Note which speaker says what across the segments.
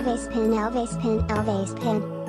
Speaker 1: Elvis pin, Elvis pin, Elvis pin.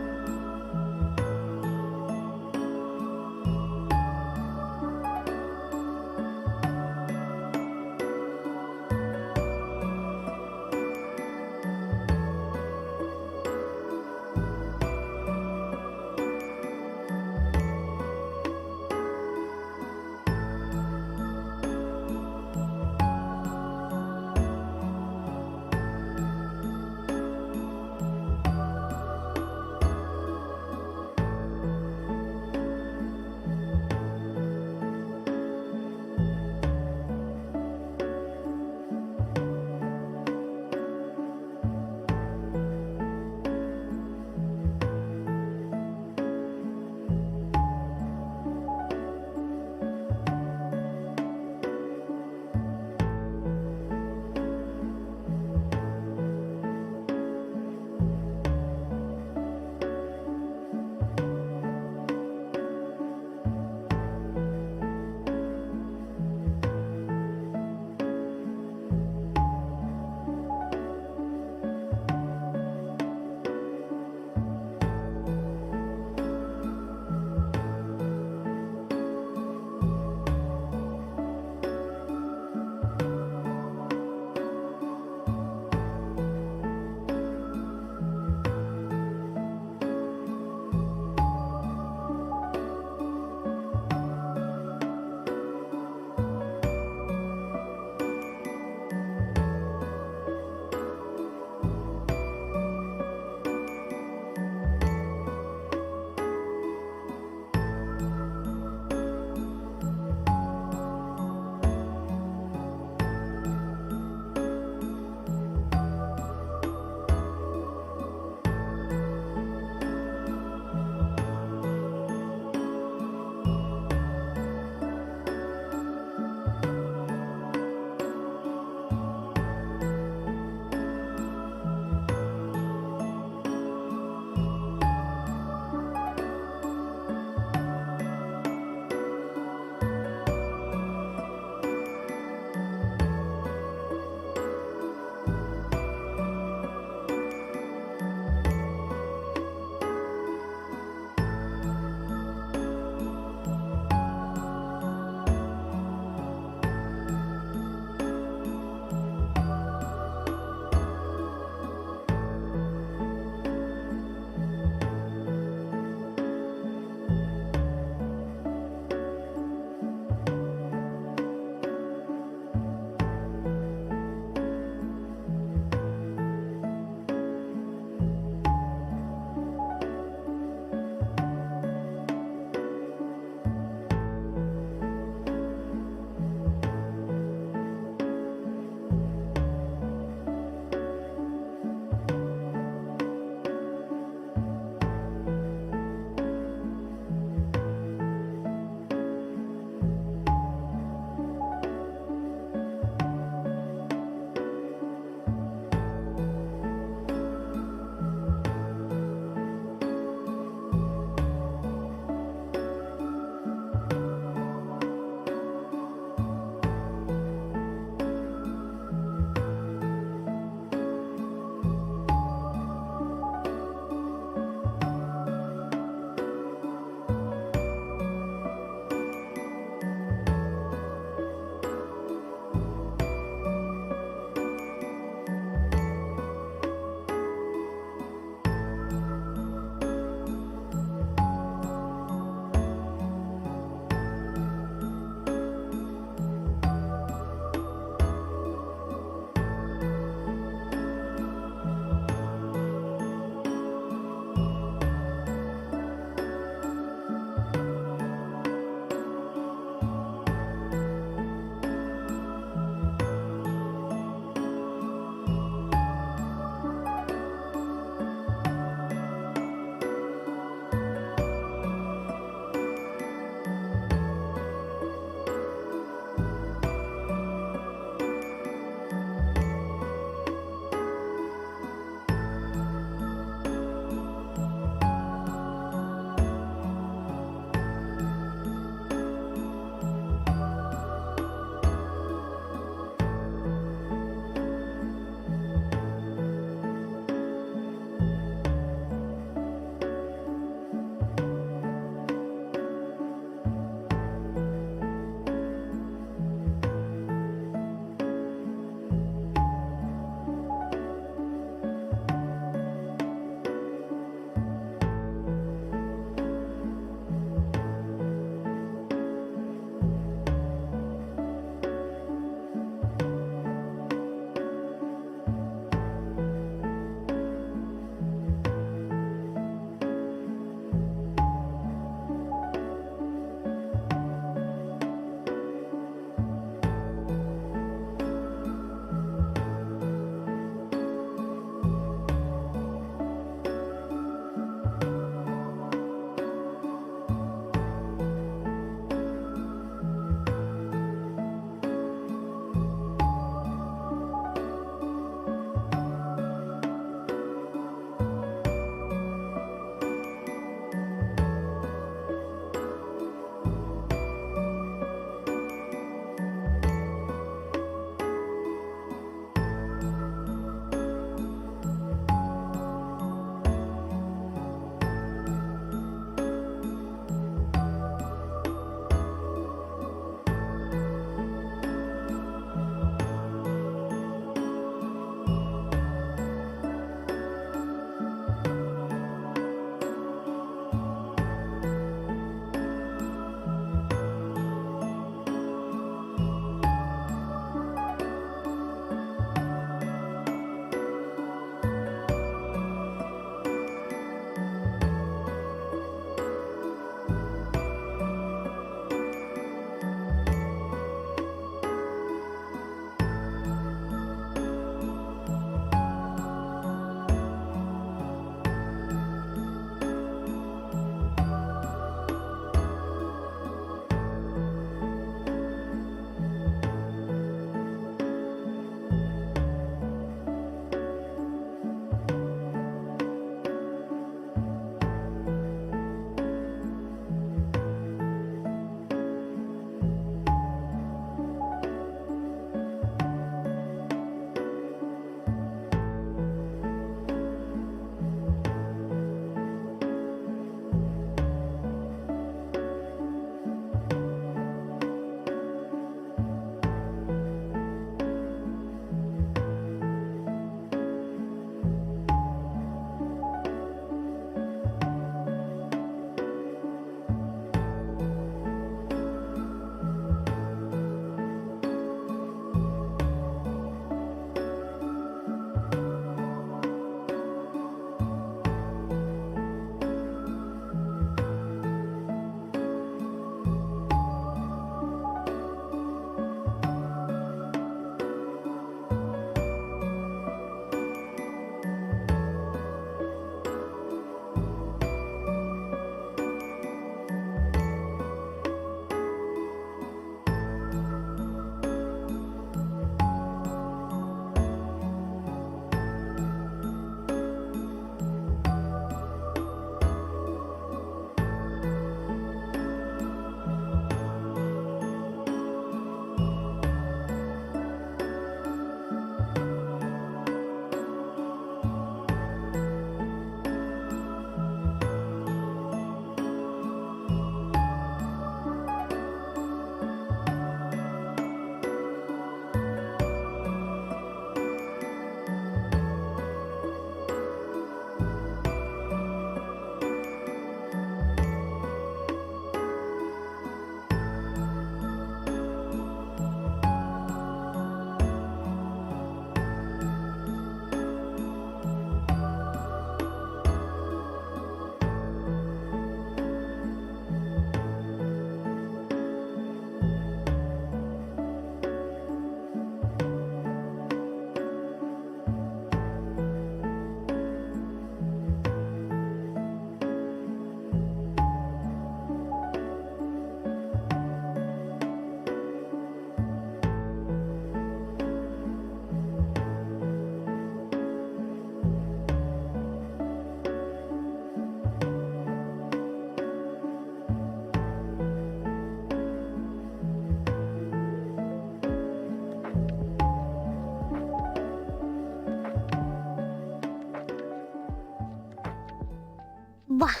Speaker 2: Mwah.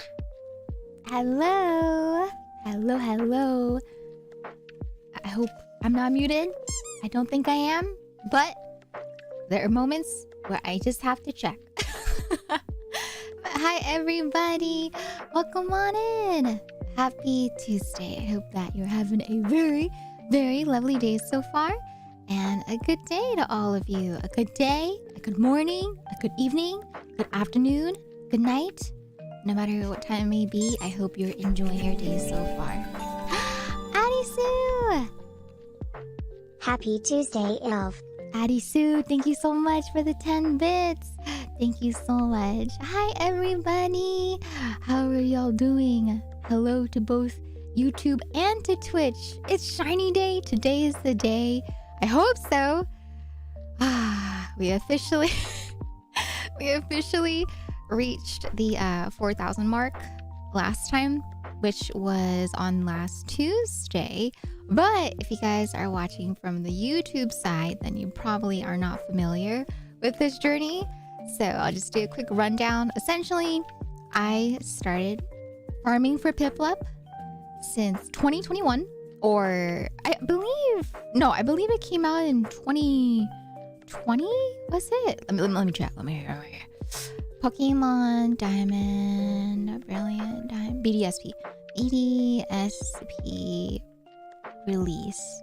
Speaker 2: Hello. Hello, hello. I hope I'm not muted. I don't think I am, but there are moments where I just have to check. Hi, everybody. Welcome on in. Happy Tuesday. I hope that you're having a very, very lovely day so far. And a good day to all of you. A good day, a good morning, a good evening, good afternoon, good night. No matter what time it may be, I hope you're enjoying your day so far. Addie Sue!
Speaker 1: Happy Tuesday, Elf.
Speaker 2: Addie Sue, thank you so much for the 10 bits. Thank you so much. Hi, everybody. How are y'all doing? Hello to both YouTube and to Twitch. It's Shiny Day. Today is the day. I hope so. We officially reached the 4,000 mark last time, which was on last Tuesday. But if you guys are watching from the YouTube side, then you probably are not familiar with this journey. So I'll just do a quick rundown. Essentially, I started farming for Piplup since 2021, or I believe it came out in 2020. Was it? Let me check. Let me hear. Pokemon Diamond, Brilliant Diamond, BDSP release.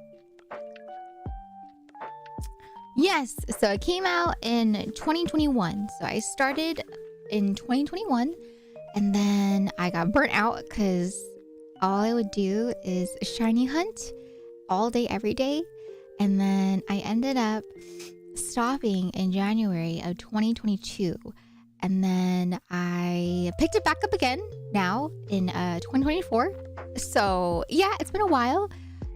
Speaker 2: Yes, so it came out in 2021. So I started in 2021, and then I got burnt out because all I would do is shiny hunt all day, every day. And then I ended up stopping in January of 2022. And then I picked it back up again now in 2024. So yeah, it's been a while.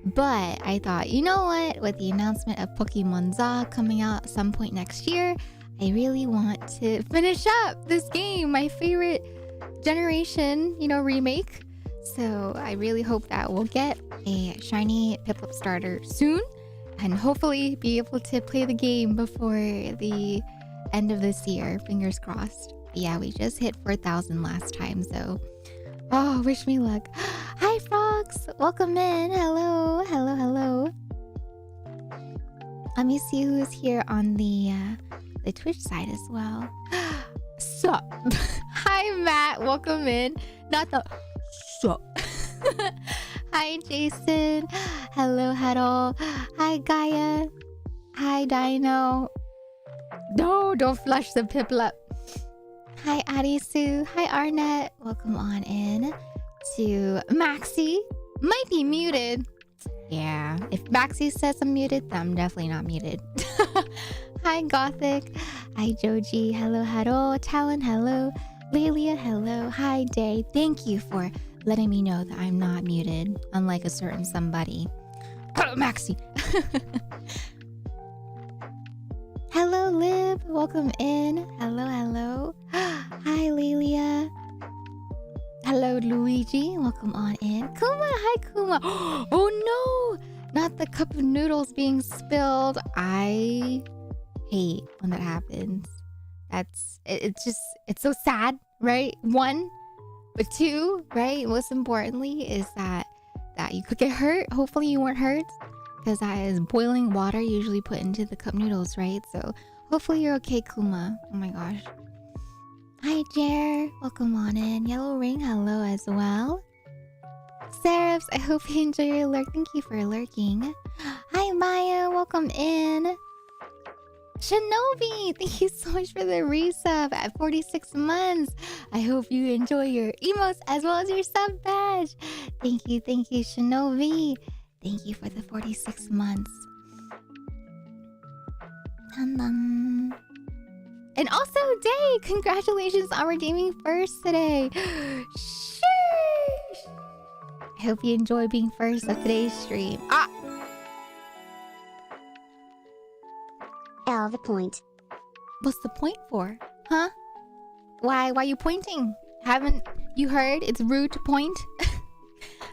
Speaker 2: But I thought, you know what? With the announcement of Pokemon Za coming out at some point next year, I really want to finish up this game, my favorite generation, remake. So I really hope that we'll get a shiny Piplup starter soon and hopefully be able to play the game before the end of this year. Fingers crossed. But yeah, we just hit 4,000 last time, so wish me luck. Hi, Frogs. Welcome in. Hello. Let me see who's here on the Twitch side as well. Sup? Hi, Matt. Welcome in. Not the sup. Hi, Jason. Hello, Huddle. Hi, Gaia. Hi, Dino. No, don't flush the Piplup. Hi, Addie Sue. Hi, Arnett. Welcome on in to Maxi. Might be muted. Yeah, if Maxi says I'm muted, then I'm definitely not muted. Hi, Gothic. Hi, Joji. Hello, Haro. Talon, hello. Lelia, hello. Hi, Day. Thank you for letting me know that I'm not muted, unlike a certain somebody. Maxi. Hello, Liv. Welcome in. Hello. Hi, Lelia. Hello, Luigi. Welcome on in. Kuma. Hi, Kuma. Oh, no. Not the cup of noodles being spilled. I hate when that happens. It's so sad, right? One. But two, right? Most importantly is that you could get hurt. Hopefully you weren't hurt. Because that is boiling water usually put into the cup noodles, right? So hopefully you're okay, Kuma. Oh my gosh. Hi, Jer. Welcome on in. Yellow Ring, hello as well. Seraphs, I hope you enjoy your lurk. Thank you for lurking. Hi, Maya. Welcome in. Shinobi, thank you so much for the resub at 46 months. I hope you enjoy your emotes as well as your sub badge. Thank you, Shinobi. Thank you for the 46 months. Dun. And also, Day, congratulations on redeeming first today. Sheesh. I hope you enjoy being first of today's stream.
Speaker 1: The point.
Speaker 2: What's the point for? Huh? Why you pointing? Haven't you heard? It's rude to point.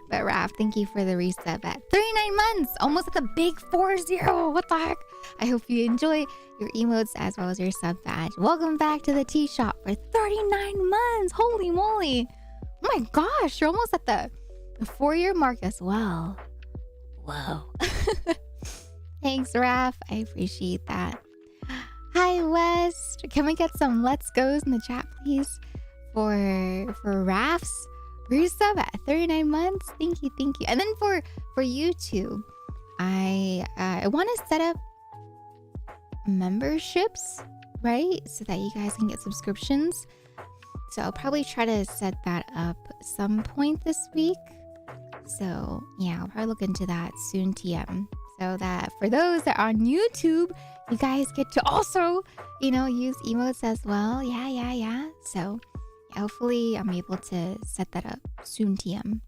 Speaker 2: But Raph, thank you for the reset at 39 months. Almost at the big 40. What the heck? I hope you enjoy your emotes as well as your sub badge. Welcome back to the tea shop for 39 months. Holy moly. Oh my gosh, you're almost at the 4-year mark as well. Whoa. Thanks, Raph. I appreciate that. Hi, West. Can we get some let's goes in the chat, please? For Raph's resub at 39 months. Thank you. And then for YouTube, I want to set up memberships, right? So that you guys can get subscriptions. So I'll probably try to set that up some point this week. So yeah, I'll probably look into that soon, TM. So that for those that are on YouTube, you guys get to also, use emotes as well. Yeah. So hopefully I'm able to set that up soon, TM.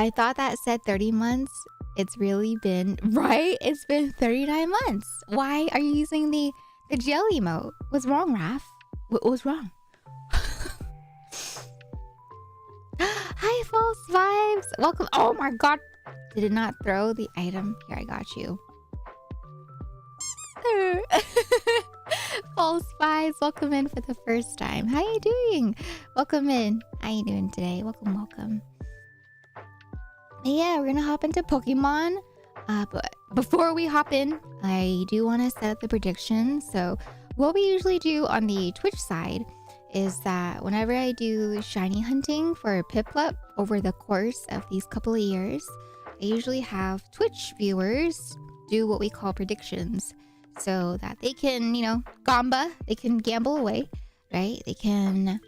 Speaker 2: I thought that said 30 months. It's really been, right? It's been 39 months. Why are you using the gel emote? What's wrong, Raph? What was wrong? Hi, False Vibes. Welcome. Oh my god. Did it not throw the item? Here, I got you. False Vibes. Welcome in for the first time. How you doing? Welcome in. How you doing today? Welcome. Yeah, we're gonna hop into Pokemon. But before we hop in, I do want to set up the prediction. So what we usually do on the Twitch side is that whenever I do shiny hunting for Piplup over the course of these couple of years, I usually have Twitch viewers do what we call predictions so that they can, they can gamble away, right? They can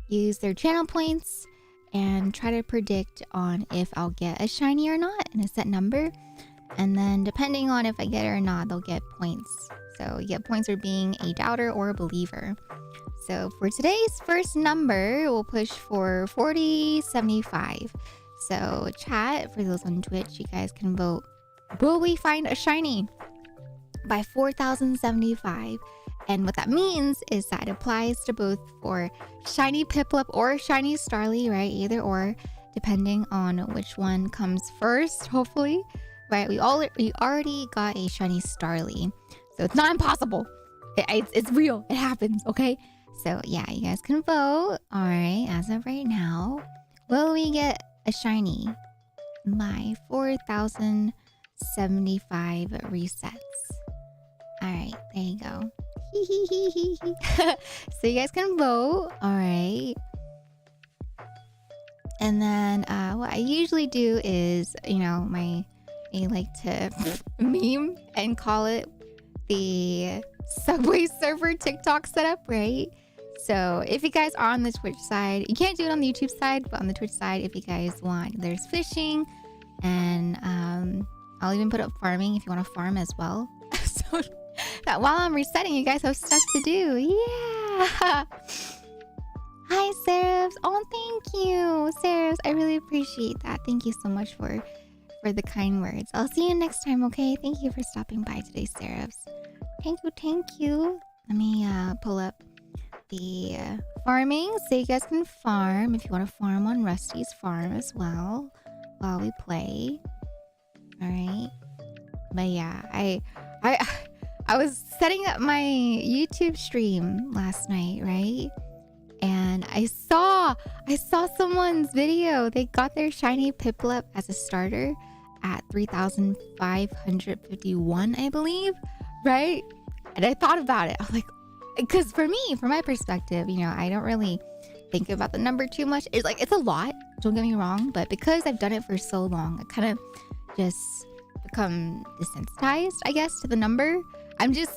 Speaker 2: use their channel points and try to predict on if I'll get a shiny or not in a set number. And then depending on if I get it or not, they'll get points. So you get points for being a doubter or a believer. So for today's first number, we'll push for 4075. So chat, for those on Twitch, you guys can vote. Will we find a shiny by 4075? And what that means is that it applies to both for shiny Piplup or shiny Starly, right? Either or, depending on which one comes first, hopefully. Right, we already got a shiny Starly. So it's not impossible. It's real. It happens, okay? So yeah, you guys can vote. All right, as of right now, will we get a shiny by 4075 resets? All right, there you go. So you guys can vote. All right. And then what I usually do is, I like to meme and call it the Subway Surfer TikTok setup, right? So if you guys are on the Twitch side, you can't do it on the YouTube side, but on the Twitch side, if you guys want, there's fishing, and I'll even put up farming if you want to farm as well. So that while I'm resetting, you guys have stuff to do. Yeah. Hi, Seraphs. Oh, thank you, Seraphs. I really appreciate that. Thank you so much for the kind words. I'll see you next time, okay? Thank you for stopping by today, Seraphs. Thank you. Let me pull up the farming so you guys can farm if you want to farm on Rusty's farm as well while we play. All right. But yeah, I was setting up my YouTube stream last night, right? And I saw someone's video. They got their shiny Piplup as a starter at 3,551, I believe, right? And I thought about it. I was like, because for my perspective, I don't really think about the number too much. It's a lot, don't get me wrong, but because I've done it for so long, I kind of just become desensitized, I guess, to the number. I'm just,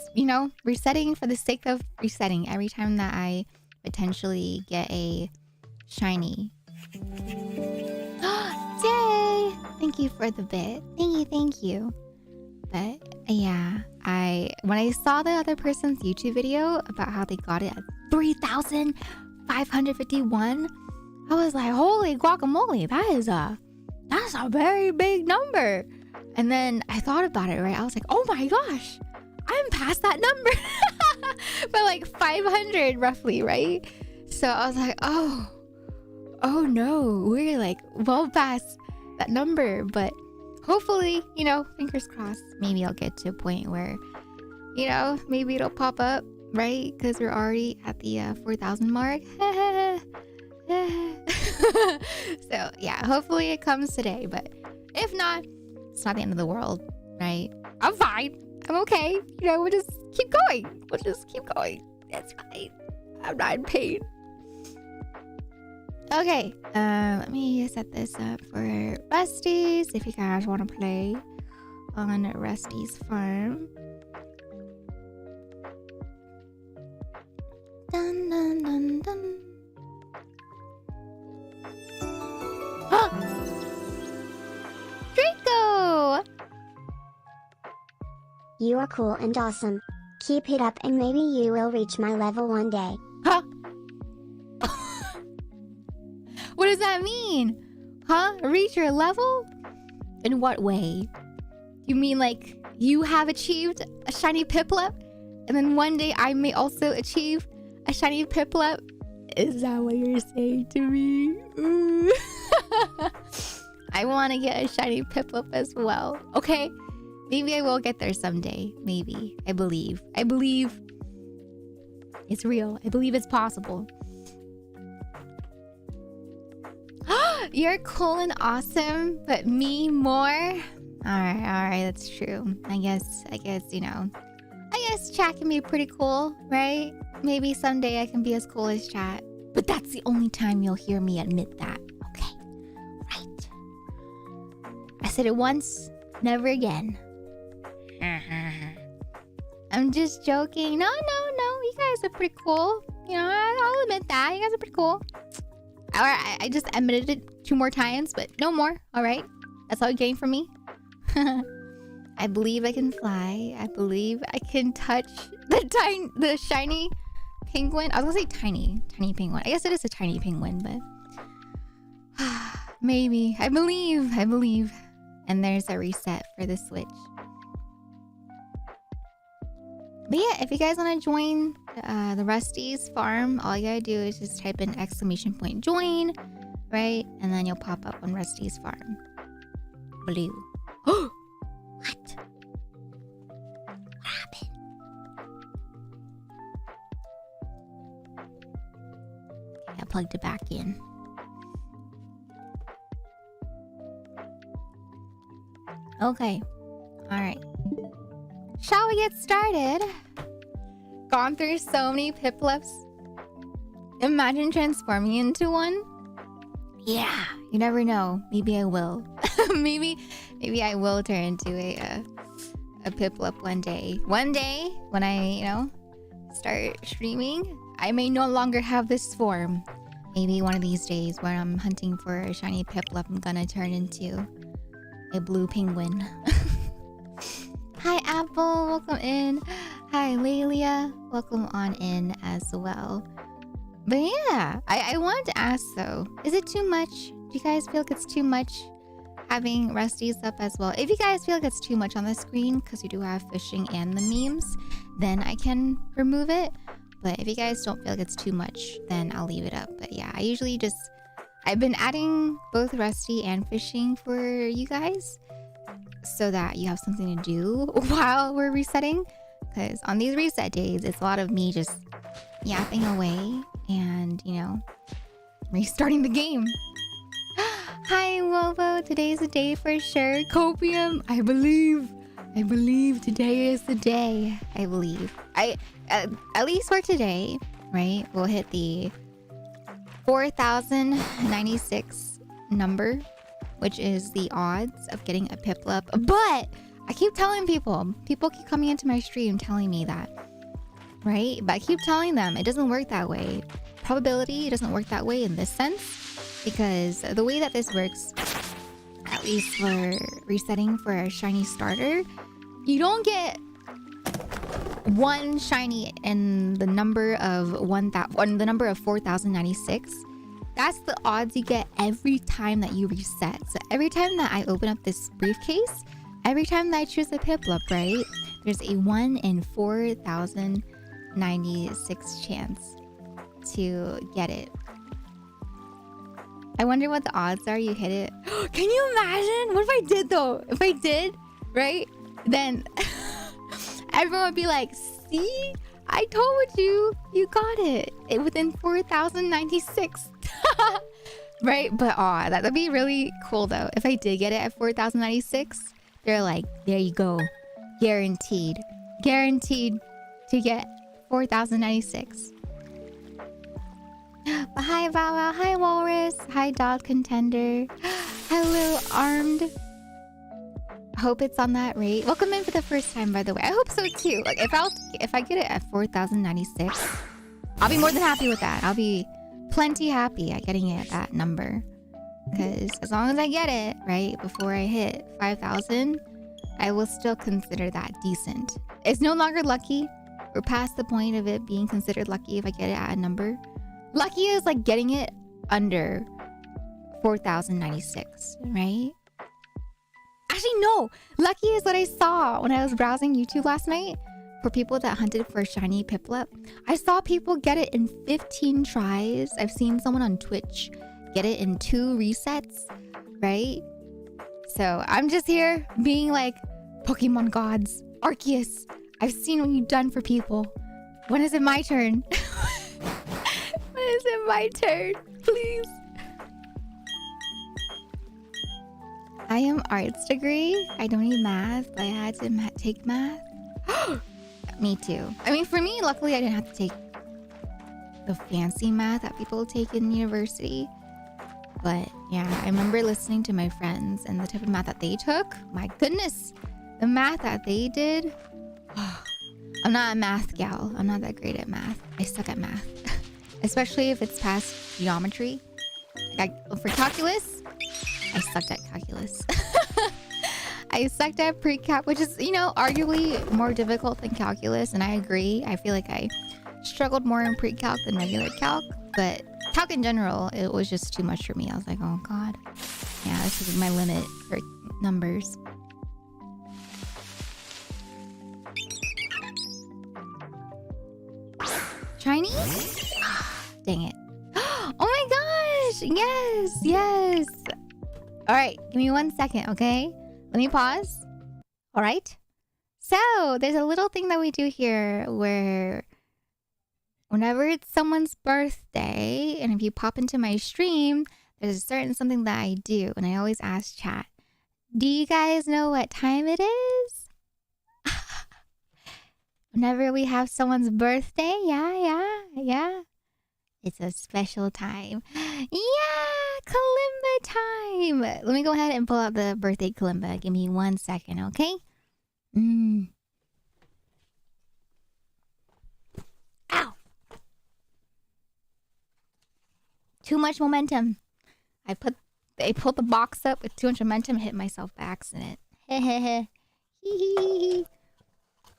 Speaker 2: resetting for the sake of resetting every time that I potentially get a shiny. Yay! Thank you for the bit. Thank you. But yeah, when I saw the other person's YouTube video about how they got it at 3,551, I was like, holy guacamole, that's a very big number. And then I thought about it, right? I was like, oh my gosh, I'm past that number by like 500 roughly, right? So I was like, oh no, we're like well past that number. But hopefully, fingers crossed, maybe I'll get to a point where, maybe it'll pop up right? Because we're already at the 4,000 mark. So yeah, hopefully it comes today. But if not, it's not the end of the world, right? I'm fine. I'm okay. You know, we'll just keep going. That's fine. I'm not in pain. Okay, let me set this up for Rusty's if you guys want to play on Rusty's farm. Dun dun dun dun. Draco!
Speaker 1: You are cool and awesome. Keep it up and maybe you will reach my level one day.
Speaker 2: Huh? What does that mean? Huh? Reach your level? In what way? You mean like you have achieved a shiny Piplup? And then one day I may also achieve a shiny Piplup? Is that what you're saying to me? I want to get a shiny Piplup as well. Okay? Maybe I will get there someday. Maybe. I believe. It's real. I believe it's possible. You're cool and awesome, but me more? Alright, that's true. I guess, you know. I guess chat can be pretty cool, right? Maybe someday I can be as cool as chat. But that's the only time you'll hear me admit that. Okay? Right. I said it once, never again. I'm just joking. No. You guys are pretty cool. You know, I'll admit that. You guys are pretty cool. I just admitted it 2 more times, but no more. All right. That's all you're getting from me. I believe I can fly. I believe I can touch the shiny penguin. I was gonna say tiny penguin. I guess it is a tiny penguin, but maybe. I believe. And there's a reset for the Switch. But yeah, if you guys want to join the Rusty's farm, all you gotta do is just type in !join, right? And then you'll pop up on Rusty's farm. Blue. What? What happened? Okay, I plugged it back in. Okay. Alright. Shall we get started? Gone through so many Piplups. Imagine transforming into one. Yeah, you never know. Maybe I will. maybe I will turn into a Piplup one day. One day when I, you know, start streaming, I may no longer have this form. Maybe one of these days when I'm hunting for a shiny Piplup, I'm gonna turn into a blue penguin. Hi Apple, welcome in. Hi Lelia, welcome on in as well. But yeah, I wanted to ask though, is it too much? Do you guys feel like it's too much having Rusty's up as well? If you guys feel like it's too much on the screen, because we do have fishing and the memes, then I can remove it. But if you guys don't feel like it's too much, then I'll leave it up. But yeah, I usually I've been adding both Rusty and fishing for you guys, so that you have something to do while we're resetting. Because on these reset days, it's a lot of me just yapping away and, you know, restarting the game. Hi, Wovo. Today's the day for sure. Copium. I believe today is the day. I believe. At least for today, right? We'll hit the 4,096 number, which is the odds of getting a Piplup. But I keep telling people keep coming into my stream telling me that, right? But I keep telling them it doesn't work that way. Probability doesn't work that way in this sense, because the way that this works, at least for resetting for a shiny starter, you don't get one shiny in the number of 4,096. That's the odds you get every time that you reset. So every time that I open up this briefcase, every time that I choose a Piplup, right, there's a 1 in 4,096 chance to get it. I wonder what the odds are you hit it. Can you imagine? What if I did though? If I did, right, then everyone would be like, see? I told you, you got it. Within 4,096. Right? But that'd be really cool though. If I did get it at 4,096, they're like, there you go. Guaranteed. Guaranteed to get 4,096. Hi, Val. Hi, Walrus. Hi, Dog Contender. Hello, Armed. Hope it's on that rate. Welcome in for the first time, by the way. I hope so too. Like, if I get it at 4,096, I'll be more than happy with that. I'll be plenty happy at getting it at that number. Because as long as I get it, right, before I hit 5,000, I will still consider that decent. It's no longer lucky. We're past the point of it being considered lucky if I get it at a number. Lucky is like getting it under 4,096, right? Actually, no. Lucky is what I saw when I was browsing YouTube last night for people that hunted for shiny Piplup. I saw people get it in 15 tries. I've seen someone on Twitch get it in 2 resets, right? So I'm just here being like, Pokemon gods, Arceus, I've seen what you've done for people. When is it my turn? When is it my turn? Please. I am arts degree. I don't need math, but I had to take math. Me too. I mean, for me, luckily, I didn't have to take the fancy math that people take in university. But yeah, I remember listening to my friends and the type of math that they took. My goodness, the math that they did. I'm not a math gal. I'm not that great at math. I suck at math, especially if it's past geometry. Like for calculus, I sucked at calculus. I sucked at pre-calc, which is, arguably more difficult than calculus. And I agree. I feel like I struggled more in pre-calc than regular calc. But calc in general, it was just too much for me. I was like, oh God. Yeah, this is my limit for numbers. Chinese? Dang it. Oh my gosh. Yes. All right. Give me 1 second, okay? Let me pause. All right. So there's a little thing that we do here where whenever it's someone's birthday, and if you pop into my stream, there's a certain something that I do. And I always ask chat, do you guys know what time it is? Whenever we have someone's birthday, yeah. It's a special time. Yeah, kalimba time. Let me go ahead and pull out the birthday kalimba. Give me 1 second, okay? Ow. Too much momentum. I pulled the box up with too much momentum, hit myself by accident. Hehehe. Hee.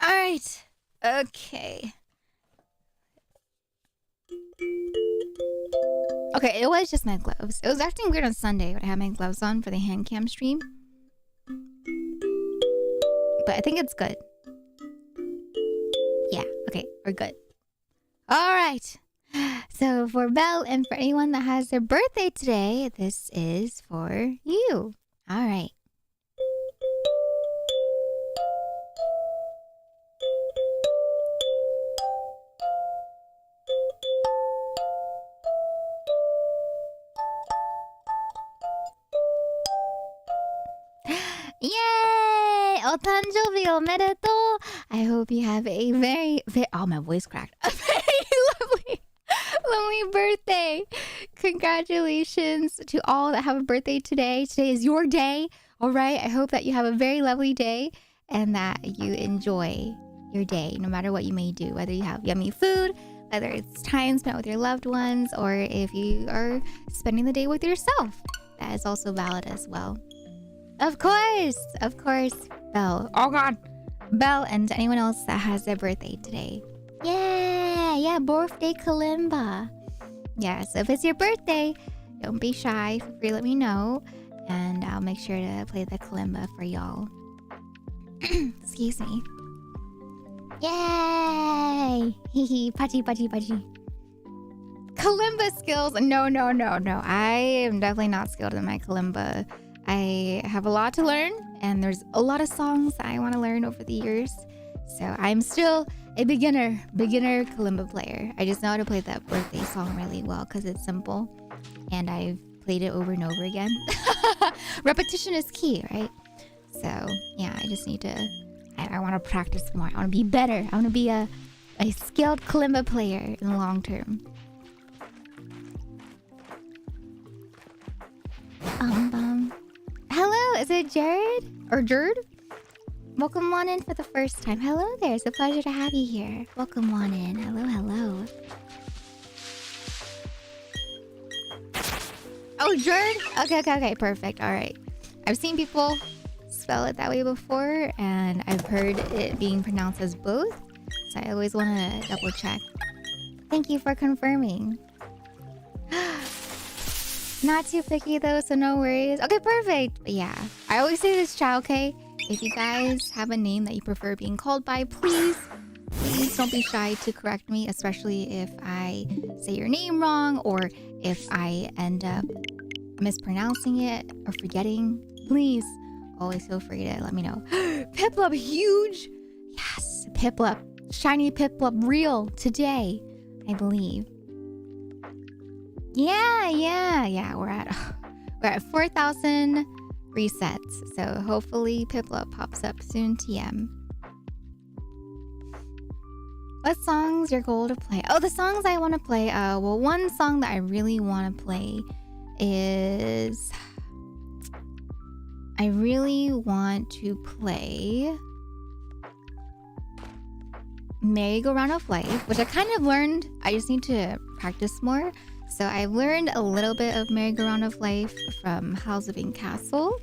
Speaker 2: All right. Okay. Okay, it was just my gloves. It was acting weird on Sunday when I had my gloves on for the hand cam stream. But I think it's good. Yeah, okay, we're good. All right. So for Belle and for anyone that has their birthday today, this is for you. All right. Yay! Otanjobi omedetou! I hope you have a very, oh, my voice cracked. A very lovely birthday. Congratulations to all that have a birthday today. Today is your day, all right? I hope that you have a very lovely day and that you enjoy your day, no matter what you may do, whether you have yummy food, whether it's time spent with your loved ones, or if you are spending the day with yourself. That is also valid as well. Of course, Belle. Oh God, Belle and anyone else that has their birthday today. Yeah, birthday kalimba. Yeah, so if it's your birthday, don't be shy. Feel free to let me know, and I'll make sure to play the kalimba for y'all. Excuse me. Yay! Hee pachi. Kalimba skills? No. I am definitely not skilled in my kalimba. I have a lot to learn, and there's a lot of songs that I want to learn over the years. So I'm still a beginner kalimba player. I just know how to play that birthday song really well because it's simple. And I've played it over and over again. Repetition is key, right? So yeah, I just need to, I want to practice more. I want to be better. I want to be a skilled kalimba player in the long term. Hello, is it Jared or Jerd? Welcome on in for the first time. Hello there, it's a pleasure to have you here. Welcome on in. Hello, hello. Oh, Jerd? Okay, perfect. All right. I've seen people spell it that way before, and I've heard it being pronounced as both. So I always want to double check. Thank you for confirming. Not too picky though, so no worries. Okay, perfect. But yeah, I always say this, child, okay? If you guys have a name that you prefer being called by, please don't be shy to correct me, especially if I say your name wrong or if I end up mispronouncing it or forgetting. Please always feel free to let me know. Piplup, huge! Yes, Piplup. Shiny Piplup real today, I believe. Yeah. We're at 4,000 resets. So hopefully Piplup pops up soon, TM. What song's your goal to play? Oh, the songs I want to play. Well, one song that I really want to play is I really want to play Merry-Go-Round of Life, which I kind of learned. I just need to practice more. So I've learned a little bit of Merry-Go-Round of Life from House of Castle.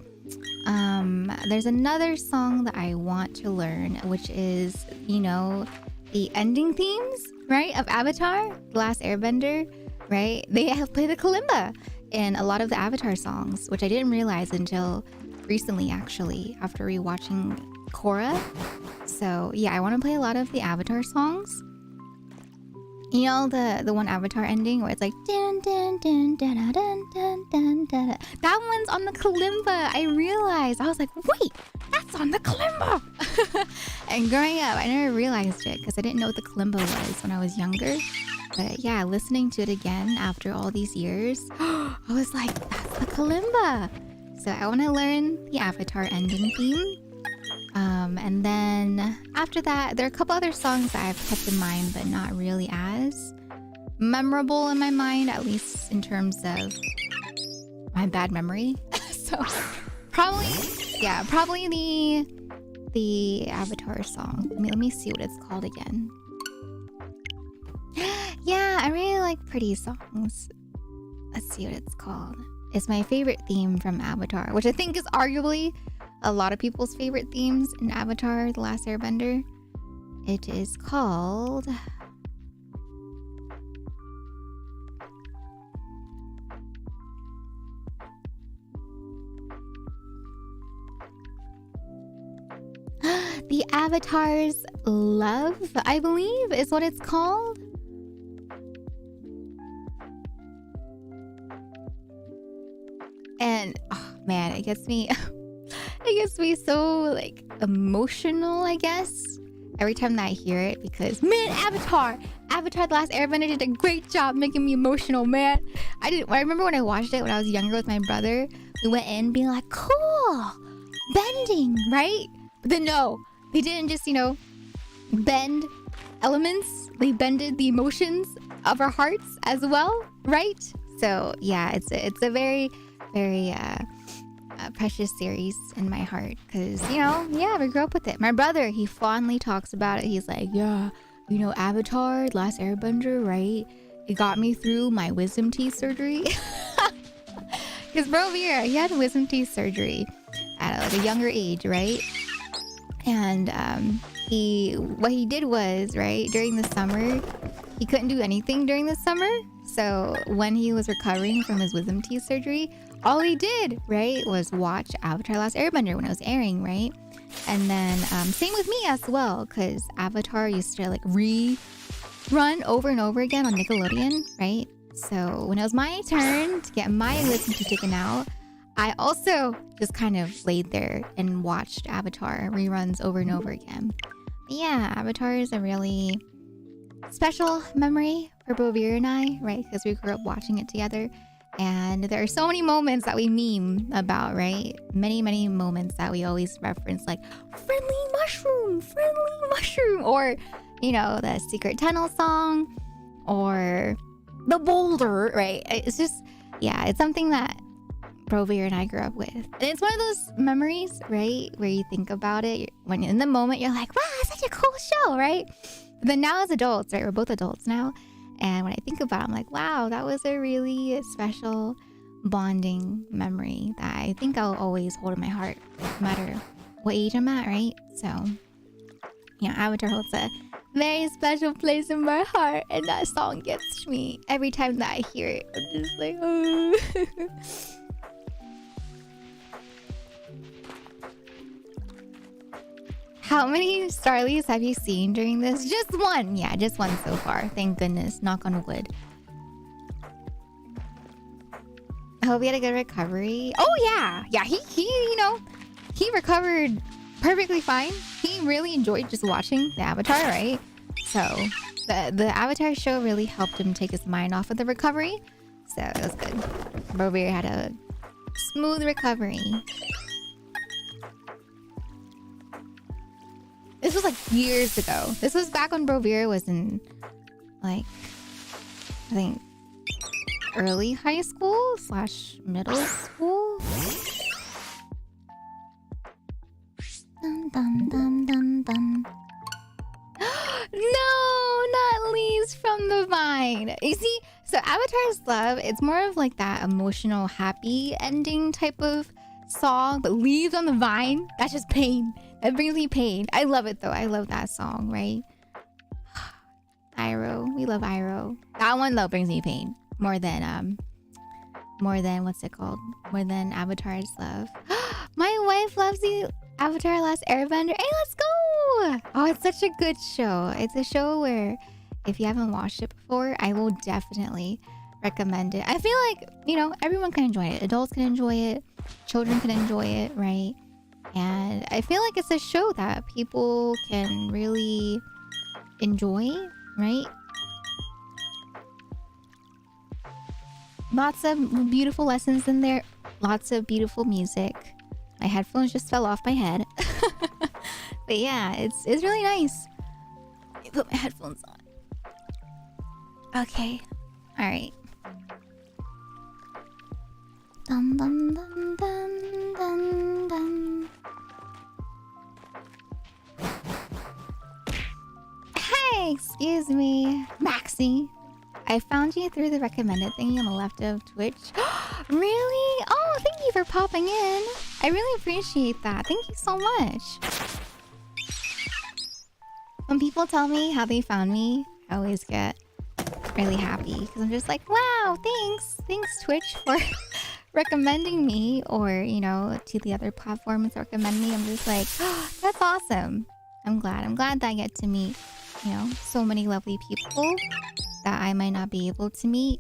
Speaker 2: There's another song that I want to learn, which is, you know, the ending themes, right, of Avatar, The Last Airbender, right? They have played the kalimba in a lot of the Avatar songs, which I didn't realize until recently, actually, after rewatching Korra. So yeah, I want to play a lot of the Avatar songs. You know the one Avatar ending where it's like dun dun dun dun dun dun dun dun dun. That one's on the kalimba. I realized. I was like, wait, that's on the kalimba. And growing up, I never realized it because I didn't know what the kalimba was when I was younger. But yeah, listening to it again after all these years, I was like, that's the kalimba. So I want to learn the Avatar ending theme. And then after that, there are a couple other songs that I've kept in mind, but not really as memorable in my mind, at least in terms of my bad memory. So probably the Avatar song. Let me see what it's called again. Yeah, I really like pretty songs. Let's see what it's called. It's my favorite theme from Avatar, which I think is arguably a lot of people's favorite themes in Avatar, The Last Airbender. It is called... The Avatar's Love, I believe, is what it's called. And, oh man, it gets me... It gets me so, like, emotional, I guess, every time that I hear it, because, man, Avatar The Last Airbender did a great job making me emotional, man. I remember when I watched it when I was younger with my brother, we went in being like, cool, bending, right? But then no, they didn't just, you know, bend elements. They bended the emotions of our hearts as well, right? So, yeah, it's a very, very, precious series in my heart because, you know, yeah, we grew up with it. My brother, he fondly talks about it. He's like, yeah, you know, Avatar, Last Airbender, right? It got me through my wisdom teeth surgery. Because bro over here, he had wisdom teeth surgery at like a younger age, right? And what he did was, right, during the summer, he couldn't do anything during the summer. So when he was recovering from his wisdom teeth surgery, all he did, right, was watch Avatar Last Airbender when it was airing, right? And then same with me as well, because Avatar used to like rerun over and over again on Nickelodeon, right? So when it was my turn to get my wisdom teeth taken out, I also just kind of laid there and watched Avatar reruns over and over again. Yeah, Avatar is a really special memory for Bovir and I, right? Because we grew up watching it together. And there are so many moments that we meme about, right? Many, many moments that we always reference, like friendly mushroom, or, you know, the secret tunnel song, or the boulder, right? It's just, yeah, it's something that Brovir and I grew up with. And it's one of those memories, right? Where you think about it, when in the moment you're like, wow, it's such a cool show, right? But then now as adults, right? We're both adults now. And when I think about it, I'm like, wow, that was a really special bonding memory that I think I'll always hold in my heart, no matter what age I'm at, right? So, yeah, Avatar holds a very special place in my heart. And that song gets me every time that I hear it. I'm just like, oh. How many Starlies have you seen during this? Just one. Yeah, just one so far. Thank goodness. Knock on wood. I hope you had a good recovery. Oh, yeah. Yeah, he you know, he recovered perfectly fine. He really enjoyed just watching the Avatar, right? So, the Avatar show really helped him take his mind off of the recovery. So, it was good. Brovir had a smooth recovery. This was like years ago. This was back when Brovir was in, like, I think, early high school / middle school. Dun, dun, dun, dun, dun. No, not Leaves from the Vine. You see, so Avatar's Love, it's more of like that emotional, happy ending type of song, but Leaves on the Vine, that's just pain. That brings me pain. I love it though. I love that song, right? Iroh. We love Iroh. That one though brings me pain. More than what's it called? More than Avatar's Love. My wife loves you. Avatar Last Airbender. Hey, let's go! Oh, it's such a good show. It's a show where if you haven't watched it before, I will definitely recommend it. I feel like, you know, everyone can enjoy it. Adults can enjoy it. Children can enjoy it, right? And I feel like it's a show that people can really enjoy, right? Lots of beautiful lessons in there. Lots of beautiful music. My headphones just fell off my head. But yeah, it's really nice. Let me put my headphones on. Okay. Alright. Dun dun dun dun dun dun. Hey, excuse me. Maxie. I found you through the recommended thingy on the left of Twitch. Really? Oh, thank you for popping in. I really appreciate that. Thank you so much. When people tell me how they found me, I always get really happy because I'm just like, wow, thanks. Thanks, Twitch, for recommending me, or, you know, to the other platforms recommend me. I'm just like, oh, that's awesome. I'm glad that I get to meet, you know, so many lovely people that I might not be able to meet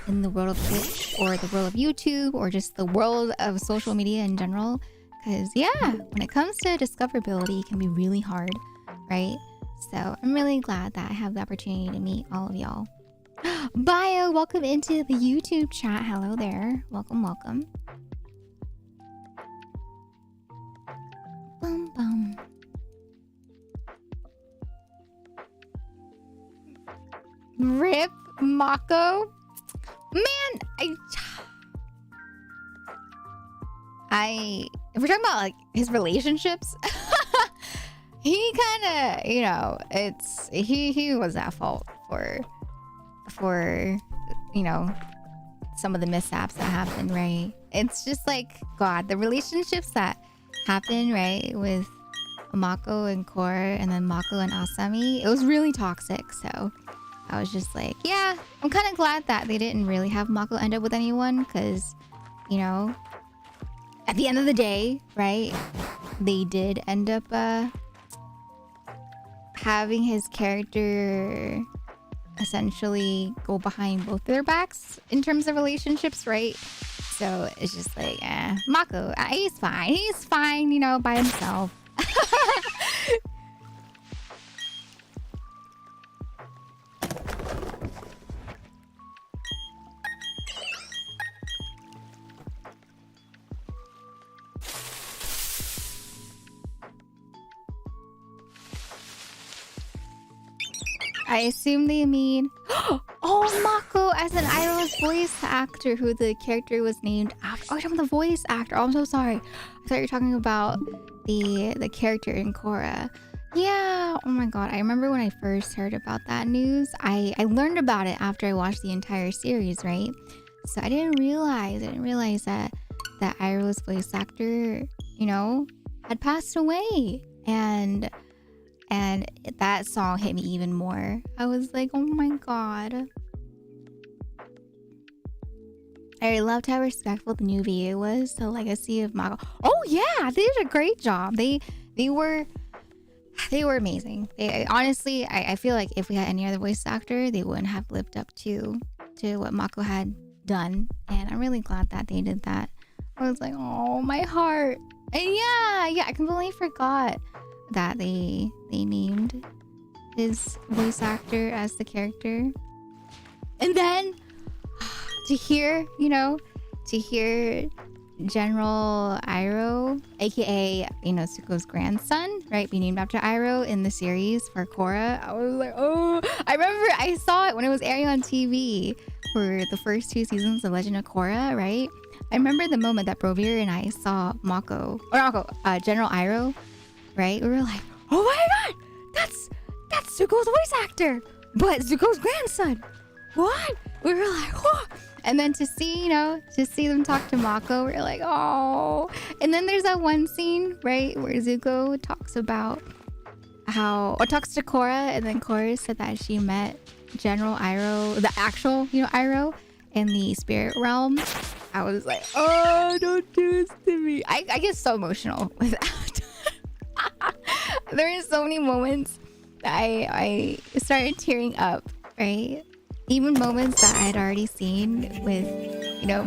Speaker 2: in the world of Twitch or the world of YouTube or just the world of social media in general. Because, yeah, when it comes to discoverability, it can be really hard, right? So I'm really glad that I have the opportunity to meet all of y'all. Bio, welcome into the YouTube chat. Hello there. Welcome, welcome. Bum, bum. Rip Mako. Man, if we're talking about like his relationships, he kind of, you know, he was at fault for you know, some of the mishaps that happened, right? It's just like, God, the relationships that happen, right, with Mako and Kor, and then Mako and Asami, it was really toxic. So I was just like, yeah, I'm kind of glad that they didn't really have Mako end up with anyone, because, you know, at the end of the day, right, they did end up having his character essentially go behind both their backs in terms of relationships, right? So it's just like, Mako, he's fine, you know, by himself. I assume they mean oh, Mako as an Iroh's voice actor, who the character was named after. Oh, you're talking about the voice actor. Oh, I'm so sorry. I thought you were talking about the character in Korra. Yeah. Oh my god. I remember when I first heard about that news. I learned about it after I watched the entire series, right? So I didn't realize that Iroh's voice actor, you know, had passed away. And that song hit me even more. I was like, oh my god. I loved how respectful the new VA was to the legacy of Mako. Oh yeah, they did a great job. They were amazing. Honestly, I feel like if we had any other voice actor, they wouldn't have lived up to what Mako had done. And I'm really glad that they did that. I was like, oh, my heart. And yeah, I completely forgot that they named his voice actor as the character. And then to hear General Iroh, aka Zuko's grandson, right, be named after Iroh in the series for Korra. I was like, oh, I remember I saw it when it was airing on TV for the first 2 seasons of Legend of Korra, right? I remember the moment that Brovir and I saw General Iroh, right? We were like, oh my god, that's Zuko's voice actor, but Zuko's grandson. What? We were like, oh. And then to see them talk to Mako, we're like, oh. And then there's that one scene, right, where Zuko talks to Korra, and then Korra said that she met General Iroh, the actual, Iroh, in the spirit realm. I was like, oh, don't do this to me. I get so emotional with that. There are so many moments that I started tearing up, right? Even moments that I had already seen with,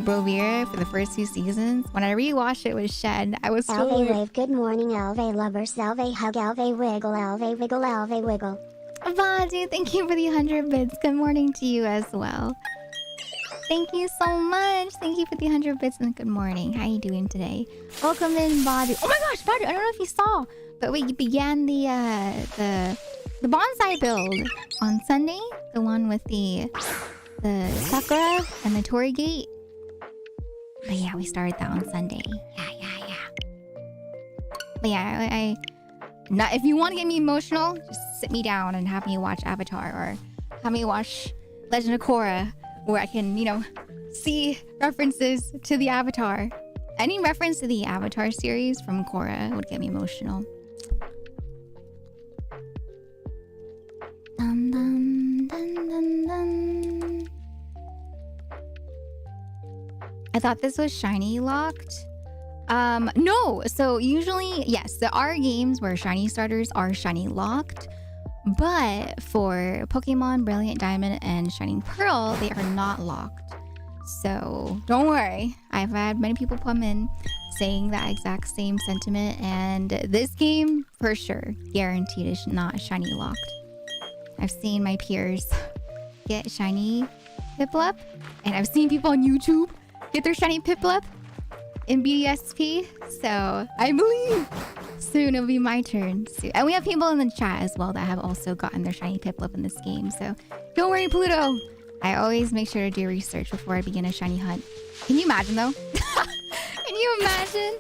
Speaker 2: Brovira for the first 2 seasons. When I rewatched it with Shen, I was still
Speaker 1: Alve wave, good morning, Alve lovers, Alve hug, Alve wiggle, Alve wiggle, Alve wiggle.
Speaker 2: Vadu, thank you for the 100 bits. Good morning to you as well. Thank you so much. Thank you for the 100 bits and good morning. How are you doing today? Welcome in, Vadu. Oh my gosh, Vadu, I don't know if you saw, but we began the bonsai build on Sunday, the one with the sakura and the torii gate. But yeah, we started that on Sunday. Yeah. But yeah, not if you want to get me emotional, just sit me down and have me watch Avatar or have me watch Legend of Korra, where I can, see references to the Avatar. Any reference to the Avatar series from Korra would get me emotional. Dun, dun, dun, dun, dun. I thought this was shiny locked. No. So usually, yes, there are games where shiny starters are shiny locked, but for Pokemon Brilliant Diamond and Shining Pearl, they are not locked. So don't worry. I've had many people come in saying that exact same sentiment, and this game for sure guaranteed is not shiny locked. I've seen my peers get shiny Piplup, and I've seen people on YouTube get their shiny Piplup in BDSP. So I believe soon it'll be my turn. And we have people in the chat as well that have also gotten their shiny Piplup in this game. So don't worry, Pluto. I always make sure to do research before I begin a shiny hunt. Can you imagine though? Can you imagine?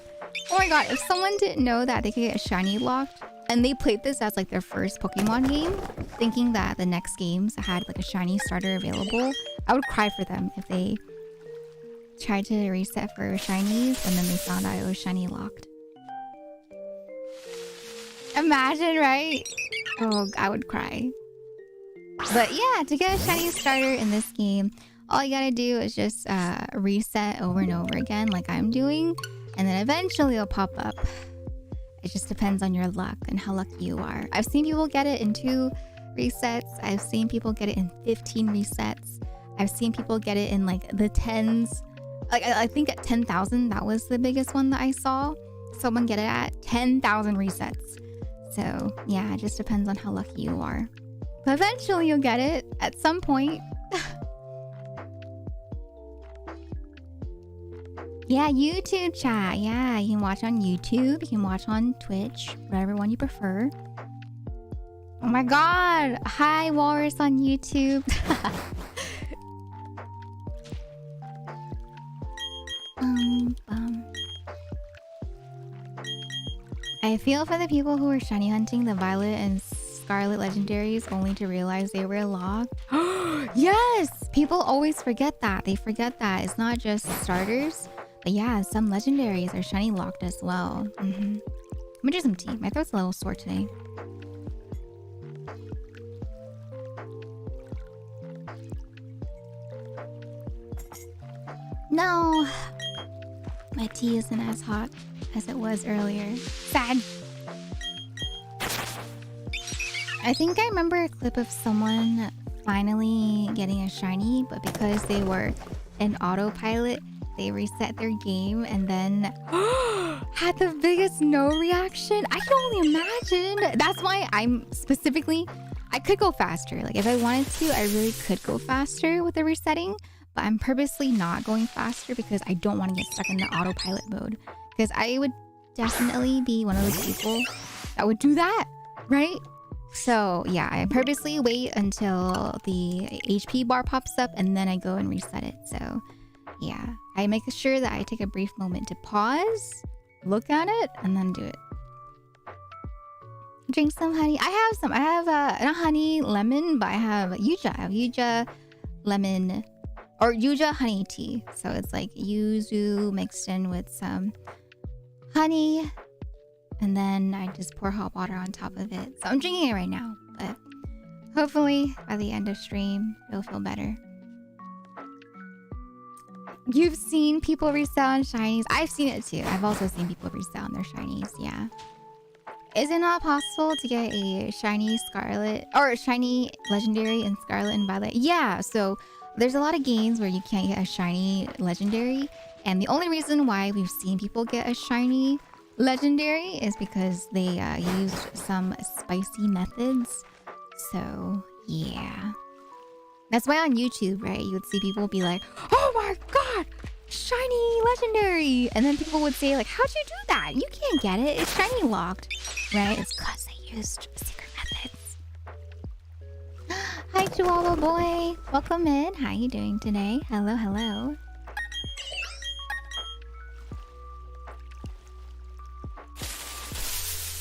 Speaker 2: Oh my god, if someone didn't know that they could get a shiny locked and they played this as like their first Pokemon game, thinking that the next games had like a shiny starter available, I would cry for them if they tried to reset for shinies and then they found out it was shiny locked. Imagine, right? Oh, I would cry. But yeah, to get a shiny starter in this game, all you gotta do is just reset over and over again like I'm doing, and then eventually it'll pop up. It just depends on your luck and how lucky you are. I've seen people get it in 2 resets. I've seen people get it in 15 resets. I've seen people get it in like the 10s. Like I think at 10,000, that was the biggest one that I saw. Someone get it at 10,000 resets. So yeah, it just depends on how lucky you are. But eventually you'll get it at some point. Yeah, YouTube chat. Yeah, you can watch on YouTube. You can watch on Twitch. Whatever one you prefer. Oh my god! Hi, Walrus on YouTube. I feel for the people who were shiny hunting the Violet and Scarlet legendaries only to realize they were locked. Yes! People always forget that. They forget that it's not just starters. But yeah, some legendaries are shiny locked as well. Let me do some tea. My throat's a little sore today. No! My tea isn't as hot as it was earlier. Sad! I think I remember a clip of someone finally getting a shiny, but because they were in autopilot, they reset their game and then had the biggest no reaction. I can only imagine. That's why I'm specifically, I could go faster. Like if I wanted to, I really could go faster with the resetting, but I'm purposely not going faster because I don't want to get stuck in the autopilot mode. Because I would definitely be one of those people that would do that, right? So yeah, I purposely wait until the HP bar pops up and then I go and reset it. So yeah, I make sure that I take a brief moment to pause, look at it, and then do it. Drink some honey. I have some. I have not honey, lemon, but I have yuja. I have yuja lemon or yuja honey tea. So it's like yuzu mixed in with some honey. And then I just pour hot water on top of it. So I'm drinking it right now. But hopefully by the end of stream, it'll feel better. You've seen people resell on shinies. I've seen it too. I've also seen people resell on their shinies. Yeah. Is it not possible to get a shiny Scarlet or a shiny legendary in Scarlet and Violet? Yeah. So there's a lot of games where you can't get a shiny legendary. And the only reason why we've seen people get a shiny legendary is because they used some spicy methods. So yeah. That's why on YouTube, right, you would see people be like, oh my god, shiny legendary. And then people would say like, how'd you do that? You can't get it. It's shiny locked, right? It's because they used secret methods. Hi, Chihuahua boy. Welcome in. How you doing today? Hello, hello.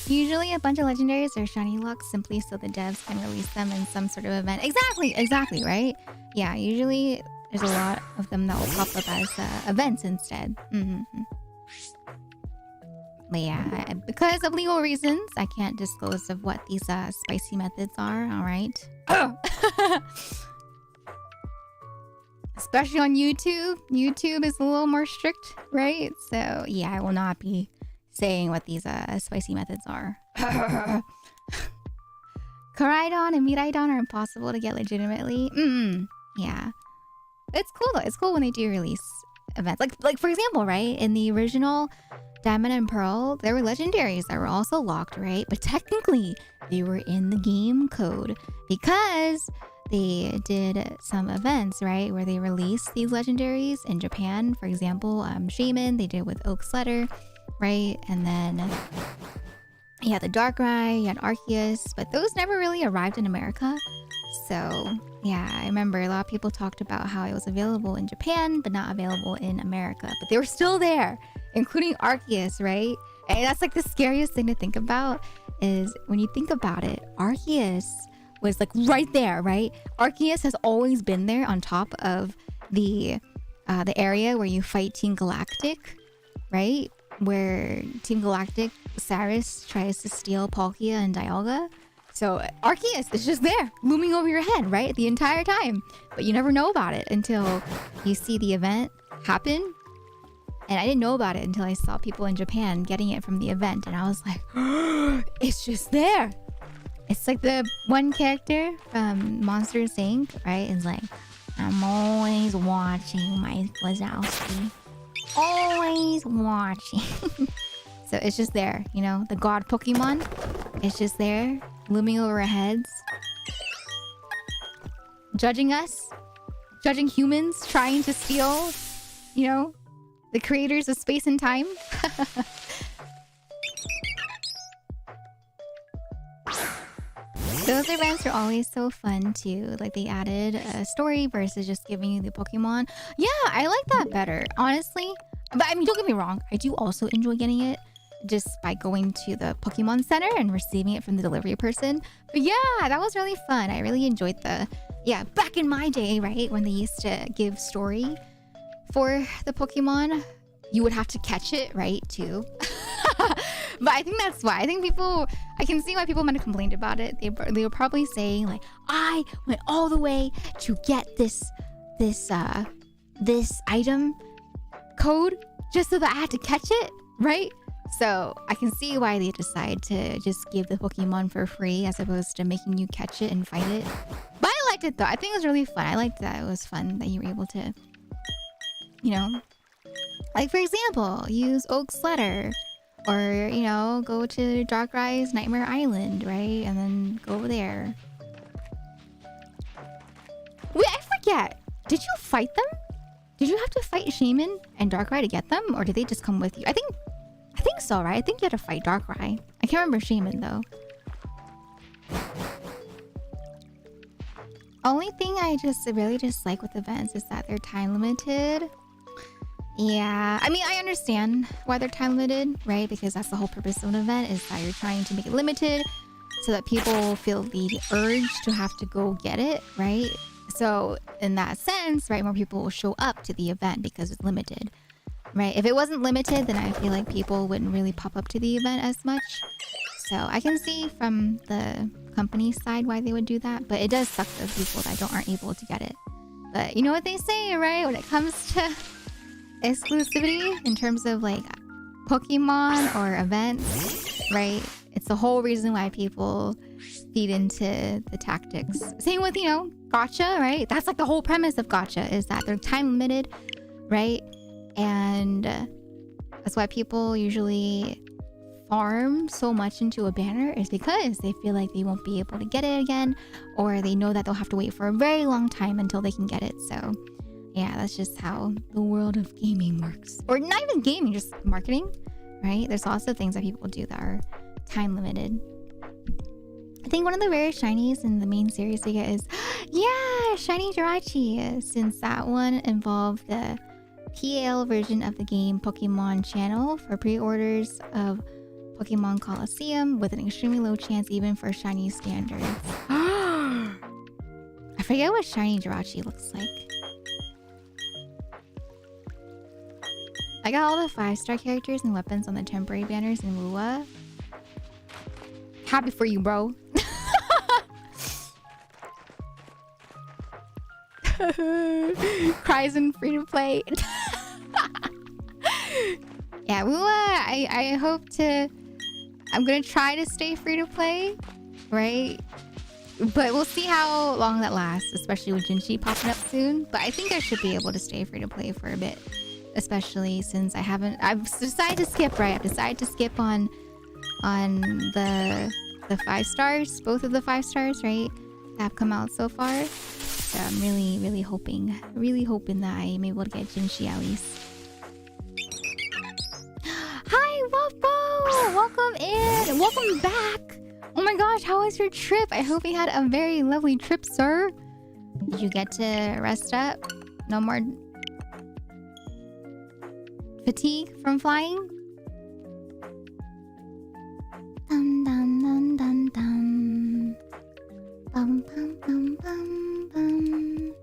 Speaker 2: Usually a bunch of legendaries are shiny locks simply so the devs can release them in some sort of event. Exactly, right? Yeah, usually there's a lot of them that will pop up as events instead. But yeah, because of legal reasons, I can't disclose of what these spicy methods are, alright? Especially on YouTube. YouTube is a little more strict, right? So yeah, I will not be saying what these spicy methods are. Koraidon and Miraidon are impossible to get legitimately. Yeah. It's cool though. It's cool when they do release events. Like for example, right? In the original Diamond and Pearl, there were legendaries that were also locked, right? But technically, they were in the game code because they did some events, right? Where they released these legendaries in Japan. For example, Shaman, they did with Oak's Letter. Right, and then you had the Darkrai, you had Arceus, but those never really arrived in America. So yeah, I remember a lot of people talked about how it was available in Japan, but not available in America. But they were still there, including Arceus, right? And that's like the scariest thing to think about is when you think about it, Arceus was like right there, right? Arceus has always been there on top of the area where you fight Team Galactic, right? Where Team Galactic, Cyrus tries to steal Palkia and Dialga. So Arceus is just there, looming over your head, right? The entire time. But you never know about it until you see the event happen. And I didn't know about it until I saw people in Japan getting it from the event. And I was like, it's just there. It's like the one character from Monsters Inc., right? It's like, I'm always watching my Wazowski. Always watching. So it's just there, you know, the god Pokemon. It's just there, looming over our heads, judging us, judging humans, trying to steal, you know, the creators of space and time. Those events are always so fun too. Like they added a story versus just giving you the Pokemon. Yeah, I like that better, honestly. But I mean, don't get me wrong. I do also enjoy getting it just by going to the Pokemon Center and receiving it from the delivery person. But yeah, that was really fun. I really enjoyed back in my day, right? When they used to give story for the Pokemon, you would have to catch it, right? Too. But I think that's why. I can see why people might have complained about it. They were probably saying like, I went all the way to get this item code just so that I had to catch it, right? So I can see why they decide to just give the Pokemon for free as opposed to making you catch it and fight it. But I liked it though. I think it was really fun. I liked that. It was fun that you were able to, like for example, use Oak's letter. Or, go to Darkrai's Nightmare Island, right? And then go over there. Wait, I forget. Did you fight them? Did you have to fight Shaman and Darkrai to get them? Or did they just come with you? I think so, right? I think you had to fight Darkrai. I can't remember Shaman, though. Only thing I just really dislike with events is that they're time limited. Yeah, I mean, I understand why they're time limited, right? Because that's the whole purpose of an event, is that you're trying to make it limited so that people feel the urge to have to go get it, right? So in that sense, right, more people will show up to the event because it's limited, right? If it wasn't limited, then I feel like people wouldn't really pop up to the event as much. So I can see from the company side why they would do that, but it does suck for people that aren't able to get it. But you know what they say, right? When it comes to exclusivity in terms of like Pokemon or events, right? It's the whole reason why people feed into the tactics. Same with, gacha, right? That's like the whole premise of gacha, is that they're time limited, right? And that's why people usually farm so much into a banner, is because they feel like they won't be able to get it again, or they know that they'll have to wait for a very long time until they can get it. So yeah, that's just how the world of gaming works. Or not even gaming, just marketing, right? There's also things that people do that are time limited. I think one of the rarest shinies in the main series we get is, yeah, Shiny Jirachi, since that one involved the PAL version of the game Pokemon Channel for pre-orders of Pokemon Coliseum with an extremely low chance even for shiny standards. I forget what Shiny Jirachi looks like. I got all the 5-star characters and weapons on the temporary banners in Lua. Happy for you, bro. Cries in free to play. Yeah, Lua, I hope to... I'm gonna try to stay free to play, right? But we'll see how long that lasts, especially with Jinchi popping up soon. But I think I should be able to stay free to play for a bit. Especially since I've decided to skip, right? I've decided to skip on the 5 stars, both of the 5 stars, right? That have come out so far. So I'm really hoping that I am able to get Jinchi at least. Hi, Waffle! Welcome in! Welcome back! Oh my gosh, how was your trip? I hope you had a very lovely trip, sir. Did you get to rest up? No more fatigue from flying? Dum dum dum dum dum. Bum bum bum bum bum.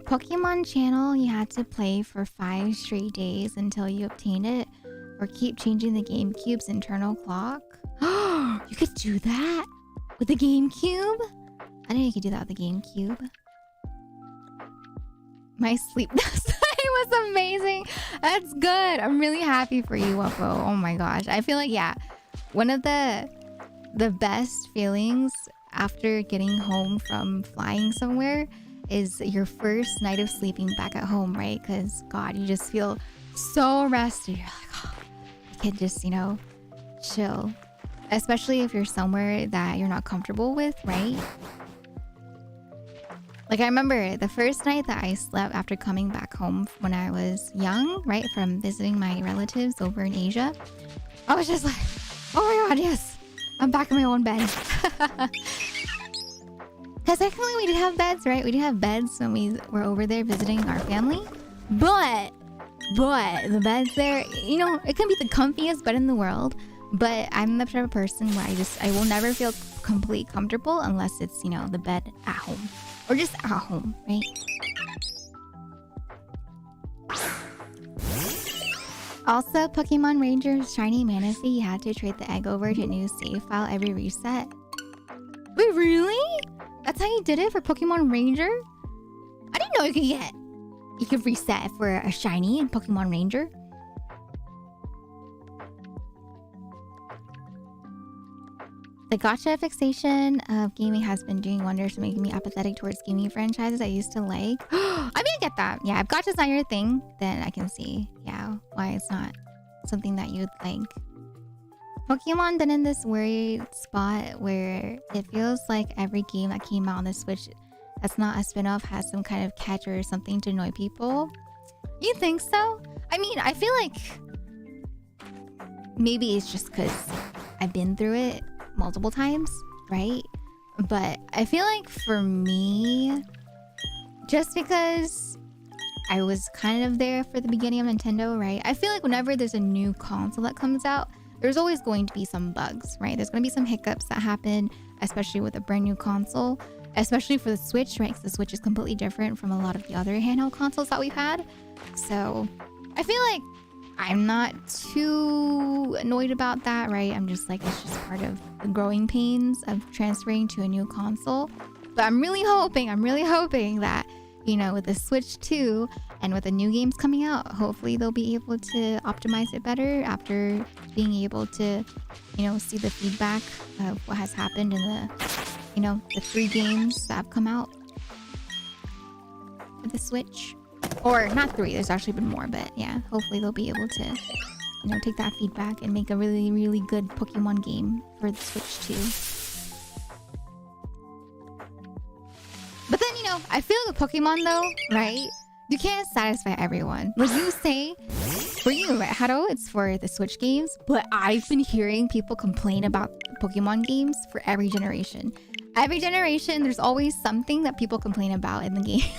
Speaker 2: Pokemon Channel, you had to play for 5 straight days until you obtained it, or keep changing the GameCube's internal clock. You could do that with the GameCube? I didn't know you could do that with the GameCube. My sleep last night was amazing. That's good. I'm really happy for you, Waffo. Oh my gosh. I feel like, yeah, one of the best feelings after getting home from flying somewhere is your first night of sleeping back at home, right? Because, God, you just feel so rested. You're like, oh, you can just, chill. Especially if you're somewhere that you're not comfortable with, right? Like, I remember the first night that I slept after coming back home when I was young, right, from visiting my relatives over in Asia. I was just like, oh my god, yes, I'm back in my own bed. Because technically we did have beds, right? We did have beds when we were over there visiting our family. But the beds there, you know, it can be the comfiest bed in the world. But I'm the type of person where I will never feel completely comfortable unless it's, you know, the bed at home. Or just at home, right? Also, Pokemon Ranger's Shiny Manaphy, you had to trade the egg over to a new save file every reset. Wait, really? That's how you did it for Pokemon Ranger? I didn't know you could reset for a shiny in Pokemon Ranger. The gacha fixation of gaming has been doing wonders for making me apathetic towards gaming franchises I used to like. I mean, I get that. Yeah, if gacha's not your thing, then I can see, yeah, why it's not something that you'd like. Pokemon been in this weird spot where it feels like every game that came out on the Switch that's not a spin-off has some kind of catch or something to annoy people. You think so? I mean, I feel like maybe it's just because I've been through it multiple times, right? But I feel like for me, just because I was kind of there for the beginning of Nintendo, right? I feel like whenever there's a new console that comes out, there's always going to be some bugs, right? There's going to be some hiccups that happen, especially with a brand new console, especially for the Switch, right? Because the Switch is completely different from a lot of the other handheld consoles that we've had. So I feel like I'm not too annoyed about that, right? I'm just like, it's just part of the growing pains of transferring to a new console. But I'm really hoping that, you know, with the Switch 2 and with the new games coming out, hopefully they'll be able to optimize it better after being able to, you know, see the feedback of what has happened in the, you know, the 3 games that have come out with the Switch. Or not 3, there's actually been more, but yeah, hopefully they'll be able to, you know, take that feedback and make a really, really good Pokemon game for the Switch 2. But then, you know, I feel with Pokemon though, right? You can't satisfy everyone. Like you say, for you, right, Haro, it's for the Switch games, but I've been hearing people complain about Pokemon games for every generation. Every generation, there's always something that people complain about in the game.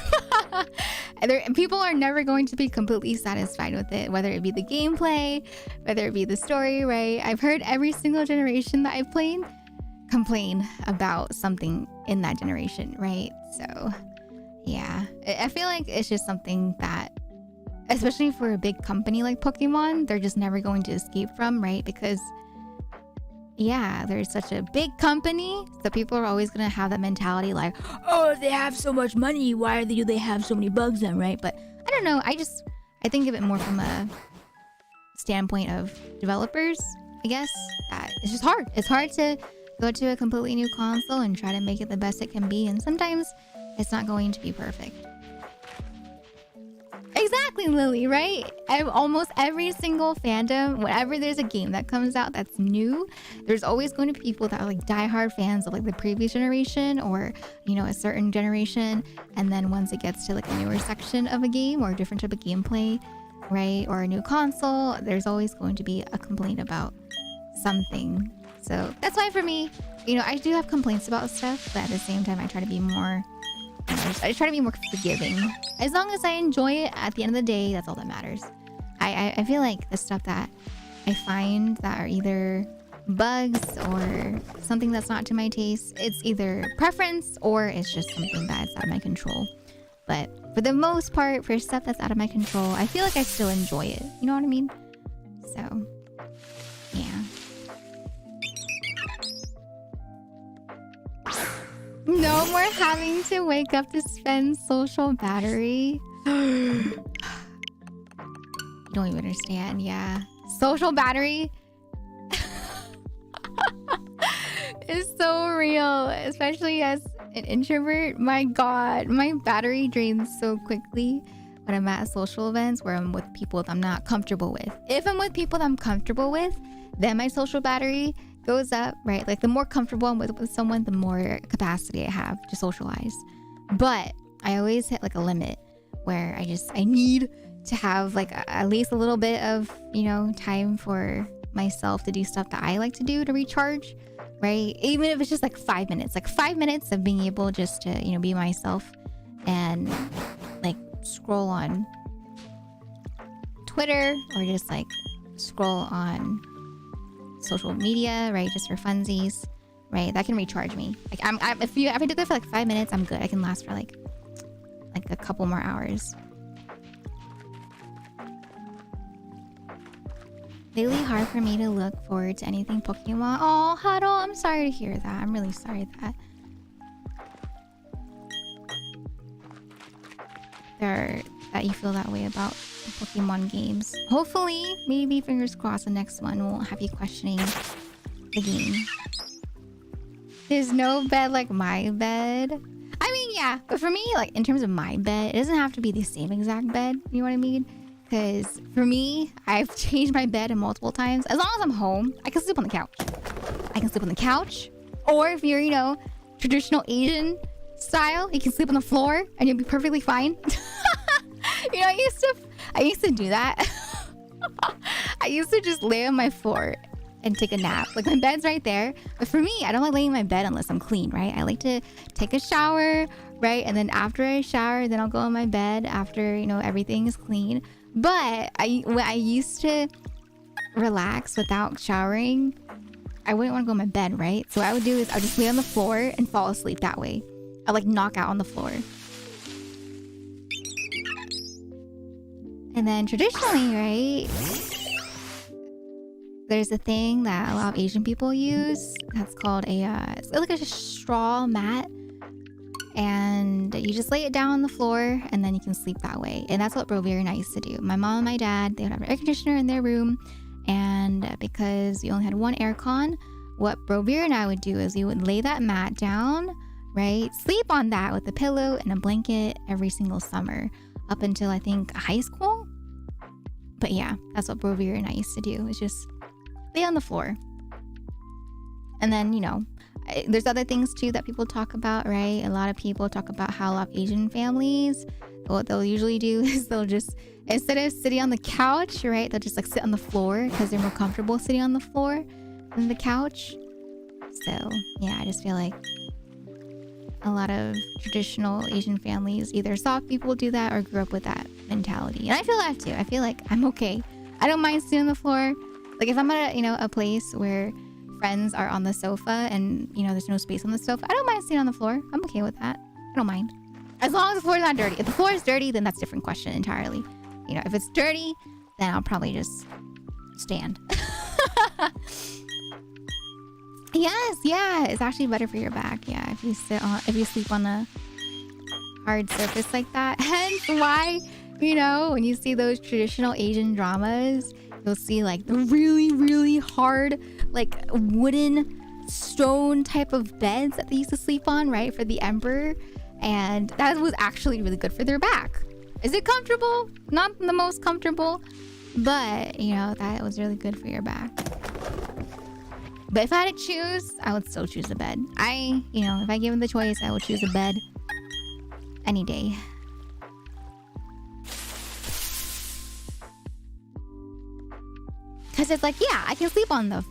Speaker 2: People are never going to be completely satisfied with it, whether it be the gameplay, whether it be the story, right? I've heard every single generation that I've played complain about something in that generation, right? So, yeah. I feel like it's just something that, especially for a big company like Pokemon, they're just never going to escape from, right? Because yeah, they're such a big company, so people are always gonna have that mentality like, oh, they have so much money, why do they have so many bugs then, right? But I don't know, I think of it more from a standpoint of developers, I guess. That it's just hard. It's hard to go to a completely new console and try to make it the best it can be, and sometimes it's not going to be perfect. Exactly, Lily, right? Almost every single fandom, whenever there's a game that comes out that's new, there's always going to be people that are like diehard fans of like the previous generation or, you know, a certain generation. And then once it gets to like a newer section of a game or a different type of gameplay, right? Or a new console, there's always going to be a complaint about something. So that's why for me, you know, I do have complaints about stuff, but at the same time, I try to be more forgiving. As long as I enjoy it at the end of the day, that's all that matters. I feel like the stuff that I find that are either bugs or something that's not to my taste, it's either preference or it's just something that's out of my control. But for the most part, for stuff that's out of my control, I feel like I still enjoy it. You know what I mean? So, yeah. No more having to wake up to spend social battery. You don't even understand, yeah. Social battery is so real, especially as an introvert. My God, my battery drains so quickly when I'm at social events where I'm with people that I'm not comfortable with. If I'm with people that I'm comfortable with, then my social battery goes up, right? Like the more comfortable I'm with someone, the more capacity I have to socialize. But I always hit like a limit where I need to have like at least a little bit of, you know, time for myself to do stuff that I like to do to recharge, right? Even if it's just like 5 minutes, like 5 minutes of being able just to, you know, be myself and like scroll on Twitter or just like scroll on social media, right? Just for funsies, right? That can recharge me. Like if I do that for like 5 minutes, I'm good. I can last for like a couple more hours. Lately hard for me to look forward to anything Pokemon. Oh, Huddle, I'm sorry to hear that. I'm really sorry that you feel that way about Pokemon games. Hopefully, maybe fingers crossed, the next one won't have you questioning the game. There's no bed like my bed. I mean, yeah, but for me, like in terms of my bed, it doesn't have to be the same exact bed. You know what I mean? Because for me, I've changed my bed multiple times. As long as I'm home, I can sleep on the couch. I can sleep on the couch. Or if you're, you know, traditional Asian style, you can sleep on the floor and you'll be perfectly fine. You know, I used to do that. I used to just lay on my floor and take a nap. Like my bed's right there. But for me, I don't like laying in my bed unless I'm clean, right? I like to take a shower, right? And then after I shower, then I'll go in my bed after, you know, everything is clean. But when I used to relax without showering, I wouldn't want to go in my bed, right? So what I would do is I would just lay on the floor and fall asleep that way. I'd like knock out on the floor. And then traditionally, right, there's a thing that a lot of Asian people use that's called it's like a straw mat. And you just lay it down on the floor and then you can sleep that way. And that's what Brovir and I used to do. My mom and my dad, they would have an air conditioner in their room. And because we only had one aircon, what Brovir and I would do is we would lay that mat down, right? Sleep on that with a pillow and a blanket every single summer up until I think high school. But yeah, that's what Brovir and I used to do, is just lay on the floor. And then, you know, there's other things too that people talk about, right? A lot of people talk about how a lot of Asian families, what they'll usually do is they'll just, instead of sitting on the couch, right, they'll just like sit on the floor because they're more comfortable sitting on the floor than the couch. So yeah, I just feel like a lot of traditional Asian families either saw people do that or grew up with that mentality. And I feel that too. I feel like I'm okay. I don't mind sitting on the floor. Like if I'm at a place where friends are on the sofa and, you know, there's no space on the sofa, I don't mind sitting on the floor. I'm okay with that. I don't mind. As long as the floor is not dirty. If the floor is dirty, then that's a different question entirely. You know, if it's dirty, then I'll probably just stand. Yes, yeah, it's actually better for your back. Yeah, if you sleep on a hard surface like that. Hence why, you know, when you see those traditional Asian dramas, you'll see like the really, really hard, like wooden stone type of beds that they used to sleep on, right, for the emperor. And that was actually really good for their back. Is it comfortable? Not the most comfortable, but you know, that was really good for your back. But if I had to choose, I would still choose a bed. If I given the choice, I would choose a bed any day. Because it's like, yeah, I can sleep on the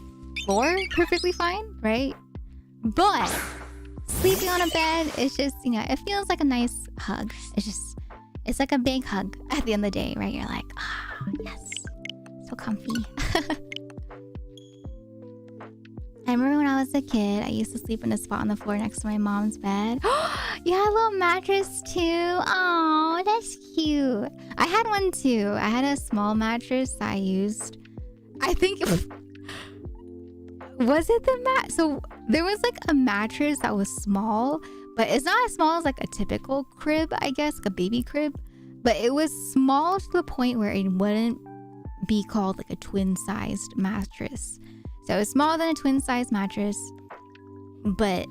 Speaker 2: floor perfectly fine, right? But sleeping on a bed, it's just, you know, it feels like a nice hug. It's like a big hug at the end of the day, right? You're like, yes, so comfy. I remember when I was a kid, I used to sleep in a spot on the floor next to my mom's bed. You had a little mattress too. Oh, that's cute. I had one too. I had a small mattress that I used. I think was it the mat? So there was like a mattress that was small, but it's not as small as like a typical crib, I guess, like a baby crib. But it was small to the point where it wouldn't be called like a twin-sized mattress. So it's smaller than a twin-sized mattress, but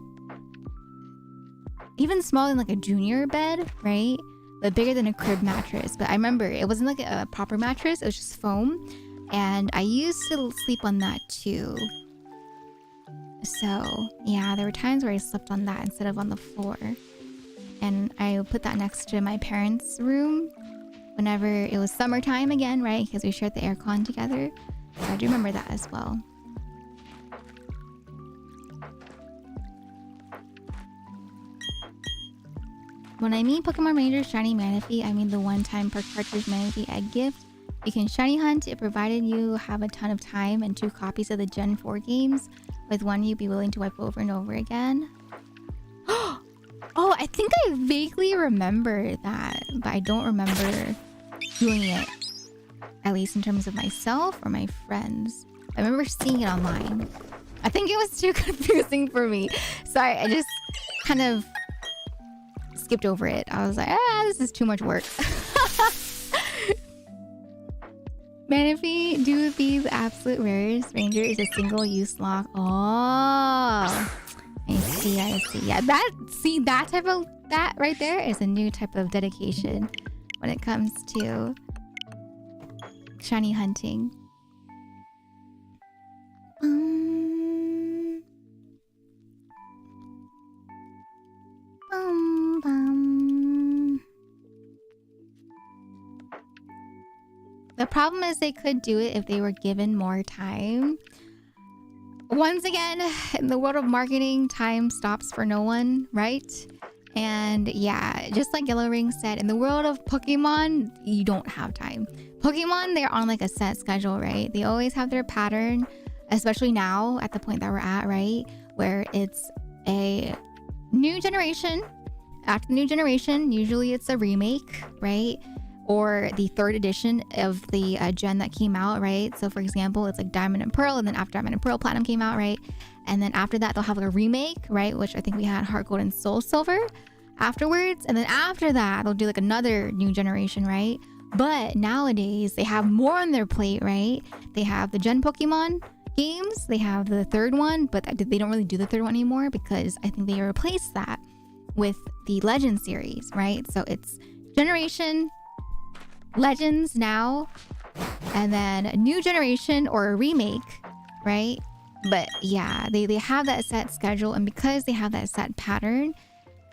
Speaker 2: even smaller than like a junior bed, right? But bigger than a crib mattress. But I remember it wasn't like a proper mattress. It was just foam. And I used to sleep on that too. So yeah, there were times where I slept on that instead of on the floor. and I would put that next to my parents' room whenever it was summertime again, right? Because we shared the aircon together. So I do remember that as well. When I mean Pokemon Ranger Shiny Manaphy, I mean the one-time per cartridge Manaphy egg gift. You can shiny hunt it provided you have a ton of time and 2 copies of the Gen 4 games. With one you'd be willing to wipe over and over again. Oh, I think I vaguely remember that, but I don't remember doing it. At least in terms of myself or my friends. I remember seeing it online. I think it was too confusing for me. So I just kind of skipped over it. I was like, this is too much work. Manaphy do be the absolute rarest. Ranger is a single-use lock. Oh, I see. Yeah, that right there is a new type of dedication when it comes to shiny hunting. The problem is they could do it if they were given more time. Once again, in the world of marketing, time stops for no one, right? And yeah, just like Yellow Ring said, in the world of Pokemon, you don't have time. Pokemon, they're on like a set schedule, right? They always have their pattern, especially now at the point that we're at, right? Where it's a new generation. After the new generation, usually it's a remake, right? Or the 3rd edition of the gen that came out, right? So for example, it's like Diamond and Pearl, and then after Diamond and Pearl, Platinum came out, right? And then after that, they'll have like a remake, right? Which I think we had Heart Gold and Soul Silver afterwards. And then after that, they'll do like another new generation, right? But nowadays, they have more on their plate, right? They have the Gen Pokemon games. They have the 3rd one, but they don't really do the 3rd one anymore because I think they replaced that with the Legend series, right? So it's Generation, Legends now, and then a new generation or a remake, right? But yeah, they have that set schedule, and because they have that set pattern,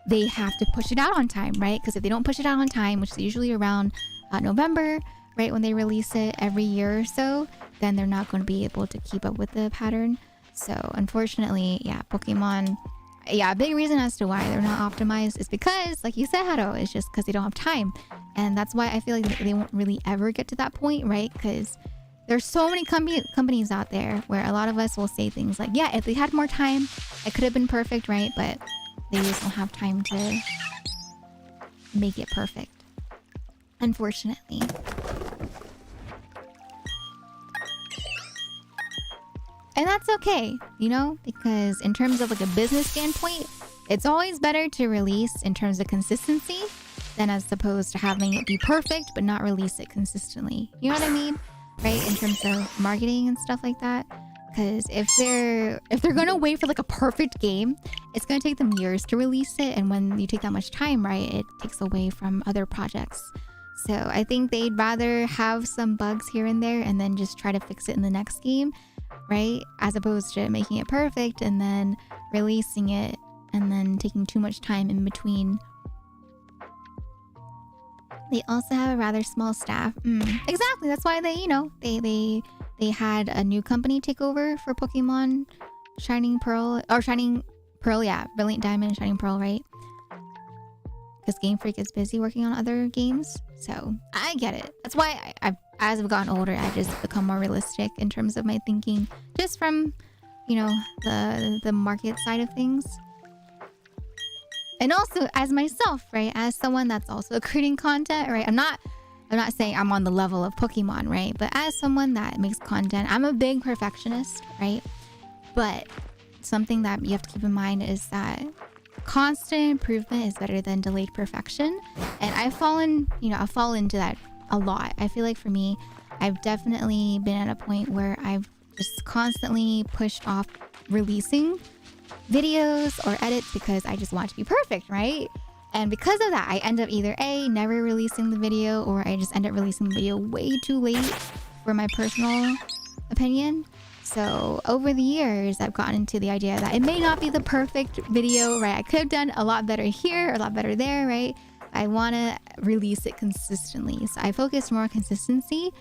Speaker 2: they have to push it out on time, right? Because if they don't push it out on time, which is usually around November, right, when they release it every year or so, then they're not going to be able to keep up with the pattern. So unfortunately, yeah, Pokemon, yeah, a big reason as to why they're not optimized is because, like you said, Hado, it's just because they don't have time. And that's why I feel like they won't really ever get to that point, right? Because there's so many companies out there where a lot of us will say things like, yeah, if they had more time, it could have been perfect, right? But they just don't have time to make it perfect, unfortunately. And that's okay, you know, because in terms of like a business standpoint, it's always better to release in terms of consistency than as opposed to having it be perfect but not release it consistently. You know what I mean? Right? In terms of marketing and stuff like that. Because if they're gonna wait for like a perfect game, it's gonna take them years to release it, and when you take that much time, right, it takes away from other projects. So I think they'd rather have some bugs here and there and then just try to fix it in the next game, right? As opposed to making it perfect and then releasing it and then taking too much time in between. They also have a rather small staff. Exactly. That's why they, you know, they had a new company take over for Pokemon Shining Pearl, yeah, Brilliant Diamond and Shining Pearl, right? Because Game Freak is busy working on other games. So I get it. That's why as I've gotten older, I've just become more realistic in terms of my thinking, just from, you know, the market side of things. And also as myself, right? As someone that's also creating content, right? I'm not saying I'm on the level of Pokemon, right? But as someone that makes content, I'm a big perfectionist, right? But something that you have to keep in mind is that constant improvement is better than delayed perfection. And I've fallen into that a lot. I feel like for me, I've definitely been at a point where I've just constantly pushed off releasing videos or edits because I just want it to be perfect, right? And because of that, I end up either A, never releasing the video, or I just end up releasing the video way too late for my personal opinion. So over the years, I've gotten into the idea that it may not be the perfect video, right? I could have done a lot better here, a lot better there, right? I want to release it consistently. So I focus more on consistency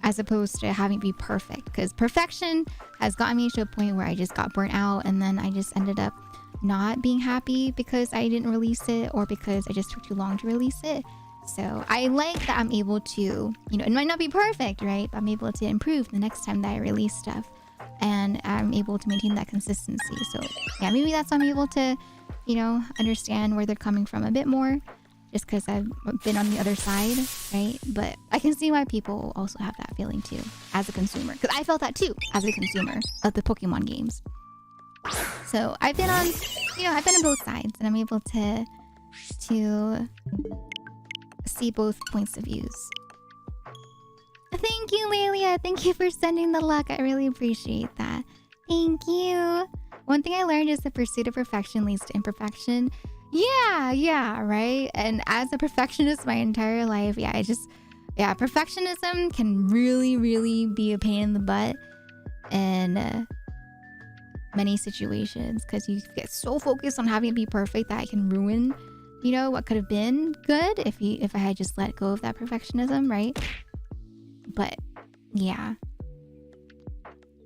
Speaker 2: as opposed to having it be perfect, because perfection has gotten me to a point where I just got burnt out, and then I just ended up not being happy because I didn't release it, or because I just took too long to release it. So I like that I'm able to, you know, it might not be perfect, right? But I'm able to improve the next time that I release stuff, and I'm able to maintain that consistency. So yeah, maybe that's why I'm able to, you know, understand where they're coming from a bit more, just because I've been on the other side, right? But I can see why people also have that feeling too, as a consumer, because I felt that too as a consumer of the Pokemon games. So I've been on, you know, I've been on both sides, and I'm able to see both points of views. Thank you, Lelia. Thank you for sending the luck. I really appreciate that. Thank you. One thing I learned is the pursuit of perfection leads to imperfection. Yeah, right? And as a perfectionist my entire life, perfectionism can really, really be a pain in the butt in many situations, because you get so focused on having it be perfect that it can ruin, you know, what could have been good if I had just let go of that perfectionism, right? But yeah,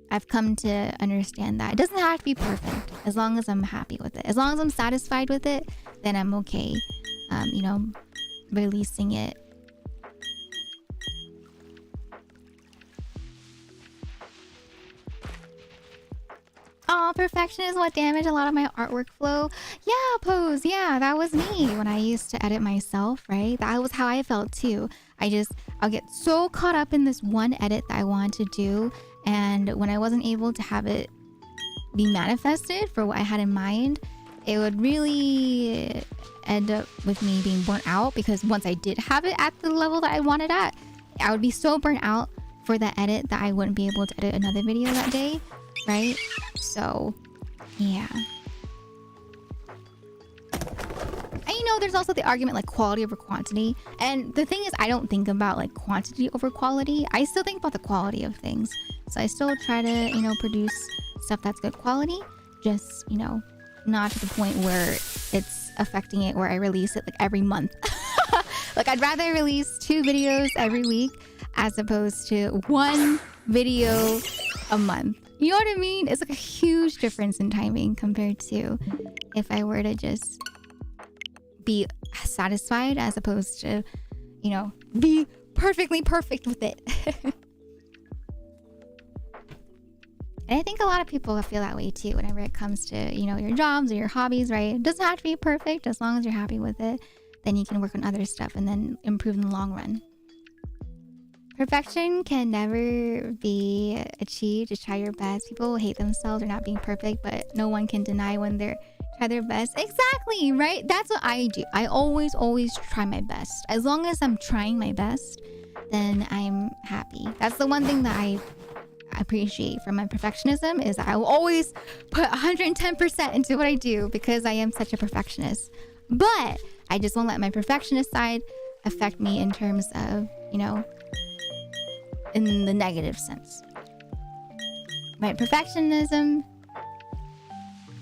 Speaker 2: I've come to understand that it doesn't have to be perfect. As long as I'm happy with it, as long as I'm satisfied with it, then I'm okay, you know, releasing it. Oh, perfection is what damaged a lot of my artwork flow. Yeah, Pose. Yeah, that was me when I used to edit myself, right? That was how I felt too. I'll get so caught up in this one edit that I want to do. And when I wasn't able to have it be manifested for what I had in mind, it would really end up with me being burnt out, because once I did have it at the level that I wanted at, I would be so burnt out for that edit that I wouldn't be able to edit another video that day, right? So yeah. And you know, there's also the argument like quality over quantity, and the thing is, I don't think about like quantity over quality. I still think about the quality of things. So I still try to, you know, produce stuff that's good quality, just, you know, not to the point where it's affecting it where I release it like every month. Like I'd rather release 2 videos every week as opposed to 1 video a month. You know what I mean? It's like a huge difference in timing compared to if I were to just be satisfied as opposed to, you know, be perfectly perfect with it. And I think a lot of people feel that way too whenever it comes to, you know, your jobs or your hobbies, right? It doesn't have to be perfect. As long as you're happy with it, then you can work on other stuff and then improve in the long run. Perfection can never be achieved. Just try your best. People will hate themselves for not being perfect, but no one can deny when they're try their best. Exactly, right? That's what I do. I always try my best. As long as I'm trying my best, then I'm happy. That's the one thing that I appreciate from my perfectionism, is I will always put 110% into what I do because I am such a perfectionist. But I just won't let my perfectionist side affect me in terms of, you know, in the negative sense. My perfectionism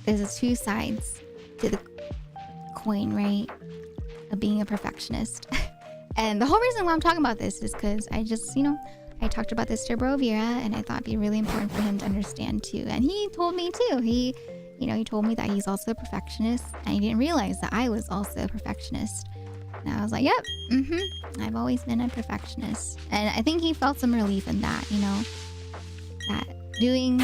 Speaker 2: is 2 sides to the coin, right? Of being a perfectionist. And the whole reason why I'm talking about this is because I just, you know, I talked about this to Bro Vera, and I thought it'd be really important for him to understand too. And he told me too. He told me that he's also a perfectionist, and he didn't realize that I was also a perfectionist. And I was like, yep, I've always been a perfectionist. And I think he felt some relief in that, you know, that doing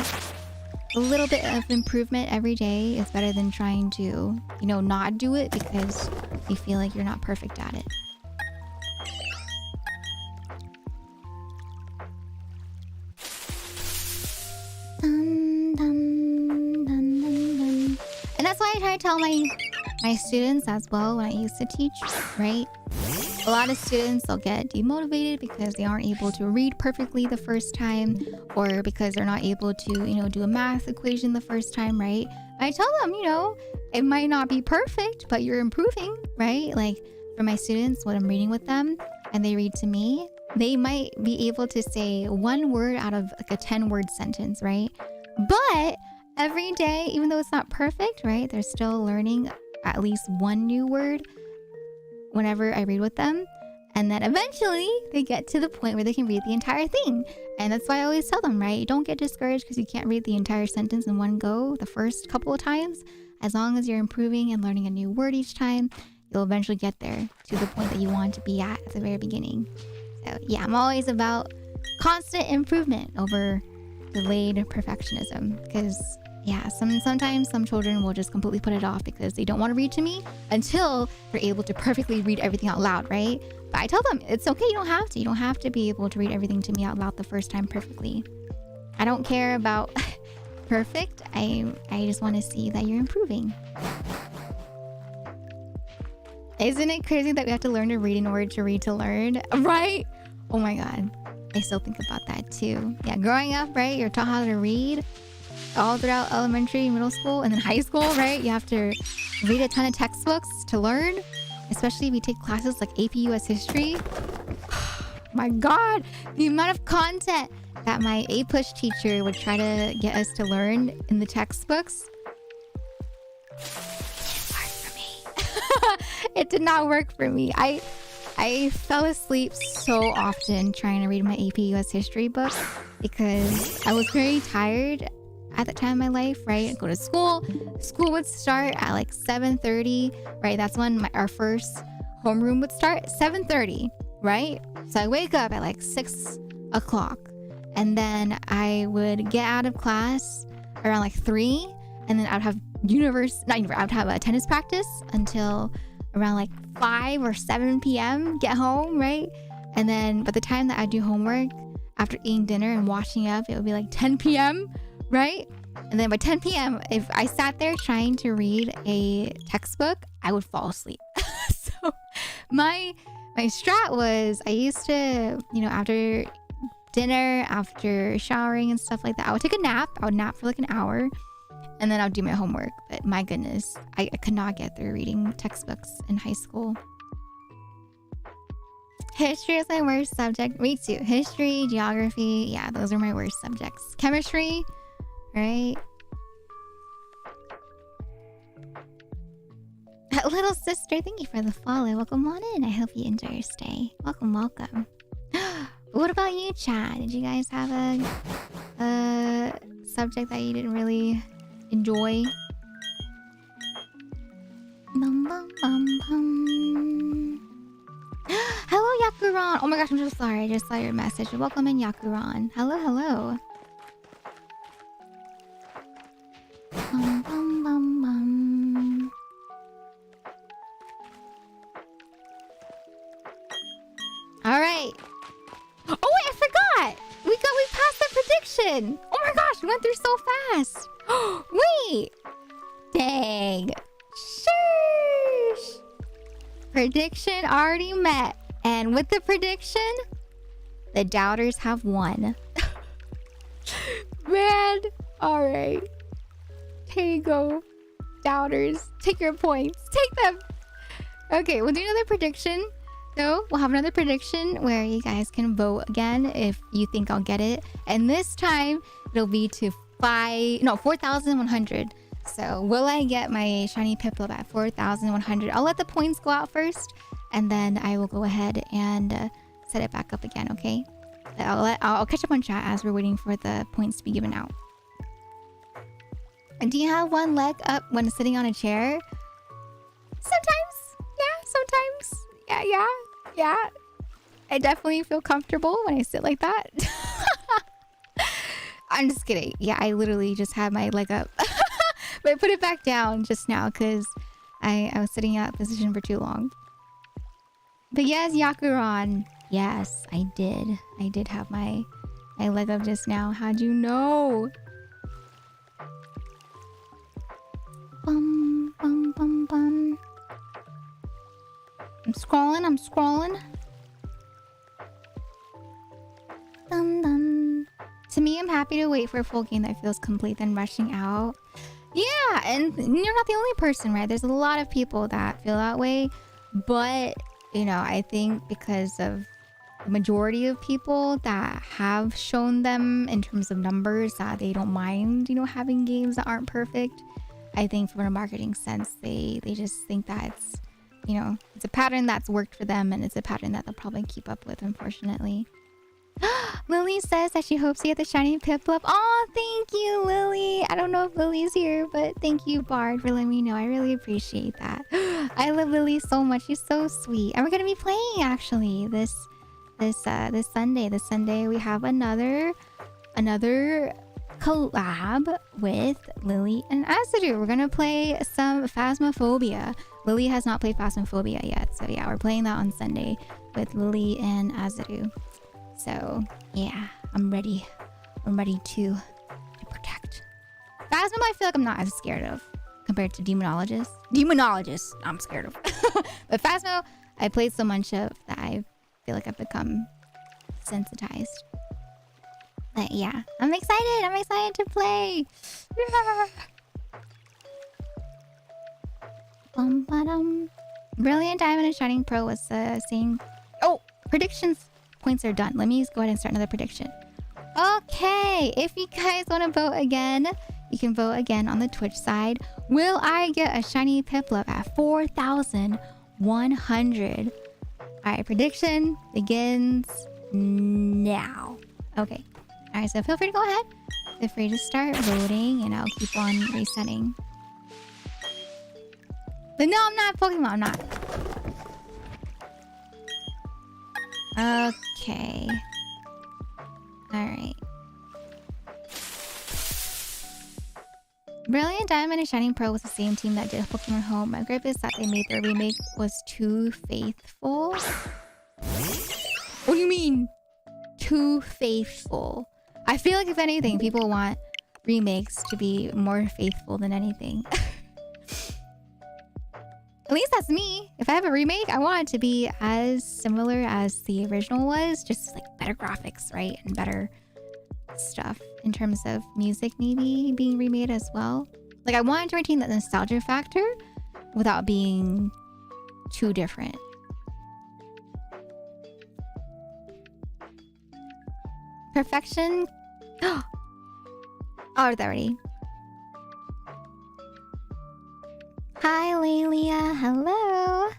Speaker 2: a little bit of improvement every day is better than trying to, you know, not do it because you feel like you're not perfect at it. And that's why I try to tell my students as well when I used to teach, right? A lot of students, they'll get demotivated because they aren't able to read perfectly the first time, or because they're not able to, you know, do a math equation the first time, right? I tell them, you know, it might not be perfect, but you're improving, right? Like for my students, when I'm reading with them and they read to me, they might be able to say one word out of like a 10-word sentence, right? But every day, even though it's not perfect, right, they're still learning at least one new word whenever I read with them. And then eventually they get to the point where they can read the entire thing. And that's why I always tell them, right? Don't get discouraged because you can't read the entire sentence in one go the first couple of times. As long as you're improving and learning a new word each time, you'll eventually get there to the point that you want to be at the very beginning. So yeah, I'm always about constant improvement over delayed perfectionism. Because yeah, sometimes some children will just completely put it off because they don't want to read to me until they're able to perfectly read everything out loud, right? But I tell them, it's okay, you don't have to. You don't have to be able to read everything to me out loud the first time perfectly. I don't care about perfect. I just want to see that you're improving. Isn't it crazy that we have to learn to read in order to read to learn? Right? Oh my God. I still think about that too. Yeah, growing up, right? You're taught how to read all throughout elementary, middle school, and then high school, right? You have to read a ton of textbooks to learn, especially if you take classes like AP US History. My God, the amount of content that my A-push teacher would try to get us to learn in the textbooks. It's hard for me. It did not work for me. I fell asleep so often trying to read my AP US History book because I was very tired at that time in my life, right? I'd go to school. School would start at like 7:30, right? That's when our first homeroom would start, 7:30, right? So I wake up at like 6 o'clock and then I would get out of class around like 3 and then I'd have I'd have a tennis practice until around like 5 or 7 p.m. Get home, right? And then by the time that I do homework after eating dinner and washing up, it would be like 10 p.m., right? And then by 10 p.m., if I sat there trying to read a textbook, I would fall asleep. So my strat was I used to, after dinner, after showering and stuff like that, I would take a nap. I would nap for like an hour and then I would do my homework. But my goodness, I could not get through reading textbooks in high school. History is my worst subject. Me too. History, geography. Yeah, those are my worst subjects. Chemistry, right? Little sister, thank you for the follow. Welcome on in. I hope you enjoy your stay. Welcome, welcome. What about you, Chad? Did you guys have a subject that you didn't really enjoy? Bum, bum, bum, bum. Hello, Yakuran. Oh my gosh, I'm so sorry. I just saw your message. Welcome in, Yakuran. Hello, hello. Bum, bum, bum, bum. All right. Oh wait, I forgot. We passed the prediction. Oh my gosh, we went through so fast. Wait. Dang. Sheesh. Prediction already met. And with the prediction, the doubters have won. Man. All right. Here you go. Doubters. Take your points. Take them. Okay, we'll do another prediction. So we'll have another prediction where you guys can vote again if you think I'll get it. And this time it'll be to 4,100. So will I get my shiny Piplup at 4,100? I'll let the points go out first and then I will go ahead and set it back up again, okay? I'll catch up on chat as we're waiting for the points to be given out. And do you have one leg up when sitting on a chair? Sometimes. Yeah, sometimes. Yeah. I definitely feel comfortable when I sit like that. I'm just kidding. Yeah, I literally just had my leg up. But I put it back down just now because I was sitting in that position for too long. But yes, Yakuran. Yes, I did. I did have my leg up just now. How'd you know? Bum, bum, bum, bum. I'm scrolling. Dun, dun. To me, I'm happy to wait for a full game that feels complete than rushing out. Yeah, and you're not the only person, right? There's a lot of people that feel that way. But, I think because of the majority of people that have shown them in terms of numbers that they don't mind, you know, having games that aren't perfect. I think from a marketing sense, they just think that it's, you know, it's a pattern that's worked for them and it's a pattern that they'll probably keep up with, unfortunately. Lily says that she hopes you get the shiny Piplup. Oh, thank you, Lily. I don't know if Lily's here, but thank you, Bard, for letting me know. I really appreciate that. I love Lily so much. She's so sweet. And we're gonna be playing actually this Sunday. This Sunday we have another collab with Lily and Asidue. We're gonna play some Phasmophobia. Lily has not played Phasmophobia yet, so yeah, we're playing that on Sunday with Lily and Asidue. So yeah, I'm ready. I'm ready to protect. Phasmo, I feel like I'm not as scared of compared to Demonologist. Demonologist, I'm scared of. But Phasmo, I played so much of that I feel like I've become sensitized. But yeah, I'm excited. I'm excited to play. Yeah. Brilliant Diamond and Shining Pro was saying, oh, predictions points are done. Let me just go ahead and start another prediction. Okay, if you guys want to vote again, you can vote again on the Twitch side. Will I get a shiny Piplup at 4,100? Alright, prediction begins now. Okay. Alright, so feel free to go ahead. Feel free to start voting and I'll keep on resetting. But no, I'm not Pokemon, I'm not. Okay. Alright. Brilliant Diamond and Shining Pearl was the same team that did Pokemon Home. My gripe is that they made their remake was too faithful. What do you mean? Too faithful. I feel like if anything, people want remakes to be more faithful than anything. At least that's me. If I have a remake, I want it to be as similar as the original was. Just like better graphics, right? And better stuff in terms of music maybe being remade as well. Like I wanted to retain that nostalgia factor without being too different. Perfection. Oh, it's already. Hi, Lelia. Hello.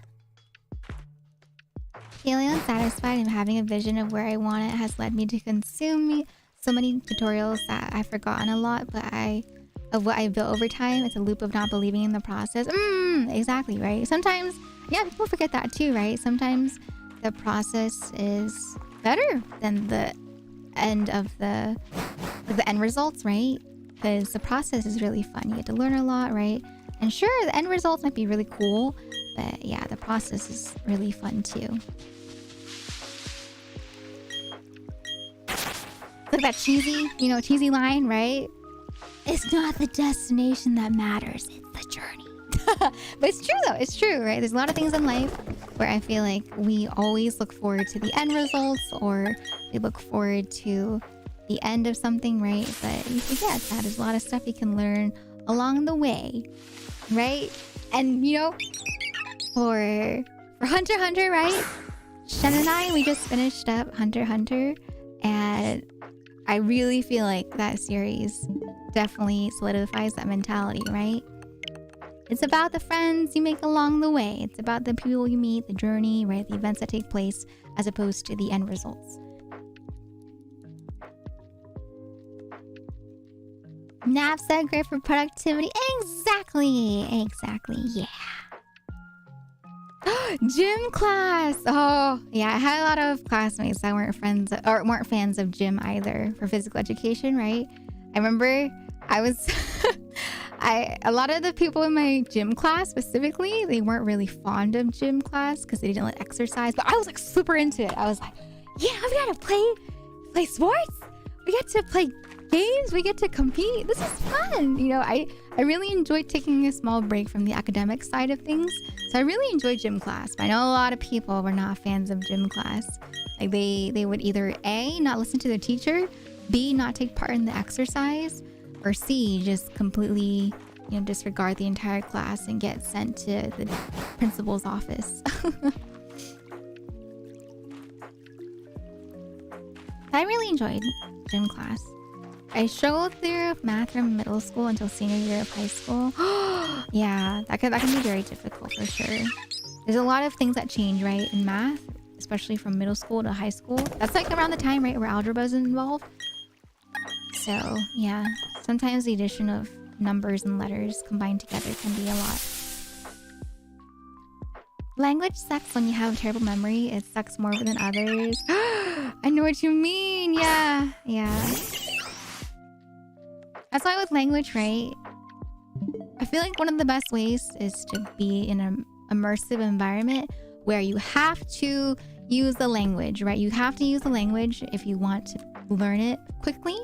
Speaker 2: Feeling unsatisfied and having a vision of where I want it has led me to consume so many tutorials that I've forgotten a lot, but of what I built over time. It's a loop of not believing in the process. Exactly, right? Sometimes, yeah, people forget that too, right? Sometimes the process is better than the end of the end results, right? Because the process is really fun. You get to learn a lot, right? And sure, the end results might be really cool, but yeah, the process is really fun too. Look at that cheesy, cheesy line, right? It's not the destination that matters, it's the journey. But it's true though, it's true, right? There's a lot of things in life where I feel like we always look forward to the end results or we look forward to the end of something, right? But you forget that there's a lot of stuff you can learn along the way, right? And for Hunter x Hunter, right? Shen and I, we just finished up Hunter x Hunter, and I really feel like that series definitely solidifies that mentality, right? It's about the friends you make along the way. It's about the people you meet, the journey, right? The events that take place, as opposed to the end results. Nav said great for productivity. Exactly, yeah. Gym class. Oh, yeah. I had a lot of classmates that weren't fans of gym either for physical education, right? I remember I was a lot of the people in my gym class specifically, they weren't really fond of gym class because they didn't like exercise, but I was like super into it. I was like, yeah, we gotta play sports. We get to play games. We get to compete. This is fun. I really enjoyed taking a small break from the academic side of things. So I really enjoyed gym class. But I know a lot of people were not fans of gym class. Like they would either A, not listen to their teacher, B, not take part in the exercise, or C, just completely disregard the entire class and get sent to the principal's office. I really enjoyed gym class. I struggled through math from middle school until senior year of high school. Yeah, that can be very difficult for sure. There's a lot of things that change, right, in math, especially from middle school to high school. That's like around the time, right, where algebra is involved. So yeah, sometimes the addition of numbers and letters combined together can be a lot. Language sucks when you have a terrible memory. It sucks more than others. I know what you mean. Yeah. That's why with language, right? I feel like one of the best ways is to be in an immersive environment where you have to use the language, right? You have to use the language if you want to learn it quickly.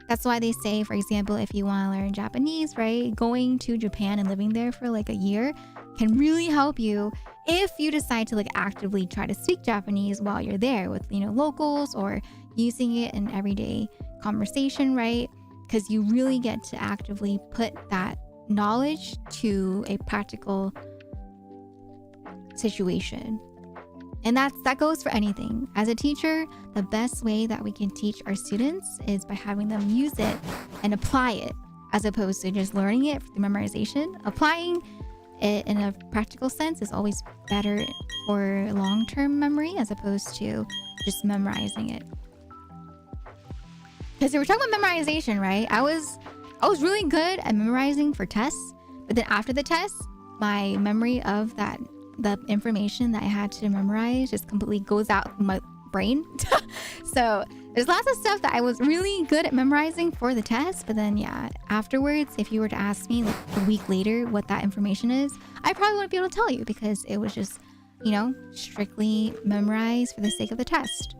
Speaker 2: That's why they say, for example, if you want to learn Japanese, right? Going to Japan and living there for like a year can really help you if you decide to like actively try to speak Japanese while you're there with, locals or using it in everyday conversation, right? Because you really get to actively put that knowledge to a practical situation. And that goes for anything. As a teacher, the best way that we can teach our students is by having them use it and apply it, as opposed to just learning it through memorization. Applying it in a practical sense is always better for long-term memory as opposed to just memorizing it. Because we were talking about memorization, right? I was really good at memorizing for tests, but then after the test, my memory of the information that I had to memorize just completely goes out my brain. So there's lots of stuff that I was really good at memorizing for the test, but then yeah, afterwards, if you were to ask me like a week later what that information is, I probably wouldn't be able to tell you because it was just, strictly memorized for the sake of the test.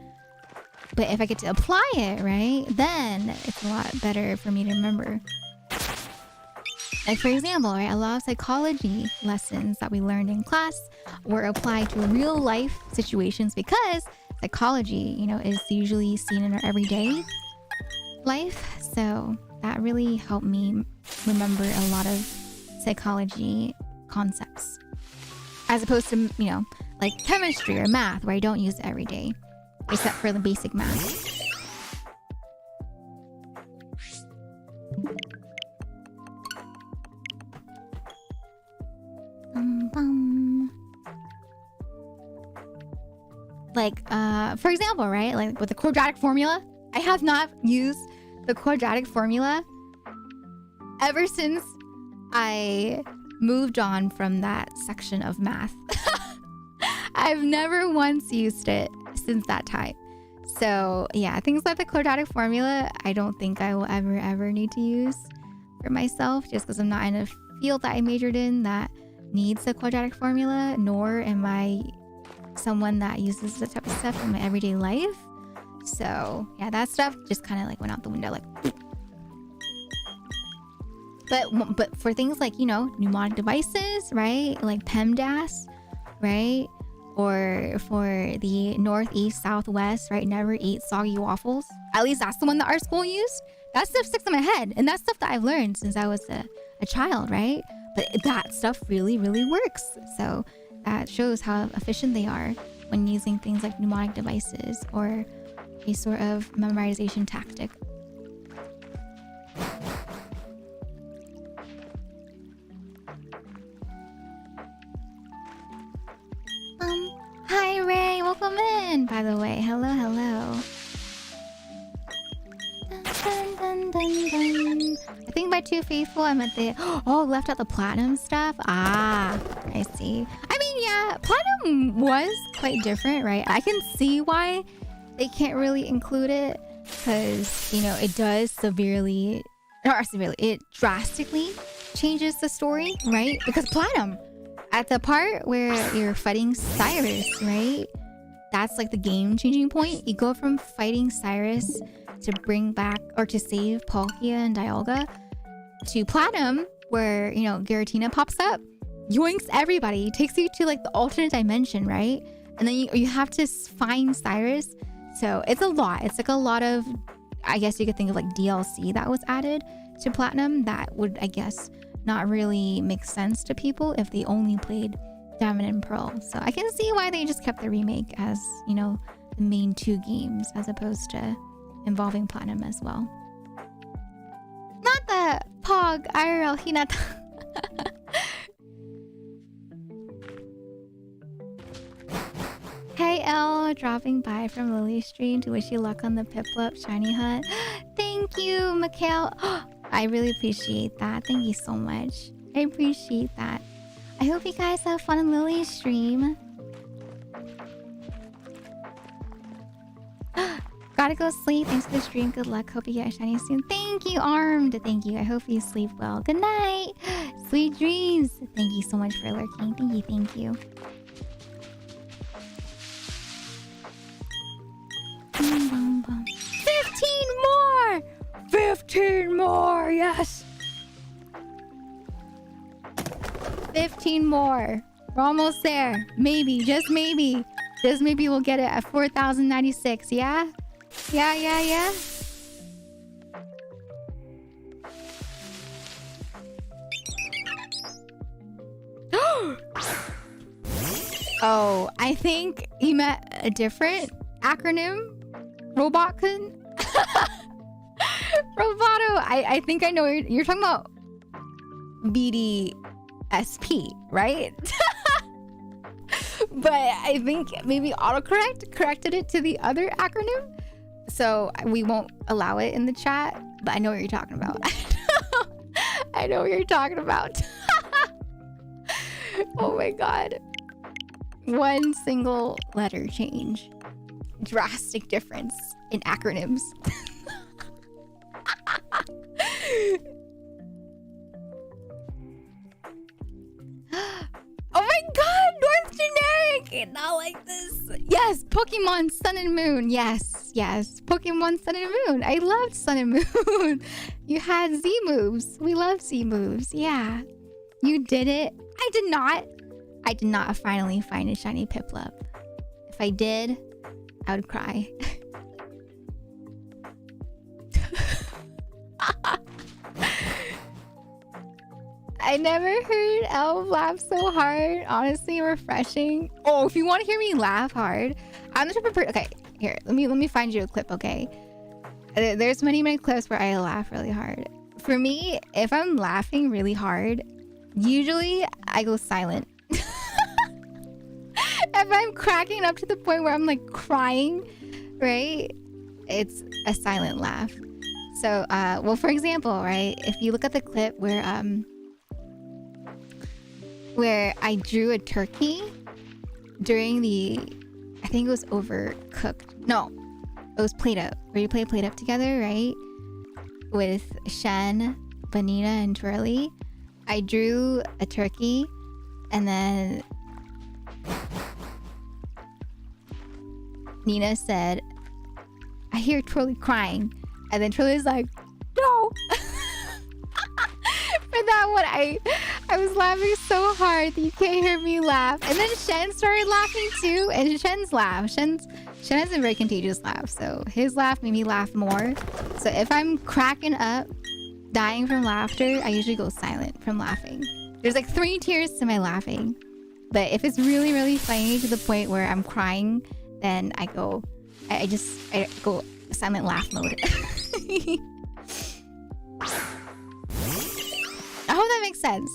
Speaker 2: But if I get to apply it, right, then it's a lot better for me to remember. Like for example, right, a lot of psychology lessons that we learned in class were applied to real life situations because psychology, is usually seen in our everyday life. So that really helped me remember a lot of psychology concepts. As opposed to, like chemistry or math where I don't use it every day, except for the basic math. Like, for example, right? Like with the quadratic formula, I have not used the quadratic formula ever since I moved on from that section of math. I've never once used it since that time. So yeah, things like the quadratic formula, I don't think I will ever need to use for myself just because I'm not in a field that I majored in that needs the quadratic formula, nor am I someone that uses that type of stuff in my everyday life. So yeah, that stuff just kind of like went out the window, like. But for things like, mnemonic devices, right? Like PEMDAS, right? Or for the northeast, southwest, right? Never eat soggy waffles. At least that's the one that our school used. That stuff sticks in my head. And that's stuff that I've learned since I was a child, right? But that stuff really, really works. So that shows how efficient they are when using things like mnemonic devices or a sort of memorization tactic. Hi Ray, welcome in, by the way. Hello. Dun, dun, dun. I think by Too Faithful I meant they left out the platinum stuff. I see. I mean, yeah, platinum was quite different, right? I can see why they can't really include it because, it does it drastically changes the story, right? Because platinum, at the part where you're fighting Cyrus, right? That's like the game-changing point. You go from fighting Cyrus to bring back or to save Palkia and Dialga to Platinum, where, Giratina pops up, yoinks everybody, takes you to like the alternate dimension, right? And then you have to find Cyrus. So it's a lot. It's like a lot of, I guess you could think of like DLC that was added to Platinum that would, I guess, not really make sense to people if they only played Diamond and Pearl. So I can see why they just kept the remake as, the main two games as opposed to involving platinum as well. Not the Pog IRL Hinata. Hey L, dropping by from Lily's stream to wish you luck on the Piplup shiny hunt. Thank you, Mikhail. I really appreciate that. Thank you so much. I appreciate that. I hope you guys have fun in Lily's stream. Gotta go sleep. Thanks for the stream. Good luck. Hope you get shiny soon. Thank you, Armed. Thank you. I hope you sleep well. Good night. Sweet dreams. Thank you so much for lurking. Thank you. Thank you. 15 more! 15 more! Yes! 15 more. We're almost there. Maybe. Just maybe. Just maybe we'll get it at 4,096. Yeah? Yeah. Oh, I think you meant a different acronym. Robotkin? Roboto. I think I know what you're talking about. BDSP, right? But I think maybe autocorrect corrected it to the other acronym. So we won't allow it in the chat. But I know what you're talking about. I know what you're talking about. Oh my god. One single letter change. Drastic difference in acronyms. Oh my god, North Generic! Not like this. Yes, Pokemon Sun and Moon. Yes. Pokemon Sun and Moon. I loved Sun and Moon. You had Z moves. We love Z moves. Yeah. You did it. I did not. I did not finally find a shiny Piplup. If I did, I would cry. I never heard Elf laugh so hard. Honestly, refreshing. Oh, if you want to hear me laugh hard, I'm the type of person. Okay, here, let me find you a clip. Okay, there's many clips where I laugh really hard. For me, if I'm laughing really hard, usually I go silent. If I'm cracking up to the point where I'm like crying, right? It's a silent laugh. So, well, for example, right? If you look at the clip where I drew a turkey during the, I think it was Overcooked. No, it was Play-Doh. Where you play Play-Doh together, right? With Shen, Vanina, and Twirly. I drew a turkey, and then Nina said, I hear Twirly crying. And then Twirly's like, no. For that one, I was laughing so hard that you can't hear me laugh. And then Shen started laughing too. And Shen's laugh. Shen has a very contagious laugh. So his laugh made me laugh more. So if I'm cracking up, dying from laughter, I usually go silent from laughing. There's like 3 tiers to my laughing. But if it's really, really funny to the point where I'm crying, then I go silent laugh mode. I hope that makes sense.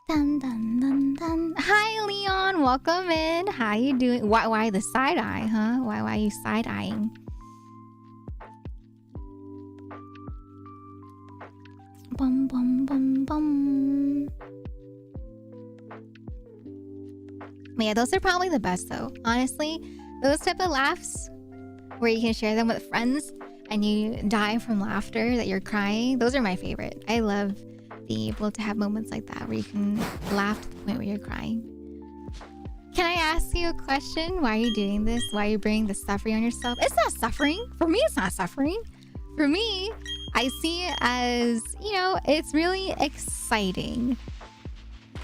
Speaker 2: Dun, dun, dun, dun. Hi, Leon. Welcome in. How you doing? Why the side eye, huh? Why are you side eyeing? Bum bum bum bum. But yeah, those are probably the best though. Honestly, those type of laughs where you can share them with friends and you die from laughter that you're crying, those are my favorite. I love being able to have moments like that where you can laugh to the point where you're crying. Can I ask you a question? Why are you doing this? Why are you bringing the suffering on yourself? It's not suffering. For me, it's not suffering. For me, I see it as, you know, it's really exciting.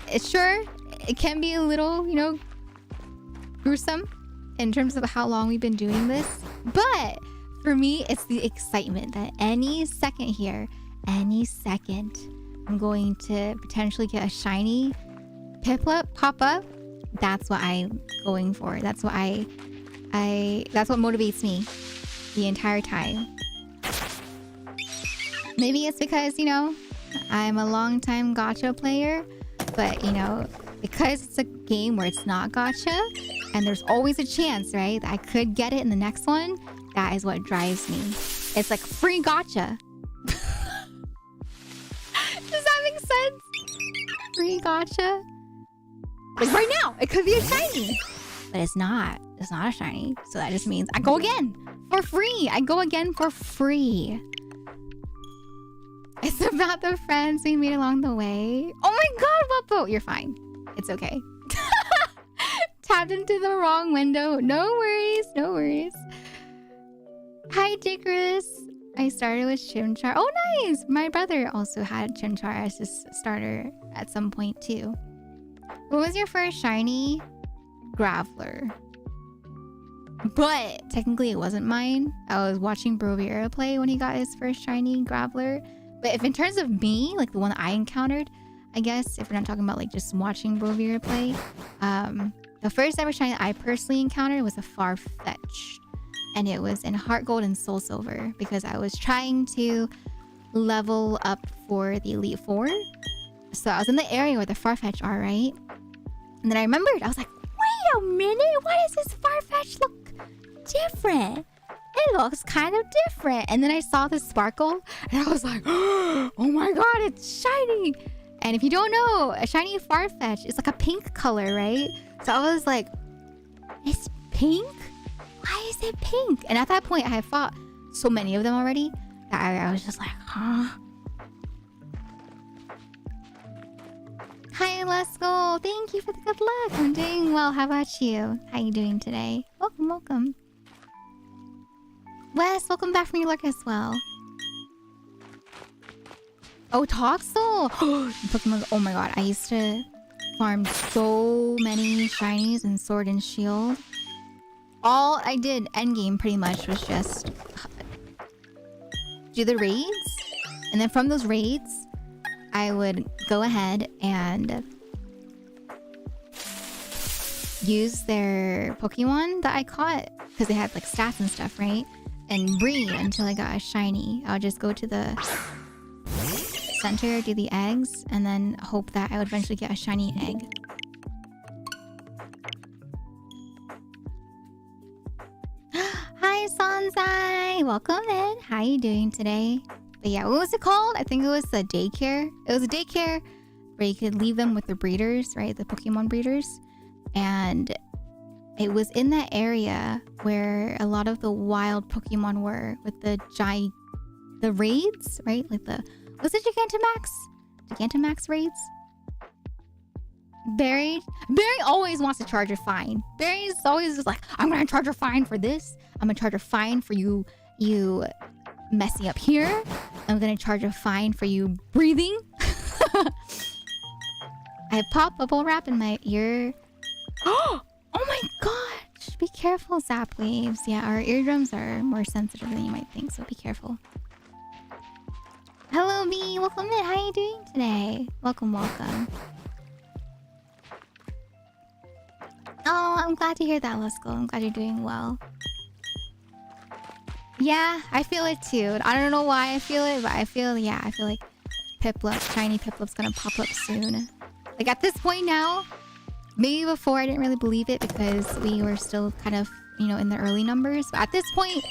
Speaker 2: It's sure, it can be a little, you know, gruesome in terms of how long we've been doing this. But for me, it's the excitement that any second here, any second, I'm going to potentially get a shiny Piplup pop up. That's what I'm going for. That's what that's what motivates me the entire time. Maybe it's because, you know, I'm a long-time gacha player, but, you know, because it's a game where it's not gacha and there's always a chance, right, that I could get it in the next one. That is what drives me. It's like free gacha. Does that make sense? Free gacha? Like right now, it could be a shiny. But it's not. It's not a shiny. So that just means I go again for free. I go again for free. It's about the friends we made along the way. Oh my god, what boat? You're fine. It's okay. Tapped into the wrong window. No worries. No worries. Hi, Jigris. I started with Chimchar. Oh, nice. My brother also had Chimchar as his starter at some point too. What was your first shiny? Graveler. But technically it wasn't mine. I was watching Broviera play when he got his first shiny Graveler. But if in terms of me, like the one that I encountered, I guess if we're not talking about like just watching Broviera play, the first ever shiny that I personally encountered was a Farfetch. And it was in Heart Gold and Soul Silver because I was trying to level up for the Elite Four. So I was in the area where the Farfetch are, right? And then I remembered, I was like, wait a minute, why does this Farfetch look different? It looks kind of different. And then I saw the sparkle and I was like, oh my god, it's shiny. And if you don't know, a shiny Farfetch is like a pink color, right? So I was like, it's pink? Why is it pink? And at that point, I had fought so many of them already that I was just like, huh? Hi, let's go. Thank you for the good luck. I'm doing well. How about you? How you doing today? Welcome, welcome. Wes, welcome back from your lurk as well. Oh, Toxel! Pokemon. Oh my god, I used to farm so many shinies in Sword and Shield. All I did endgame pretty much was just do the raids. And then from those raids, I would go ahead and use their Pokemon that I caught. Because they had like stats and stuff, right? And breed until I got a shiny. I'll just go to the center, do the eggs, and then hope that I would eventually get a shiny egg. Hi, Sanzai! Welcome in. How you doing today? But yeah, what was it called? I think it was the daycare. It was a daycare where you could leave them with the breeders, right? The Pokemon breeders. And it was in that area where a lot of the wild Pokemon were with the raids, right? Like was it Gigantamax raids? Barry always wants to charge a fine. Barry's always just like, I'm gonna charge a fine for this. I'm gonna charge a fine for you messing up here. I'm gonna charge a fine for you breathing. I pop bubble wrap in my ear. Oh my gosh! Be careful, zap waves. Yeah, our eardrums are more sensitive than you might think, so be careful. Hello, B. Welcome in. How are you doing today? Welcome, welcome. Oh, I'm glad to hear that, Let's Go. I'm glad you're doing well. Yeah, I feel it too. I don't know why I feel it, but I feel like Piplup, shiny Piplup's gonna pop up soon. Like at this point now, maybe before I didn't really believe it because we were still kind of, you know, in the early numbers. But at this point,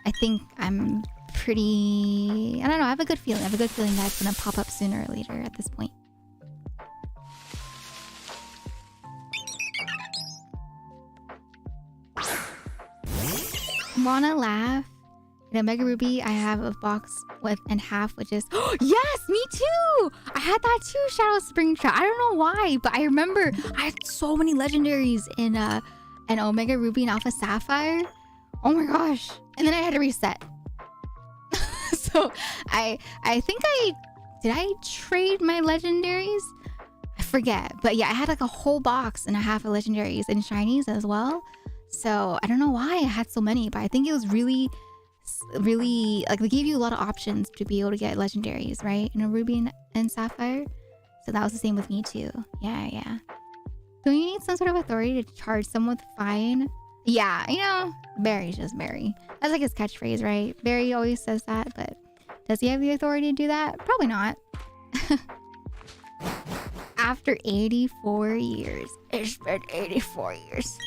Speaker 2: I think I'm pretty... I don't know, I have a good feeling. I have a good feeling that it's gonna pop up sooner or later at this point. Wanna laugh? In Omega Ruby, I have a box with and half, which is... Yes, me too! I had that too, Shadow Springtrap. I don't know why, but I remember I had so many legendaries in Omega Ruby and Alpha Sapphire. Oh my gosh. And then I had to reset. So I think did I trade my legendaries? I forget. But yeah, I had like a whole box and a half of legendaries and shinies as well. So I don't know why I had so many, but I think it was really really, like, they gave you a lot of options to be able to get legendaries, right? In a Ruby and Sapphire. So that was the same with me too. Yeah. Don't you need some sort of authority to charge someone with fine? Yeah, you know, Barry's just Barry. That's like his catchphrase, right? Barry always says that, but does he have the authority to do that? Probably not. After 84 years. It's been 84 years.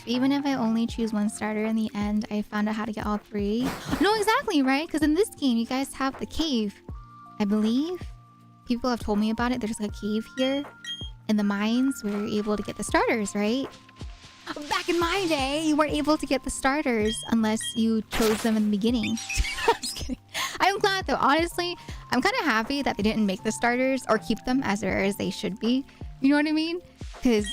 Speaker 2: Even if I only choose one starter in the end, I found out how to get all three. No, exactly, right? Because in this game, you guys have the cave. I believe people have told me about it. There's like a cave here in the mines where you're able to get the starters, right? Back in my day, you weren't able to get the starters unless you chose them in the beginning. I'm just kidding. I'm glad though. Honestly, I'm kind of happy that they didn't make the starters or keep them as rare as they should be. You know what I mean? Because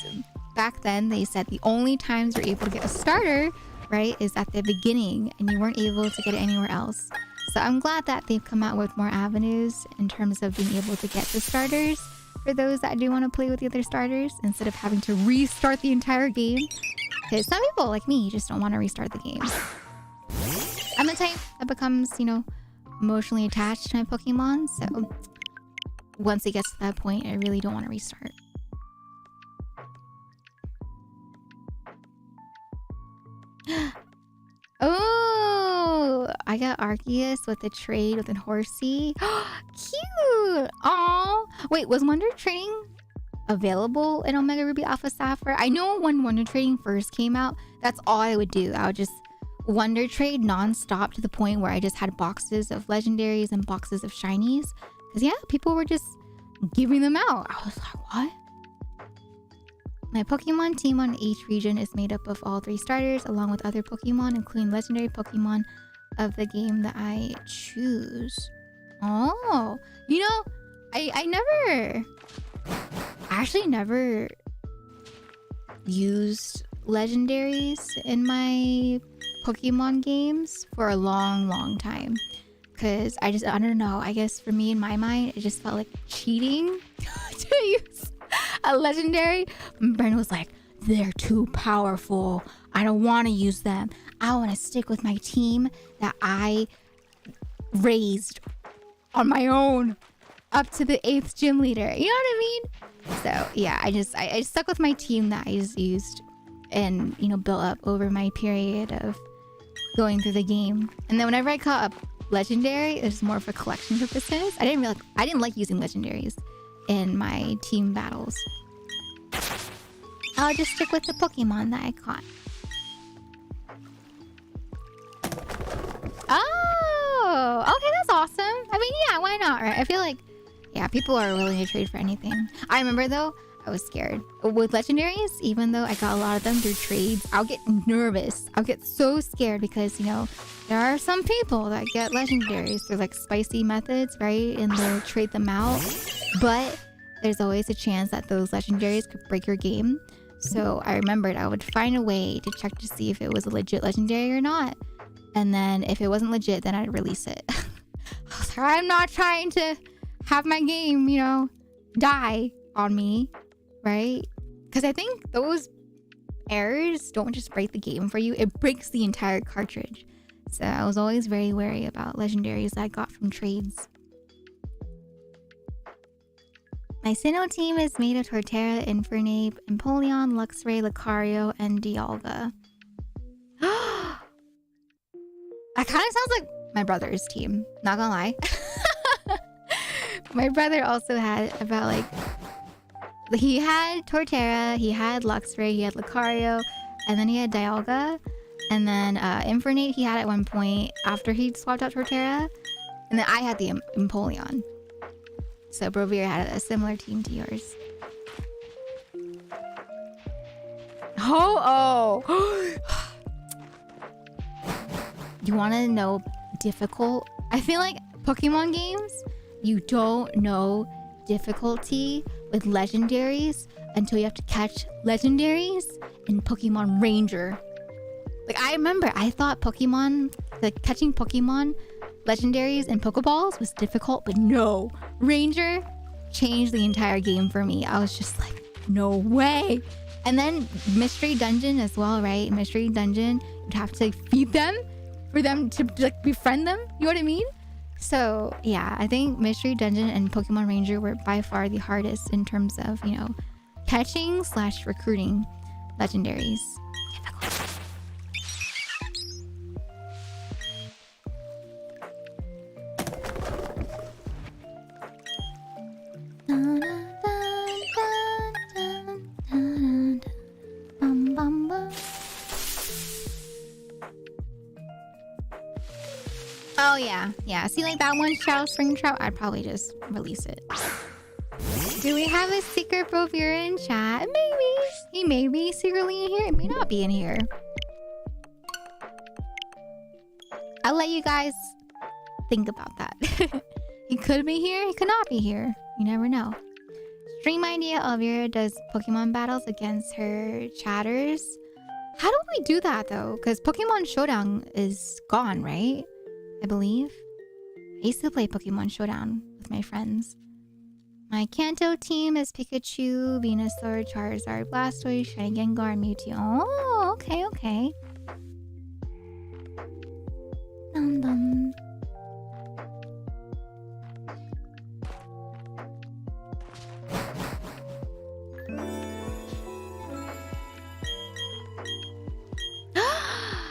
Speaker 2: back then they said the only times you're able to get a starter, right, is at the beginning, and you weren't able to get it anywhere else. So I'm glad that they've come out with more avenues in terms of being able to get the starters for those that do want to play with the other starters instead of having to restart the entire game. Because some people like me just don't want to restart the game. I'm the type that becomes, you know, emotionally attached to my Pokemon. So once it gets to that point, I really don't want to restart. Oh, I got Arceus with a trade with an Horsey. Cute. Aw. Wait, was Wonder Trading available in Omega Ruby Alpha Sapphire? I know when Wonder Trading first came out, that's all I would do. I would just Wonder Trade non-stop to the point where I just had boxes of legendaries and boxes of shinies. Because yeah, people were just giving them out. I was like, what? My Pokemon team on each region is made up of all three starters, along with other Pokemon, including legendary Pokemon of the game that I choose. Oh, you know, I actually never used legendaries in my Pokemon games for a long time. Because I don't know, I guess for me in my mind, it just felt like cheating to use a legendary. Brandon was like, they're too powerful. I don't want to use them. I want to stick with my team that I raised on my own up to the 8th gym leader. You know what I mean? So yeah, I stuck with my team that I just used and, you know, built up over my period of going through the game. And then whenever I caught up legendary, it was more for collection purposes. I didn't like using legendaries in my team battles. I'll just stick with the Pokemon that I caught. Oh, okay, that's awesome. I mean, yeah, why not, right? I feel like, yeah, people are willing to trade for anything. I remember though, I was scared. With legendaries, even though I got a lot of them through trades, I'll get nervous. I'll get so scared because, you know, there are some people that get legendaries through like spicy methods, right? And they'll trade them out. But there's always a chance that those legendaries could break your game. So I remembered I would find a way to check to see if it was a legit legendary or not. And then if it wasn't legit, then I'd release it. I was like, I'm not trying to have my game, you know, die on me, right? Because I think those errors don't just break the game for you, it breaks the entire cartridge. So I was always very wary about legendaries that I got from trades. My Sinnoh team is made of Torterra, Infernape, Empoleon, Luxray, Lucario, and Dialga. That kind of sounds like my brother's team, not gonna lie. My brother also had about like... He had Torterra, he had Luxray, he had Lucario, and then he had Dialga. And then Infernape he had at one point after he'd swapped out Torterra. And then I had the Empoleon. So Brovir had a similar team to yours. Oh! You want to know difficult? I feel like Pokemon games, you don't know difficulty with legendaries until you have to catch legendaries in Pokemon Ranger. Like, I remember I thought Pokemon, like catching Pokemon legendaries and Pokeballs was difficult, but no. Ranger, changed the entire game for me. I was just like, no way. And then Mystery Dungeon as well, right? Mystery Dungeon, you'd have to feed them for them to like befriend them. You know what I mean? So yeah, I think Mystery Dungeon and Pokemon Ranger were by far the hardest in terms of, you know, catching / recruiting legendaries. Oh yeah. See, like that one trout, spring trout, I'd probably just release it. Do we have a secret Brovira in chat? Maybe. He may be secretly in here. It may not be in here. I'll let you guys think about that. He could be here. He could not be here. You never know. Stream idea: Elvira does Pokemon battles against her chatters. How do we do that though? Because Pokemon Showdown is gone, right? I believe. I used to play Pokemon Showdown with my friends. My Kanto team is Pikachu, Venusaur, Charizard, Blastoise, Shiny Gengar, and Mewtwo. Oh, okay. Dum dum.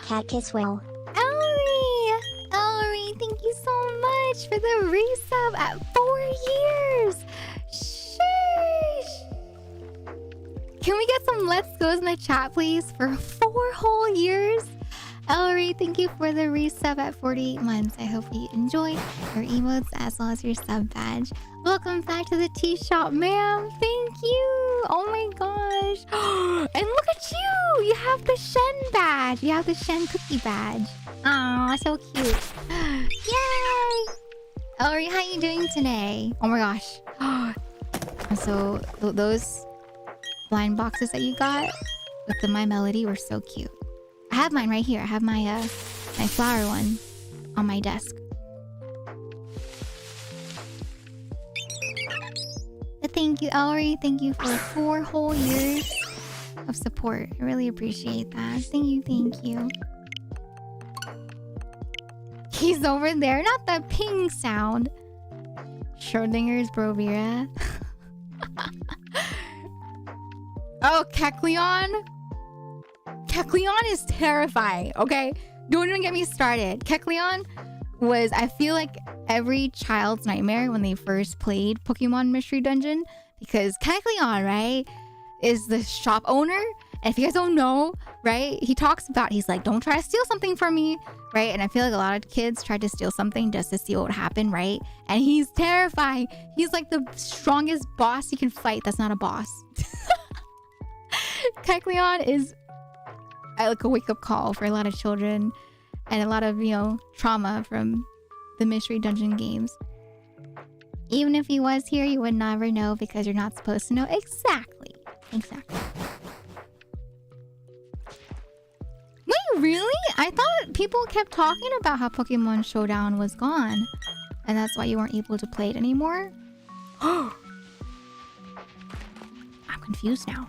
Speaker 1: Cat kiss will.
Speaker 2: Ellery, thank you so much for the resub at 4 years. Sheesh. Can we get some let's goes in the chat, please, for 4 whole years? Ellery, thank you for the resub at 48 months. I hope you enjoy your emotes as well as your sub badge. Welcome back to the tea shop, ma'am. Thank you. Oh my gosh. And look at you. You have the Shen badge. You have the Shen cookie badge. Aw, so cute. Yay. Ellery, how you doing today? Oh my gosh. So those blind boxes that you got with the My Melody were so cute. I have mine right here. I have my my flower one on my desk. But thank you, Ellery. Thank you for 4 whole years of support. I really appreciate that. Thank you. He's over there. Not the ping sound. Schrodinger's Brovira. Oh, Kecleon. Kecleon is terrifying, okay? Don't even get me started. Kecleon was, I feel like, every child's nightmare when they first played Pokemon Mystery Dungeon. Because Kecleon, right, is the shop owner. And if you guys don't know, right, he talks about, he's like, don't try to steal something from me, right? And I feel like a lot of kids tried to steal something just to see what would happen, right? And he's terrifying. He's like the strongest boss you can fight that's not a boss. Kecleon is like a wake-up call for a lot of children and a lot of, you know, trauma from the Mystery Dungeon games. Even if he was here, you would never know because you're not supposed to know. Exactly. Wait, really? I thought people kept talking about how Pokemon Showdown was gone and that's why you weren't able to play it anymore. I'm confused now.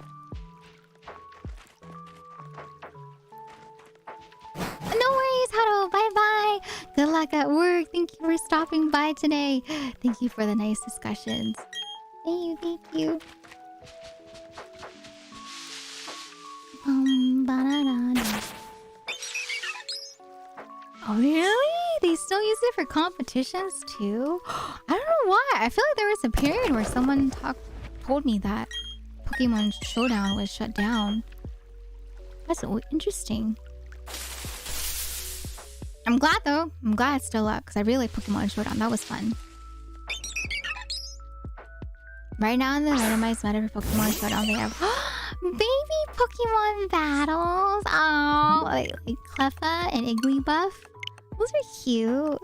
Speaker 2: No worries, Haru. Bye-bye. Good luck at work. Thank you for stopping by today. Thank you for the nice discussions. Thank you. Oh, really? They still use it for competitions too? I don't know why. I feel like there was a period where someone told me that Pokemon Showdown was shut down. That's interesting. I'm glad though. I'm glad it's still up because I really like Pokemon Showdown. That was fun. Right now in the randomized meta for Pokemon Showdown, they have baby Pokemon battles. Oh, like Cleffa and Igglybuff. Those are cute.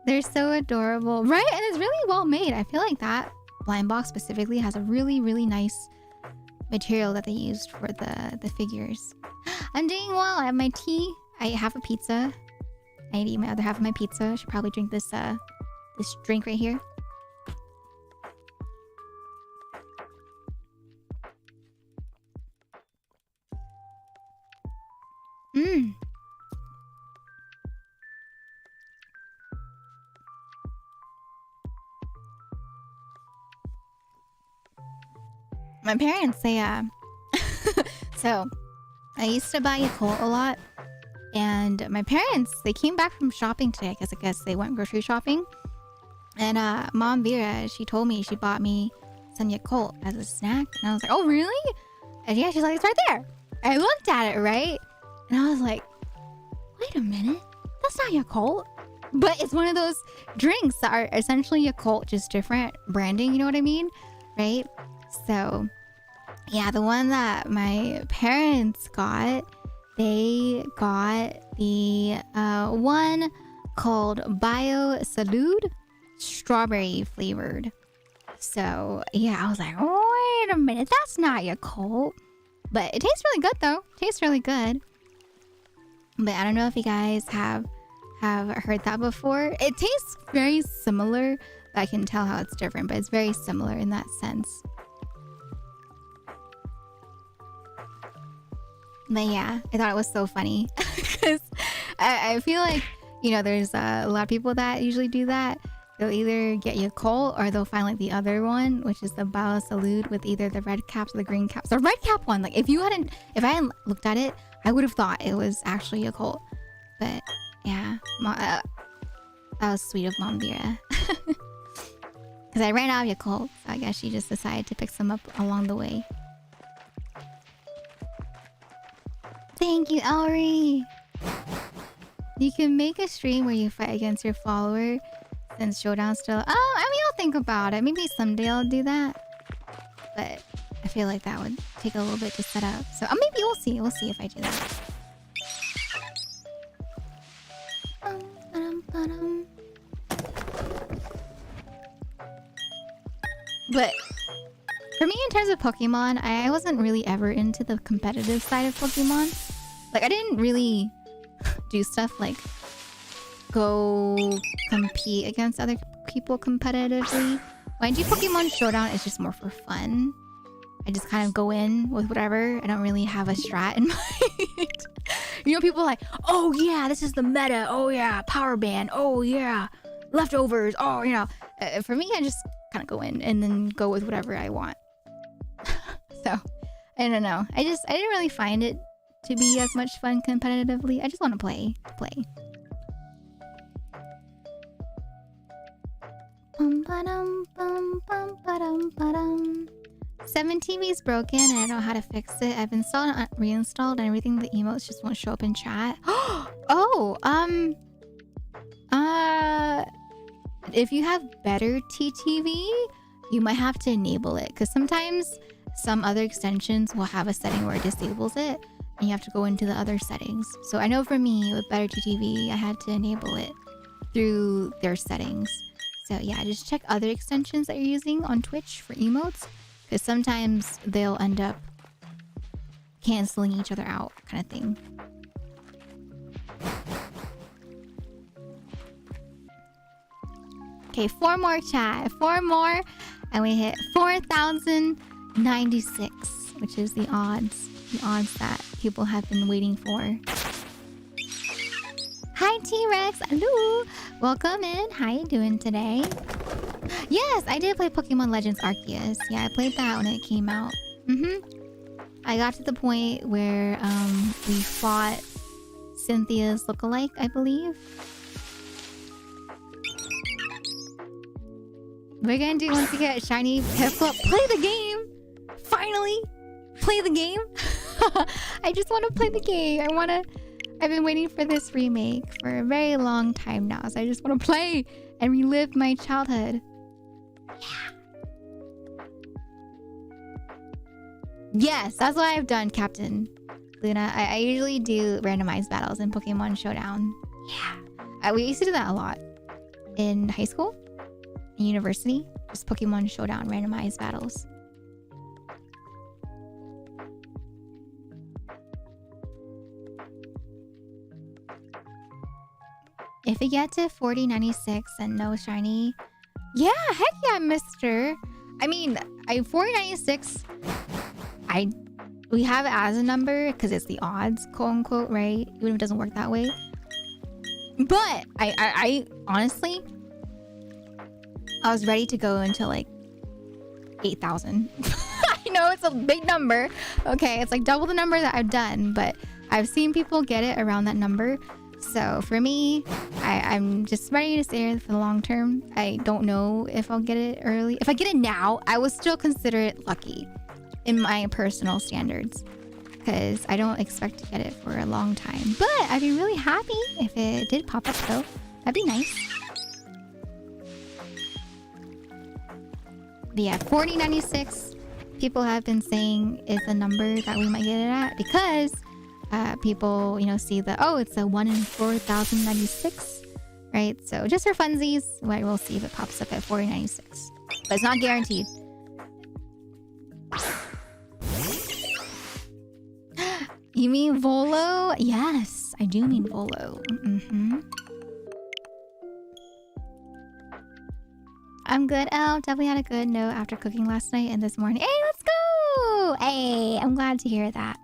Speaker 2: They're so adorable, right? And it's really well made. I feel like that blind box specifically has a really, really nice material that they used for the figures. I'm doing well. I have my tea. I have a pizza. I need to eat my other half of my pizza. I should probably drink this this drink right here. Mm. My parents, they so I used to buy Yakult a lot, and my parents, they came back from shopping today because I guess they went grocery shopping, and Mom Vera, she told me she bought me some Yakult as a snack, and I was like, oh really? And yeah, she's like, it's right there. I looked at it, right, and I was like, wait a minute, that's not Yakult. But it's one of those drinks that are essentially Yakult, just different branding, you know what I mean, right? So yeah, the one that my parents got, they got the one called Bio Salud, strawberry flavored. So yeah, I was like, oh, wait a minute, that's not Yakult. But it tastes really good though. It tastes really good. But I don't know if you guys have heard that before. It tastes very similar. I can tell how it's different, but it's very similar in that sense. But yeah, I thought it was so funny because I feel like, you know, there's a lot of people that usually do that. They'll either get Yakult or they'll find like the other one, which is the Bao Salud with either the red caps or the green caps. The red cap one, like if I hadn't looked at it, I would have thought it was actually Yakult. But yeah, that was sweet of Mom Vera. Because I ran out of Yakult, so I guess she just decided to pick some up along the way. Thank you, Elri. You can make a stream where you fight against your follower since Showdown's still... Oh, I mean, I'll think about it. Maybe someday I'll do that. But I feel like that would take a little bit to set up. So maybe we'll see. We'll see if I do that. But for me, in terms of Pokemon, I wasn't really ever into the competitive side of Pokemon. Like, I didn't really do stuff like go compete against other people competitively. When I do Pokemon Showdown, it's just more for fun. I just kind of go in with whatever. I don't really have a strat in mind. You know, people are like, oh yeah, this is the meta. Oh yeah, power band. Oh yeah, leftovers. Oh, you know. For me, I just kind of go in and then go with whatever I want. So, I don't know. I didn't really find it to be as much fun competitively. I just want to play. 7 TV's broken and I don't know how to fix it. I've installed and reinstalled and everything. The emotes just won't show up in chat. Oh, if you have better TTV, you might have to enable it, because sometimes some other extensions will have a setting where it disables it and you have to go into the other settings. So I know for me with better TTV, I had to enable it through their settings. So yeah, just check other extensions that you're using on Twitch for emotes, because sometimes they'll end up canceling each other out, kind of thing. Okay, 4 more, chat. 4 more, and we hit 4,096, which is the odds that people have been waiting for. Hi, T-Rex. Hello. Welcome in. How you doing today? Yes, I did play Pokemon Legends Arceus. Yeah, I played that when it came out. I got to the point where we fought Cynthia's lookalike, I believe. We're gonna do once we get shiny Piplup. Play the game! Finally! Play the game! I just want to play the game. I've been waiting for this remake for a very long time now, so I just want to play and relive my childhood. Yeah. Yes, that's what I've done, Captain Luna. I usually do randomized battles in Pokemon Showdown. Yeah. We used to do that a lot in high school, in university. Just Pokemon Showdown randomized battles. If you get to 4096 and no shiny, yeah, heck yeah, mister. I mean, 4096, I we have it as a number because it's the odds, quote unquote, right? Even if it doesn't work that way. But I honestly, I was ready to go into like 8,000. I know it's a big number. Okay, it's like double the number that I've done, but I've seen people get it around that number. So for me, I'm just ready to stay here for the long term. I don't know if I'll get it early. If I get it now, I would still consider it lucky in my personal standards, because I don't expect to get it for a long time. But I'd be really happy if it did pop up though. That'd be nice. But yeah, 4096, people have been saying is a number that we might get it at, because people, you know, see the, oh, it's a 1 in 4,096, right? So just for funsies, we'll see if it pops up at 4096. But it's not guaranteed. You mean Volo? Yes, I do mean Volo. I'm good. Oh, definitely had a good note after cooking last night and this morning. Hey, let's go! Hey, I'm glad to hear that.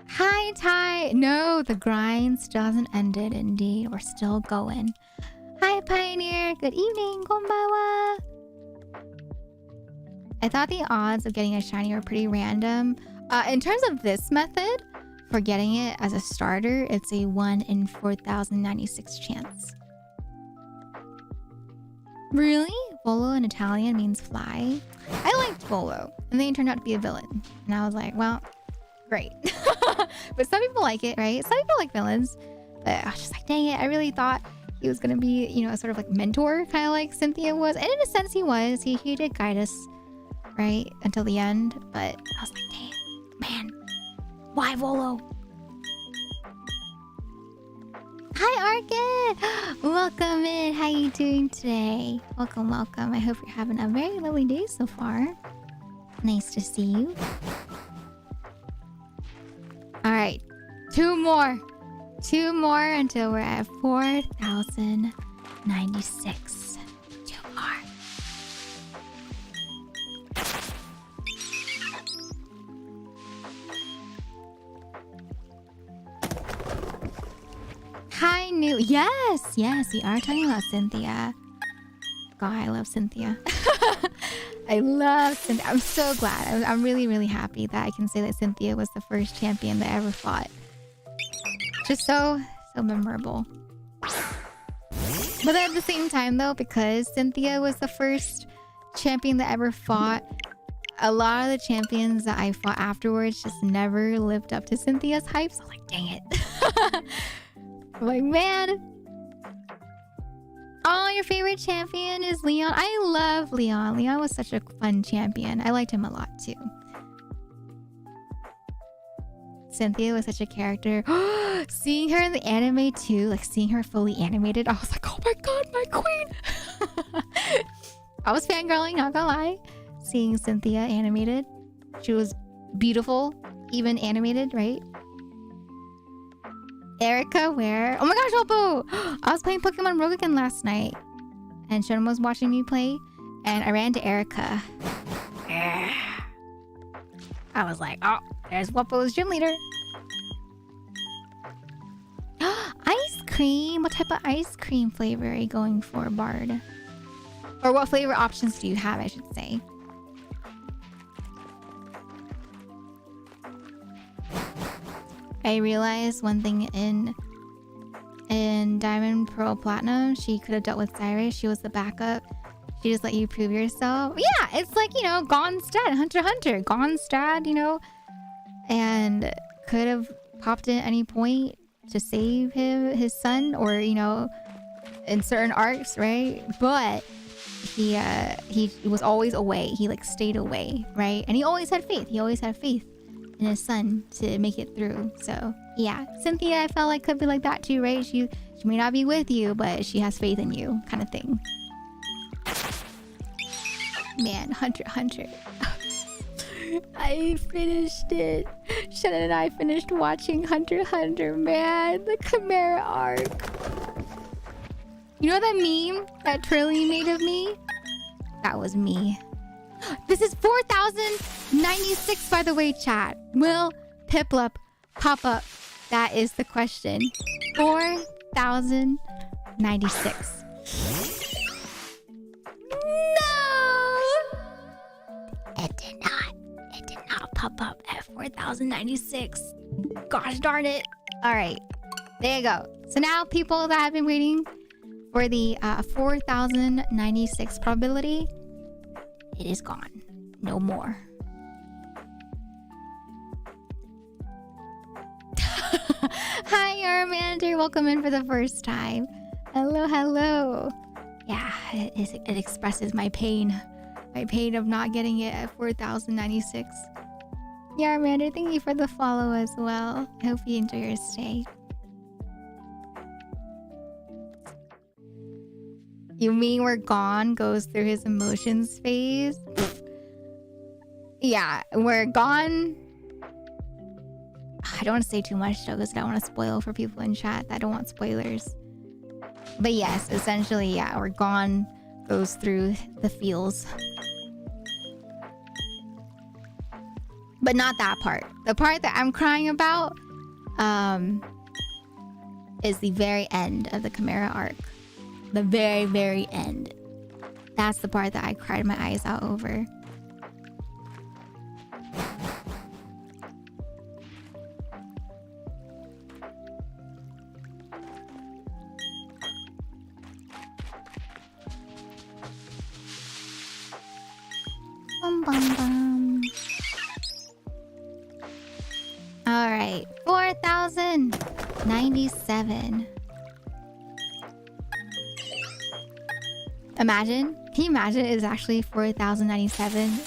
Speaker 2: Hi, Ty. No, the grind still hasn't ended, indeed. We're still going. Hi, Pioneer. Good evening. Konbawa. I thought the odds of getting a shiny were pretty random. In terms of this method, for getting it as a starter, it's a 1 in 4,096 chance. Really? Volo in Italian means fly? I liked Volo, and then he turned out to be a villain. And I was like, well, great. But some people like it, right? Some people like villains. But I was just like, dang it, I really thought he was gonna be, you know, a sort of like mentor, kind of like Cynthia was. And in a sense he was. He did guide us, right, until the end. But I was like, dang, man, why Volo? Hi, Arkin! Welcome in. How you doing today? Welcome, welcome. I hope you're having a very lovely day so far. Nice to see you. All right, two more until we're at 4,096. Two more. Hi, new. Yes, we are talking about Cynthia. God, I love Cynthia. I love Cynthia. I'm so glad. I'm really, really happy that I can say that Cynthia was the first champion that I ever fought. Just so memorable. But at the same time, though, because Cynthia was the first champion that I ever fought, a lot of the champions that I fought afterwards just never lived up to Cynthia's hype. So I'm like, dang it. I'm like, man. Oh, your favorite champion is Leon. I love Leon. Leon was such a fun champion. I liked him a lot too. Cynthia was such a character. Seeing her in the anime too, like seeing her fully animated, I was like, oh my god, my queen. I was fangirling, not gonna lie. Seeing Cynthia animated. She was beautiful, even animated, right? Erica, where? Oh my gosh, Oppo! I was playing Pokemon Rogue again last night. And Shannon was watching me play. And I ran to Erica. I was like, oh, there's Wuppo's gym leader. Ice cream? What type of ice cream flavor are you going for, Bard? Or what flavor options do you have, I should say? I realized one thing in Diamond, Pearl, Platinum, she could have dealt with Cyrus. She was the backup. She just let you prove yourself. Yeah, it's like, you know, Gonstad, Hunter x Hunter. Gonstad, you know, and could have popped in at any point to save his son, or, you know, in certain arcs, right? But he was always away. He like stayed away, right? And he always had faith. He always had faith in his son to make it through. So yeah, Cynthia, I felt like could be like that too, right? She may not be with you, but she has faith in you, kind of thing. Man, Hunter x Hunter. I finished it. Shannon and I finished watching Hunter x Hunter, man. The Chimera arc. You know that meme that Trilly made of me? That was me. This is 4,096, by the way, chat. Will Piplup pop up? That is the question. 4,096. No! It did not. It did not pop up at 4,096. Gosh darn it. All right. There you go. So now people that have been waiting for the 4,096 probability, it is gone. No more. Hi, Armander. Welcome in for the first time. Hello, hello. Yeah, it expresses my pain. My pain of not getting it at 4,096. Yeah, Armander, thank you for the follow as well. I hope you enjoy your stay. You mean where Gon goes through his emotions phase? Yeah, where Gon... I don't want to say too much though, because I don't want to spoil for people in chat that don't want spoilers. But yes, essentially, yeah, where Gon goes through the feels. But not that part. The part that I'm crying about is the very end of the Chimera arc. The very, very end. That's the part that I cried my eyes out over. Bum, bum, bum. All right, 4,097. Imagine. Can you imagine it's actually 4,097?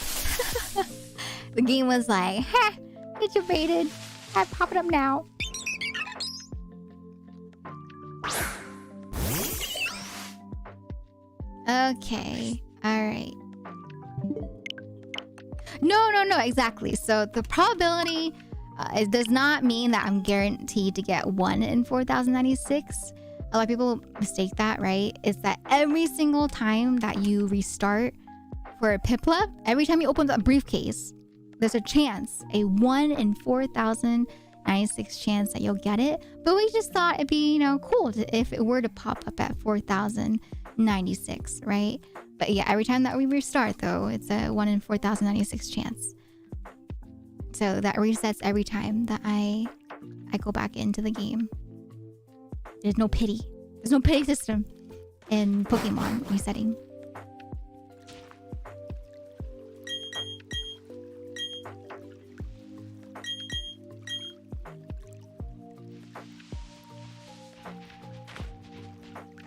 Speaker 2: The game was like, ha, get you baited. I pop it up now. Okay. All right. No, exactly. So the probability it does not mean that I'm guaranteed to get 1 in 4,096. A lot of people mistake that, right? It's that every single time that you restart for a Piplup, every time you open a briefcase, there's a chance, a 1 in 4,096 chance that you'll get it. But we just thought it'd be, cool if it were to pop up at 4,096, right? But yeah, every time that we restart, though, it's a 1 in 4,096 chance. So that resets every time that I go back into the game. There's no pity. There's no pity system in Pokemon resetting.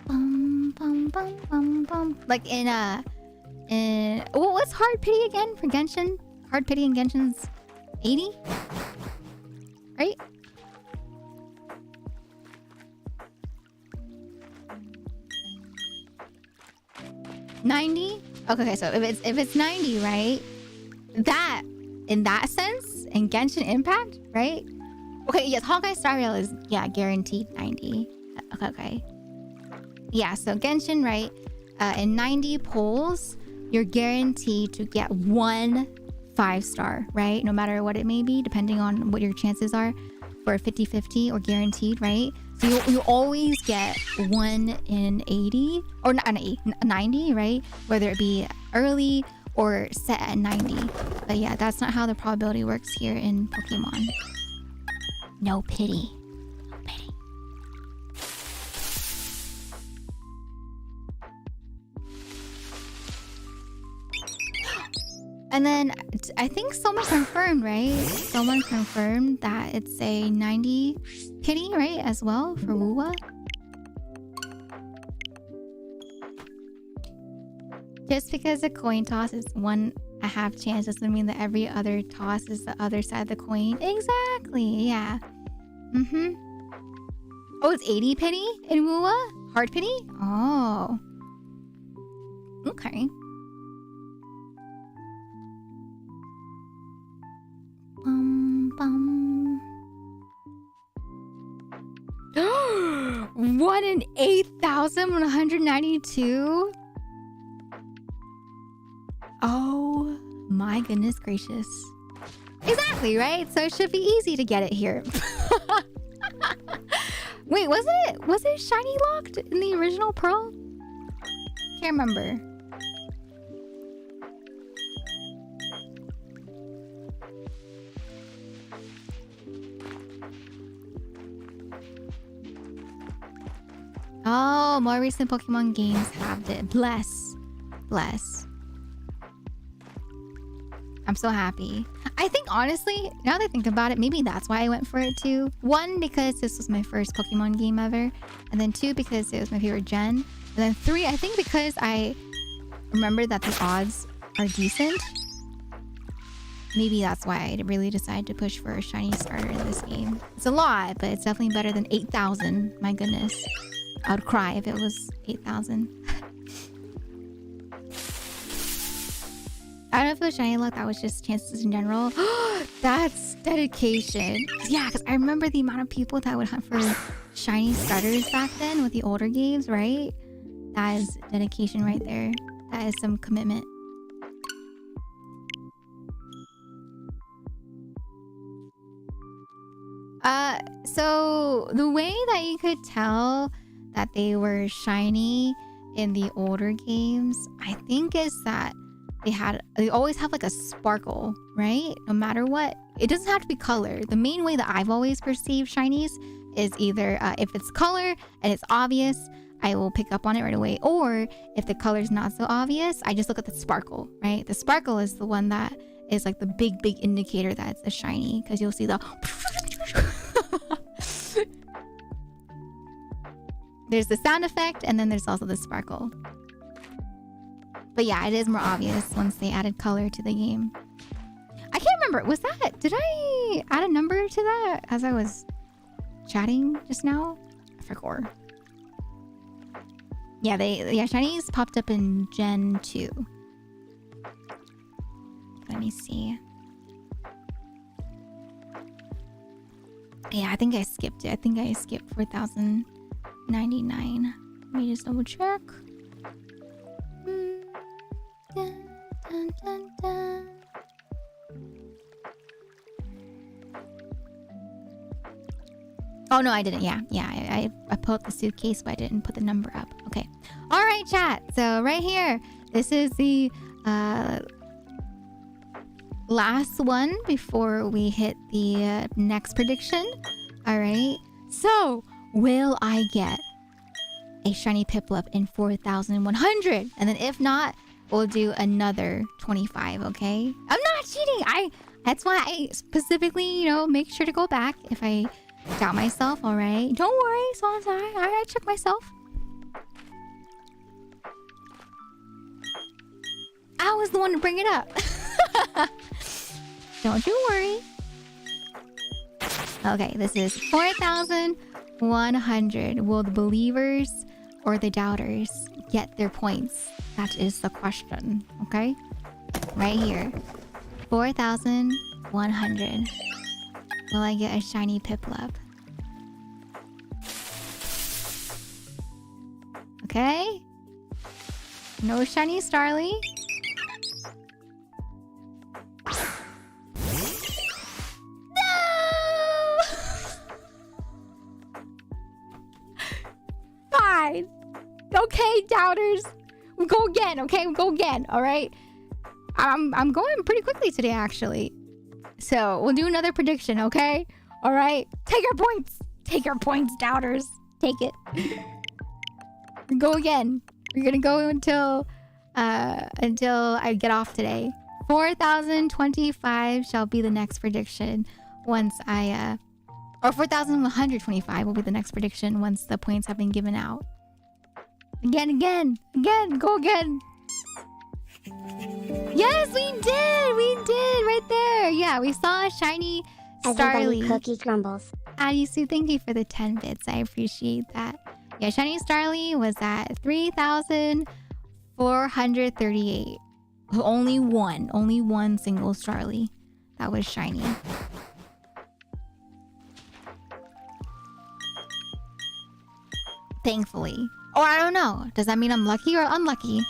Speaker 2: Bum, bum, bum, bum, bum. Like what's hard pity again for Genshin? Hard pity in Genshin's 80? Right? $90? Okay, so if it's 90, right? That, in that sense, in Genshin Impact, right? Okay, yes, Honkai Star Rail is, guaranteed 90. Okay. Yeah, so Genshin, right? In 90 polls, you're guaranteed to get 1 5-star, right? No matter what it may be, depending on what your chances are for a 50-50 or guaranteed, right? So you always get 1 in 80 or 90, right? Whether it be early or set at 90. But yeah, that's not how the probability works here in Pokemon. No pity. No pity. And then I think someone confirmed, right? Someone confirmed that it's a 90 pity, right? As well for Wuwa. Just because a coin toss is 1.5 chance doesn't mean that every other toss is the other side of the coin. Exactly, yeah. Oh, it's 80 pity in Wuwa? Hard pity? Oh. Okay. Bum. 1 in 8,192? Oh My goodness gracious. Exactly, right? So it should be easy to get it here. Wait, was it shiny locked in the original Pearl? Can't remember. Oh, more recent Pokemon games have it. Bless. Bless. I'm so happy. I think honestly, now that I think about it, maybe that's why I went for it too. One, because this was my first Pokemon game ever. And then two, because it was my favorite gen. And then three, I think because I remember that the odds are decent. Maybe that's why I really decided to push for a shiny starter in this game. It's a lot, but it's definitely better than 8,000. My goodness. I would cry if it was 8,000. I don't know if it was shiny luck, that was just chances in general. That's dedication. Yeah, because I remember the amount of people that would hunt for shiny starters back then with the older games, right? That is dedication right there. That is some commitment. So the way that you could tell that they were shiny in the older games, I think is that they always have like a sparkle, right? No matter what. It doesn't have to be color. The main way that I've always perceived shinies is either if it's color and it's obvious, I will pick up on it right away. Or if the color's not so obvious, I just look at the sparkle, right? The sparkle is the one that is like the big indicator that it's a shiny, because you'll see the there's the sound effect, and then there's also the sparkle. But yeah, it is more obvious once they added color to the game. I can't remember. Did I add a number to that as I was chatting just now? I forgot. Yeah, shinies popped up in Gen 2. Let me see. Yeah, I think I skipped it. I think I skipped 4,099. Let me just double check. Dun, dun, dun, dun. Oh no, I didn't. Yeah. I pulled up the suitcase, but I didn't put the number up. Okay. All right, chat. So right here, this is the last one before we hit the next prediction. All right. So will I get a shiny Piplup in 4,100? And then if not, we'll do another 25. Okay. I'm not cheating. That's why I specifically, make sure to go back if I doubt myself. All right. Don't worry. So I check myself. I was the one to bring it up. Don't you worry. Okay, this is 4,100. Will the believers or the doubters get their points? That is the question. Okay? Right here. 4,100. Will I get a shiny Piplup? Okay. No shiny Starly. Fine. Okay, doubters. We'll go again, okay? We'll go again, alright? I'm going pretty quickly today, actually. So, we'll do another prediction, okay? Alright? Take your points! Take your points, doubters! Take it. Go again. We're gonna go until I get off today. 4,025 shall be the next prediction once or 4,125 will be the next prediction once the points have been given out. Again, go again. Yes, we did, right there. Yeah, we saw a shiny Starly.
Speaker 1: Everybody cookie crumbles.
Speaker 2: Adisu, thank you for the 10 bits. I appreciate that. Yeah, shiny Starly was at 3,438. Only one single Starly that was shiny. Thankfully. Or I don't know. Does that mean I'm lucky or unlucky?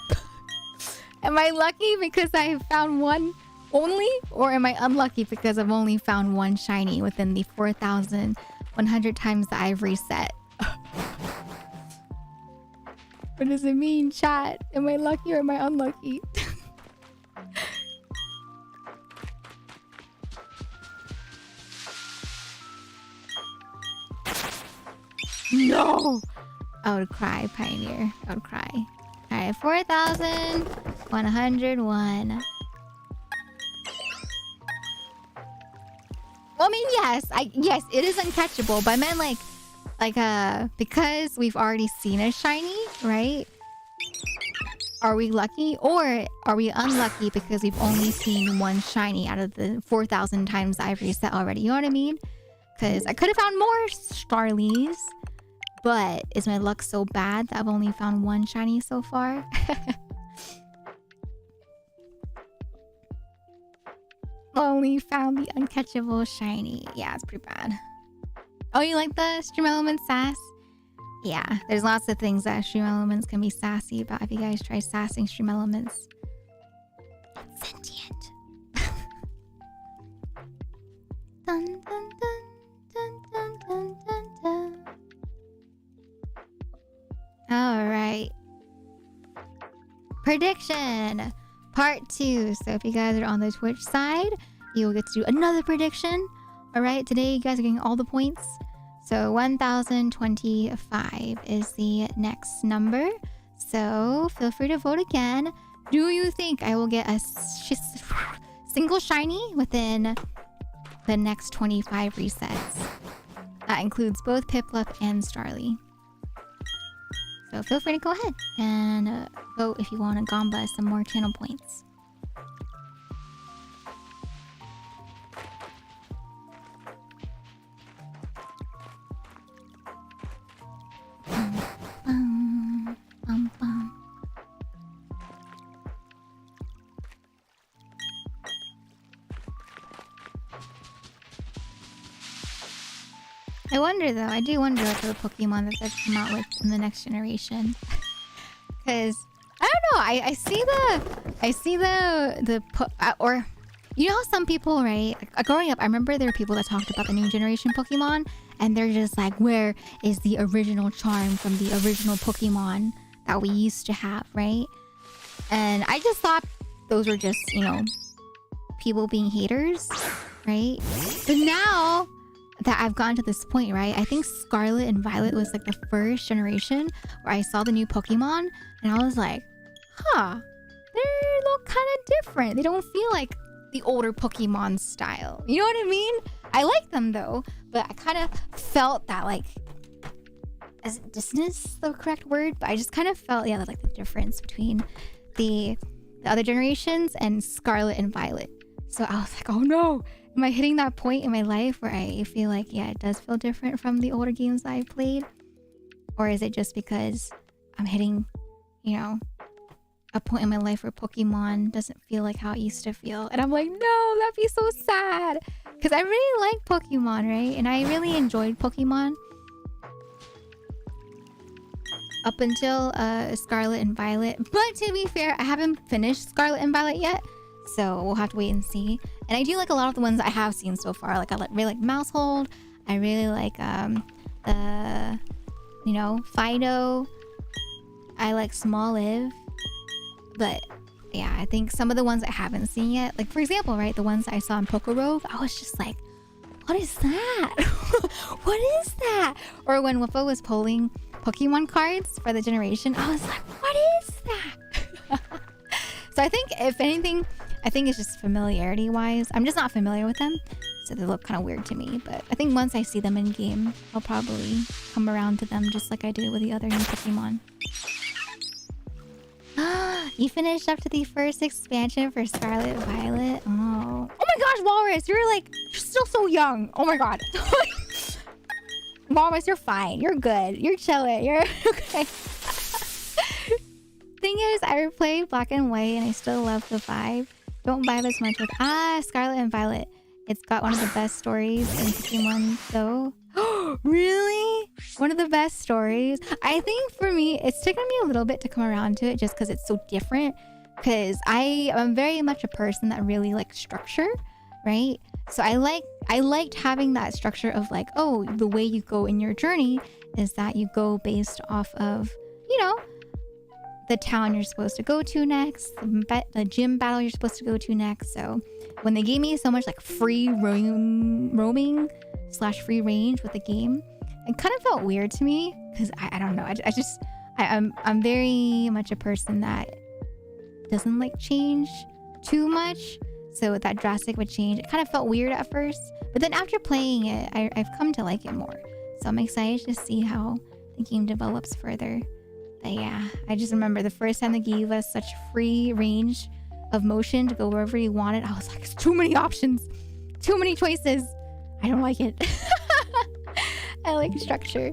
Speaker 2: Am I lucky because I found one only? Or am I unlucky because I've only found one shiny within the 4,100 times that I've reset? What does it mean, chat? Am I lucky or am I unlucky? No! I would cry, Pioneer. I would cry. Alright, 4,101. Well, I mean, yes, it is uncatchable, but I meant like, because we've already seen a shiny, right? Are we lucky, or are we unlucky because we've only seen one shiny out of the 4,000 times I've reset already? You know what I mean? Because I could have found more Starlies, but is my luck so bad that I've only found one shiny so far? Only found the uncatchable shiny. Yeah, it's pretty bad. Oh, you like the Stream Elements sass? Yeah, there's lots of things that Stream Elements can be sassy about. If you guys try sassing Stream Elements, it's sentient. Dun, dun, dun, dun, dun, dun, dun, dun. All right. Prediction part 2. So if you guys are on the Twitch side, you will get to do another prediction. All right, today you guys are getting all the points. So 1,025 is the next number. So feel free to vote again. Do you think I will get a single shiny within the next 25 resets? That includes both Piplup and Starly. So feel free to go ahead and vote if you want to gamba some more channel points. I wonder though, I do wonder what the Pokemon that they've come out with in the next generation. Because I don't know, I see or you know how some people, right? Growing up, I remember there were people that talked about the new generation Pokemon, and they're just like, where is the original charm from the original Pokemon that we used to have, right? And I just thought those were just, you know, people being haters, right? But now that I've gotten to this point, right? I think Scarlet and Violet was like the first generation where I saw the new Pokemon and I was like, huh, they look kind of different. They don't feel like the older Pokemon style. You know what I mean? I like them though, but I kind of felt that like, is dissonance the correct word? But I just kind of felt, yeah, like the difference between the other generations and Scarlet and Violet. So I was like, oh no, am I hitting that point in my life where I feel like, yeah, it does feel different from the older games that I played? Or is it just because I'm hitting, you know, a point in my life where Pokemon doesn't feel like how it used to feel? And I'm like, no, that'd be so sad. Because I really like Pokemon, right? And I really enjoyed Pokemon up until Scarlet and Violet. But to be fair, I haven't finished Scarlet and Violet yet. So we'll have to wait and see. And I do like a lot of the ones I have seen so far. Like really like Mousehold. I really like you know, Fido. I like Smoliv. But yeah, I think some of the ones I haven't seen yet, like for example, right, the ones I saw in Pokerove, I was just like, what is that? What is that? Or when Wufo was pulling Pokemon cards for the generation, I was like, what is that? So I think if anything, I think it's just familiarity wise. I'm just not familiar with them, so they look kind of weird to me. But I think once I see them in game, I'll probably come around to them just like I did with the other new Pokemon. You finished up to the first expansion for Scarlet Violet? Oh my gosh, Walrus, you're still so young. Oh my god. Walrus, you're fine. You're good. You're chilling. You're okay. Thing is, I replayed Black and White and I still love the vibe. Don't vibe as much with Scarlet and Violet. It's got one of the best stories in Pokemon though. Really? One of the best stories? I think for me, it's taken me a little bit to come around to it just because it's so different because I am very much a person that really likes structure, right? So I liked having that structure of like, oh, the way you go in your journey is that you go based off of, you know, the town you're supposed to go to next, the gym battle you're supposed to go to next. So when they gave me so much like free roaming / free range with the game, it kind of felt weird to me because I don't know. I'm very much a person that doesn't like change too much. So that drastic would change. It kind of felt weird at first, but then after playing it, I've come to like it more. So I'm excited to see how the game develops further. But yeah, I just remember the first time they gave us such free range of motion to go wherever you wanted. I was like, it's too many options, too many choices. I don't like it. I like structure.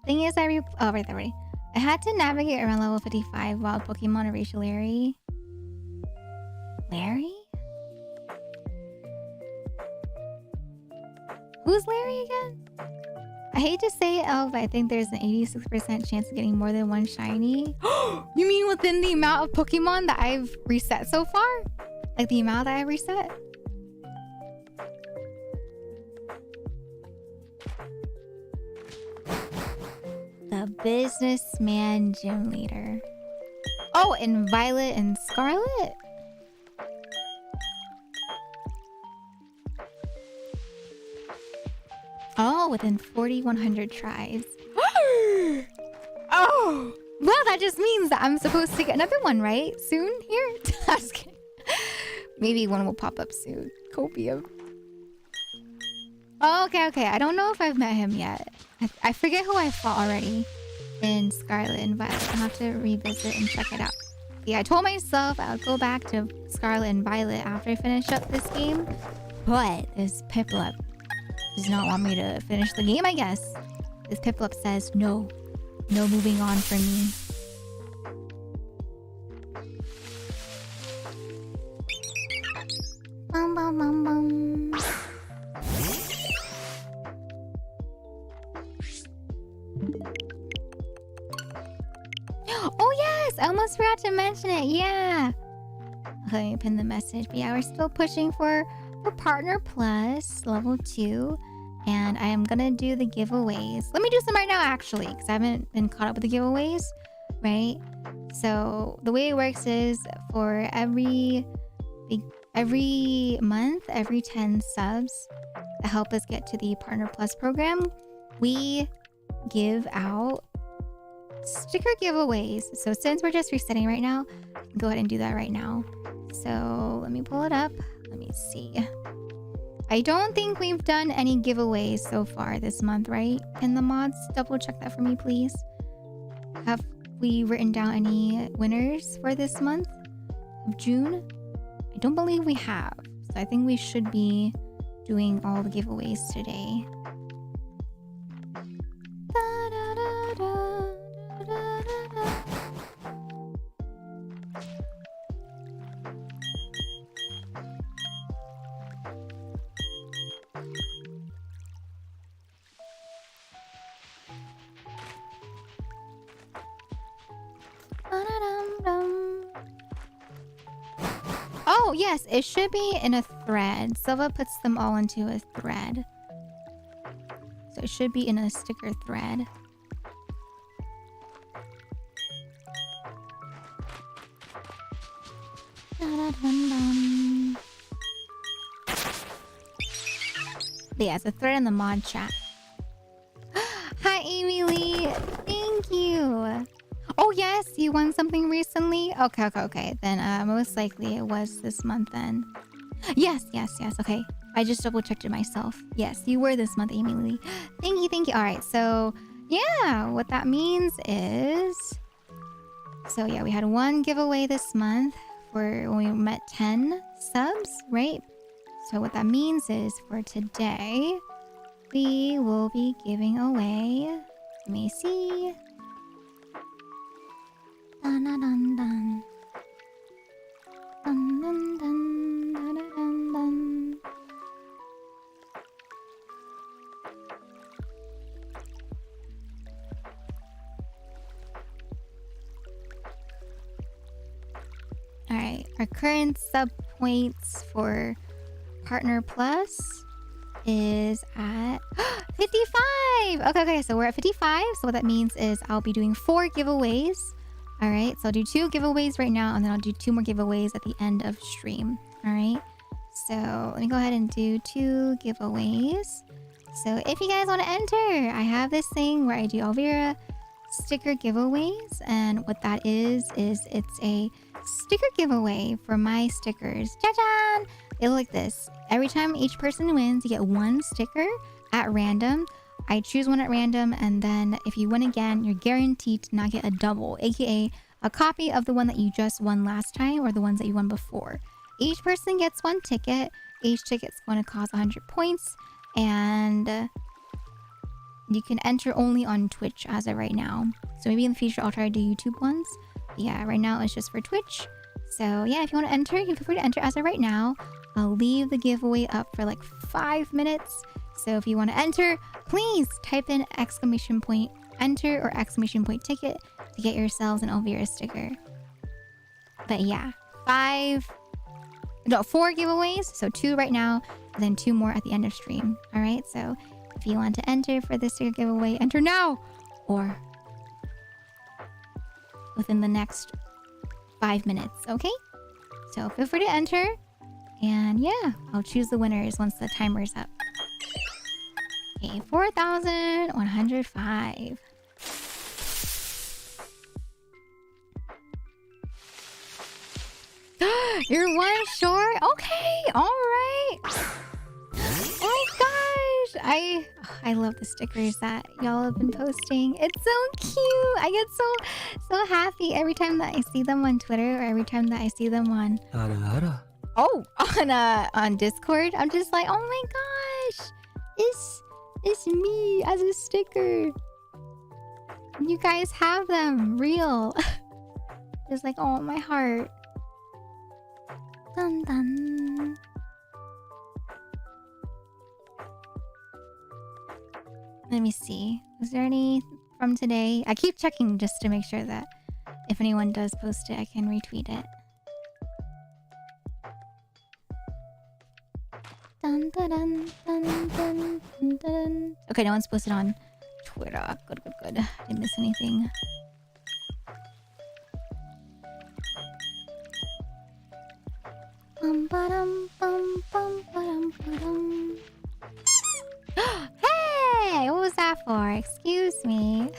Speaker 2: Thing is, right there, ready. I had to navigate around level 55 wild Pokemon Erasure Larry. Larry? Who's Larry again? I hate to say it, but I think there's an 86% chance of getting more than one shiny. You mean within the amount of Pokemon that I've reset so far? Like the amount that I've reset? The businessman gym leader. Oh, and Violet and Scarlet? Oh, within 4,100 tries. Oh! Well, that just means that I'm supposed to get another one, right? Soon here? Just kidding. Maybe one will pop up soon. Copium. Oh, okay. I don't know if I've met him yet. I forget who I fought already in Scarlet and Violet. I'll have to revisit and check it out. Yeah, I told myself I'll go back to Scarlet and Violet after I finish up this game. But this Piplup does not want me to finish the game, I guess. This Piplup says no moving on for me. Bum, bum, bum, bum. Oh yes, I almost forgot to mention it. Yeah. Okay, let me pin the message. But yeah, we're still pushing for Partner Plus level 2. And I am gonna do the giveaways. Let me do some right now, actually, because I haven't been caught up with the giveaways, right? So the way it works is for every month, every 10 subs that help us get to the Partner Plus program, we give out sticker giveaways. So since we're just resetting right now, go ahead and do that right now. So let me pull it up. Let me see. I don't think we've done any giveaways so far this month, right? Can the mods double check that for me, please? Have we written down any winners for this month of June? I don't believe we have. So I think we should be doing all the giveaways today. Oh, yes, it should be in a thread. Silva puts them all into a thread. So it should be in a sticker thread. But yeah, it's a thread in the mod chat. Hi, Amy Lee. Thank you. Oh, yes, you won something recently? Okay. Then most likely it was this month then. Yes. Okay. I just double checked it myself. Yes, you were this month, Amy Lee. Thank you. All right, so yeah, what that means is... So yeah, we had one giveaway this month for when we met 10 subs, right? So what that means is for today, we will be giving away... Let me see... Dun, dun, dun, dun. Dun, dun, dun, dun, dun, dun. Our current sub points for Partner Plus is at 55. Okay, so we're at 55. So what that means is I'll be doing 4 giveaways. All right, so I'll do 2 giveaways right now, and then I'll do 2 more giveaways at the end of stream. All right, so let me go ahead and do 2 giveaways. So if you guys want to enter, I have this thing where I do Elvira sticker giveaways, and what that is it's a sticker giveaway for my stickers. Cha-chan! They look like this. Every time each person wins, you get 1 sticker at random. I choose 1 at random, and then if you win again, you're guaranteed to not get a double, aka a copy of the one that you just won last time or the ones that you won before. Each person gets 1 ticket. Each ticket's going to cost 100 points, and you can enter only on Twitch as of right now. So maybe in the future I'll try to do YouTube ones. But yeah, right now it's just for Twitch. So yeah, if you want to enter, you can feel free to enter as of right now. I'll leave the giveaway up for like 5 minutes. So if you want to enter, please type in exclamation point enter or exclamation point ticket to get yourselves an Elvira sticker. But yeah, 4 giveaways. So 2 right now, and then 2 more at the end of stream. All right, so if you want to enter for this sticker giveaway, enter now or within the next 5 minutes, okay? So feel free to enter, and yeah, I'll choose the winners once the timer's up. Okay, 4,105. You're 1 short? Okay, all right. Oh my gosh, I love the stickers that y'all have been posting. It's so cute. I get so happy every time that I see them on Twitter, or every time that I see them on on Discord. I'm just like, oh my gosh, it's me as a sticker. You guys have them real. Just like, oh, my heart. Dun dun. Let me see. Is there any from today? I keep checking just to make sure that if anyone does post it, I can retweet it. Dun dun dun dun dun dun dun. Okay, no one's posted on Twitter. Good. Didn't miss anything. Bum ba-dum bum bum ba-dum ba-dum. Hey, what was that for? Excuse me.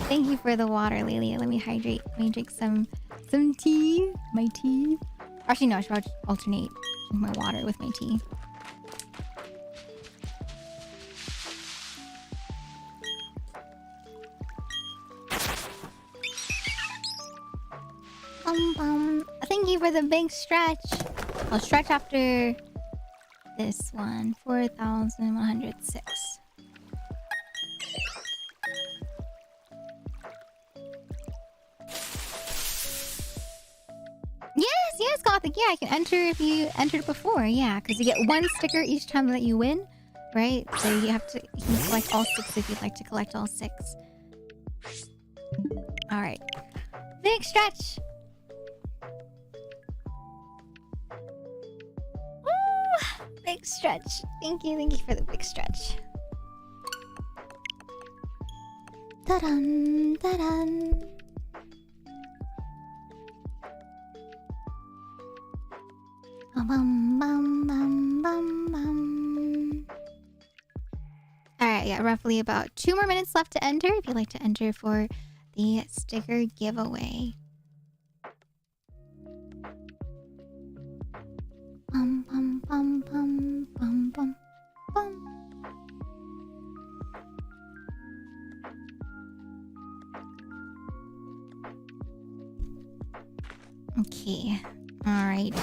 Speaker 2: Thank you for the water, Lelia. Let me hydrate. Let me drink some tea. My tea. Actually, no, I should alternate my water with my tea. Thank you for the big stretch. I'll stretch after this one. 4,106. Yes, Gothic. Yeah, I can enter if you entered before. Yeah, because you get 1 sticker each time that you win, right? So you can collect all 6 if you'd like to collect all 6. All right. Big stretch. Big stretch. Thank you for the big stretch. Ta-dun, ta-dun. Bum, bum, bum, bum, bum. Alright, yeah, roughly about 2 more minutes left to enter if you'd like to enter for the sticker giveaway. Bum, bum, bum, bum, bum, bum, bum. Okay. All right.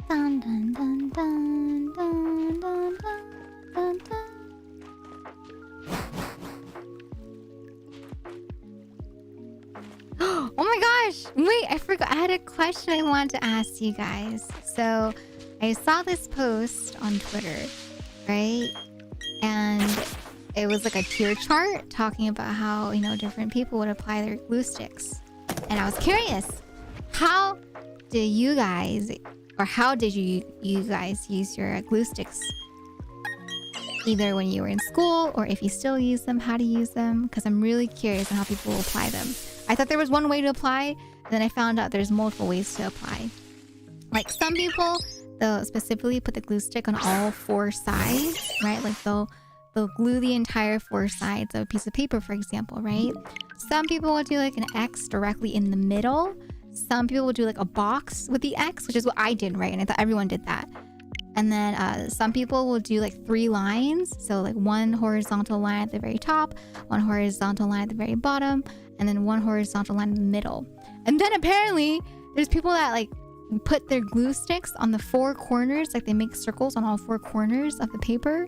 Speaker 2: Dun dun dun dun dun dun dun dun. Oh my gosh! Wait, I forgot. I had a question I wanted to ask you guys. So, I saw this post on Twitter, right? And it was like a tier chart talking about how, you know, different people would apply their glue sticks. And I was curious, how do you guys, or how did you guys use your glue sticks? Either when you were in school, or if you still use them, how to use them? Because I'm really curious on how people apply them. I thought there was one way to apply, and then I found out there's multiple ways to apply. Like some people, they'll specifically put the glue stick on all 4 sides, right? Like they'll glue the entire 4 sides of a piece of paper, for example, right? Some people will do like an X directly in the middle. Some people will do like a box with the X, which is what I did, right? And I thought everyone did that. And then some people will do like 3 lines. So like 1 horizontal line at the very top, 1 horizontal line at the very bottom, and then 1 horizontal line in the middle. And then apparently there's people that like put their glue sticks on the 4 corners, like they make circles on all 4 corners of the paper.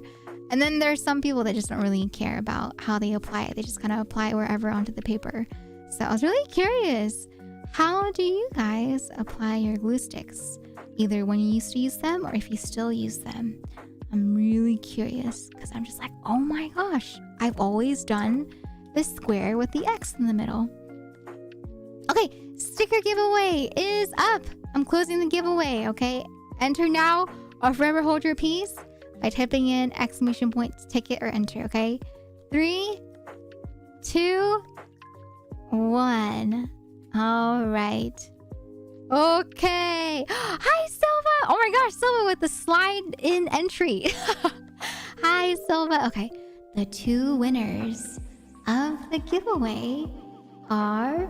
Speaker 2: And then there's some people that just don't really care about how they apply it. They just kind of apply it wherever onto the paper. So I was really curious, how do you guys apply your glue sticks? Either when you used to use them or if you still use them. I'm really curious because I'm just like, oh my gosh, I've always done the square with the X in the middle. Okay, sticker giveaway is up. I'm closing the giveaway, okay? Enter now or forever hold your peace by typing in ! ticket or enter, okay? 3, 2, 1. All right. Okay. Hi, Silva. Oh my gosh, Silva with the slide in entry. Hi, Silva. Okay. The 2 winners of the giveaway are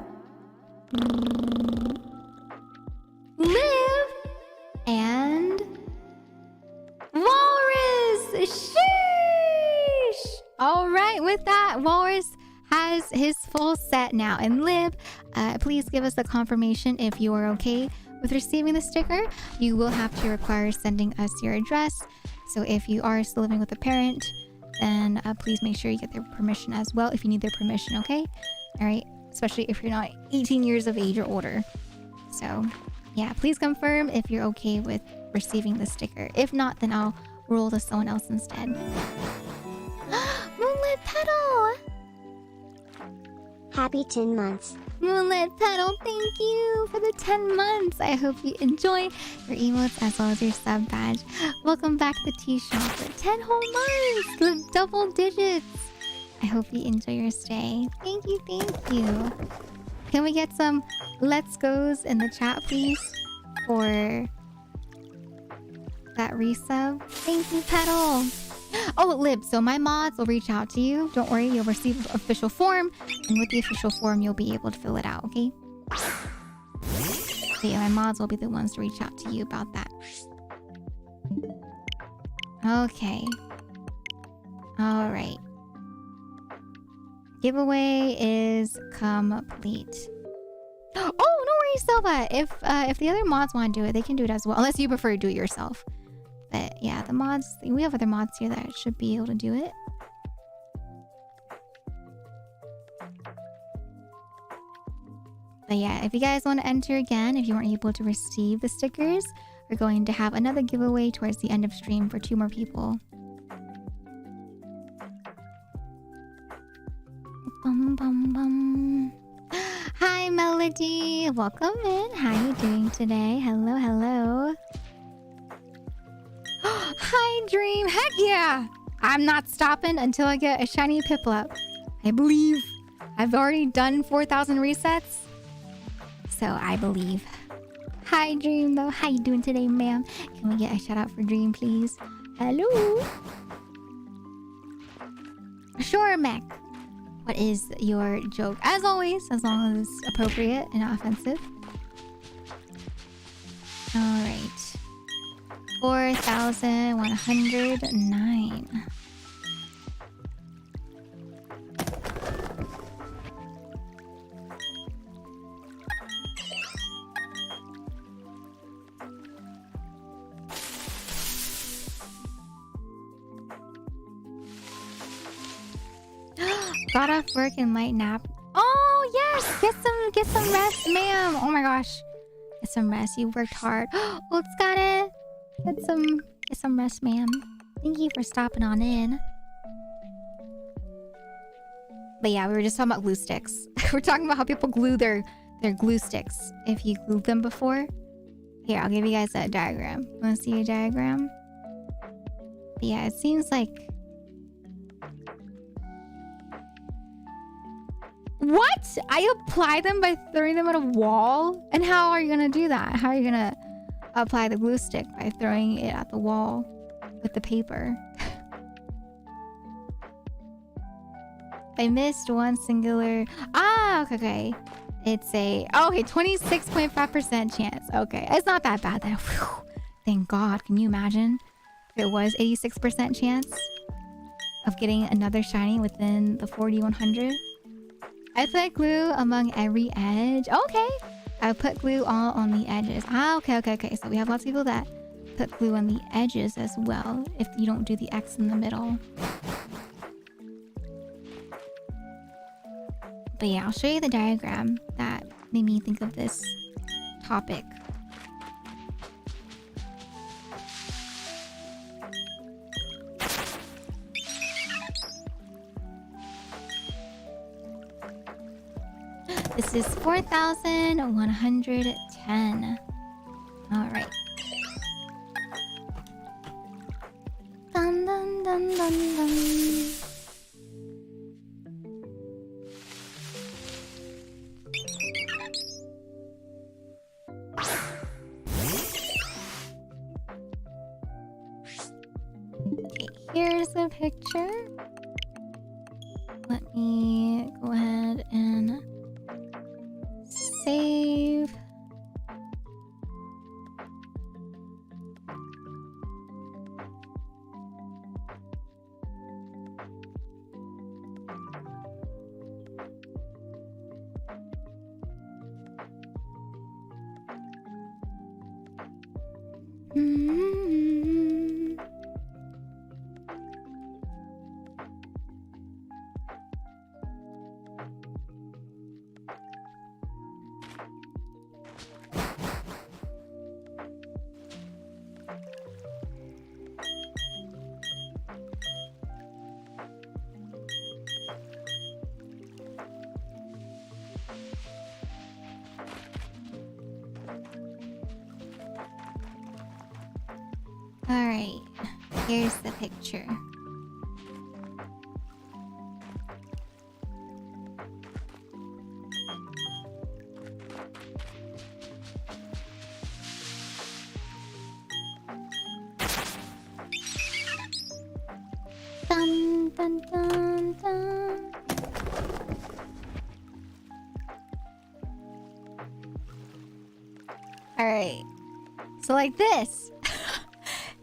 Speaker 2: Liv and Walrus. Sheesh. All right. With that, Walrus has his full set now. And Liv, please give us a confirmation if you are okay with receiving the sticker. You will have to require sending us your address. So if you are still living with a parent, then please make sure you get their permission as well if you need their permission, okay? All right, especially if you're not 18 years of age or older. So yeah, please confirm if you're okay with receiving the sticker. If not, then I'll roll to someone else instead. Moonlit Petal!
Speaker 1: Happy 10 months.
Speaker 2: Moonlit Petal, thank you for the 10 months. I hope you enjoy your emotes as well as your sub badge. Welcome back to the tea shop for 10 whole months with double digits. I hope you enjoy your stay. Thank you, thank you. Can we get some let's goes in the chat, please? For that resub. Thank you, Petal. Oh, Lib, so my mods will reach out to you. Don't worry, you'll receive an official form. And with the official form, you'll be able to fill it out, okay? So yeah, my mods will be the ones to reach out to you about that. Okay. Alright. Giveaway is complete. Oh, no worries, Silva. If the other mods want to do it, they can do it as well. Unless you prefer to do it yourself. But yeah, the mods, we have other mods here that should be able to do it. But yeah, if you guys want to enter again, if you weren't able to receive the stickers, we're going to have another giveaway towards the end of stream for 2 more people. Bum, bum, bum. Hi, Melody. Welcome in. How are you doing today? Hello, hello. Hi, Dream. Heck yeah. I'm not stopping until I get a shiny Piplup. I believe. I've already done 4,000 resets. So I believe. Hi, Dream, though. How you doing today, ma'am? Can we get a shout out for Dream, please? Hello. Sure, Mac. What is your joke? As always, as long as it's appropriate and not offensive. Alright. 4,109. Got off work and light nap. Oh yes, get some rest, ma'am. Oh my gosh, get some rest. You worked hard. Oh, it's got it. Get some rest, ma'am. Thank you for stopping on in. But yeah, we were just talking about glue sticks. We're talking about how people glue their glue sticks. If you glued them before. Here, I'll give you guys that diagram. Want to see a diagram? But yeah, it seems like... What? I apply them by throwing them at a wall? And how are you gonna do that? How are you gonna apply the glue stick? By throwing it at the wall with the paper. I missed one singular... Ah, okay. It's a... Oh, okay, 26.5% chance. Okay, it's not that bad then. Whew. Thank God. Can you imagine if it was 86% chance of getting another shiny within the 4D100? I put glue among every edge. Okay. I put glue all on the edges. Ah, okay. So we have lots of people that put glue on the edges as well if you don't do the X in the middle. But yeah, I'll show you the diagram that made me think of this topic. This is 4,110. All right. Dun dun dun dun dun. Okay, here's the picture. Let me go ahead and save. Alright, here's the picture. Dun dun dun dun. Alright, so like this.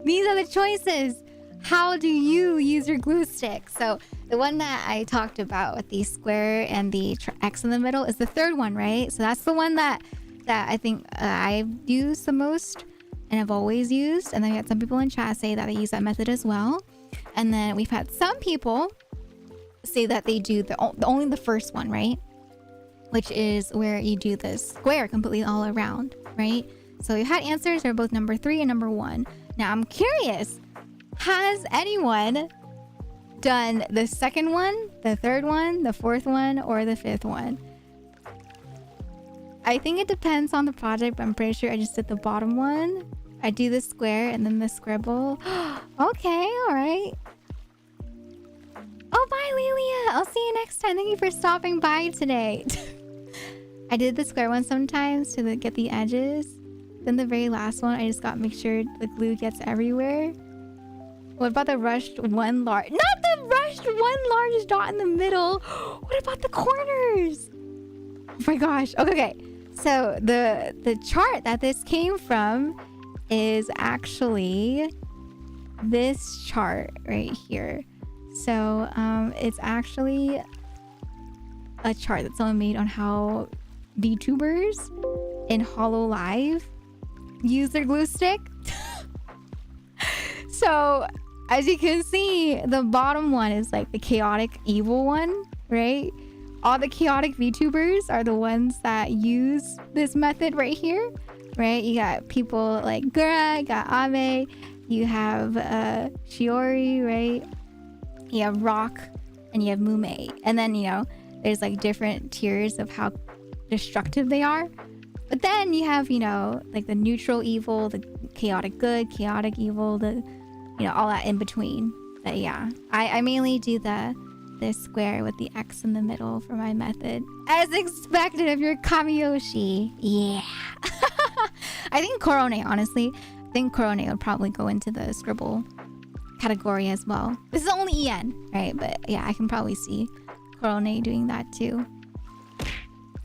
Speaker 2: These are the choices. How do you use your glue stick? So the one that I talked about with the square and the X in the middle is the third one, right? So that's the one that I think I've used the most and I've always used. And then we had some people in chat say that they use that method as well. And then we've had some people say that they do only the first one, right? Which is where you do the square completely all around, right? So we've had answers that are both number 3 and number 1. Now I'm curious, has anyone done the second one, the third one, the fourth one, or the fifth one? I think it depends on the project, but I'm pretty sure I just did the bottom one. I do the square and then the scribble. Okay, all right. Oh, bye, Lilia. I'll see you next time. Thank you for stopping by today. I did the square one sometimes to get the edges. Then the very last one, I just got make sure the glue gets everywhere. What about the rushed one large? Not the rushed one large dot in the middle. What about the corners? Oh my gosh. Okay. So the chart that this came from is actually this chart right here. So it's actually a chart that someone made on how VTubers in Hollow Live use their glue stick. So as you can see, the bottom one is like the chaotic evil one, right? All the chaotic VTubers are the ones that use this method right here, right? You got people like Gura, you got Abe, you have Shiori, right? You have Rock, and you have Mume. And then, there's like different tiers of how destructive they are. But then you have, like the neutral evil, the chaotic good, chaotic evil, the, all that in between. But yeah, I mainly do the square with the X in the middle for my method. As expected of your Kamiyoshi. Yeah. I think Korone, honestly. I think Korone would probably go into the scribble category as well. This is only EN, right? But yeah, I can probably see Korone doing that too.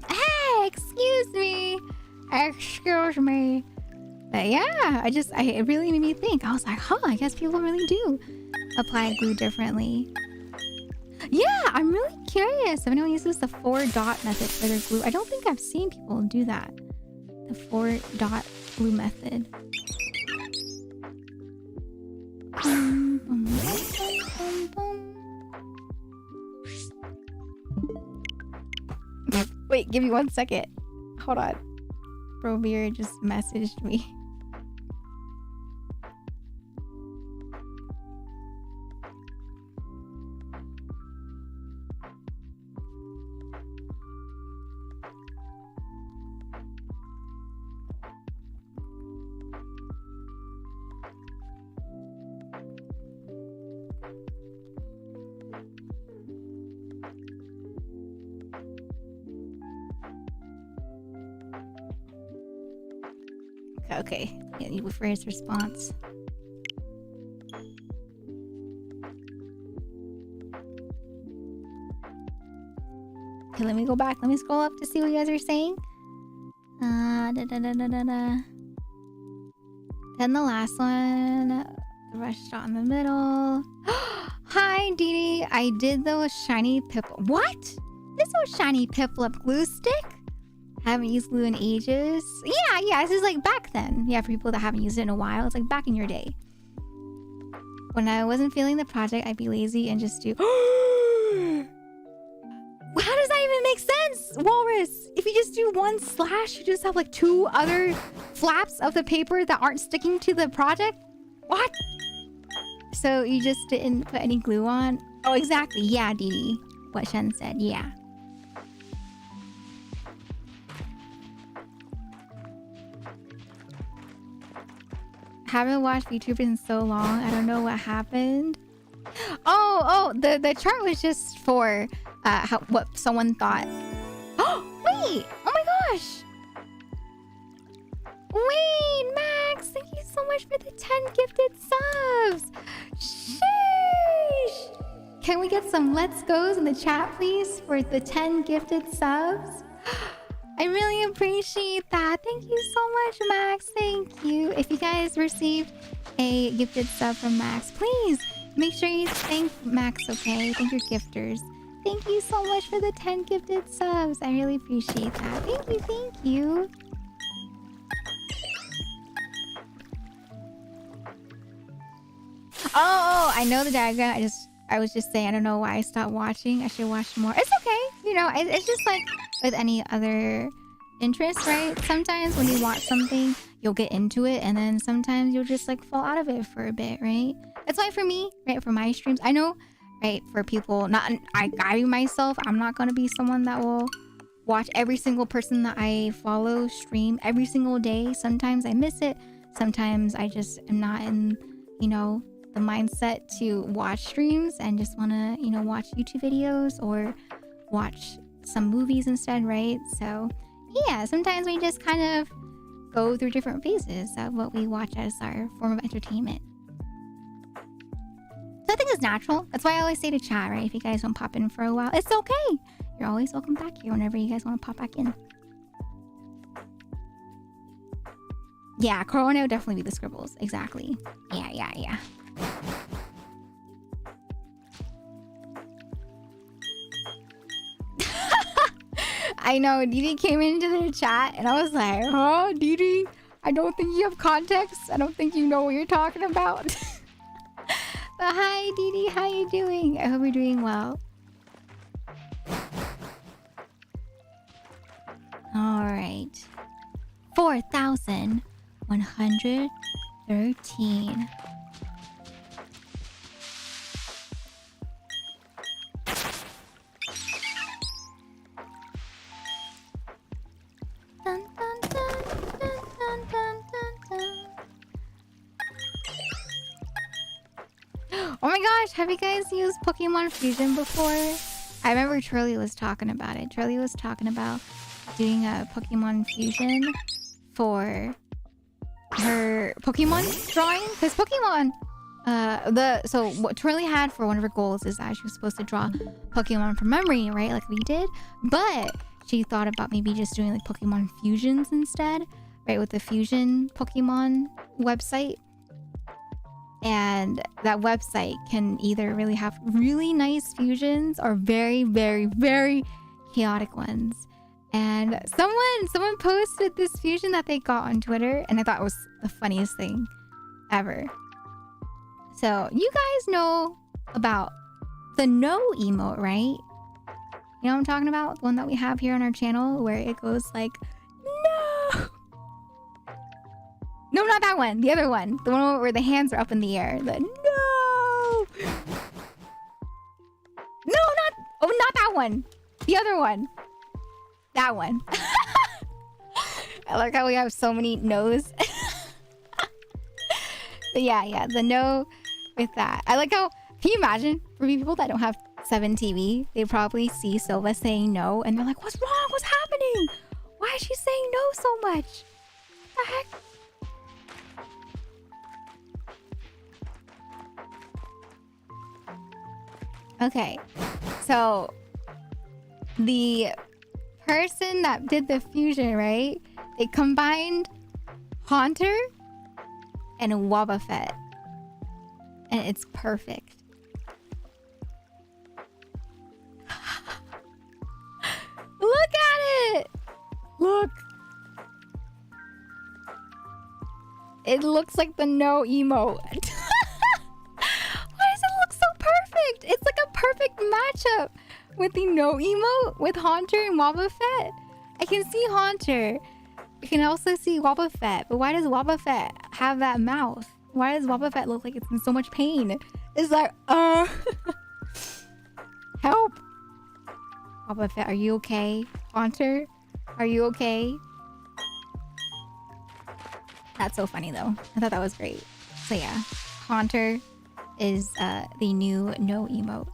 Speaker 2: Hey, excuse me. Excuse me. But yeah, it really made me think. I was like, I guess people really do apply glue differently. Yeah, I'm really curious if anyone uses the 4-dot method for their glue. I don't think I've seen people do that. The 4-dot glue method. Wait, give me 1 second. Hold on. Bro Beer just messaged me. Okay, yeah, wait for his response. Okay, let me go back. Let me scroll up to see what you guys are saying. Then the last one, the restaurant in the middle. Hi, Dee. I did those shiny Piplup. What? This was shiny Piplup glue stick? Haven't used glue in ages. Yeah, this is like back then. Yeah, for people that haven't used it in a while, it's like back in your day. When I wasn't feeling the project, I'd be lazy and just do. How does that even make sense, Walrus? If you just do 1 slash, you just have like 2 other flaps of the paper that aren't sticking to the project? What? So you just didn't put any glue on? Oh, exactly. Yeah, Dee. What Shen said. Yeah. Haven't watched VTubers in so long. I don't know what happened. Oh, the chart was just for what someone thought. Oh, wait! Oh my gosh! Wait, Max! Thank you so much for the 10 gifted subs! Sheesh! Can we get some let's goes in the chat, please, for the 10 gifted subs? I really appreciate that. Thank you so much, Max. Thank you. If you guys received a gifted sub from Max, please make sure you thank Max, okay? Thank your gifters. Thank you so much for the 10 gifted subs. I really appreciate that. Thank you. Oh, I know the diagram. I was just saying, I don't know why I stopped watching. I should watch more. It's okay. It's just like with any other interest, right? Sometimes when you watch something, you'll get into it, and then sometimes you'll just like fall out of it for a bit, right? That's why for me, right, for my streams, I know, right, for people, I myself, I'm not gonna be someone that will watch every single person that I follow stream every single day. Sometimes I miss it. Sometimes I just am not in, the mindset to watch streams and just want to, watch YouTube videos or watch some movies instead, right? So yeah, sometimes we just kind of go through different phases of what we watch as our form of entertainment. So I think it's natural. That's why I always say to chat, right? If you guys don't pop in for a while, it's okay. You're always welcome back here whenever you guys want to pop back in. Yeah, Corona would definitely be the scribbles. Exactly. Yeah. I know, Didi came into the chat and I was like, huh, Didi? I don't think you have context. I don't think you know what you're talking about. But hi, Didi, how you doing? I hope you're doing well. All right. 4,113. Dun, dun, dun, dun, dun, dun, dun. Oh my gosh, have you guys used Pokemon Fusion before? I remember Charlie was talking about it. Charlie was talking about doing a Pokemon Fusion for her Pokemon drawing. Because Pokemon, so what Charlie had for one of her goals is that she was supposed to draw Pokemon from memory, right? Like we did. But she thought about maybe just doing like Pokemon Fusions instead, right? With the Fusion Pokemon website. And that website can either really have really nice fusions or very, very, very chaotic ones. And someone posted this fusion that they got on Twitter, and I thought it was the funniest thing ever. So you guys know about the no emote, right? You know what I'm talking about? The one that we have here on our channel where it goes like, no! No, not that one. The other one. The one where the hands are up in the air. The no! No, not that one. The other one. That one. I like how we have so many no's. But yeah, the no with that. I like how, can you imagine, for people that don't have 7 TV, they probably see Silva saying no, and they're like, what's wrong? What's happening? Why is she saying no so much? What the heck? Okay, so the person that did the fusion, right? They combined Haunter and Wobbuffet, and it's perfect. Look at it! Look. It looks like the no emote. It's like a perfect matchup with the no emote with Haunter and Wobbuffet. I can see Haunter. I can also see Wobbuffet. But why does Wobbuffet have that mouth? Why does Wobbuffet look like it's in so much pain? It's like, help. Wobbuffet, are you okay? Haunter, are you okay? That's so funny though. I thought that was great. So yeah, Haunter is the new no emote.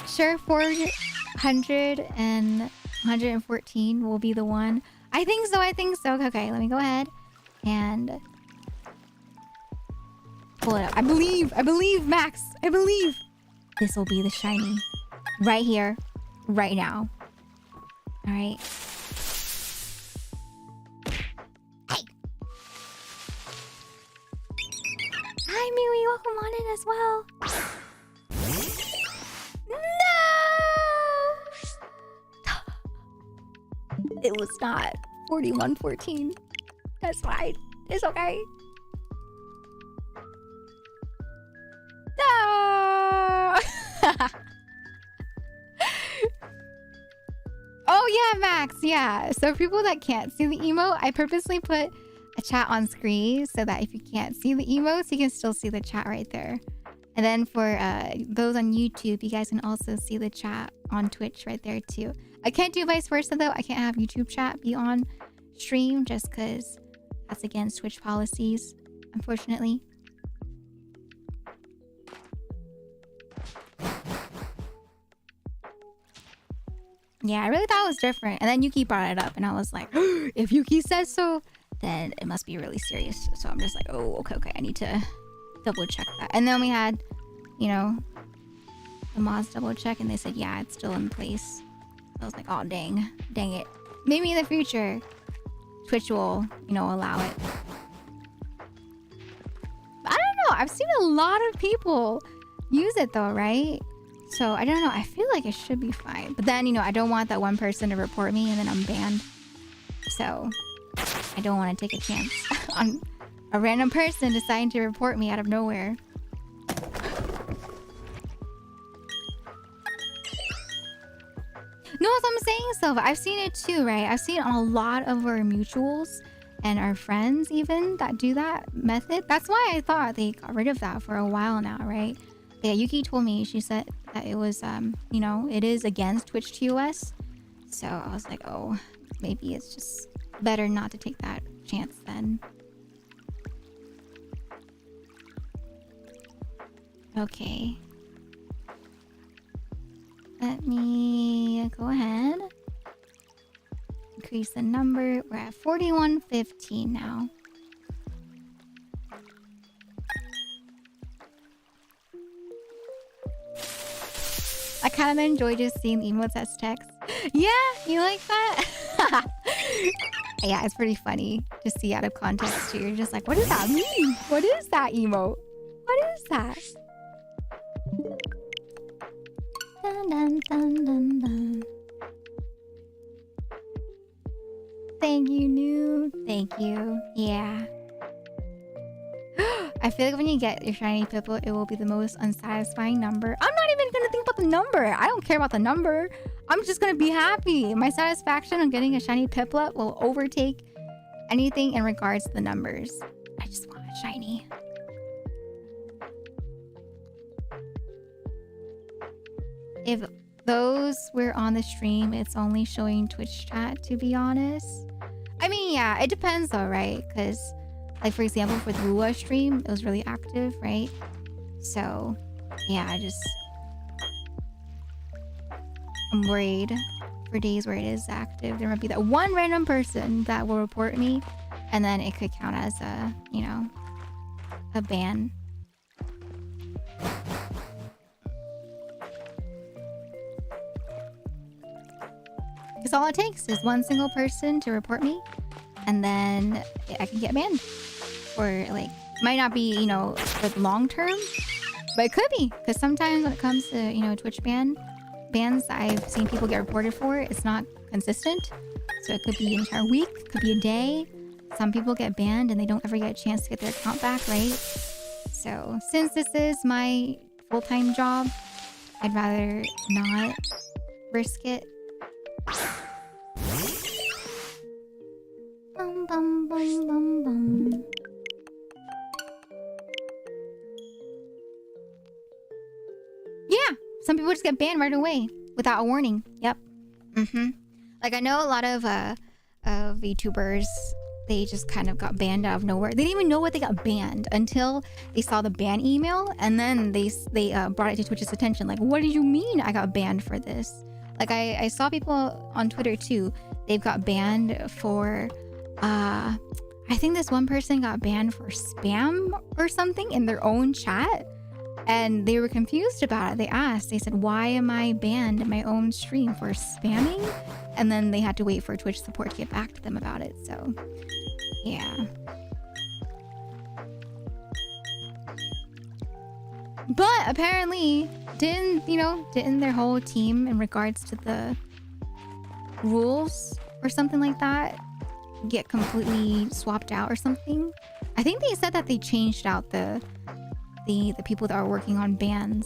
Speaker 2: Sure, 400 and 114 will be the one. I think so. Okay, let me go ahead and pull it up. I believe, Max. I believe this will be the shiny right here, right now. All right. Hi, Miwi. Welcome on in as well. No! It was not 4114. That's fine. It's okay. No! Oh, yeah, Max. Yeah. So for people that can't see the emote, I purposely put a chat on screen so that if you can't see the emotes, you can still see the chat right there. And then for those on YouTube, you guys can also see the chat on Twitch right there too. I can't do vice versa though. I can't have YouTube chat be on stream just because that's against Twitch policies, unfortunately. Yeah, I really thought it was different. And then Yuki brought it up and I was like, if Yuki says so, then it must be really serious. So I'm just like, oh, okay. I need to double check that. And then we had, you know, the mods double check and they said, yeah, it's still in place. So I was like, oh, dang it. Maybe in the future, Twitch will, you know, allow it. But I don't know. I've seen a lot of people use it though, right? So I don't know. I feel like it should be fine. But then, you know, I don't want that one person to report me and then I'm banned. So I don't want to take a chance on a random person deciding to report me out of nowhere. No, that's what I'm think so, but I've seen it too, right? I've seen a lot of our mutuals and our friends even that do that method. That's why I thought they got rid of that for a while now, right? Yeah, Yuki told me, she said that it was, you know, it is against Twitch TOS. So I was like, oh, maybe it's just better not to take that chance then. Okay. Let me go ahead. Increase the number. We're at 4115 now. I kind of enjoy just seeing emotes as text. Yeah, you like that? Yeah, it's pretty funny to see out of context too. You're just like, what does that mean? What is that emote? What is that? Dun, dun, dun, dun, dun. Thank you, New. Thank you. Yeah. I feel like when you get your shiny Piplup, it will be the most unsatisfying number. I'm not even gonna think about the number. I don't care about the number. I'm just gonna be happy. My satisfaction on getting a shiny Piplup will overtake anything in regards to the numbers. I just want a shiny. If those were on the stream, it's only showing Twitch chat, to be honest. I mean, yeah, it depends though, right? Because, like, for example, for the Lua stream, it was really active, right? So, yeah, I'm worried for days where it is active. There might be that one random person that will report me, and then it could count as a, you know, a ban. Because all it takes is one single person to report me, and then I can get banned. Or, like, might not be, you know, for the long term, but it could be. Because sometimes when it comes to, you know, Twitch bans I've seen people get reported for, it's not consistent. So it could be an entire week, could be a day. Some people get banned and they don't ever get a chance to get their account back, right? So since this is my full-time job, I'd rather not risk it. Bum, bum, bum, bum, bum. Yeah, some people just get banned right away without a warning. Yep. Like, I know a lot of VTubers, they just kind of got banned out of nowhere. They didn't even know what they got banned until they saw the ban email, and then they brought it to Twitch's attention. Like, what do you mean I got banned for this? Like, I saw people on Twitter too. They've got banned for, I think this one person got banned for spam or something in their own chat. And they were confused about it. They asked, they said, why am I banned in my own stream for spamming? And then they had to wait for Twitch support to get back to them about it. So, yeah. But apparently, didn't their whole team in regards to the rules or something like that get completely swapped out or something? I think they said that they changed out the people that were working on bans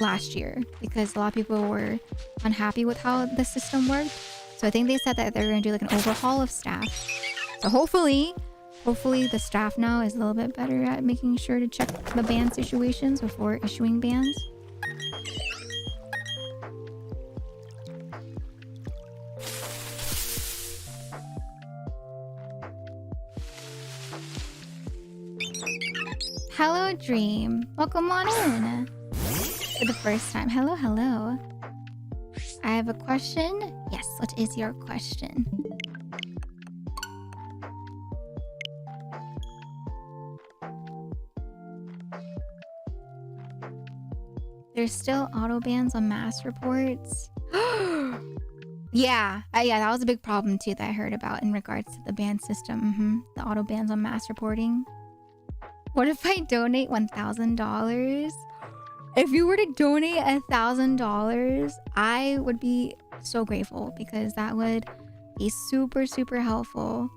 Speaker 2: last year because a lot of people were unhappy with how the system worked. So I think they said that they're going to do like an overhaul of staff. So hopefully the staff now is a little bit better at making sure to check the ban situations before issuing bans. Hello, Dream. Welcome on in. For the first time. Hello, hello. I have a question. Yes, what is your question? There's still auto bans on mass reports. Yeah, that was a big problem too that I heard about in regards to the ban system. The auto bans on mass reporting. What if I donate $1,000? If you were to donate $1,000, I would be so grateful because that would be super, super helpful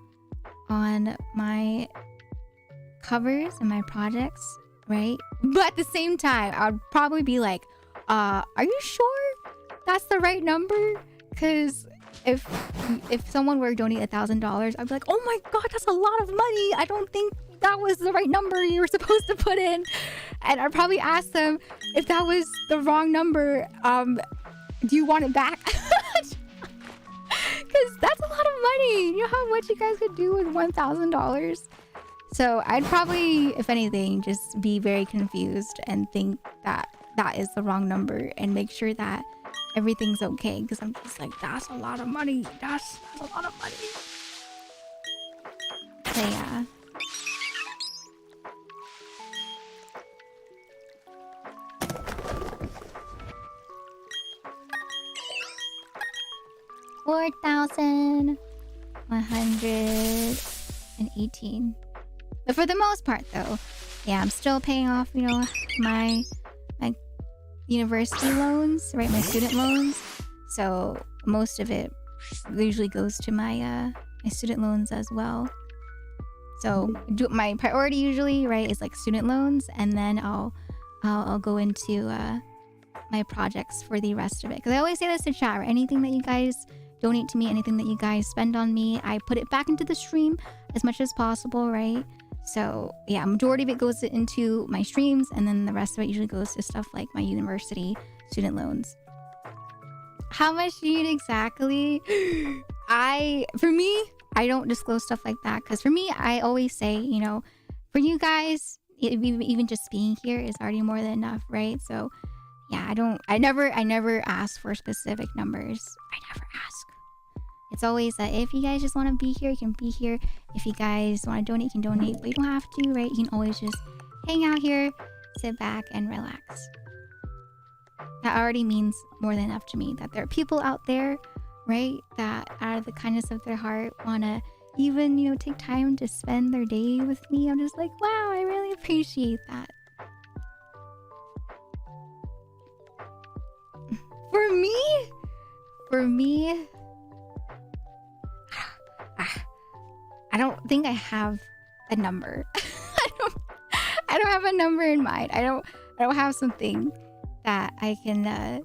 Speaker 2: on my covers and my projects, right? But at the same time, I would probably be like, are you sure that's the right number? Because if someone were to donate $1,000, I'd be like, oh my god, that's a lot of money. I don't think that was the right number you were supposed to put in. And I'd probably ask them, if that was the wrong number, do you want it back? Because that's a lot of money. You know how much you guys could do with $1,000? So I'd probably, if anything, just be very confused and think that that is the wrong number and make sure that everything's okay. Because I'm just like, that's a lot of money. That's a lot of money. So yeah. $4,118. But for the most part, though, yeah, I'm still paying off, you know, my university loans, right? My student loans. So most of it usually goes to my my student loans as well. So my priority usually, right, is like student loans, and then I'll go into my projects for the rest of it. Because I always say this to chat, right? Anything that you guys donate to me, anything that you guys spend on me, I put it back into the stream as much as possible, right? So yeah, majority of it goes into my streams, and then the rest of it usually goes to stuff like my university student loans. How much do you need exactly? For me, I don't disclose stuff like that, because for me, I always say, you know, for you guys, even just being here is already more than enough, right? So yeah, I never ask for specific numbers. I never ask. It's always that if you guys just want to be here, you can be here. If you guys want to donate, you can donate, but you don't have to, right? You can always just hang out here, sit back, and relax. That already means more than enough to me. That there are people out there, right, that out of the kindness of their heart want to even, you know, take time to spend their day with me. I'm just like, wow, I really appreciate that. For me, I don't think I have a number. I don't have a number in mind. I don't have something that I can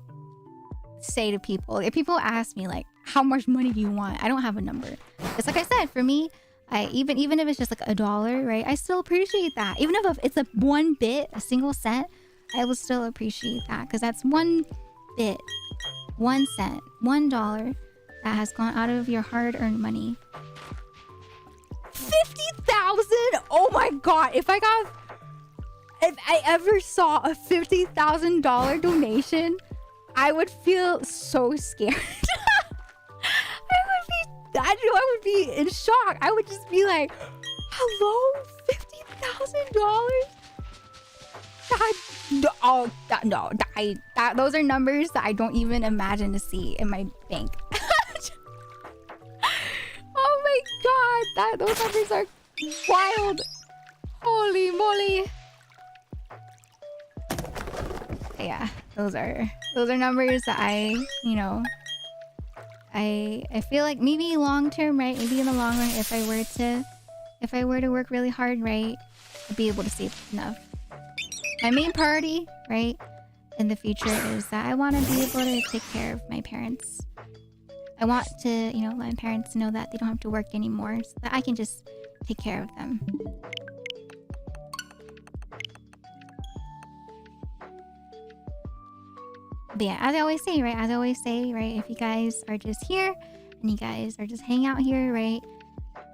Speaker 2: say to people. If people ask me like, how much money do you want? I don't have a number. It's like I said, for me, even if it's just like $1, right? I still appreciate that. Even if it's a one bit, a single cent, I will still appreciate that, because that's one bit, 1 cent, $1 that has gone out of your hard-earned money. 50,000! Oh my god! If I ever saw a $50,000 donation, I would feel so scared. I would be in shock. I would just be like, hello, $50,000? Those are numbers that I don't even imagine to see in my bank. Oh my god, those numbers are wild. Holy moly. Yeah, those are numbers that I feel like maybe long term, right? Maybe in the long run, if I were to work really hard, right, I'd be able to save enough. My main priority, right, in the future is that I want to be able to take care of my parents. I want to, let my parents know that they don't have to work anymore, so that I can just take care of them. But yeah, as I always say, right, if you guys are just here and you guys are just hanging out here, right,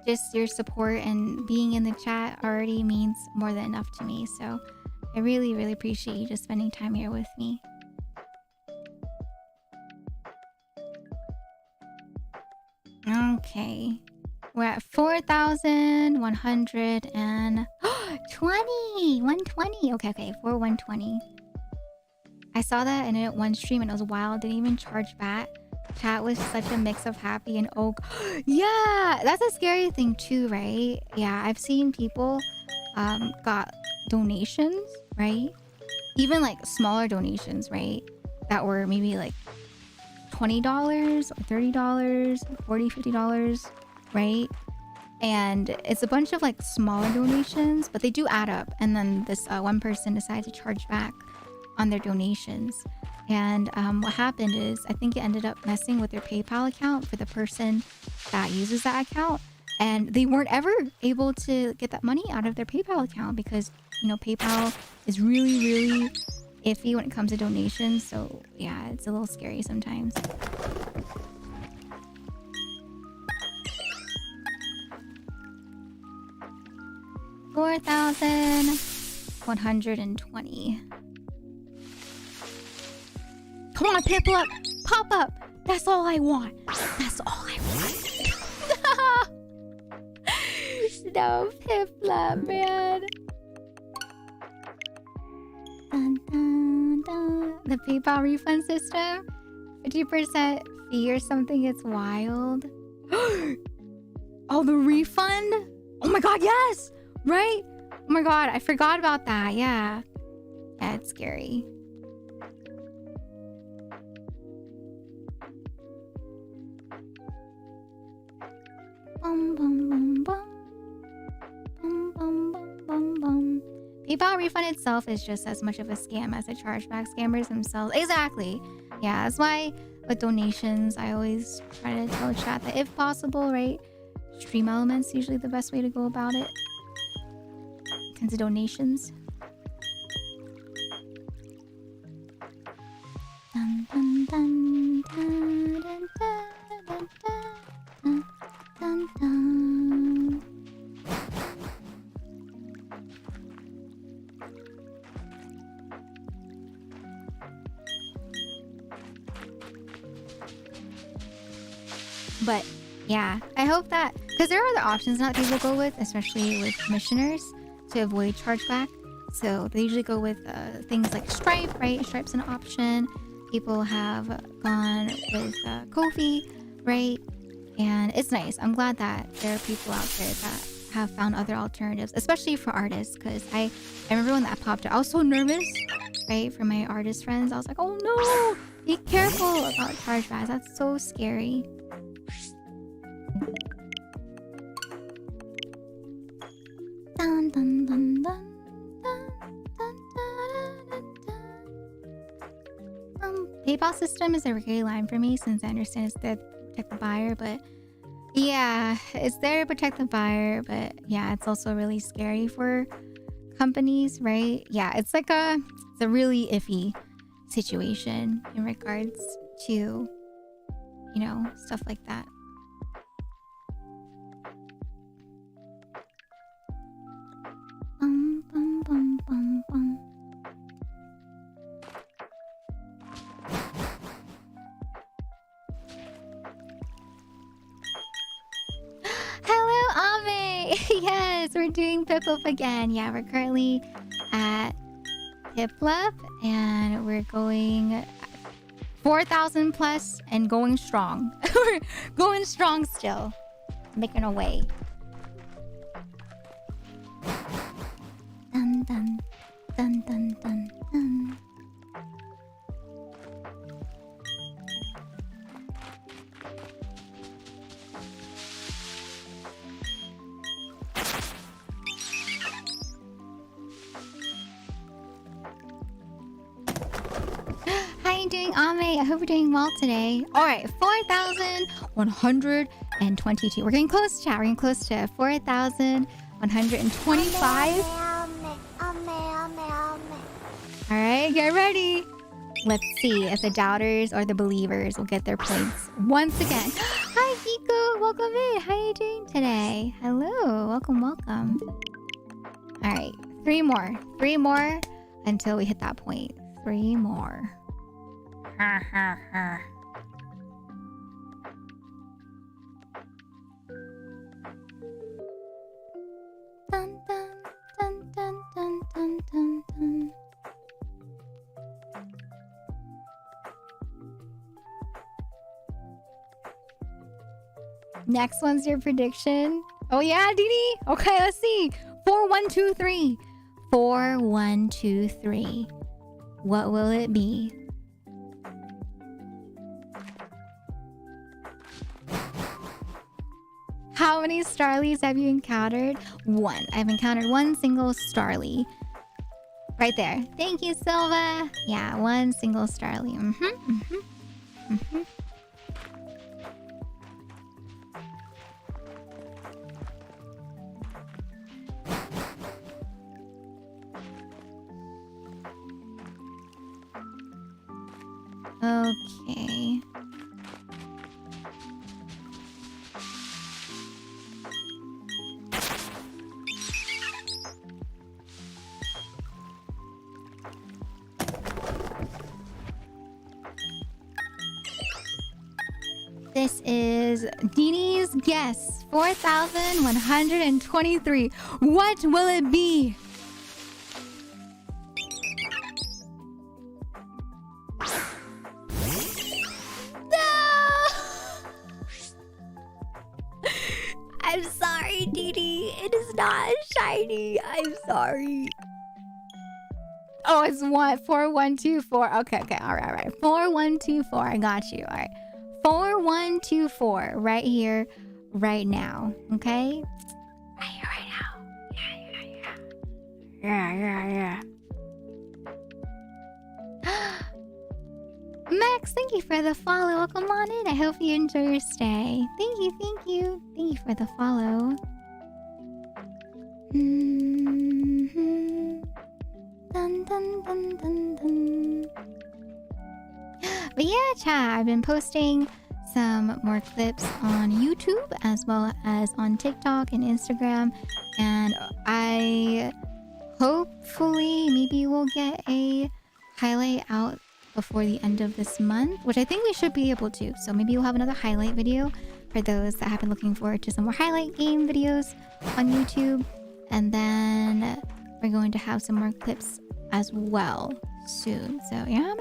Speaker 2: just your support and being in the chat already means more than enough to me. So I really, really appreciate you just spending time here with me. Okay, we're at 4,120. Okay, 4,120. I saw that in one stream and it was wild. Didn't even charge back. Chat was such a mix of happy and yeah, that's a scary thing too, right? Yeah, I've seen people got donations, right? Even like smaller donations, right? That were maybe like $20 or $30, $40, $50, right? And it's a bunch of like smaller donations, but they do add up. And then this one person decided to charge back on their donations. And what happened is I think it ended up messing with their PayPal account for the person that uses that account. And they weren't ever able to get that money out of their PayPal account because, you know, PayPal is really, really iffy when it comes to donations. So yeah, it's a little scary sometimes. $4,120. Come on, Piplup, pop up. That's all I want. That's all I want. No, Piplup, man. Dun, dun, dun. The PayPal refund system, 50% fee or something. It's wild. Oh, the refund? Oh my god, yes! Right? Oh my god, I forgot about that. Yeah. That's scary. Bum, bum, bum, bum. Bum, bum, bum, bum, bum. PayPal refund itself is just as much of a scam as the chargeback scammers themselves. Exactly. Yeah, that's why with donations, I always try to tell chat that if possible, right? Stream elements usually the best way to go about it. Kinds of donations. Dun, dun, dun, dun, dun, dun, dun, dun, dun, dun. But yeah, I hope that, because there are other options that people go with, especially with commissioners, to avoid chargeback. So they usually go with things like Stripe, right? Stripe's an option. People have gone with Ko-fi, right? And it's nice. I'm glad that there are people out there that have found other alternatives, especially for artists. Because I remember when that popped up, I was so nervous, right? For my artist friends, I was like, oh no, be careful about chargebacks. That's so scary. Dun, dun, dun, dun, dun, dun, dun, dun. PayPal system is a gray line for me since I understand it's there to protect the buyer, but yeah, it's there to protect the buyer, but yeah, it's also really scary for companies, right? Yeah, it's a really iffy situation in regards to, you know, stuff like that. Bum, bum, bum, bum, bum. Hello, Ame! Yes, we're doing Piplup again. Yeah, we're currently at Piplup and we're going 4,000 plus and going strong. We're going strong still. Making our way. Dun dun dun dun dun dun. How you doing, Ame? I hope you're doing well today. Alright, 4,122. We're getting close, chat. We're getting close to 4,125. Alright, get ready. Let's see if the doubters or the believers will get their points once again. Hi, Kiko. Welcome in. How are you doing today? Hello. Welcome, welcome. Alright, 3 more. 3 more until we hit that point. 3 more. Ha ha ha. Dun dun dun dun dun dun dun dun. Next one's your prediction. Oh yeah, Didi. Okay, let's see. 4123. 4123. What will it be? How many Starlies have you encountered? 1. I've encountered 1 single Starly. Right there. Thank you, Silva. Yeah, 1 single starly. Okay. This is Deanie's guess. 4,123. What will it be? No! I'm sorry, Deanie. It is not shiny. I'm sorry. Oh, it's 4124. Okay. All right. 4124. I got you. All right. 4124 right here, right now. Okay? Right here, right now. Yeah. Max, thank you for the follow. Welcome on in. I hope you enjoy your stay. Thank you. Thank you for the follow. Dun. But yeah, chat, I've been posting some more clips on YouTube as well as on TikTok and Instagram. And I hopefully maybe we'll get a highlight out before the end of this month, which I think we should be able to. So maybe we'll have another highlight video for those that have been looking forward to some more highlight game videos on YouTube. And then we're going to have some more clips as well soon. So yeah, I'm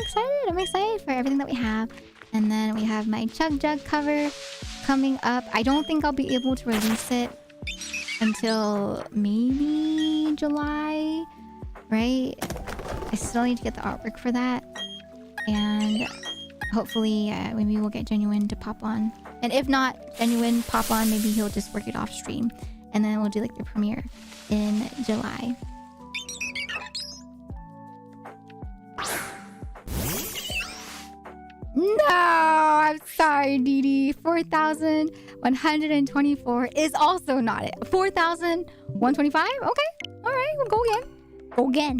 Speaker 2: excited for everything that we have. And then we have my Chug Jug cover coming up. I don't think I'll be able to release it until maybe July, right? I still need to get the artwork for that, and hopefully maybe we'll get Genuine to pop on. And if not Genuine pop on, maybe he'll just work it off stream, and then we'll do like the premiere in July. No, I'm sorry, Dee. 4,124 is also not it. 4,125? Okay. All right, we'll go again.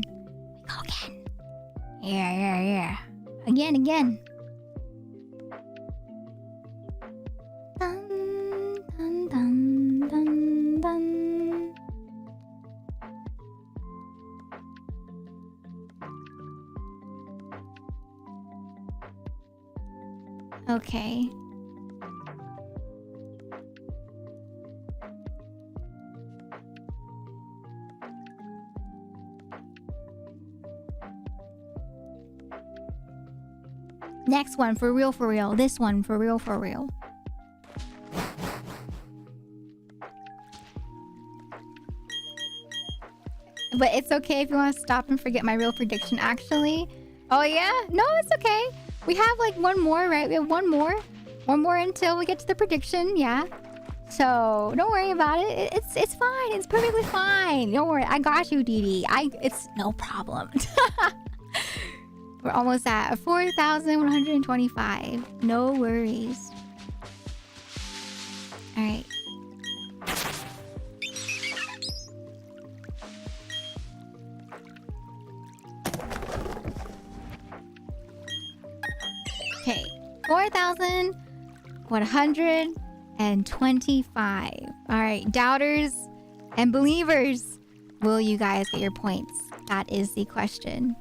Speaker 2: Yeah. Again. Dun. Okay. Next one, for real. This one, for real. But it's okay if you want to stop and forget my real prediction, actually. Oh, yeah? No, it's okay. We have like one more, right? We have one more until we get to the prediction, yeah. So don't worry about it. It's fine. It's perfectly fine. Don't worry. I got you, Dee. It's no problem. We're almost at 4,125. No worries. All right. Okay, 4,125. All right, doubters and believers, will you guys get your points? That is the question.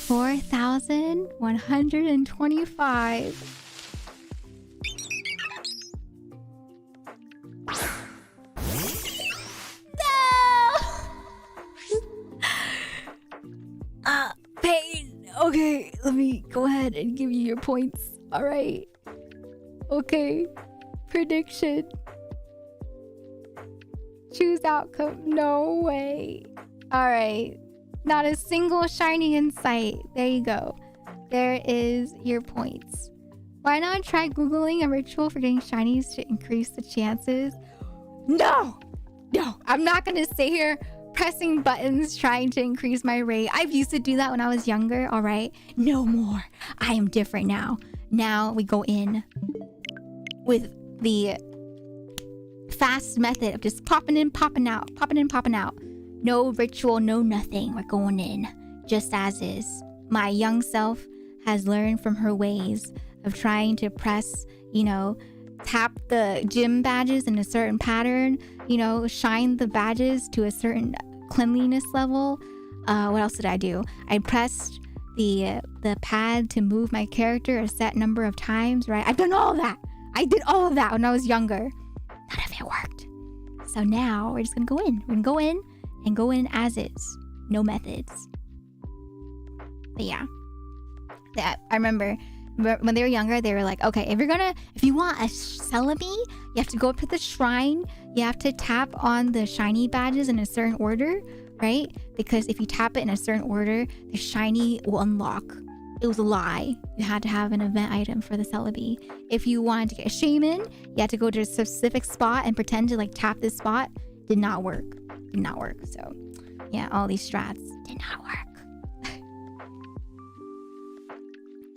Speaker 2: 4,125. Pain. Okay, let me go ahead and give you your points. All right. Okay. Prediction. Choose outcome. No way. All right. Not a single shiny in sight. There you go. There is your points. Why not try Googling a ritual for getting shinies to increase the chances? No. I'm not going to sit here pressing buttons trying to increase my rate. I used to do that when I was younger, all right? No more. I am different now. Now we go in with the fast method of just popping in, popping out, popping in, popping out. No ritual, no nothing. We're going in just as is. My young self has learned from her ways of trying to press, you know, tap the gym badges in a certain pattern, you know, shine the badges to a certain cleanliness level. What else did I do? I pressed the pad to move my character a set number of times, right? I've done all of that. I did all of that when I was younger. None of it worked. So now we're just gonna go in. We're gonna go in and go in as is. No methods. But yeah. I remember when they were younger, they were like, okay, if you want a celebi, you have to go up to the shrine. You have to tap on the shiny badges in a certain order, right? Because if you tap it in a certain order, the shiny will unlock. It was a lie. You had to have an event item for the celebi. If you wanted to get a shaman, you had to go to a specific spot and pretend to like tap this spot. Did not work. Did not work. So yeah, all these strats did not work.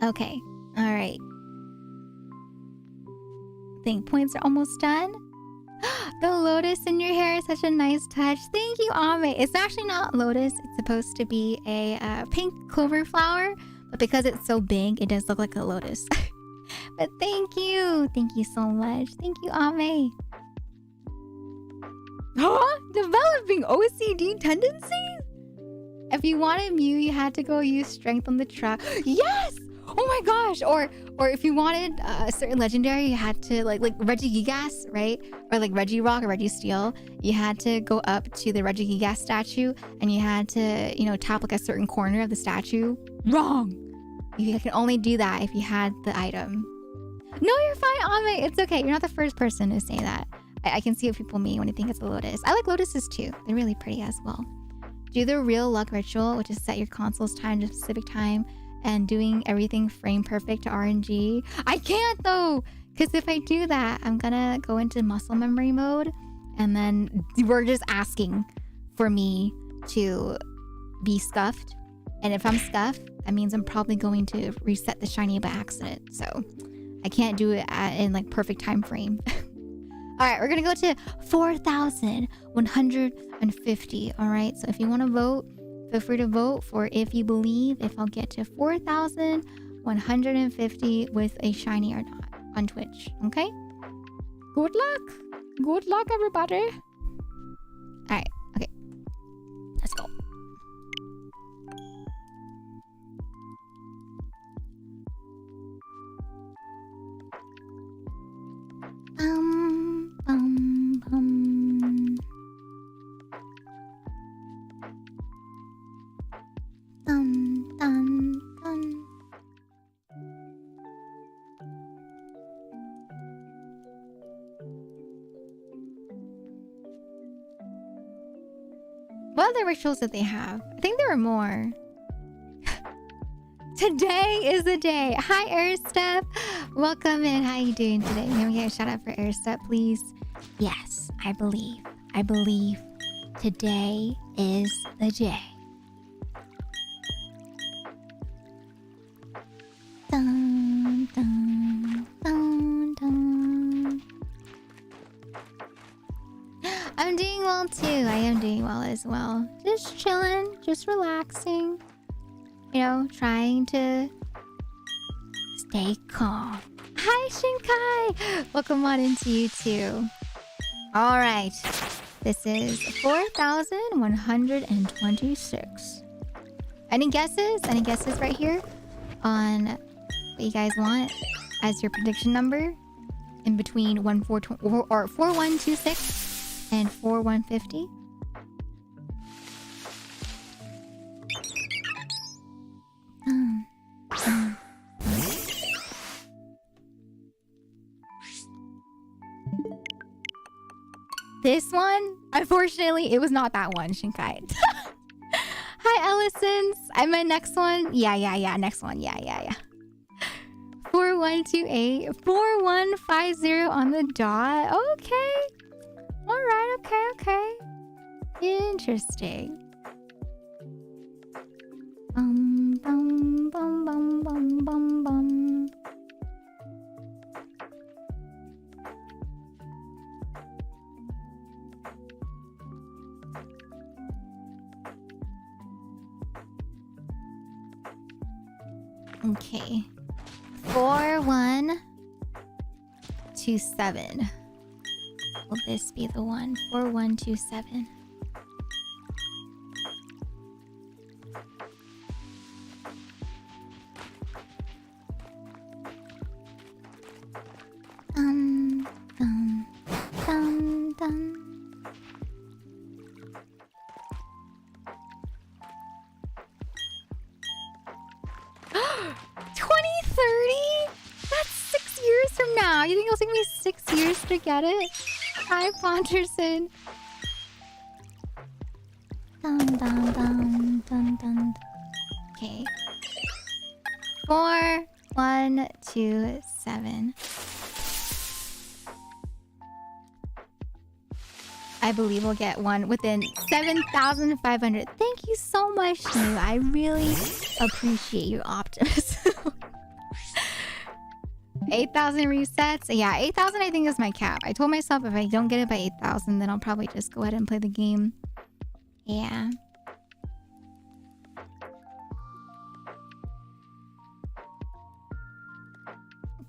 Speaker 2: Okay. All right. I think points are almost done. The lotus in your hair is such a nice touch. Thank you, Ame. It's actually not lotus. It's supposed to be a pink clover flower, but because it's so big, it does look like a lotus. But thank you. Thank you so much. Thank you, Ame. Huh? Developing OCD tendencies? If you wanted Mew, you had to go use strength on the trap. Yes! Oh my gosh! Or if you wanted a certain legendary, you had to like Regigigas, right? Or like Regirock or Registeel. You had to go up to the Regigigas statue and you had to, you know, tap like a certain corner of the statue. Wrong! You can only do that if you had the item. No, you're fine, Ame. It's okay. You're not the first person to say that. I can see what people mean when they think it's a lotus. I like lotuses too. They're really pretty as well. Do the real luck ritual, which is set your console's time to a specific time and doing everything frame perfect to RNG. I can't though, because if I do that, I'm gonna go into muscle memory mode and then we're just asking for me to be scuffed. And if I'm scuffed, that means I'm probably going to reset the shiny by accident. So I can't do it in like perfect time frame. All right, we're gonna go to 4,150. All right, so if you want to vote, feel free to vote for if you believe if I'll get to 4,150 with a shiny or not on Twitch. Okay? Good luck. Good luck, everybody. All right. Okay. Let's go. What other rituals did they have? I think there were more. Today is the day. Hi, Airstep. Welcome in. How you doing today? Can we get a shout out for Airstep, please? Yes, I believe. I believe today is the day. Dun, dun, dun, dun. I'm doing well too. I am doing well as well. Just chilling, just relaxing. You know, trying to stay calm. Hi, Shinkai! Welcome on into you too. All right. This is 4,126. Any guesses? Any guesses right here on what you guys want as your prediction number in between 4126 and 4150? This one? Unfortunately, it was not that one, Shinkai. Hi, Ellisons. I meant next one. Yeah. Next one. Yeah. 4128. 4150 on the dot. Okay. All right. Okay. Interesting. Bum, bum, bum, bum, bum, bum, bum. Okay. 4127. Will this be the one? 4127. Dun, dun, dun, dun. That's 6 years from now. You think it'll take me 6 years to get it? Hi, Ponderson. Dun, dun, dun, dun, dun. Okay. 4127. I believe we'll get one within 7,500. Thank you so much, New. I really appreciate your optimism. 8,000 resets. Yeah, 8,000 I think is my cap. I told myself if I don't get it by 8,000, then I'll probably just go ahead and play the game. Yeah.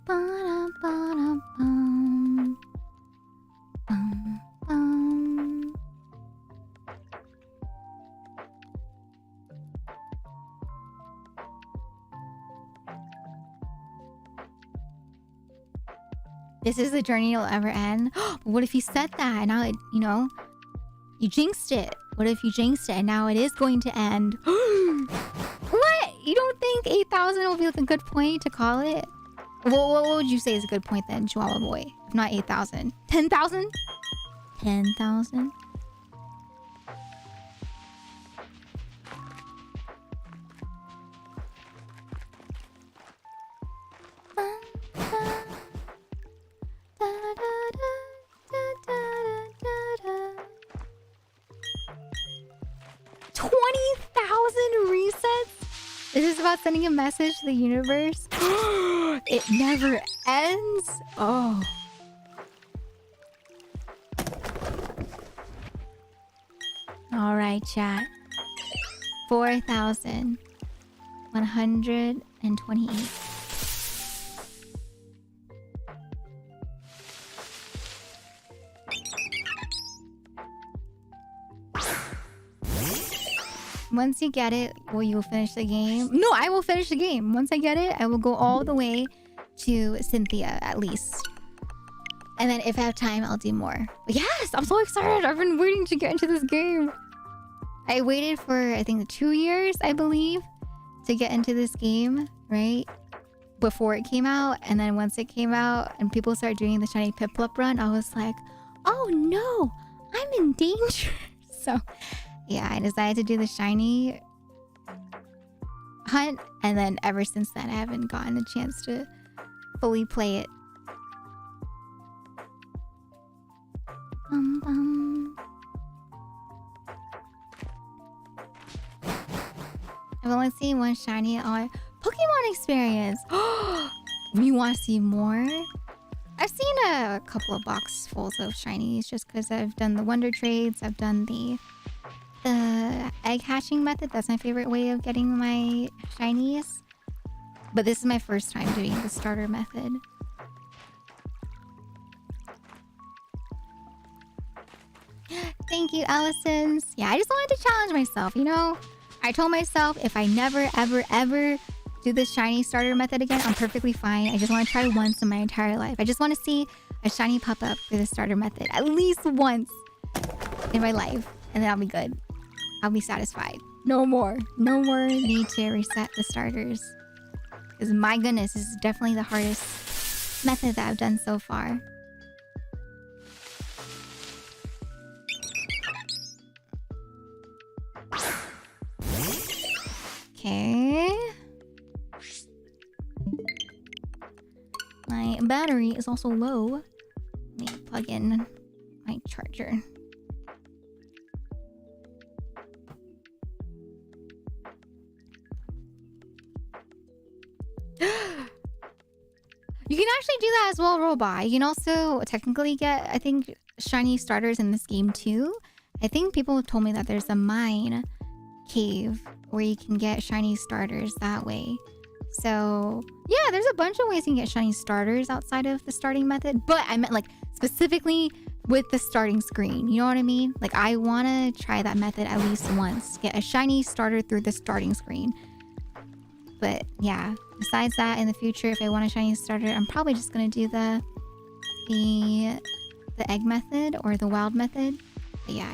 Speaker 2: Ba-da-ba-da-bum. Bum, bum. This is the journey you'll ever end. What if you said that and now it, you jinxed it? What if you jinxed it and now it is going to end? What? You don't think 8,000 will be like a good point to call it? Well, what would you say is a good point then, Chihuahua Boy? If not 8,000. 10,000? 10,000? Is this about sending a message to the universe? It never ends? Oh. Alright, chat. 4,128. Once you get it, will you finish the game? No, I will finish the game. Once I get it, I will go all the way to Cynthia, at least. And then if I have time, I'll do more. But yes, I'm so excited. I've been waiting to get into this game. I waited for, I think, 2 years, I believe, to get into this game, right? Before it came out. And then once it came out and people started doing the shiny Piplup run, I was like, oh no, I'm in danger. So... yeah, I decided to do the shiny hunt, and then ever since then, I haven't gotten a chance to fully play it. I've only seen one shiny on Pokemon experience. You want to see more? I've seen a couple of boxfuls of shinies just because I've done the Wonder Trades. I've done the egg hatching method. That's my favorite way of getting my shinies. But this is my first time doing the starter method. Thank you, Allisons. Yeah, I just wanted to challenge myself, I told myself if I never, ever, ever do this shiny starter method again, I'm perfectly fine. I just want to try once in my entire life. I just want to see a shiny pop up for the starter method at least once in my life. And then I'll be good. I'll be satisfied. No more need to reset the starters. Because my goodness, this is definitely the hardest method that I've done so far. Okay. My battery is also low. Let me plug in my charger. You can actually do that as well, Robot. You can also technically get, I think, shiny starters in this game too. I think people have told me that there's a mine cave where you can get shiny starters that way. So yeah, there's a bunch of ways you can get shiny starters outside of the starting method. But I meant like specifically with the starting screen. You know what I mean? Like I want to try that method at least once. Get a shiny starter through the starting screen. But yeah, besides that, in the future, if I want a shiny starter, I'm probably just gonna do the egg method or the wild method. But yeah,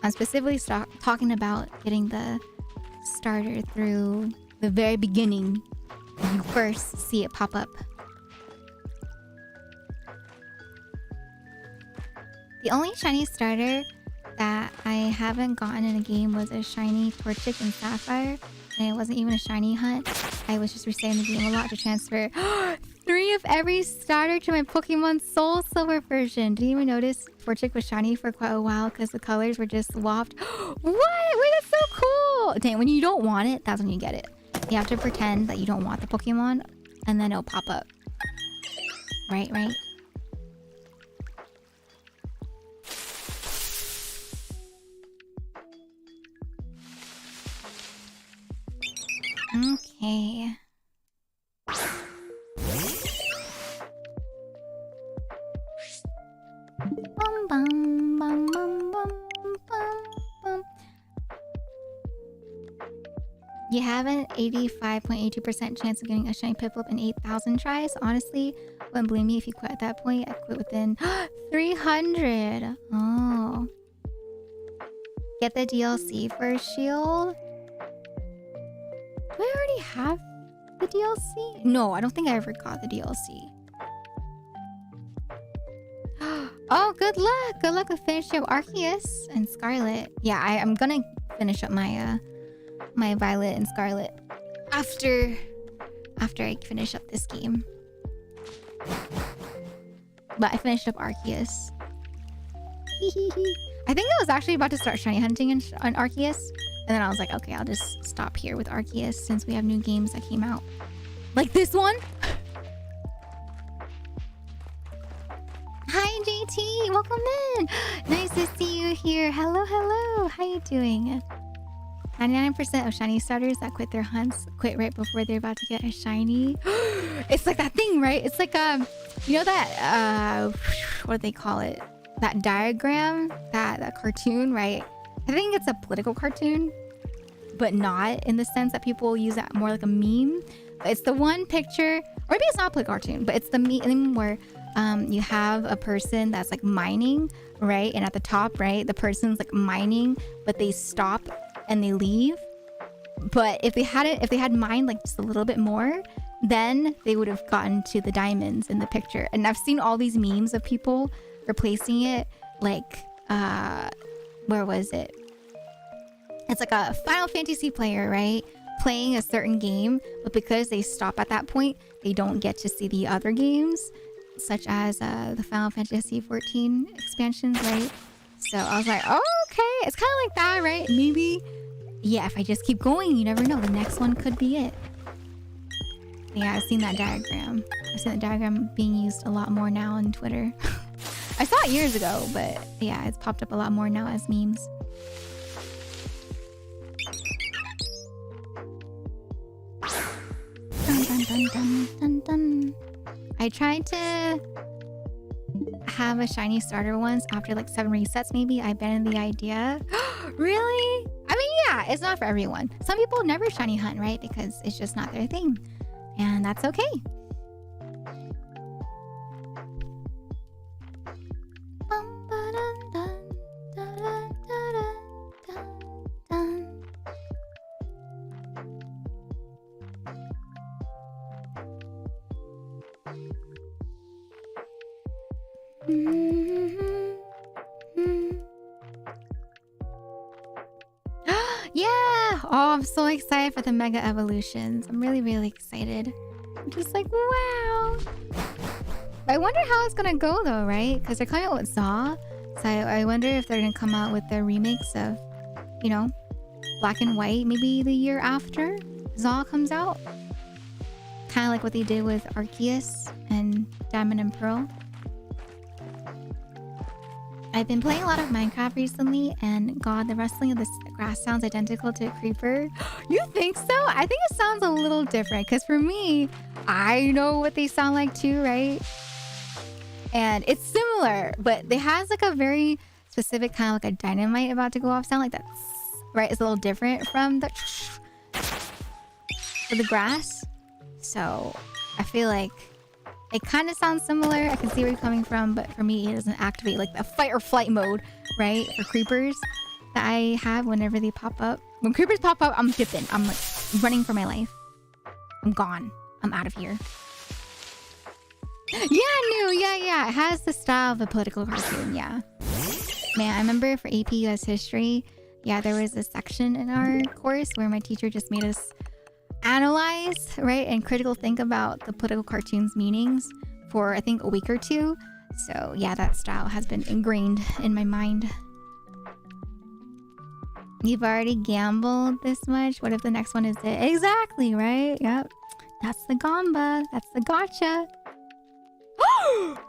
Speaker 2: I'm specifically talking about getting the starter through the very beginning when you first see it pop up. The only shiny starter that I haven't gotten in a game was a shiny Torchic and Sapphire. And it wasn't even a shiny hunt. I was just resetting the game a lot to transfer 3 of every starter to my Pokemon Soul Silver version. Didn't even notice Torchic was shiny for quite a while because the colors were just swapped. What? Wait, that's so cool! Dang, when you don't want it, that's when you get it. You have to pretend that you don't want the Pokemon, and then it'll pop up. Right? Okay. Bum, bum, bum, bum, bum, bum. You have an 85.82% chance of getting a shiny Piplup in 8,000 tries. Honestly, wouldn't blame me if you quit at that point. I quit within 300. Oh. Get the DLC for Shield. Do I already have the DLC? No, I don't think I ever got the DLC. Oh, good luck. Good luck with finishing up Arceus and Scarlet. Yeah, I'm gonna finish up my my Violet and Scarlet after I finish up this game. But I finished up Arceus. I think I was actually about to start shiny hunting on Arceus. And then I was like, okay, I'll just stop here with Arceus since we have new games that came out. Like this one. Hi, JT. Welcome in. Nice to see you here. Hello, hello. How you doing? 99% of shiny starters that quit their hunts quit right before they're about to get a shiny. It's like that thing, right? It's like, you know that, what do they call it? That diagram, that cartoon, right? I think it's a political cartoon, but not in the sense that people use that more like a meme. It's the one picture, or maybe it's not a political cartoon, but it's the meme where you have a person that's like mining, right? And at the top, right, the person's like mining, but they stop and they leave. But if they had mined like just a little bit more, then they would have gotten to the diamonds in the picture. And I've seen all these memes of people replacing it, like where was it? It's like a Final Fantasy player, right? Playing a certain game, but because they stop at that point, they don't get to see the other games, such as the Final Fantasy 14 expansions, right? So I was like, oh, okay. It's kind of like that, right? Maybe, yeah, if I just keep going, you never know. The next one could be it. Yeah, I've seen that diagram. I've seen that diagram being used a lot more now on Twitter. I saw it years ago, but yeah, it's popped up a lot more now as memes. Dun, dun, dun, dun, dun, dun. I tried to have a shiny starter once after like 7 resets maybe. I abandoned the idea. Really? I mean, yeah, it's not for everyone. Some people never shiny hunt, right? Because it's just not their thing. And that's okay. Yeah! Oh, I'm so excited for the Mega Evolutions. I'm really, really excited. I'm just like, wow. I wonder how it's gonna go though, right? Because they're coming out with Zaw. So I wonder if they're gonna come out with their remakes of, you know, Black and White maybe the year after Zaw comes out. kind of like what they did with Arceus and Diamond and Pearl. I've been playing a lot of Minecraft recently, and God, the rustling of this grass sounds identical to a creeper. You think so? I think it sounds a little different, because for me, I know what they sound like too, right? And it's similar, but it has like a very specific kind of like a dynamite about to go off sound, like that, right? It's a little different from the for the grass. So I feel like it kind of sounds similar. I can see where you're coming from, but for me, it doesn't activate like the fight or flight mode, right? For creepers that I have whenever they pop up. When creepers pop up, I'm dipping. I'm like running for my life. I'm gone. I'm out of here. Yeah, yeah. It has the style of a political cartoon, yeah. Man, I remember for AP US History, yeah, there was a section in our course where my teacher just made us analyze, right, and critical think about the political cartoons' meanings for I think a week or two. So yeah, that style has been ingrained in my mind. You've already gambled this much. What if the next one is it? Exactly, right? Yep. That's the gamba. That's the gotcha.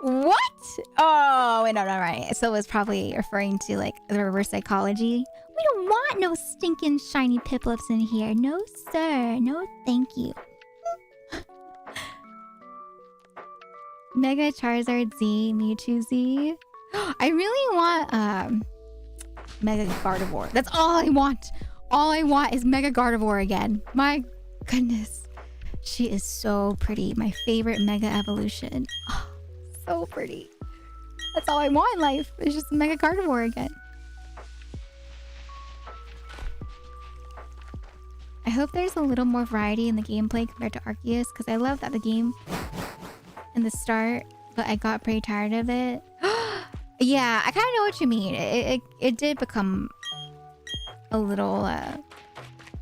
Speaker 2: What? Oh, wait, no, right. So it's probably referring to like the reverse psychology. We don't want no stinking shiny Piplups in here. No, sir. No, thank you. Mega Charizard Z, Mewtwo Z. I really want Mega Gardevoir. That's all I want. All I want is Mega Gardevoir again. My goodness. She is so pretty. My favorite Mega Evolution. Oh, so pretty. That's all I want in life. It's just Mega Gardevoir again. I hope there's a little more variety in the gameplay compared to Arceus, because I love that the game in the start, but I got pretty tired of it. Yeah, I kind of know what you mean. It did become a little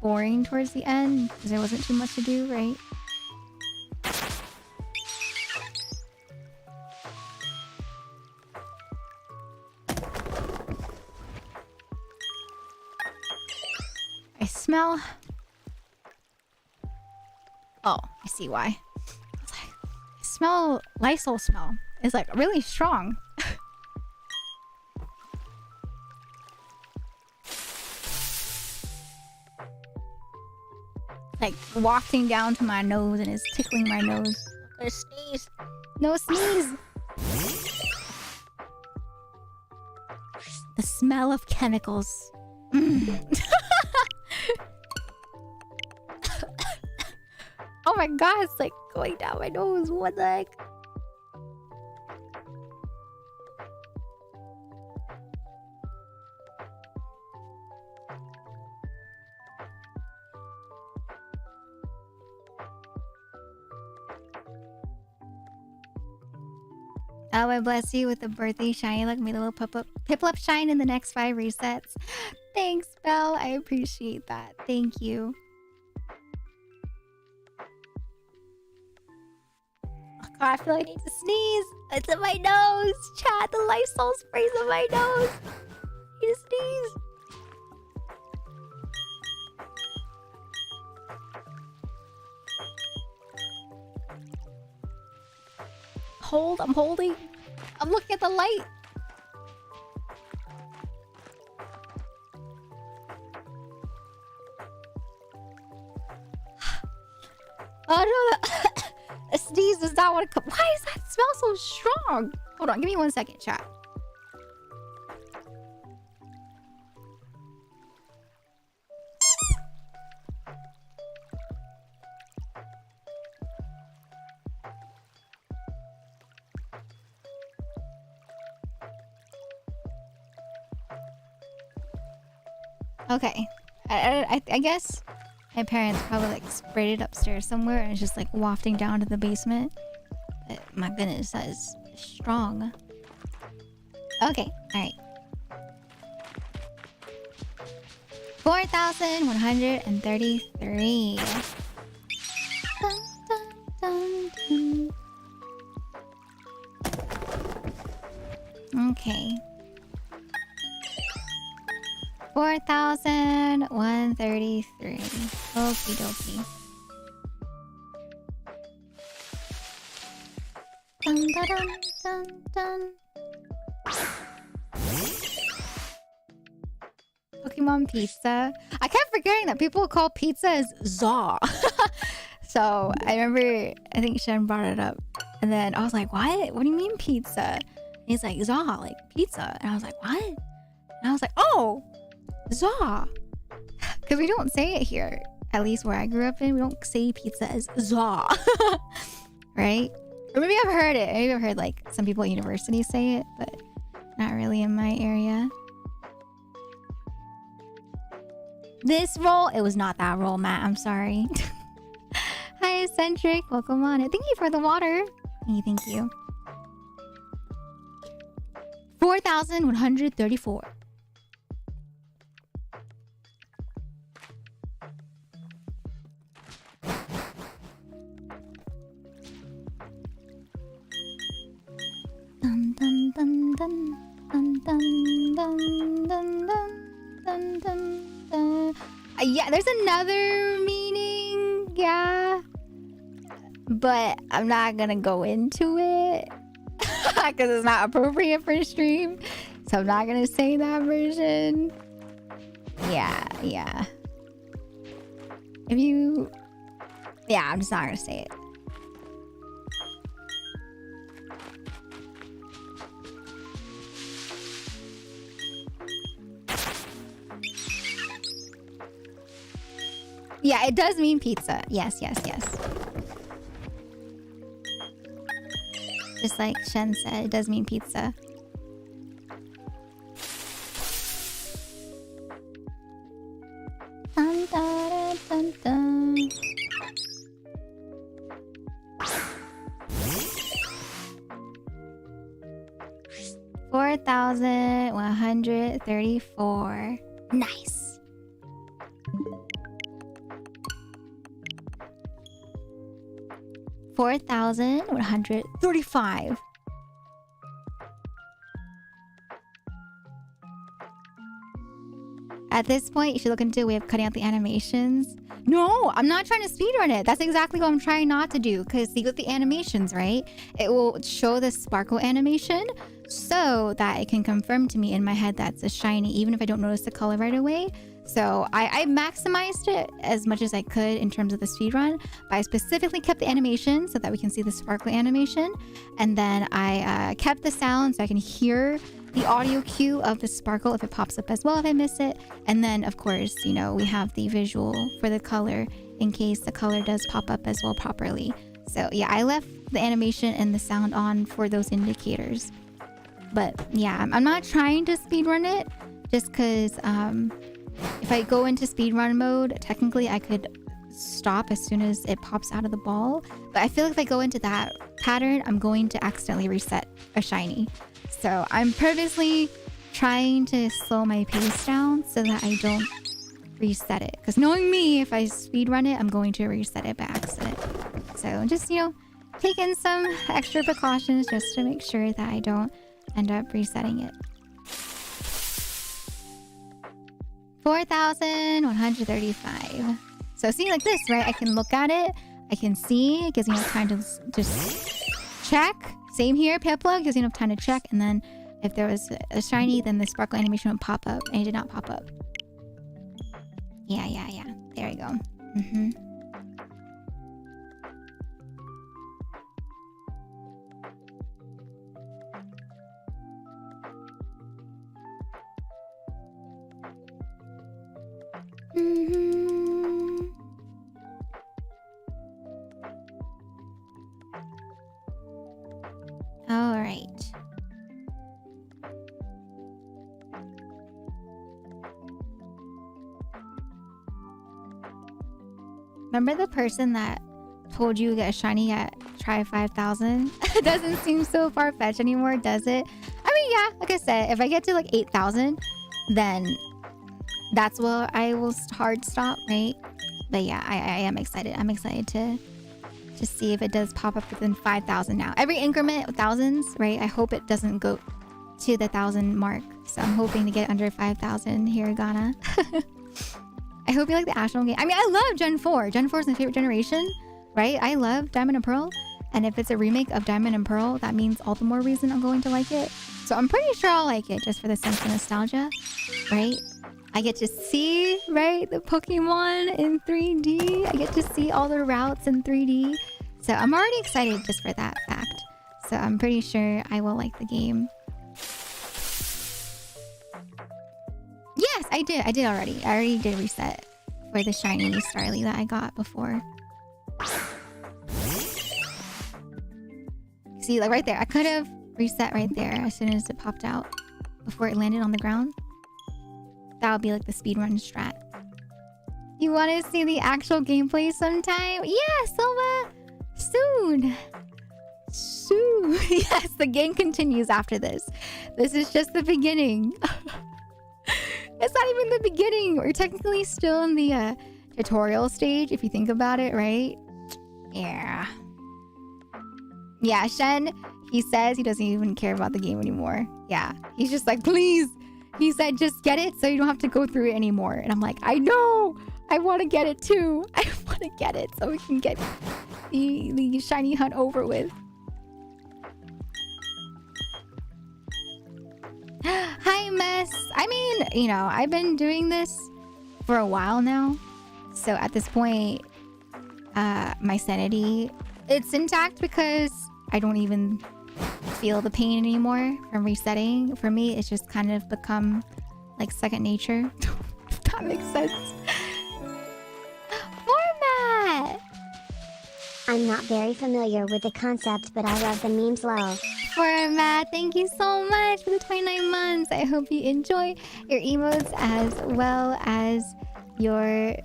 Speaker 2: boring towards the end because there wasn't too much to do, right? I smell... Oh, I see why. I was like, I smell Lysol smell. It's like really strong. Like wafting down to my nose and it's tickling my nose. I'm gonna sneeze. No sneeze. The smell of chemicals. Oh my god, it's like going down my nose. What the heck? Oh, I bless you with the birthday shine. Like me, the little Piplup shine in the next 5 resets. Thanks, Belle. I appreciate that. Thank you. Oh god, I feel like I need to sneeze. It's in my nose. Chat, the Lysol sprays in my nose. I need to sneeze. I'm holding. I'm looking at the light. Oh no, a sneeze does not want to come. Why does that smell so strong? Hold on, give me 1 second, chat. Okay, I guess my parents probably like sprayed it upstairs somewhere and it's just like wafting down to the basement. But my goodness, that is strong. Okay, alright. 4,133. Dun, dun, dun, dun. Okay. 4,133. Okie dokie. Dun, dun, dun, dun, dun. Pokemon pizza. I kept forgetting that people call pizza as za. So I remember, I think Shen brought it up. And then I was like, what? What do you mean pizza? And he's like, za, like pizza. And I was like, what? And I was like, oh, za. Because we don't say it here. At least where I grew up in, we don't say pizza as za. Right? Or maybe I've heard it. Maybe I've heard like some people at university say it, but not really in my area. This roll, it was not that roll, Matt. I'm sorry. Hi, Eccentric. Welcome on it. Thank you for the water. Thank you. 4,134. Dun dun dun dun dun dun dun dun dun dun dun. Yeah, there's another meaning. Yeah, but I'm not gonna go into it because it's not appropriate for the stream. So I'm not gonna say that version. Yeah. If you, yeah, I'm just not gonna say it. Yeah, it does mean pizza. Yes. Just like Shen said, it does mean pizza. Dun, dun, dun, dun. $4,134. Nice. 4,135. At this point, you should look into a way of cutting out the animations. No, I'm not trying to speedrun it. That's exactly what I'm trying not to do. Because see, with the animations, right? It will show the sparkle animation so that it can confirm to me in my head that's a shiny, even if I don't notice the color right away. So I maximized it as much as I could in terms of the speedrun. But I specifically kept the animation so that we can see the sparkle animation. And then I kept the sound so I can hear the audio cue of the sparkle if it pops up as well if I miss it. And then, of course, you know, we have the visual for the color in case the color does pop up as well properly. So yeah, I left the animation and the sound on for those indicators. But yeah, I'm not trying to speedrun it just because if I go into speedrun mode, technically I could stop as soon as it pops out of the ball. But I feel like if I go into that pattern, I'm going to accidentally reset a shiny. So I'm purposely trying to slow my pace down so that I don't reset it. Because knowing me, if I speedrun it, I'm going to reset it by accident. So just, you know, taking some extra precautions just to make sure that I don't end up resetting it. 4,135. So see, like this, right? I can look at it. I can see. It gives me enough time to just check. Same here, Piplup gives you enough time to check. And then if there was a shiny, then the sparkle animation would pop up. And it did not pop up. Yeah. There we go. All right. Remember the person that told you get a shiny at try 5,000? It doesn't seem so far-fetched anymore, does it? I mean, yeah, like I said, if I get to like 8,000, then that's where I will hard stop, right? But yeah, I am excited. I'm excited to see if it does pop up within 5,000 now. Every increment of thousands, right? I hope it doesn't go to the 1,000 mark. So I'm hoping to get under 5,000 hiragana. I hope you like the Astral game. I mean, I love Gen 4. Gen 4 is my favorite generation, right? I love Diamond and Pearl. And if it's a remake of Diamond and Pearl, that means all the more reason I'm going to like it. So I'm pretty sure I'll like it just for the sense of nostalgia, right? I get to see, right, the Pokemon in 3D. I get to see all the routes in 3D. So I'm already excited just for that fact. So I'm pretty sure I will like the game. Yes, I did. I did already. I already did reset for the shiny Starly that I got before. See, like right there. I could have reset right there as soon as it popped out before it landed on the ground. That would be like the speedrun strat. You want to see the actual gameplay sometime? Yeah, Silva! Soon! Soon! Yes, the game continues after this. This is just the beginning. It's not even the beginning. We're technically still in the tutorial stage, if you think about it, right? Yeah. Yeah, Shen, he says he doesn't even care about the game anymore. Yeah, he's just like, please. He said, just get it so you don't have to go through it anymore. And I'm like, I know. I want to get it too. I want to get it so we can get the shiny hunt over with. Hi, Mess. I mean, you know, I've been doing this for a while now. So at this point, my sanity, it's intact because I don't even feel the pain anymore from resetting. For me, it's just kind of become like second nature. If that makes sense. Format!
Speaker 1: I'm not very familiar with the concept, but I love the memes lol.
Speaker 2: Format, thank you so much for the 29 months. I hope you enjoy your emotes as well as your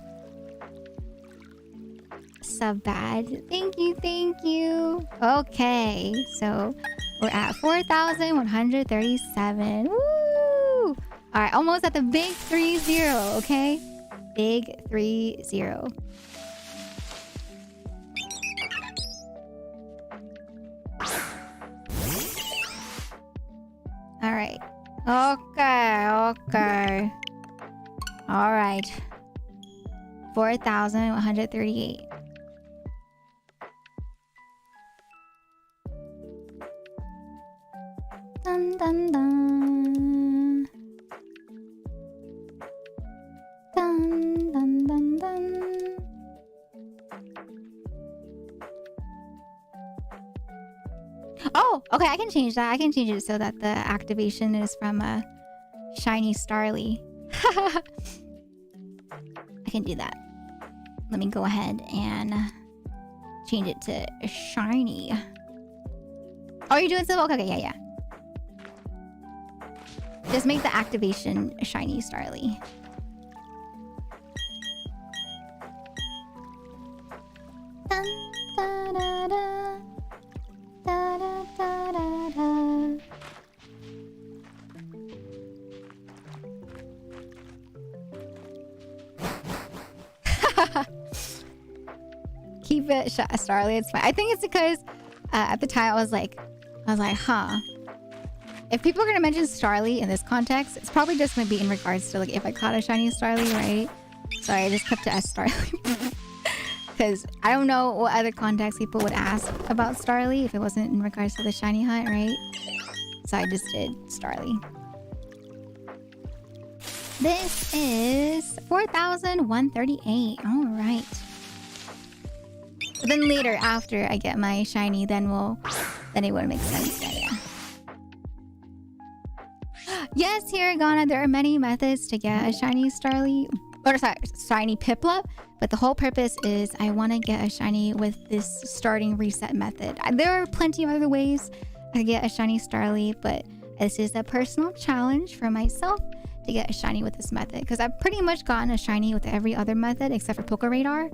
Speaker 2: sub badge. Thank you, thank you. Okay, so we're at 4,137. Woo! All right, almost at the big 3-0, okay? Big 3-0. All right. Okay. All right. 4,138. Dun dun dun. Dun dun dun dun. Oh, okay, I can change that. I can change it so that the activation is from a shiny Starly. I can do that. Let me go ahead and change it to shiny. Oh, you're doing so? Okay, yeah. Just make the activation a shiny Starly. Dun, da, da, da. Da, da, da, da, da. Keep it Starly, it's fine. I think it's because at the time I was like, huh. If people are gonna mention Starly in this context, it's probably just gonna be in regards to like if I caught a shiny Starly, right? So I just kept it as Starly. Because I don't know what other context people would ask about Starly if it wasn't in regards to the shiny hunt, right? So I just did Starly. This is 4,138. All right. But then later, after I get my shiny, then it would make sense. Yeah. Yes, Hiragana, there are many methods to get a shiny Starly. Or sorry, shiny Piplup. But the whole purpose is I want to get a shiny with this starting reset method. There are plenty of other ways to get a shiny Starly, but this is a personal challenge for myself to get a shiny with this method. Because I've pretty much gotten a shiny with every other method except for Poke Radar.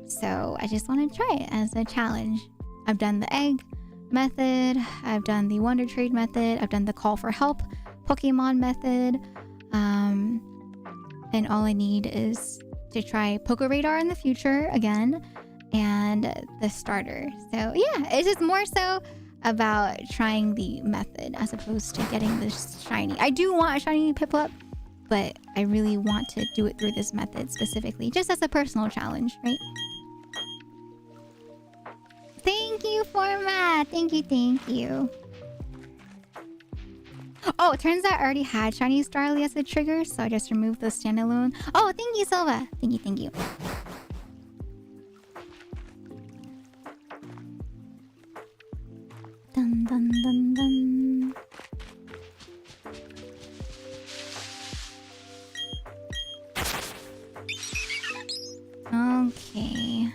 Speaker 2: So I just want to try it as a challenge. I've done the egg method. I've done the Wonder Trade method. I've done the call for help Pokemon method. And all I need is to try Poke Radar in the future again and the starter. So yeah, it's just more so about trying the method as opposed to getting this shiny. I do want a shiny Piplup, but I really want to do it through this method specifically, just as a personal challenge, right? Thank thank you, Format. Thank you, thank you. Oh, it turns out I already had Shiny Starly as a trigger, so I just removed the standalone. Oh, thank you, Silva. Thank you, thank you. Dun dun dun dun. Okay.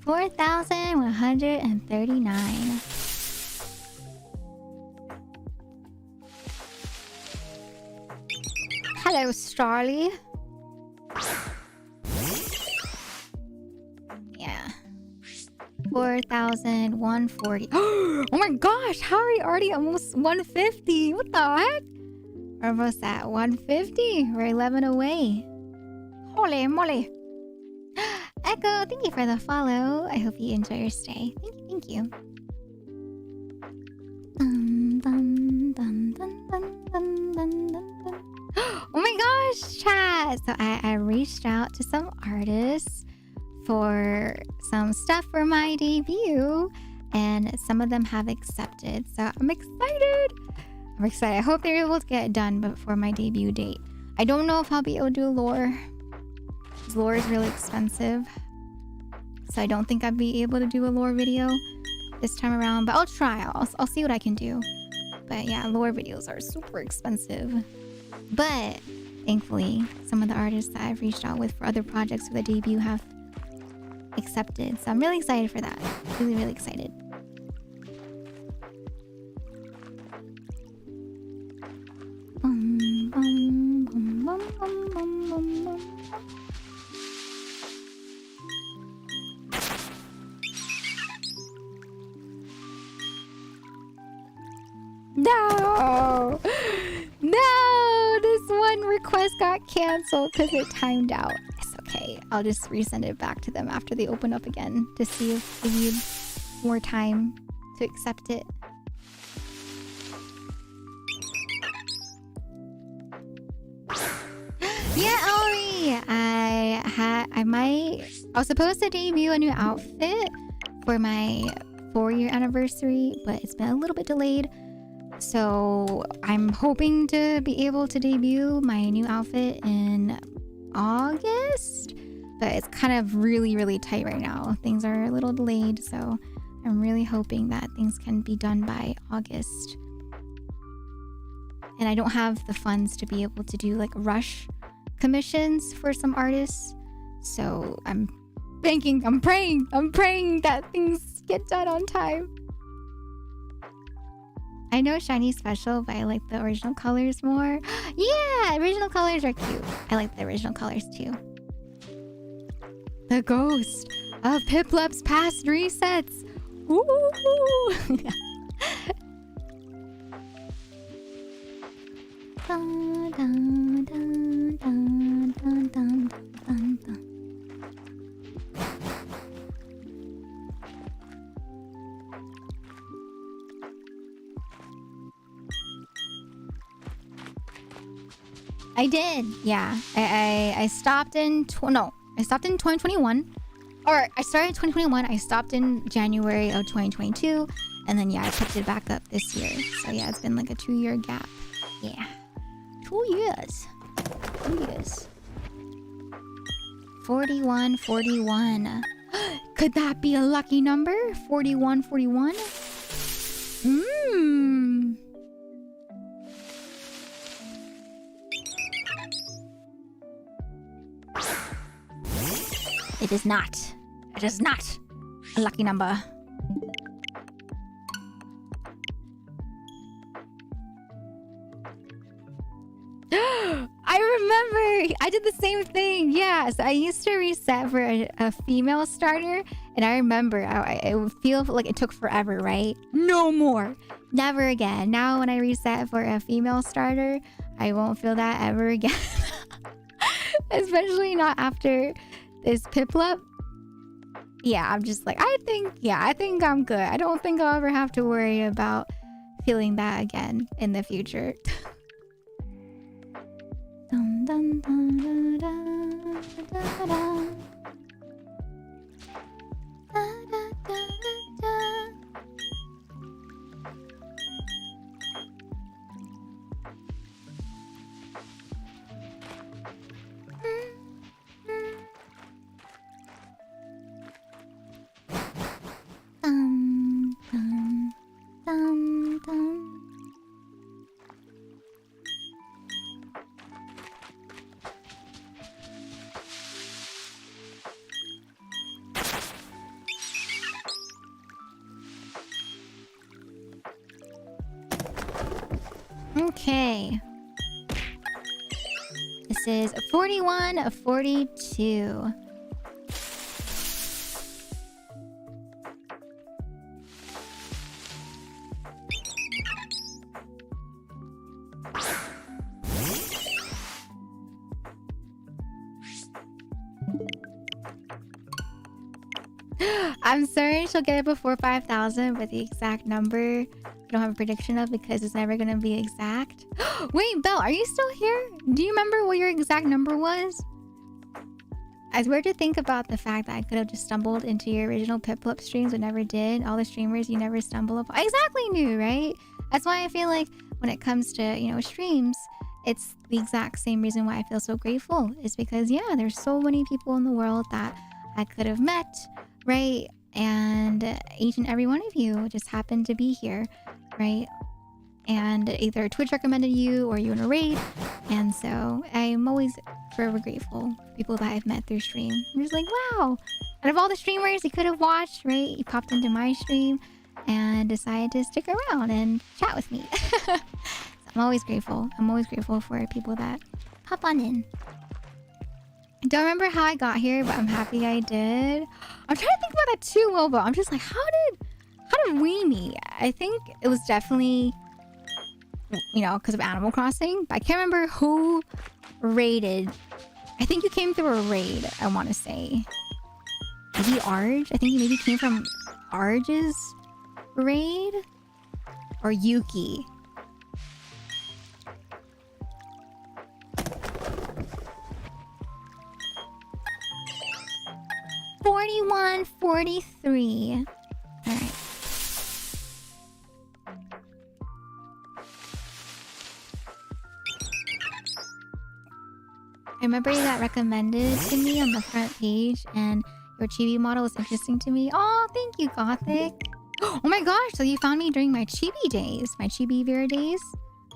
Speaker 2: $4,139. Hello, Starly. Yeah. 4,140. Oh my gosh, how are we already almost 150? What the heck? We're almost at 150. We're 11 away. Holy moly. Echo, thank you for the follow. I hope you enjoy your stay. Thank you, thank you. Dun, dun, dun, dun, dun, dun, dun, dun. Oh my gosh, chat! So I reached out to some artists for some stuff for my debut, and some of them have accepted. So I'm excited. I hope they're able to get it done before my debut date. I don't know if I'll be able to do lore. Lore is really expensive, so I don't think I'd be able to do a lore video this time around, but I'll try. I'll see what I can do. But yeah, lore videos are super expensive. But thankfully, some of the artists that I've reached out with for other projects for the debut have accepted, so I'm really excited for that. Really, really excited. Bum, bum, bum, bum, bum, bum, bum, bum. No! No! This one request got canceled because it timed out. It's okay. I'll just resend it back to them after they open up again to see if they need more time to accept it. Yeah, Ellie! I was supposed to debut a new outfit for my 4-year anniversary, but it's been a little bit delayed. So I'm hoping to be able to debut my new outfit in August, but it's kind of really, really tight right now. Things are a little delayed, so I'm really hoping that things can be done by August. And I don't have the funds to be able to do like rush commissions for some artists, so I'm praying that things get done on time. I know Shiny Special, but I like the original colors more. Yeah, original colors are cute. I like the original colors too. The ghost of Piplup's past resets. Ooh. Dun, dun, dun, dun, dun, dun, dun, dun. I did, yeah. I stopped in 2021. Or I started in 2021. I stopped in January of 2022, and then yeah, I picked it back up this year. So yeah, it's been like a 2-year gap. Yeah, 2 years. 2 years. 4141. Could that be a lucky number? 4141. It is not. It is not a lucky number. I remember I did the same thing. Yeah, so I used to reset for a female starter, and I remember it would feel like it took forever, right? No more. Never again. Now when I reset for a female starter, I won't feel that ever again. Especially not after this Piplup. Yeah, I'm just like, I think I'm good. I don't think I'll ever have to worry about feeling that again in the future. Dun, dun, dun, dun, dun, dun, dun. Da, da, da, da, da. Dum, dum, dum, dum. Okay. This is 41 of 42. I'm certain she'll get it before 5,000, but the exact number I don't have a prediction of because it's never gonna be exact. Wait, Belle, are you still here? Do you remember what your exact number was? It's weird to think about the fact that I could have just stumbled into your original Piplup streams but never did. All the streamers you never stumble upon. I exactly knew, right? That's why I feel like when it comes to, you know, streams, it's the exact same reason why I feel so grateful. Is because, yeah, there's so many people in the world that I could have met, right? And each and every one of you just happened to be here, right? And either Twitch recommended you or you in a raid. And so I'm always forever grateful for people that I've met through stream. I'm just like, wow. Out of all the streamers you could have watched, right? You popped into my stream and decided to stick around and chat with me. So I'm always grateful. I'm always grateful for people that hop on in. I don't remember how I got here, but I'm happy I did. I'm trying to think about that too, Wilbur. I'm just like, how did we meet? I think it was definitely, you know, because of Animal Crossing. But I can't remember who raided. I think you came through a raid, I want to say. Maybe Arj? I think you maybe came from Arj's raid? Or Yuki. $41, $43. Alright. I remember you got recommended to me on the front page and your chibi model was interesting to me. Oh, thank you, Gothic. Oh my gosh, so you found me during my chibi days. My chibi Vera days.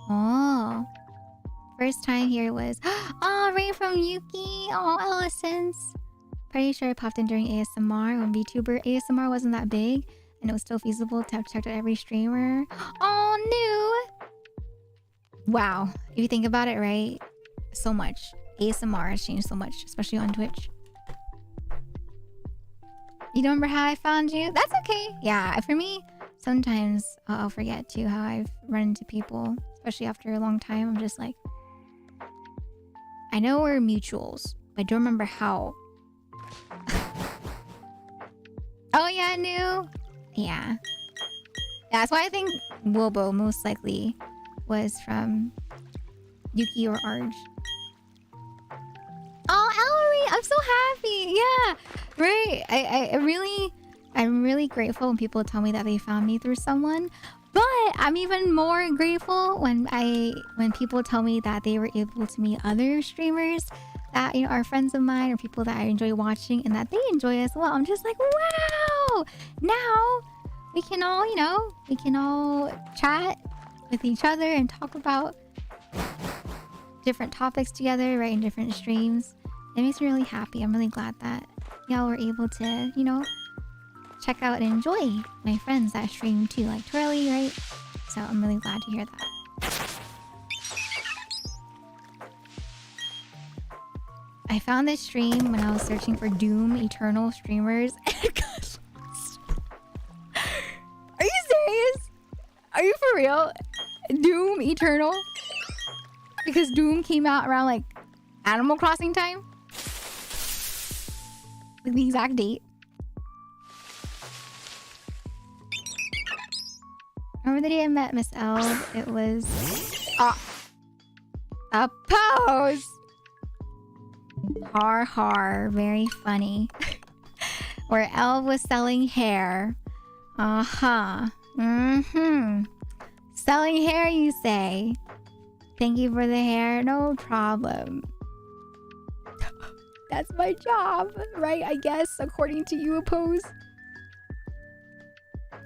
Speaker 2: Oh. First time here was, oh, right from Yuki. Oh, Allison's. Pretty sure I popped in during ASMR when VTuber ASMR wasn't that big and it was still feasible to have checked out every streamer. Oh, new. Wow. If you think about it, right? So much. ASMR has changed so much, especially on Twitch. You don't remember how I found you? That's okay. Yeah, for me, sometimes I'll forget too how I've run into people, especially after a long time. I'm just like, I know we're mutuals, but I don't remember how. Oh yeah, new. Yeah. That's why I think Wilbo most likely was from Yuki or Arj. Oh, Ellery, I'm so happy. Yeah, right. I'm really grateful when people tell me that they found me through someone. But I'm even more grateful when people tell me that they were able to meet other streamers that, you know, are friends of mine or people that I enjoy watching and that they enjoy as well. I'm just like, wow! Now we can all, you know, chat with each other and talk about different topics together, right, in different streams. It makes me really happy. I'm really glad that y'all were able to, you know, check out and enjoy my friends that stream too, like Twirly, right? So I'm really glad to hear that. I found this stream when I was searching for Doom Eternal streamers and it got lost. Are you serious? Are you for real? Doom Eternal? Because Doom came out around like Animal Crossing time? Like the exact date. Remember the day I met Miss L? It was... A pose. Har har. Very funny. Where Elle was selling hair. Uh-huh. Mm-hmm. Selling hair, you say? Thank you for the hair. No problem. That's my job, right? I guess, according to you, Pose.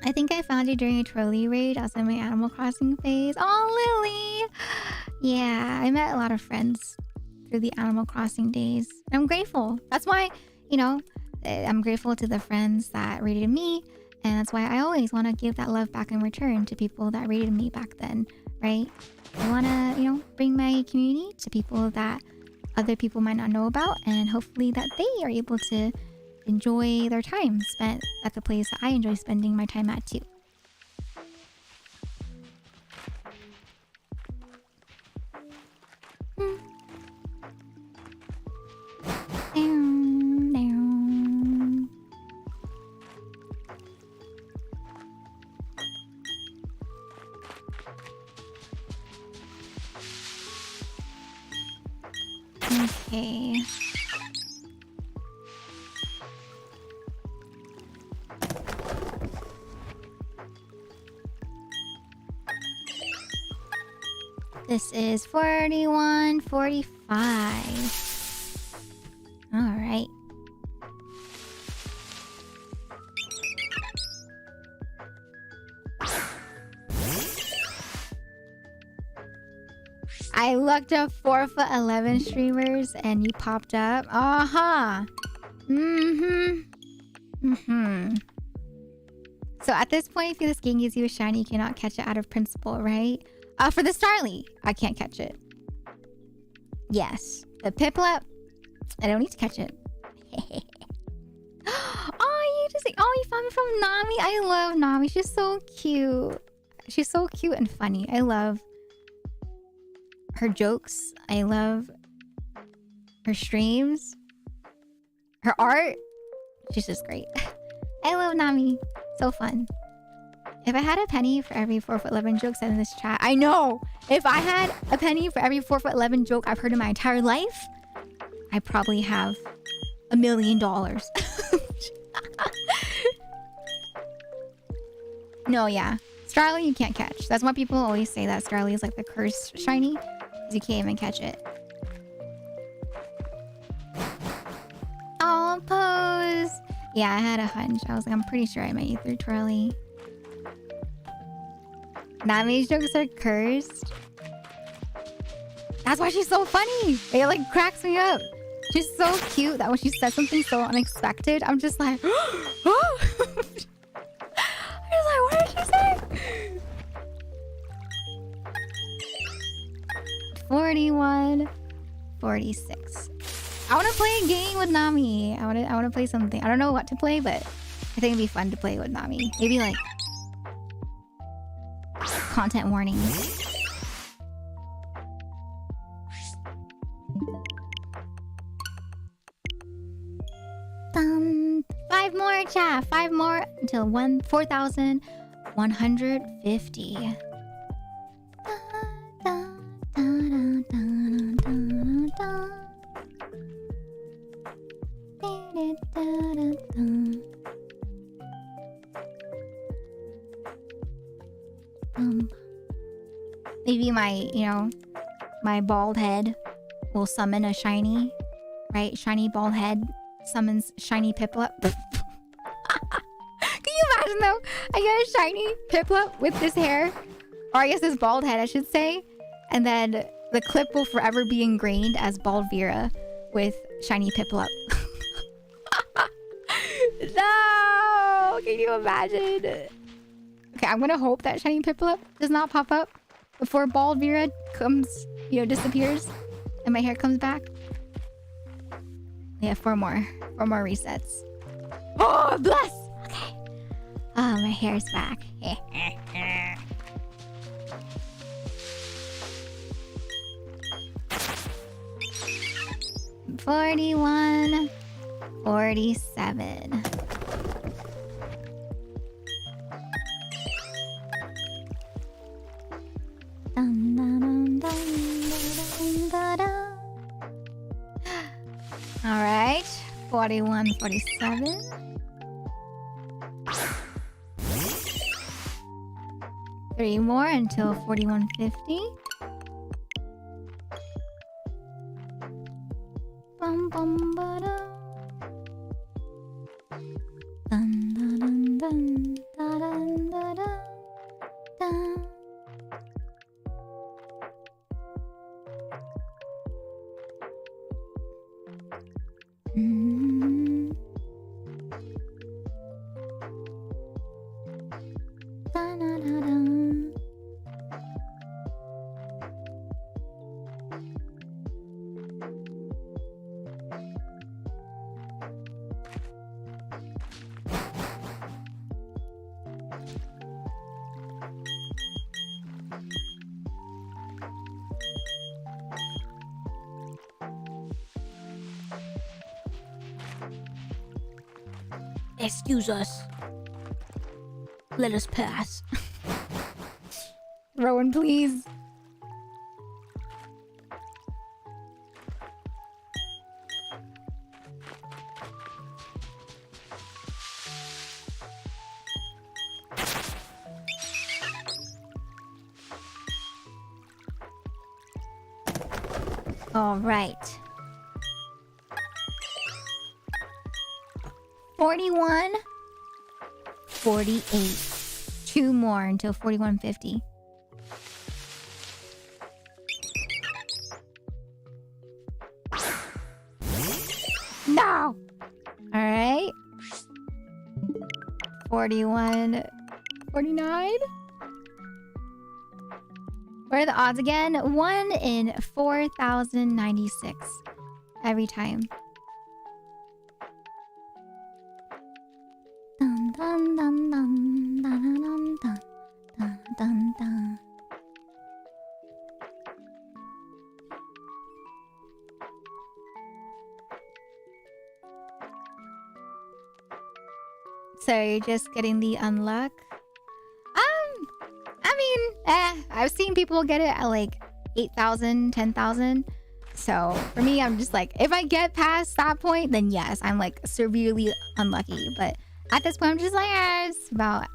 Speaker 2: I think I found you during a trolley raid. I was in my Animal Crossing phase. Oh, Lily! Yeah, I met a lot of friends through the Animal Crossing days. I'm grateful. That's why, you know, I'm grateful to the friends that rated me. And that's why I always want to give that love back in return to people that rated me back then, right? I want to, you know, bring my community to people that other people might not know about. And hopefully that they are able to enjoy their time spent at the place that I enjoy spending my time at too. Okay. This is 41:45. All right. I looked up 4'11" streamers and you popped up. Uh-huh. So at this point, if this game gives you a shiny, you cannot catch it out of principle, right? For the Starly, I can't catch it. Yes. The Piplup, I don't need to catch it. You found me from Nami. I love Nami. She's so cute. She's so cute and funny. I love her jokes. I love her streams. Her art. She's just great. I love Nami. So fun. If I had a penny for every 4'11" joke said in this chat, I know! If I had a penny for every 4'11" joke I've heard in my entire life, I probably have $1 million. No, yeah. Starly you can't catch. That's why people always say that Starly is like the cursed shiny, because you can't even catch it. Oh, Pose! Yeah, I had a hunch. I was like, I'm pretty sure I met you through Twirly. Nami's jokes are cursed. That's why she's so funny. It like cracks me up. She's so cute that when she says something so unexpected, I'm just like, oh! I was like, what did she say? 41:46. I want to play a game with Nami. I want to play something. I don't know what to play, but I think it'd be fun to play with Nami. Maybe like content warnings. Dun. 5 more, chat. 5 more until 4,150. Maybe my bald head will summon a shiny, right? Shiny bald head summons shiny Piplup. Can you imagine though? I get a shiny Piplup with this hair, or I guess this bald head, I should say, and then the clip will forever be ingrained as Bald Vera with shiny Piplup. No! Can you imagine? Okay, I'm gonna hope that shiny Piplup does not pop up before Bald Vera comes, disappears and my hair comes back. Yeah, 4 more. 4 more resets. Oh, bless! Okay. Oh, my hair's back. 41:47. Dun, dun, dun, dun, dun. All right, 41, 47. Three more until 4150. Bum bum ba da. Dun dun dun dun da dun da da da. Da da da da. Excuse us. Let us pass. Rowan, please. All right. 41, 48. Two more until 4150. No! Alright. 41, 49. What are the odds again? 1 in 4,096. Every time. Dun dun dun dun dun dun dun dun dun dun. So you're just getting the unluck? I mean, I've seen people get it at like 8,000, 10,000. So for me, I'm just like, if I get past that point, then yes, I'm like severely unlucky. But at this point, I'm just like, it's about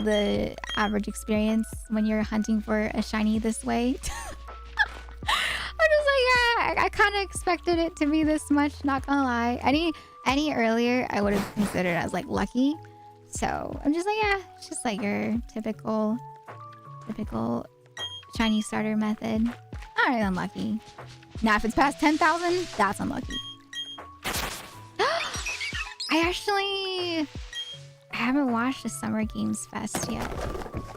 Speaker 2: the average experience when you're hunting for a shiny this way. I'm just like, I kind of expected it to be this much, not gonna lie. Any earlier, I would have considered as like lucky. So I'm just like, yeah, it's just like your typical shiny starter method. Alright, unlucky. Now if it's past 10,000, that's unlucky. I haven't watched the Summer Games Fest yet.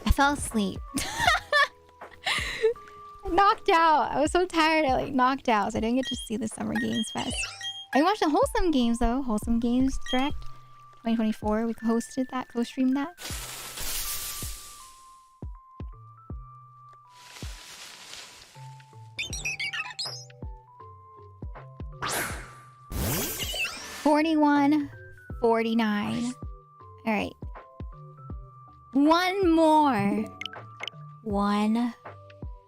Speaker 2: I fell asleep. Knocked out. I was so tired I like knocked out, so I didn't get to see the Summer Games Fest. I watched the Wholesome Games though. Wholesome Games Direct 2024. We hosted that, co-streamed that. $41, $49. All right. One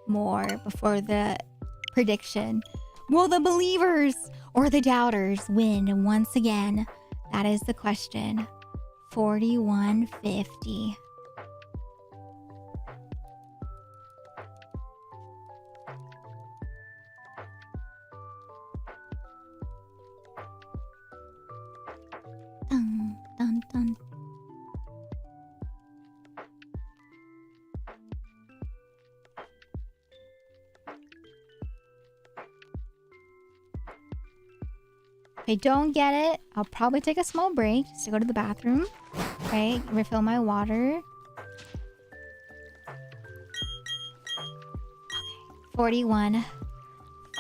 Speaker 2: more before the prediction. Will the believers or the doubters win once again? That is the question. 4150. Dun, dun, dun. If I don't get it, I'll probably take a small break just to go to the bathroom. Right? Refill my water. Okay. 41.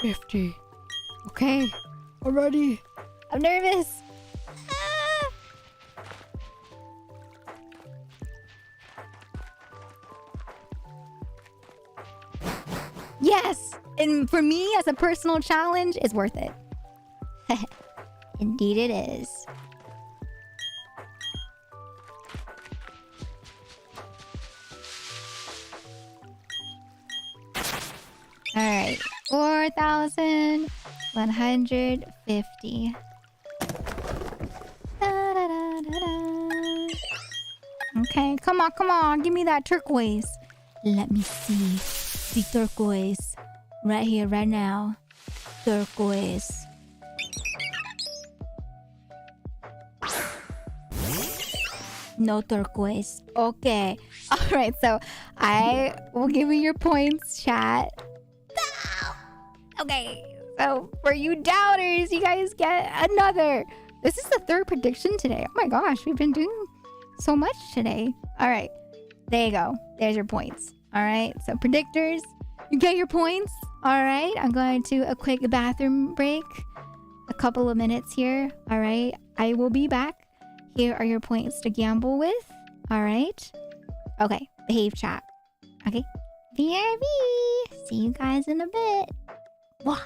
Speaker 2: 50. Okay. I'm ready. I'm nervous. Ah! Yes! And for me, as a personal challenge, it's worth it. Indeed it is. All right, 4,150. Okay, come on, give me that turquoise. Let me see the turquoise right here, right now. Turquoise. No turquoise. Okay. All right, so I will give you your points, chat. Okay, so for you doubters, you guys get another. This is the third prediction today. Oh my gosh, we've been doing so much today. All right, there you go. There's your points. All right, so predictors, you get your points. All right, I'm going to a quick bathroom break. A couple of minutes here. All right, I will be back. Here are your points to gamble with. All right. Okay, behave, chat. Okay, BRB. See you guys in a bit. Wah.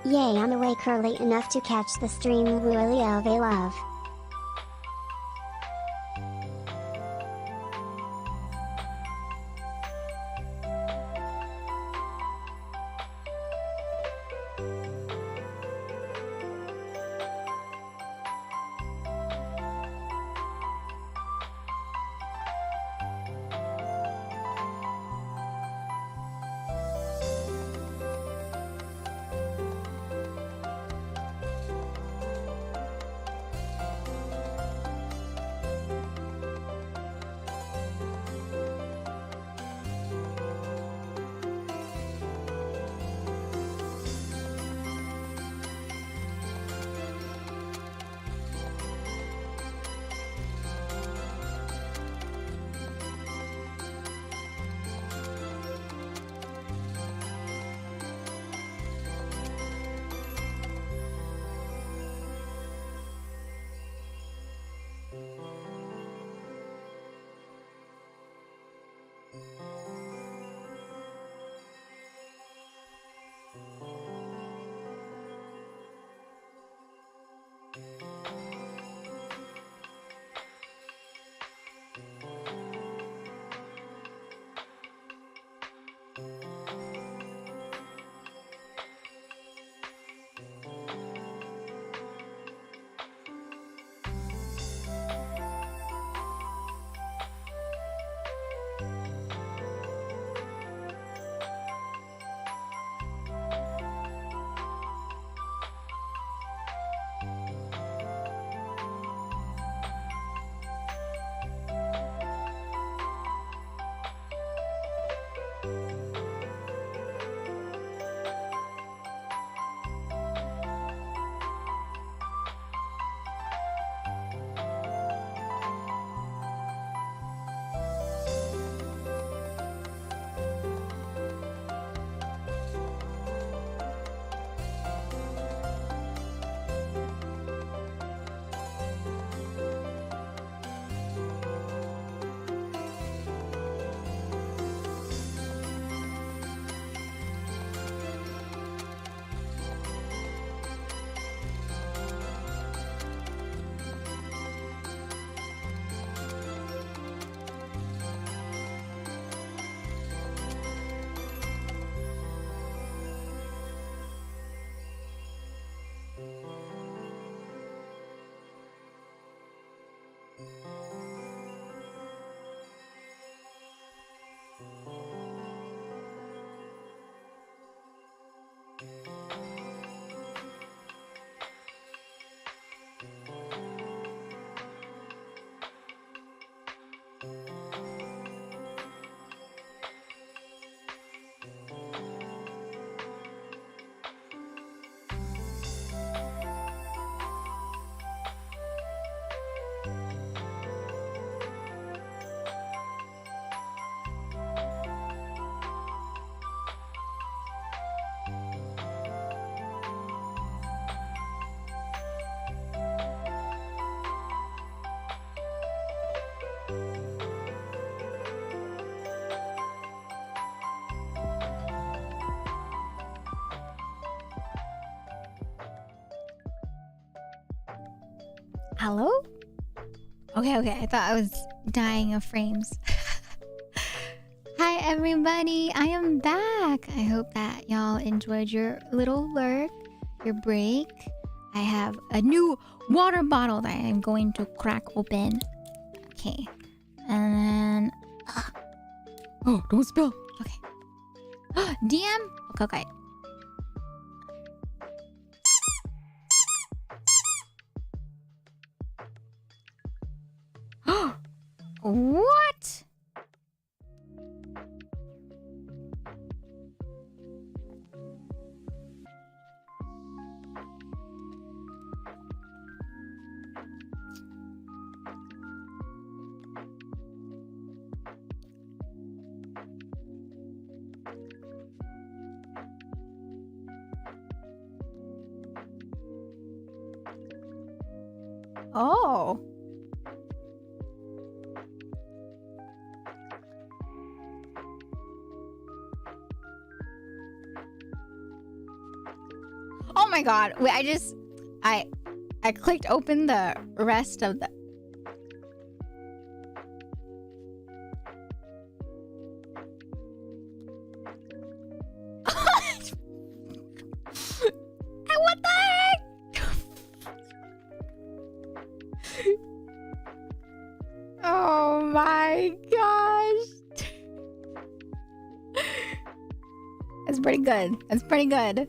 Speaker 1: Yay, I'm awake early enough to catch the stream really of a love.
Speaker 2: Hello? Okay, okay. I thought I was dying of frames. Hi, everybody. I am back. I hope that y'all enjoyed your little lurk, your break. I have a new water bottle that I'm going to crack open. Okay. And then... oh, don't spill. Okay. DM? Okay, okay. What? Oh. Oh my god. Wait, I clicked open the rest of the... What the heck? Oh my gosh. That's pretty good. That's pretty good.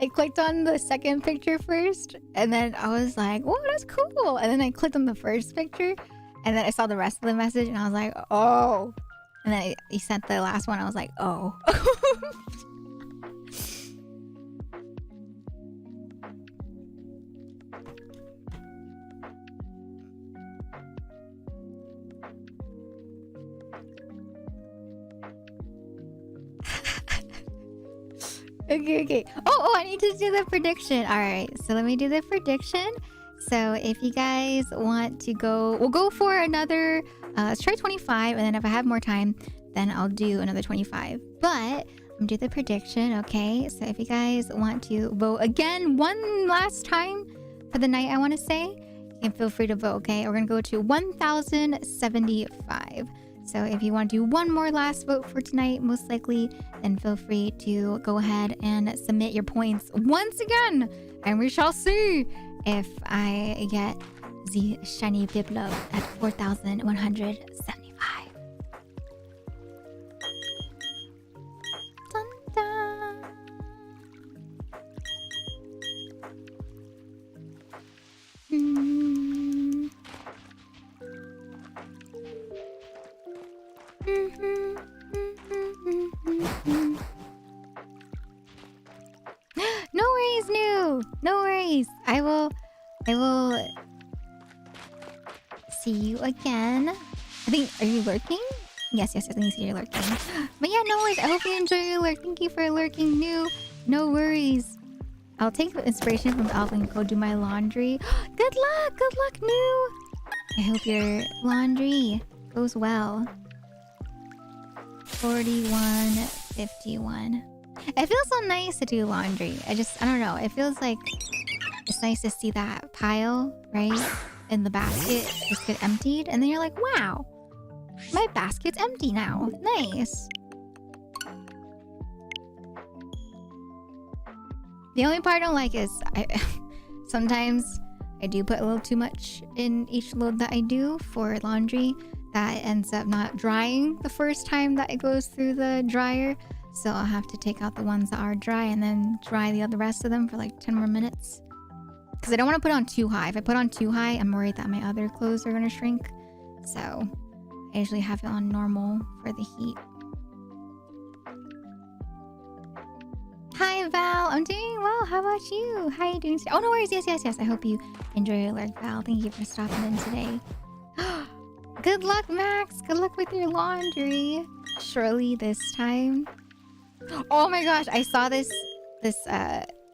Speaker 2: I clicked on the second picture first, and then I was like, "Oh, that's cool." And then I clicked on the first picture, and then I saw the rest of the message, and I was like, "Oh." And then he sent the last one. I was like, "Oh." Okay, okay. Oh, I need to do the prediction. All right, so let me do the prediction. So if you guys want to go, we'll go for another, let's try 25. And then if I have more time, then I'll do another 25. But I'm gonna do the prediction, okay? So if you guys want to vote again one last time for the night, I want to say, you can feel free to vote, okay? We're gonna go to 1,075. So if you want to do one more last vote for tonight, most likely, then feel free to go ahead and submit your points once again. And we shall see if I get the shiny Piplup at 4,175. Dun, dun. No worries, new. No worries. I will see you again. I think, are you lurking? Yes, I think you're lurking. But yeah, no worries. I hope you enjoy your lurk. Thank you for lurking, new. No worries. I'll take the inspiration from the album and go do my laundry. Good luck, new. I hope your laundry goes well. 41:51. It feels so nice to do laundry. I don't know. It feels like it's nice to see that pile, right? In the basket just get emptied. And then you're like, wow, my basket's empty now. Nice. The only part I don't like is sometimes I do put a little too much in each load that I do for laundry that ends up not drying the first time that it goes through the dryer. So I'll have to take out the ones that are dry and then dry the rest of them for like 10 more minutes. Because I don't want to put on too high. If I put on too high, I'm worried that my other clothes are going to shrink. So I usually have it on normal for the heat. Hi, Val. I'm doing well. How about you? How are you doing today? Oh, no worries. Yes. I hope you enjoy your lurk, Val. Thank you for stopping in today. Good luck, Max. Good luck with your laundry. Surely this time. Oh my gosh. I saw this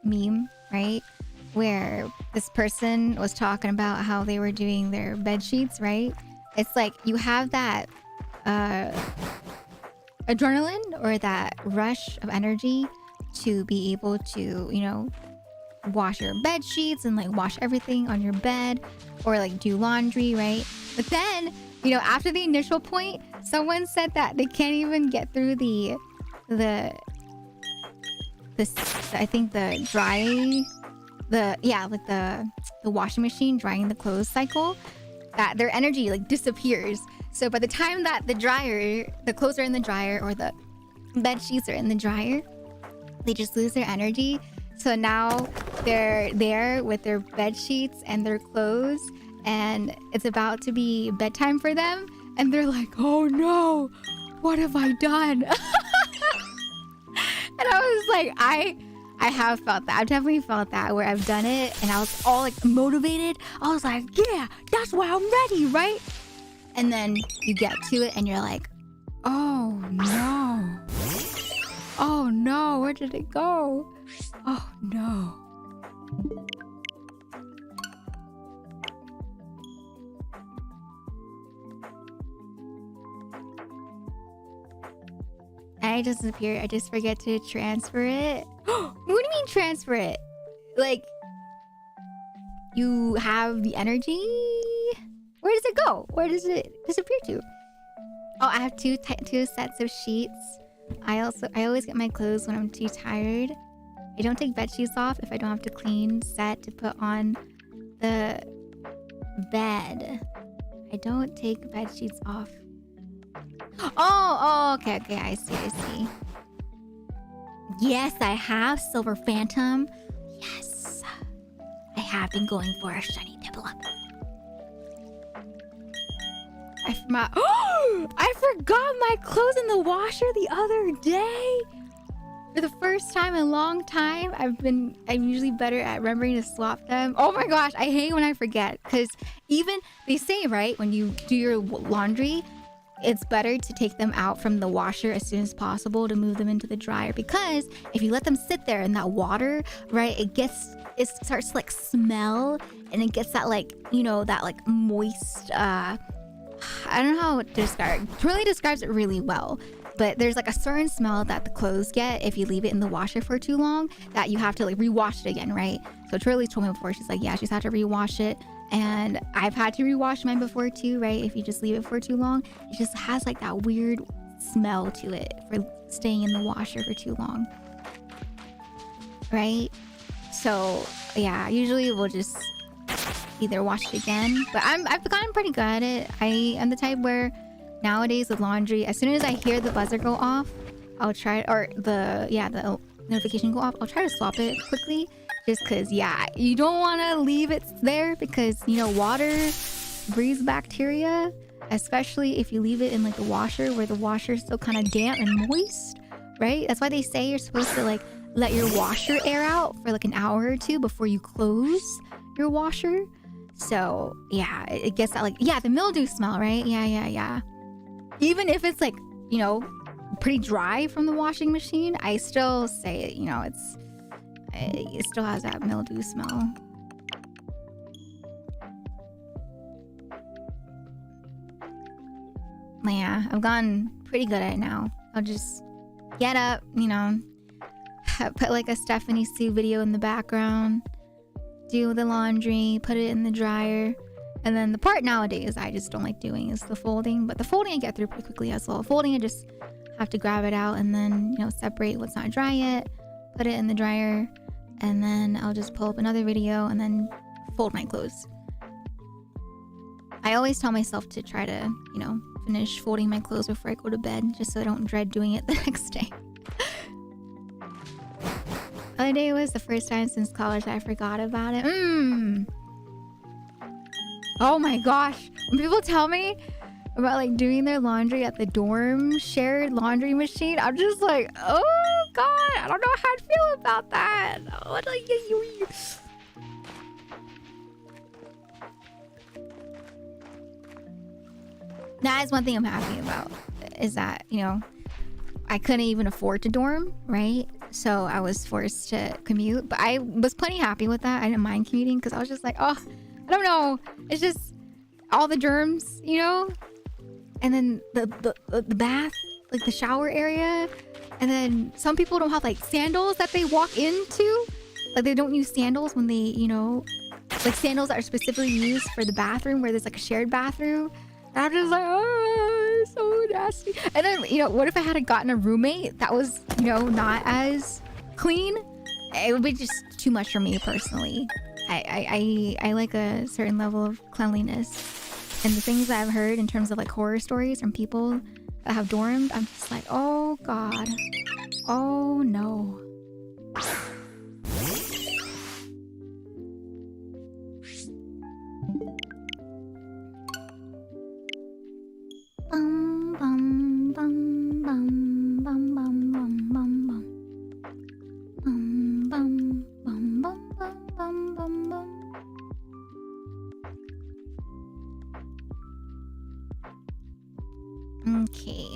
Speaker 2: meme, right? Where this person was talking about how they were doing their bed sheets, right? It's like you have that adrenaline or that rush of energy to be able to, you know, wash your bed sheets and like wash everything on your bed, or like do laundry, right? But then, you know, after the initial point, someone said that they can't even get through the I think the dry, like the washing machine drying the clothes cycle, that their energy like disappears. So by the time that the clothes are in the dryer, or the bed sheets are in the dryer, they just lose their energy. So now they're there with their bed sheets and their clothes, and it's about to be bedtime for them, and they're like, oh no, what have I done? And I was like, I have felt that. I've definitely felt that, where I've done it and I was all like motivated. I was like, yeah, that's why I'm ready, right? And then you get to it and you're like, oh no. Oh no, where did it go? Oh no. I disappear. I just forget to transfer it. What do you mean transfer it? Like, you have the energy? Where does it go? Where does it disappear to? Oh, I have two sets of sheets. I always get my clothes when I'm too tired. I don't take bed sheets off if I don't have to clean set to put on the bed. I don't take bed sheets off. Oh, okay, I see. Yes, I have Silver Phantom. Yes, I have been going for a shiny Piplup. I forgot my clothes in the washer the other day. For the first time in a long time, I'm usually better at remembering to swap them. Oh my gosh, I hate when I forget, because even they say, right, when you do your laundry, it's better to take them out from the washer as soon as possible to move them into the dryer, because if you let them sit there in that water, right, it starts to like smell, and it gets that like, you know, that like moist, I don't know how to describe it. Really describes it really well. But there's like a certain smell that the clothes get if you leave it in the washer for too long, that you have to like rewash it again, right? So Turley told me before, she's like, yeah, she's had to rewash it. And I've had to rewash mine before too, right? If you just leave it for too long, it just has like that weird smell to it for staying in the washer for too long, right? So yeah, usually we'll just either wash it again, but I've gotten pretty good at it. I am the type where nowadays with laundry, as soon as I hear the buzzer go off, I'll try, or the notification go off, I'll try to swap it quickly, just because, yeah, you don't want to leave it there, because, you know, water breeds bacteria, especially if you leave it in like the washer, where the washer is still kind of damp and moist, right? That's why they say you're supposed to like let your washer air out for like an hour or two before you close your washer. So yeah, it gets that like, yeah, the mildew smell, right? Yeah. Even if it's like, you know, pretty dry from the washing machine, I still say, you know, it still has that mildew smell. But yeah, I've gotten pretty good at it now. I'll just get up, you know, put like a Stephanie Sue video in the background, do the laundry, put it in the dryer, and then the part nowadays I just don't like doing is the folding. But the folding I get through pretty quickly as well. Folding I just have to grab it out and then, you know, separate what's not dry yet, put it in the dryer, and then I'll just pull up another video and then fold my clothes. I always tell myself to try to, you know, finish folding my clothes before I go to bed, just so I don't dread doing it the next day. The other day was the first time since college that I forgot about it. Oh my gosh. When people tell me about like doing their laundry at the dorm shared laundry machine, I'm just like, oh god, I don't know how to feel about that. What like you? That is one thing I'm happy about, is that, you know, I couldn't even afford to dorm, right? So I was forced to commute, but I was plenty happy with that. I didn't mind commuting because I was just like, oh, I don't know. It's just all the germs, you know? And then the bath, like the shower area, And then some people don't have like sandals that they walk into. Like they don't use sandals when they, you know, like sandals that are specifically used for the bathroom where there's like a shared bathroom. And I'm just like, oh, it's so nasty. And then, you know, what if I had gotten a roommate that was, you know, not as clean? It would be just too much for me personally. I like a certain level of cleanliness. And the things that I've heard in terms of like horror stories from people that have dormed, I'm just like, oh God. Oh no. Bum, bum, bum, bum, bum, bum, bum, bum, bum. Bum, bum, bum, bum, bum, bum, bum. Okay.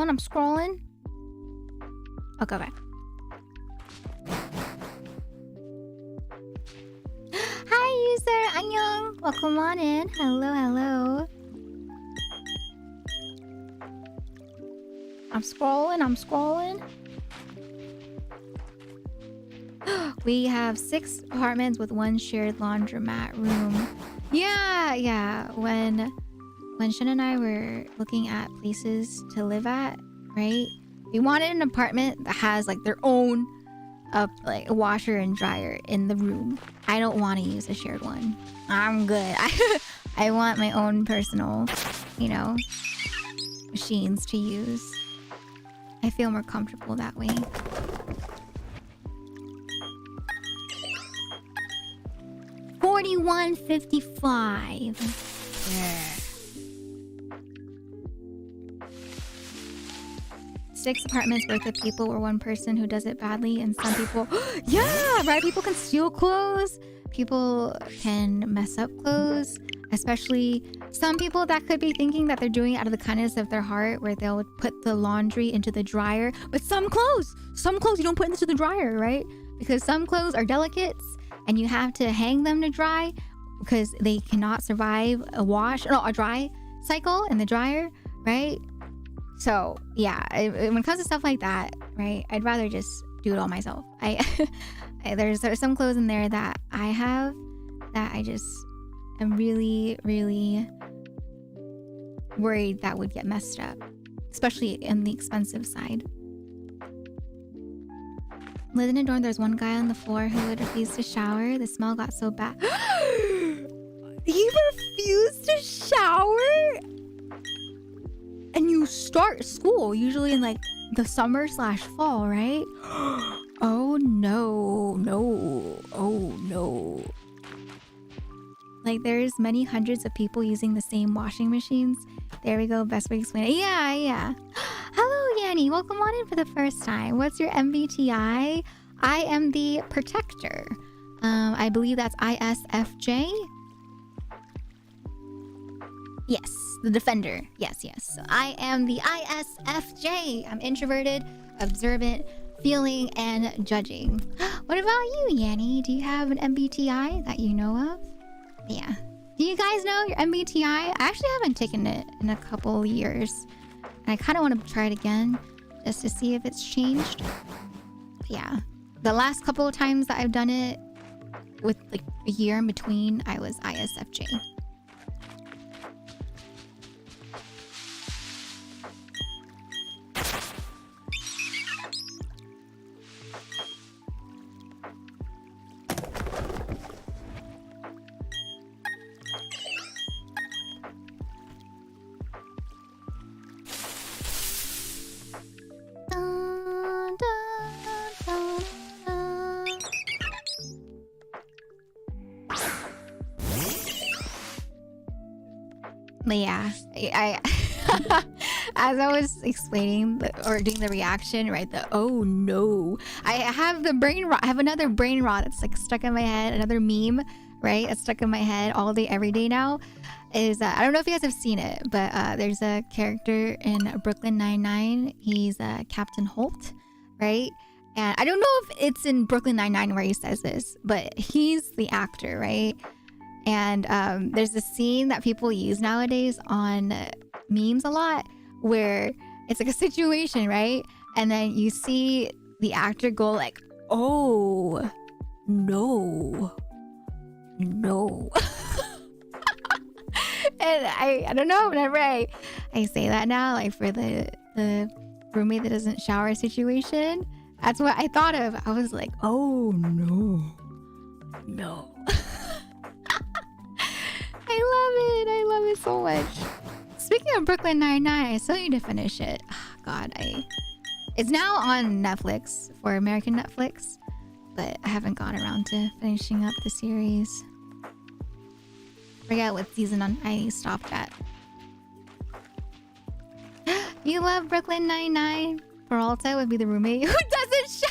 Speaker 2: I'm scrolling. Okay, okay. Hi, user. Annyeong. Welcome on in. Hello, hello. I'm scrolling. We have 6 apartments with 1 shared laundromat room. Yeah. When Shin and I were looking at places to live at, right? We wanted an apartment that has like their own like a washer and dryer in the room. I don't want to use a shared one. I'm good. I want my own personal, you know, machines to use. I feel more comfortable that way. $41.55. Yeah. 6 apartments worth of people where 1 person who does it badly, and some people yeah, right, people can steal clothes, people can mess up clothes, especially some people that could be thinking that they're doing it out of the kindness of their heart, where they'll put the laundry into the dryer. But some clothes you don't put into the dryer, right? Because some clothes are delicates and you have to hang them to dry because they cannot survive a dry cycle in the dryer, right? So yeah, when it comes to stuff like that, right, I'd rather just do it all myself. There's some clothes in there that I have that I just am really, really worried that would get messed up, especially in the expensive side. Lived in a dorm, there's 1 guy on the floor who would refuse to shower. The smell got so bad. He refused to shower? And you start school usually in like the summer/fall, right? Oh no. Oh no. Like there's many hundreds of people using the same washing machines. There we go. Best way to explain it. Yeah. Hello, Yanni. Welcome on in for the first time. What's your MBTI? I am the protector. I believe that's ISFJ. Yes, the defender. Yes. So I am the ISFJ. I'm introverted, observant, feeling, and judging. What about you, Yanni? Do you have an MBTI that you know of? Yeah. Do you guys know your MBTI? I actually haven't taken it in a couple years. And I kind of want to try it again just to see if it's changed. Yeah. The last couple of times that I've done it with like a year in between, I was ISFJ. But yeah, I as I was explaining or doing the reaction, right? Oh no, I have the brain rot. I have another brain rot that's like stuck in my head. Another meme, right? It's stuck in my head all day, every day now. Is I don't know if you guys have seen it, but there's a character in Brooklyn Nine-Nine. He's Captain Holt, right? And I don't know if it's in Brooklyn Nine-Nine where he says this, but he's the actor, right? And there's a scene that people use nowadays on memes a lot where it's like a situation, right? And then you see the actor go like, oh, no. And I don't know, whenever I say that now, like for the roommate that doesn't shower situation, that's what I thought of. I was like, oh no. I love it so much. Speaking of Brooklyn Nine-Nine, I still need to finish it. Oh, God, it's now on Netflix, for American Netflix, but I haven't gone around to finishing up the series. Forget what season I stopped at. You love Brooklyn Nine-Nine? Peralta would be the roommate who doesn't show.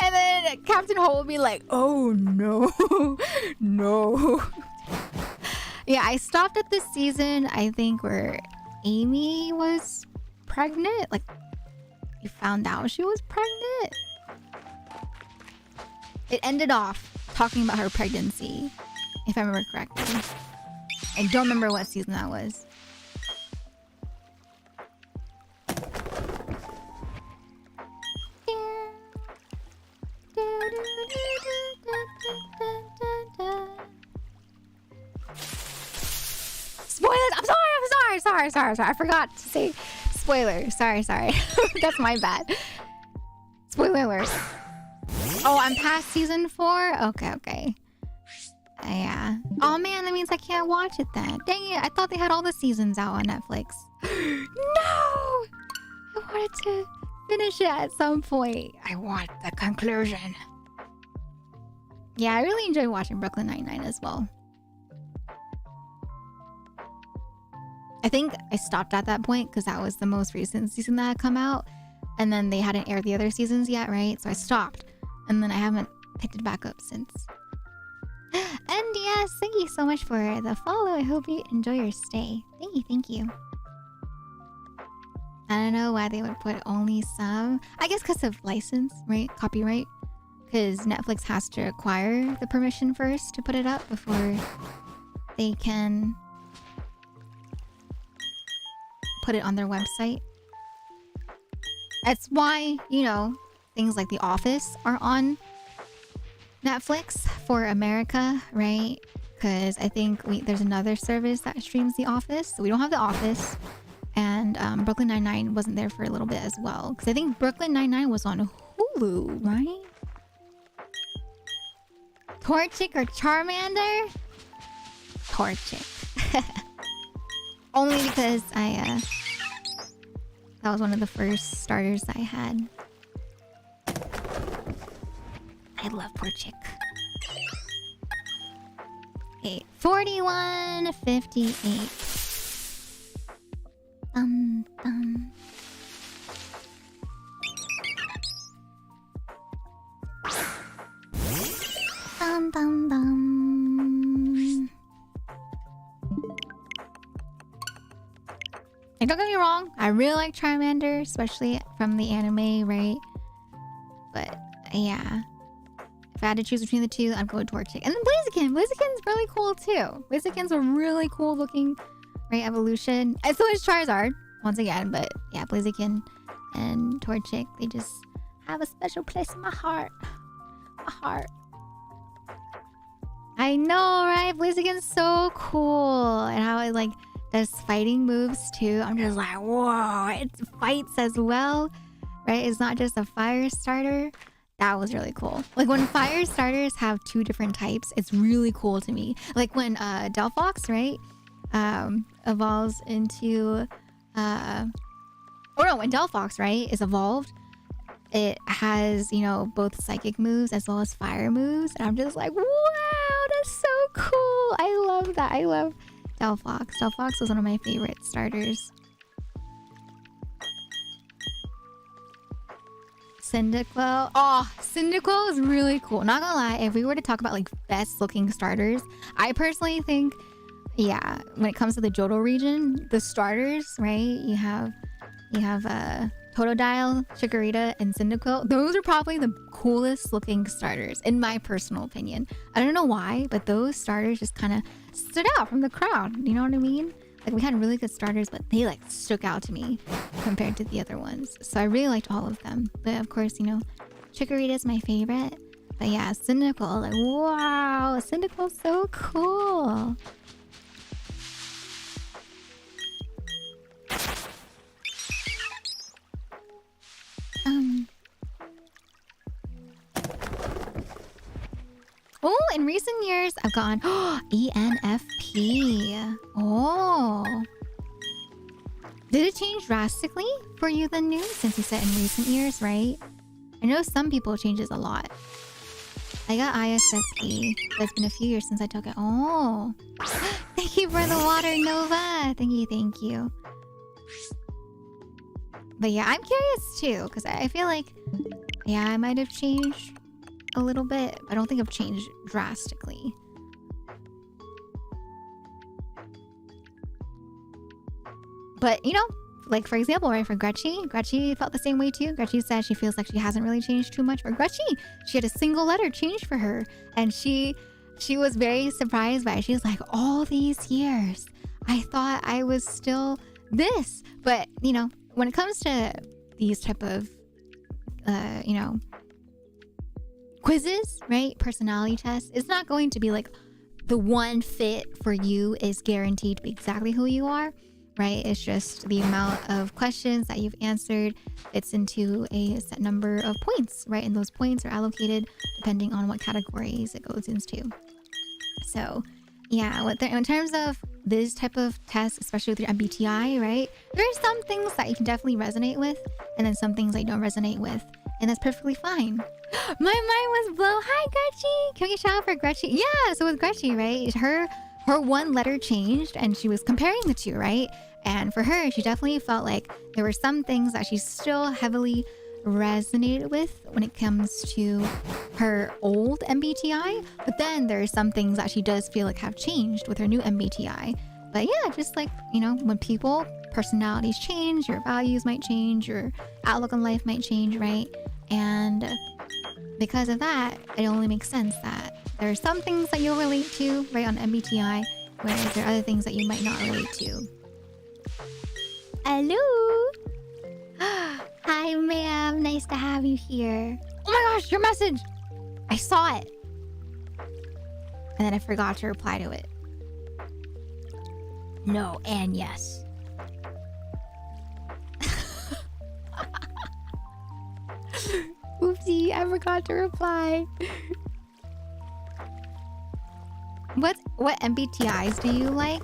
Speaker 2: And then Captain Holt would be like, oh no. Yeah, I stopped at this season, I think, where Amy was pregnant. Like, we found out she was pregnant. It ended off talking about her pregnancy, if I remember correctly. I don't remember what season that was. Spoilers! I'm sorry. I forgot to say spoiler. Sorry. That's my bad. Spoiler alert. Oh, I'm past season 4? Okay. Yeah. Oh man, that means I can't watch it then. Dang it, I thought they had all the seasons out on Netflix. No! I wanted to finish it at some point. I want the conclusion. Yeah, I really enjoy watching Brooklyn Nine-Nine as well. I think I stopped at that point because that was the most recent season that had come out. And then they hadn't aired the other seasons yet, right? So I stopped. And then I haven't picked it back up since. And yes, thank you so much for the follow. I hope you enjoy your stay. Thank you. I don't know why they would put only some. I guess because of license, right? Copyright. Because Netflix has to acquire the permission first to put it up before they can put it on their website. That's why, things like The Office are on Netflix for America, right? Because I think there's another service that streams The Office. So we don't have The Office. And Brooklyn Nine-Nine wasn't there for a little bit as well. Because I think Brooklyn Nine-Nine was on Hulu, right? Torchic or Charmander? Torchic. Only because that was one of the first starters I had. I love Torchic. Okay, 41.58. Dum. And don't get me wrong, I really like Charmander, especially from the anime, right? But yeah, if I had to choose between the two, I'd go with Torchic. And then Blaziken. Blaziken's really cool too. Blaziken's a really cool looking, right, evolution. And so is Charizard, once again. But yeah, Blaziken and Torchic, they just have a special place in my heart. I know, right? Blaziken's so cool. And how it does fighting moves too. I'm just like, whoa, it fights as well, right? It's not just a fire starter. That was really cool. Like when fire starters have two different types, it's really cool to me. Like when Delphox, right, evolves into when Delphox, right, is evolved, it has, both psychic moves as well as fire moves. And I'm just like, wow, that's so cool. I love that. I love Delphox. Delphox was one of my favorite starters. Cyndaquil. Oh, Cyndaquil is really cool. Not gonna lie, if we were to talk about best looking starters, I personally think, yeah, when it comes to the Johto region, the starters, right? You have Totodile, Chikorita, and Cyndaquil, those are probably the coolest looking starters, in my personal opinion. I don't know why, but those starters just kind of stood out from the crowd. You know what I mean? Like, we had really good starters, but they like stuck out to me compared to the other ones. So I really liked all of them. But of course, you know, Chikorita is my favorite. But yeah, Cyndaquil, like, wow, Cyndaquil's so cool. Oh, in recent years, I've gone ENFP. Oh. Did it change drastically for you then, New? Since you said in recent years, right? I know some people it changes a lot. I got ISFP, but it's been a few years since I took it. Oh. Thank you for the water, Nova. Thank you, thank you. But yeah, I'm curious too, because I feel like, yeah, I might have changed a little bit. I don't think I've changed drastically. But, you know, like for example, right, for Gretchy felt the same way too. Gretchy said she feels like she hasn't really changed too much for Gretchy. She had a single letter changed for her, and she was very surprised by it. She was like, all these years, I thought I was still this. But, you know, when it comes to these type of, you know, quizzes, right? Personality tests, it's not going to be like the one fit for you is guaranteed to be exactly who you are, right? It's just the amount of questions that you've answered. It's into a set number of points, right? And those points are allocated depending on what categories it goes into. So yeah, in terms of this type of test, especially with your MBTI, right? There are some things that you can definitely resonate with, and then some things that you don't resonate with. And that's perfectly fine. My mind was blown. Hi, Gretchy. Can we shout out for Gretchy? Yeah, so with Gretchy, right? Her one letter changed, and she was comparing the two, right? And for her, she definitely felt like there were some things that she still heavily resonated with when it comes to her old MBTI. But then there are some things that she does feel like have changed with her new MBTI. But yeah, just like, you know, when people, personalities change, your values might change, your outlook on life might change, right? And because of that, it only makes sense that there are some things that you'll relate to, right, on MBTI, whereas there are other things that you might not relate to. Hello! Hi, ma'am. Nice to have you here. Oh my gosh, your message! I saw it. And then I forgot to reply to it. No and yes. Oopsie, I forgot to reply. What MBTIs do you like?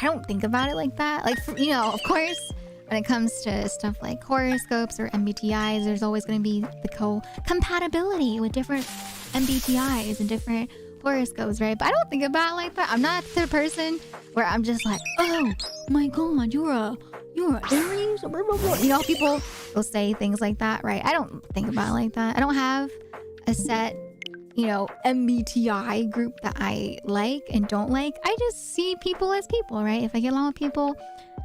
Speaker 2: I don't think about it like that. Like, you know, of course, when it comes to stuff like horoscopes or MBTIs, there's always going to be the compatibility with different MBTIs and different horoscopes, right? But I don't think about it like that. I'm not the person where I'm just like, oh my god, you're a Aries, blah, blah, blah. You know, people will say things like that, right? I don't think about it like that. I don't have a set, you know, MBTI group that I like and don't like. I just see people as people, right? If I get along with people,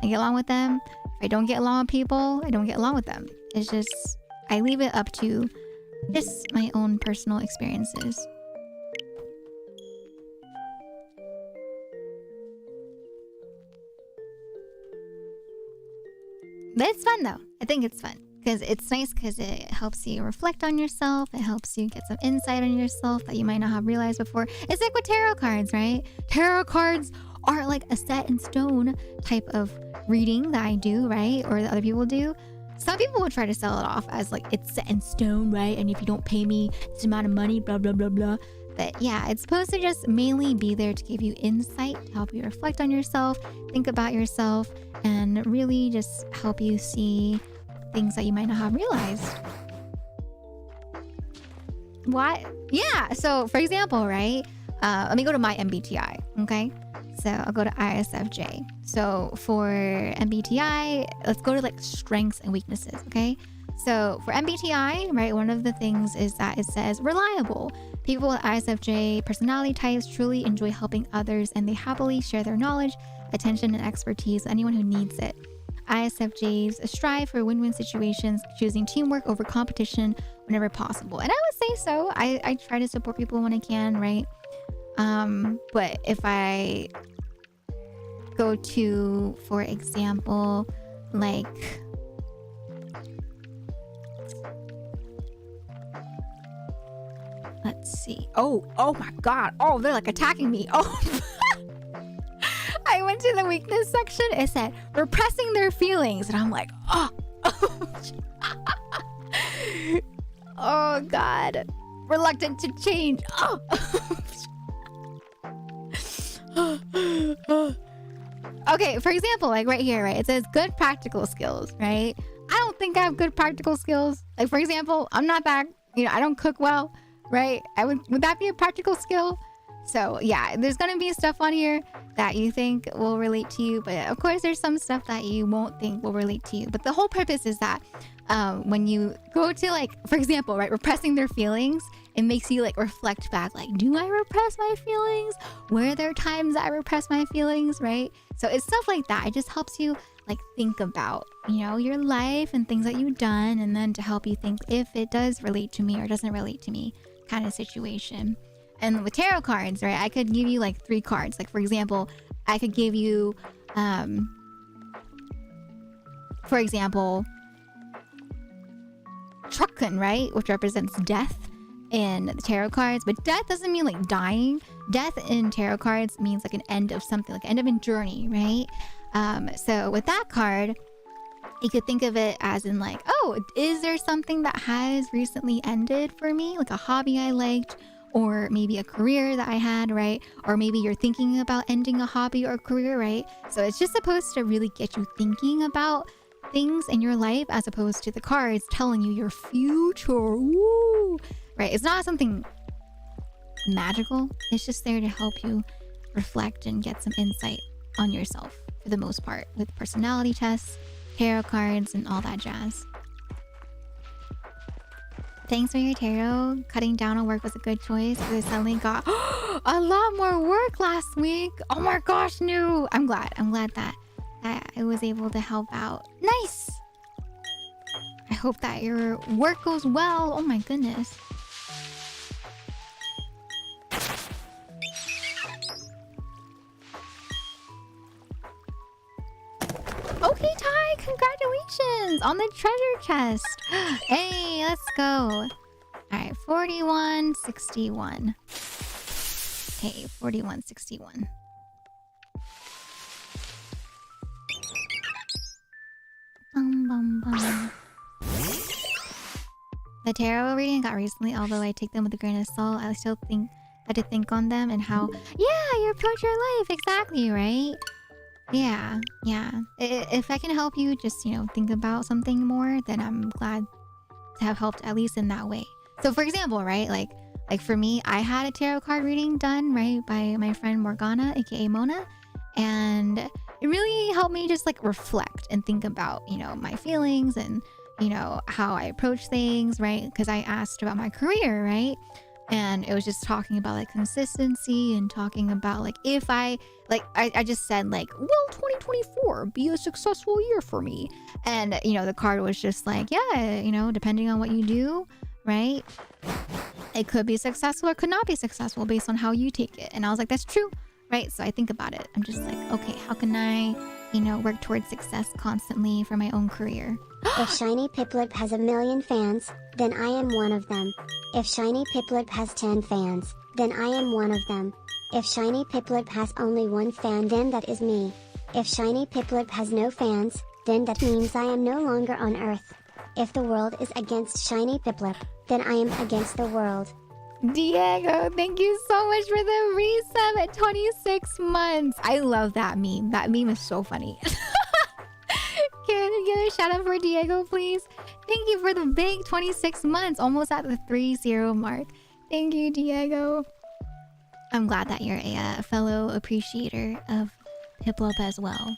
Speaker 2: I get along with them. If I don't get along with people, I don't get along with them. It's just, I leave it up to just my own personal experiences. But it's fun though. I think it's fun because it's nice because it helps you reflect on yourself. It helps you get some insight on yourself that you might not have realized before. It's like with tarot cards, right? Tarot cards are like a set in stone type of reading that I do, right? Or that other people do. Some people will try to sell it off as like it's set in stone, right? And if you don't pay me this amount of money, blah, blah, blah, blah. But yeah, it's supposed to just mainly be there to give you insight, to help you reflect on yourself, think about yourself, and really just help you see things that you might not have realized. What? Yeah, so for example, right? Let me go to my MBTI, okay? So I'll go to ISFJ. So for MBTI, let's go to like strengths and weaknesses, okay? So for MBTI, right, one of the things is that it says reliable. People with ISFJ personality types truly enjoy helping others, and they happily share their knowledge, attention, and expertise with anyone who needs it. ISFJs strive for win-win situations, choosing teamwork over competition whenever possible. And I would say so. I try to support people when I can, right? But if I go to, for example, like let's see. Oh my god. Oh, they're like attacking me. Oh. I went to the weakness section. It said repressing their feelings, and I'm like, oh. Oh god. Reluctant to change. Oh. Okay, for example, like right here, right? It says good practical skills, right? I don't think I have good practical skills. Like, for example, I'm not that, I don't cook well, right? Would that be a practical skill? So yeah, there's gonna be stuff on here that you think will relate to you, but of course there's some stuff that you won't think will relate to you. But the whole purpose is that when you go to, like, for example, right, repressing their feelings, it makes you like reflect back, like, do I repress my feelings? Were there times I repressed my feelings, right? So it's stuff like that. It just helps you like think about, your life and things that you've done, and then to help you think if it does relate to me or doesn't relate to me kind of situation. And with tarot cards, right, I could give you like 3 cards. Like, for example, I could give you, for example, Trucken, right, which represents death in the tarot cards. But death doesn't mean like dying. Death in tarot cards means like an end of something, like end of a journey, right? So with that card, you could think of it as in like, oh, is there something that has recently ended for me? Like a hobby I liked, or maybe a career that I had, right? Or maybe you're thinking about ending a hobby or career, right? So it's just supposed to really get you thinking about things in your life, as opposed to the cards telling you your future. Woo! Right? It's not something magical. It's just there to help you reflect and get some insight on yourself for the most part, with personality tests, tarot cards, and all that jazz. Thanks for your tarot. Cutting down on work was a good choice because I suddenly got a lot more work last week. Oh my gosh, no. I'm glad that I was able to help out. Nice. I hope that your work goes well. Oh my goodness. Okay, Ty, congratulations on the treasure chest. Hey, let's go. All right, 4161. Okay, 4161. Bum, bum, bum. The tarot reading I got recently, although I take them with a grain of salt, I still had to think on them and how, yeah, you approach your life. Exactly, right? Yeah. If I can help you just, think about something more, then I'm glad to have helped, at least in that way. So for example, right, like for me, I had a tarot card reading done, right, by my friend Morgana, aka Mona, and it really helped me just like reflect and think about, my feelings and, how I approach things, right? Because I asked about my career, right? And it was just talking about like consistency and talking about like if I just said like, will 2024 be a successful year for me? And the card was just like, yeah, depending on what you do, right, it could be successful or could not be successful based on how you take it. And I was like, that's true, right? So I think about it. I'm just like, okay, how can I work towards success constantly for my own career?
Speaker 1: If Shiny Piplup has 1 million fans, then I am one of them. If Shiny Piplup has 10 fans, then I am one of them. If Shiny Piplup has only 1 fan, then that is me. If Shiny Piplup has no fans, then that means I am no longer on Earth. If the world is against Shiny Piplup, then I am against the world.
Speaker 2: Diego, thank you so much for the resub at 26 months. I love that meme. That meme is so funny. Can you get a shout out for Diego, please? Thank you for the big 26 months, almost at the 30 mark. Thank you, Diego. I'm glad that you're a fellow appreciator of Piplup as well.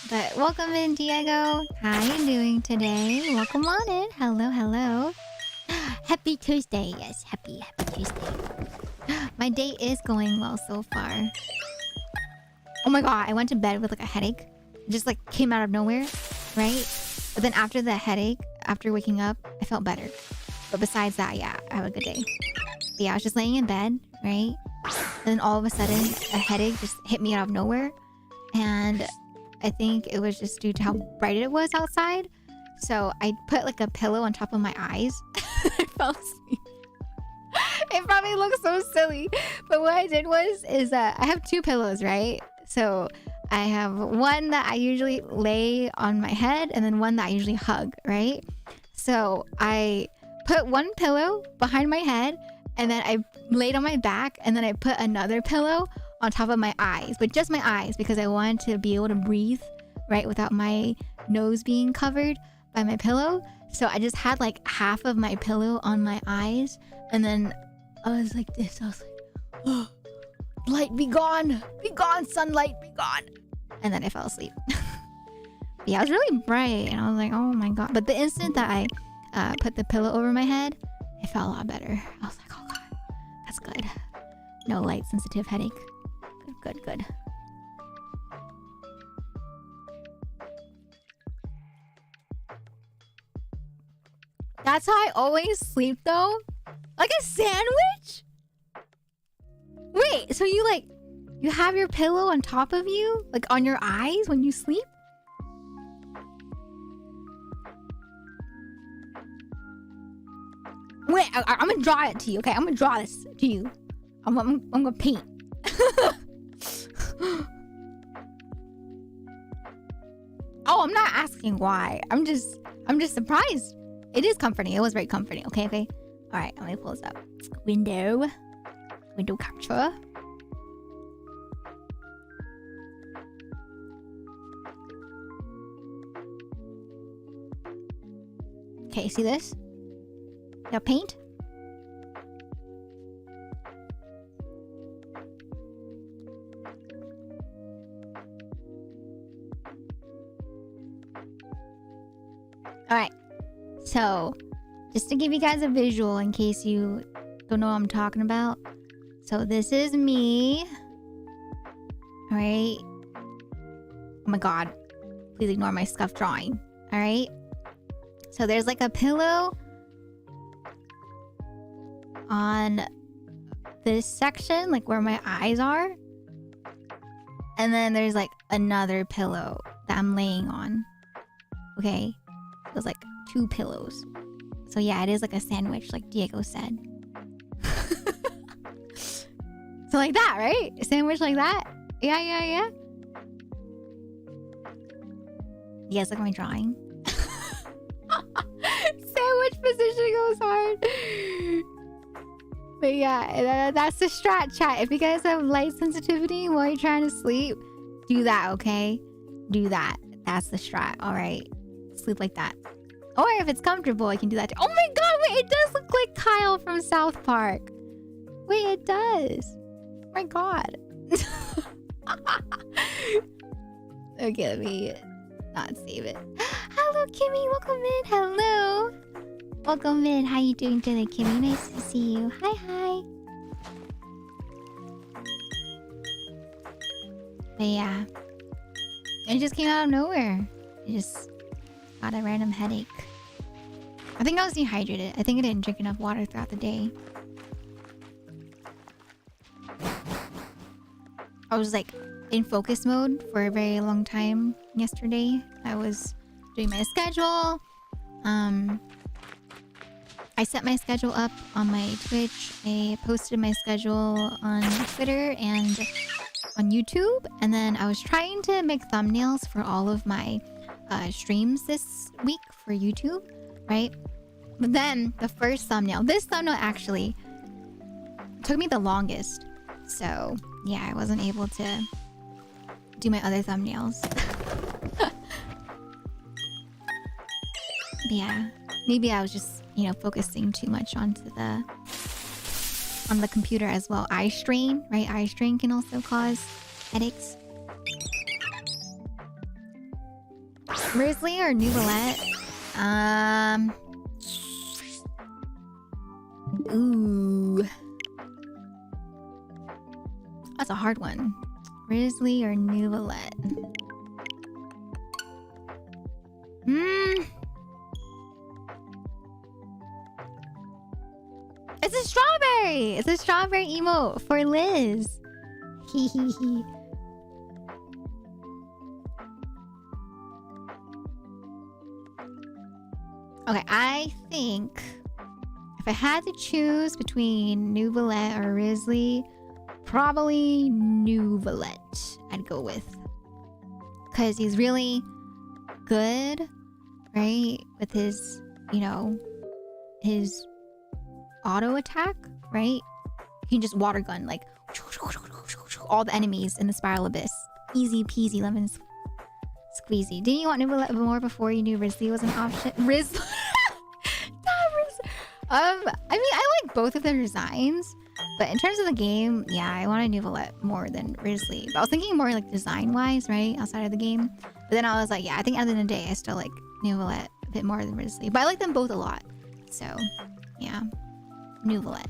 Speaker 2: But welcome in, Diego. How you doing today? Welcome on in. Hello. Happy Tuesday. Yes, happy Tuesday. My day is going well so far. Oh my god, I went to bed with like a headache. It just like came out of nowhere, right? But then after the headache, after waking up, I felt better. But besides that, yeah, I have a good day. But yeah, I was just laying in bed, right? And then all of a sudden, a headache just hit me out of nowhere. And I think it was just due to how bright it was outside. So I put like a pillow on top of my eyes. I fell asleep. It probably looks so silly. But what I did is I have 2 pillows, right? So I have one that I usually lay on my head and then one that I usually hug, right? So I put one pillow behind my head and then I laid on my back and then I put another pillow on top of my eyes, but just my eyes because I wanted to be able to breathe, right? Without my nose being covered by my pillow. So I just had like half of my pillow on my eyes and then I was like this. I was like, oh, light be gone, sunlight be gone. And then I fell asleep. Yeah, it was really bright and I was like, oh my god. But the instant that I put the pillow over my head, it felt a lot better. I was like, oh god, that's good. No light sensitive headache. Good. That's how I always sleep though? Like a sandwich? Wait, so you have your pillow on top of you? Like on your eyes when you sleep? Wait, I'm gonna draw it to you, okay? I'm gonna draw this to you. I'm gonna paint. Oh, I'm not asking why. I'm just surprised. It is comforting. It was very comforting. Okay. All right, let me pull this up. Window capture. Okay, see this? Got paint? Alright, so just to give you guys a visual in case you don't know what I'm talking about. So this is me. Alright. Oh my god. Please ignore my scuffed drawing. Alright. So there's like a pillow on this section, like where my eyes are. And then there's like another pillow that I'm laying on. Okay. It was like 2 pillows. So yeah, it is like a sandwich, like Diego said. So like that, right? A sandwich like that? Yeah. You guys look at my drawing. Sandwich position goes hard. But yeah, that's the strat, chat. If you guys have light sensitivity while you're trying to sleep, do that, okay? Do that. That's the strat, alright? Sleep like that. Or if it's comfortable, I can do that too. Oh my god, wait, it does look like Kyle from South Park. Wait, it does. Oh my god. Okay, let me not save it. Hello, Kimmy. Welcome in. Hello. Welcome in. How you doing today, Kimmy? Nice to see you. Hi. But yeah. It just came out of nowhere. I just got a random headache. I think I was dehydrated. I think I didn't drink enough water throughout the day. I was like in focus mode for a very long time yesterday. I was doing my schedule. I set my schedule up on my Twitch. I posted my schedule on Twitter and on YouTube. And then I was trying to make thumbnails for all of my streams this week for YouTube, right? But then the first thumbnail, this thumbnail actually took me the longest. So yeah, I wasn't able to do my other thumbnails. Yeah, maybe I was just, focusing too much on the computer as well. Eye strain, right? Eye strain can also cause headaches. Risley or Nouvellette? Ooh. That's a hard one. Risley or Nuvolette? It's a strawberry! It's a strawberry emote for Liz. Hee hee hee. Okay, I think if I had to choose between Nuvolette or Risley, probably Nuvolette I'd go with. Because he's really good, right? With his, you know, his auto attack, right? You can just water gun, like, all the enemies in the Spiral Abyss. Easy peasy lemon squeezy. Didn't you want Nuvolette more before you knew Risley was an option? Risley? I mean, I like both of their designs, but in terms of the game, yeah, I wanted Nuvolette more than Risley. But I was thinking more like design-wise, right, outside of the game. But then I was like, yeah, I think at the end of the day, I still like Nuvolette a bit more than Risley. But I like them both a lot. So, yeah, Nuvolette.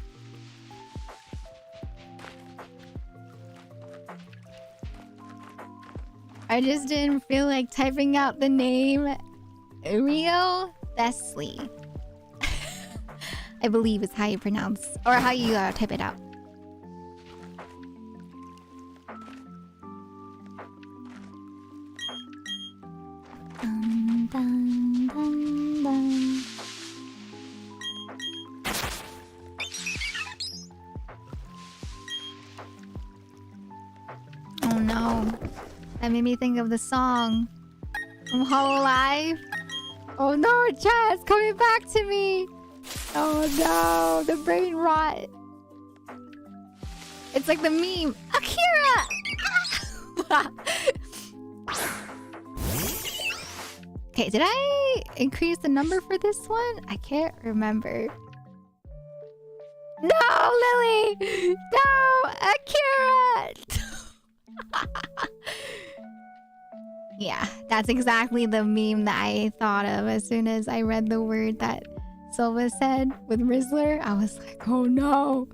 Speaker 2: I just didn't feel like typing out the name Rio Thessley. I believe is how you pronounce or how you type it out. Dun, dun, dun, dun. Oh no. That made me think of the song from Hololive. Oh no, chat, it's coming back to me. Oh no, the brain rot. It's like the meme. Akira! Okay, did I increase the number for this one? I can't remember. No, Lily! No, Akira! Yeah, that's exactly the meme that I thought of as soon as I read the word that Silva said with Rizzler. I was like, oh no,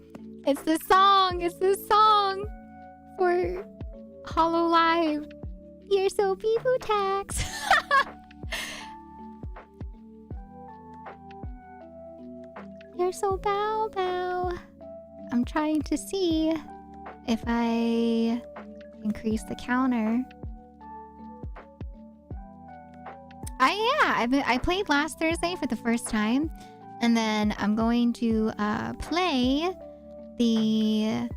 Speaker 2: it's the song for Hololive. You're so people tax. You're so bow bow. I'm trying to see if I increase the counter. I played last Thursday for the first time, and then I'm going to play the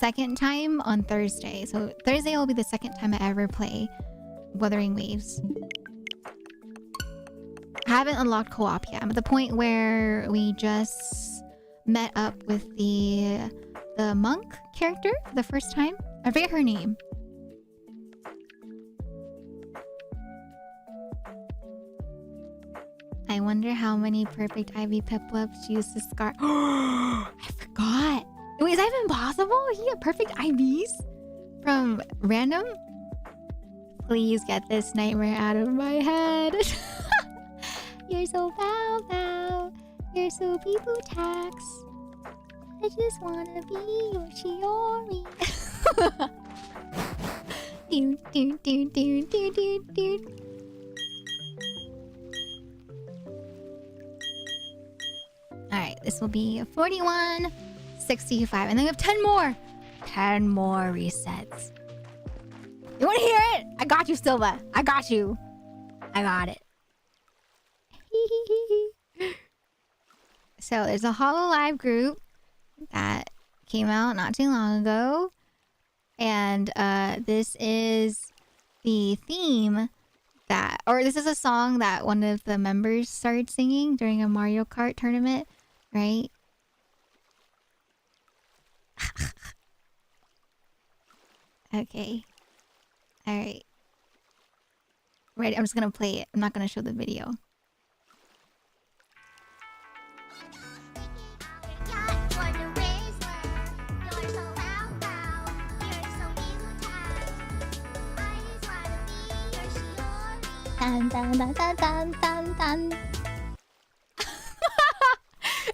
Speaker 2: second time on Thursday. So Thursday will be the second time I ever play Wuthering Waves. I haven't unlocked co-op yet. I'm at the point where we just met up with the monk character for the first time. I forget her name. I wonder how many perfect Ivy Piplups use the scar. I forgot. Wait, is that even possible? You get perfect IVs from random? Please get this nightmare out of my head. You're so bow bow. You're so people tax. I just wanna be your Shiori. Do do do do do do do. Alright, this will be 41.65. And then we have 10 more. 10 more resets. You want to hear it? I got you, Silva. I got you. I got it. So there's a Hololive group that came out not too long ago. And this is the theme that... Or this is a song that one of the members started singing during a Mario Kart tournament. Right? Okay. Alright. Ready? I'm just gonna play it. I'm not gonna show the video. Dun, dun, dun, dun, dun, dun, dun.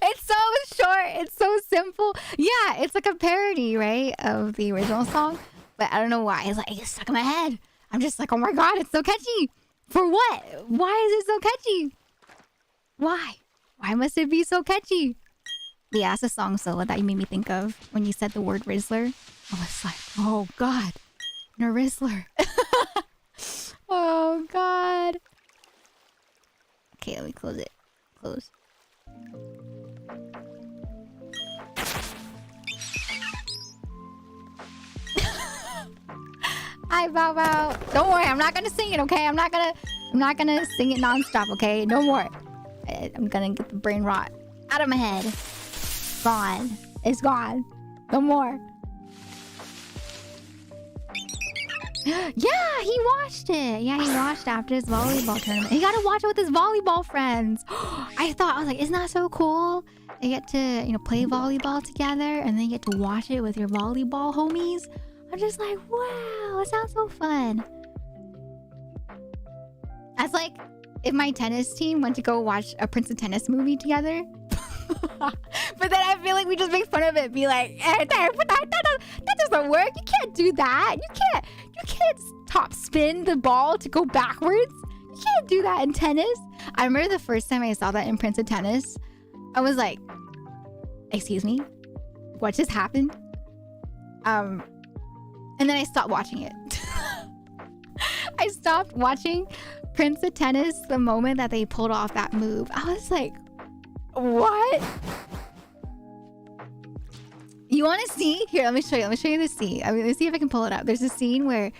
Speaker 2: It's so short. It's so simple. Yeah, it's like a parody, right, of the original song. But I don't know why. It's like, it's stuck in my head. I'm just like, oh my God, it's so catchy. For what? Why is it so catchy? Why? Why must it be so catchy? Yeah, that's a song solo that you made me think of when you said the word Rizzler. I was like, oh God, no Rizzler. Oh God. Okay, let me close it. Close. Hi, Bow Bow. Don't worry, I'm not gonna sing it, okay? I'm not gonna sing it nonstop, okay? No more. I'm gonna get the brain rot out of my head. Gone. It's gone. No more. Yeah, he watched it. Yeah, he watched after his volleyball tournament. He got to watch it with his volleyball friends. I was like, isn't that so cool? You get to, play volleyball together and then you get to watch it with your volleyball homies. I'm just like, wow, it sounds so fun. That's like if my tennis team went to go watch a Prince of Tennis movie together. But then I feel like we just make fun of it, be like, that doesn't work. You can't do that. You can't top spin the ball to go backwards. You can't do that in tennis. I remember the first time I saw that in Prince of Tennis, I was like, excuse me, what just happened? And then I stopped watching it. I stopped watching Prince of Tennis the moment that they pulled off that move. I was like, what? You want to see? Here, let me show you. Let me show you the scene. I mean, let's see if I can pull it up. There's a scene where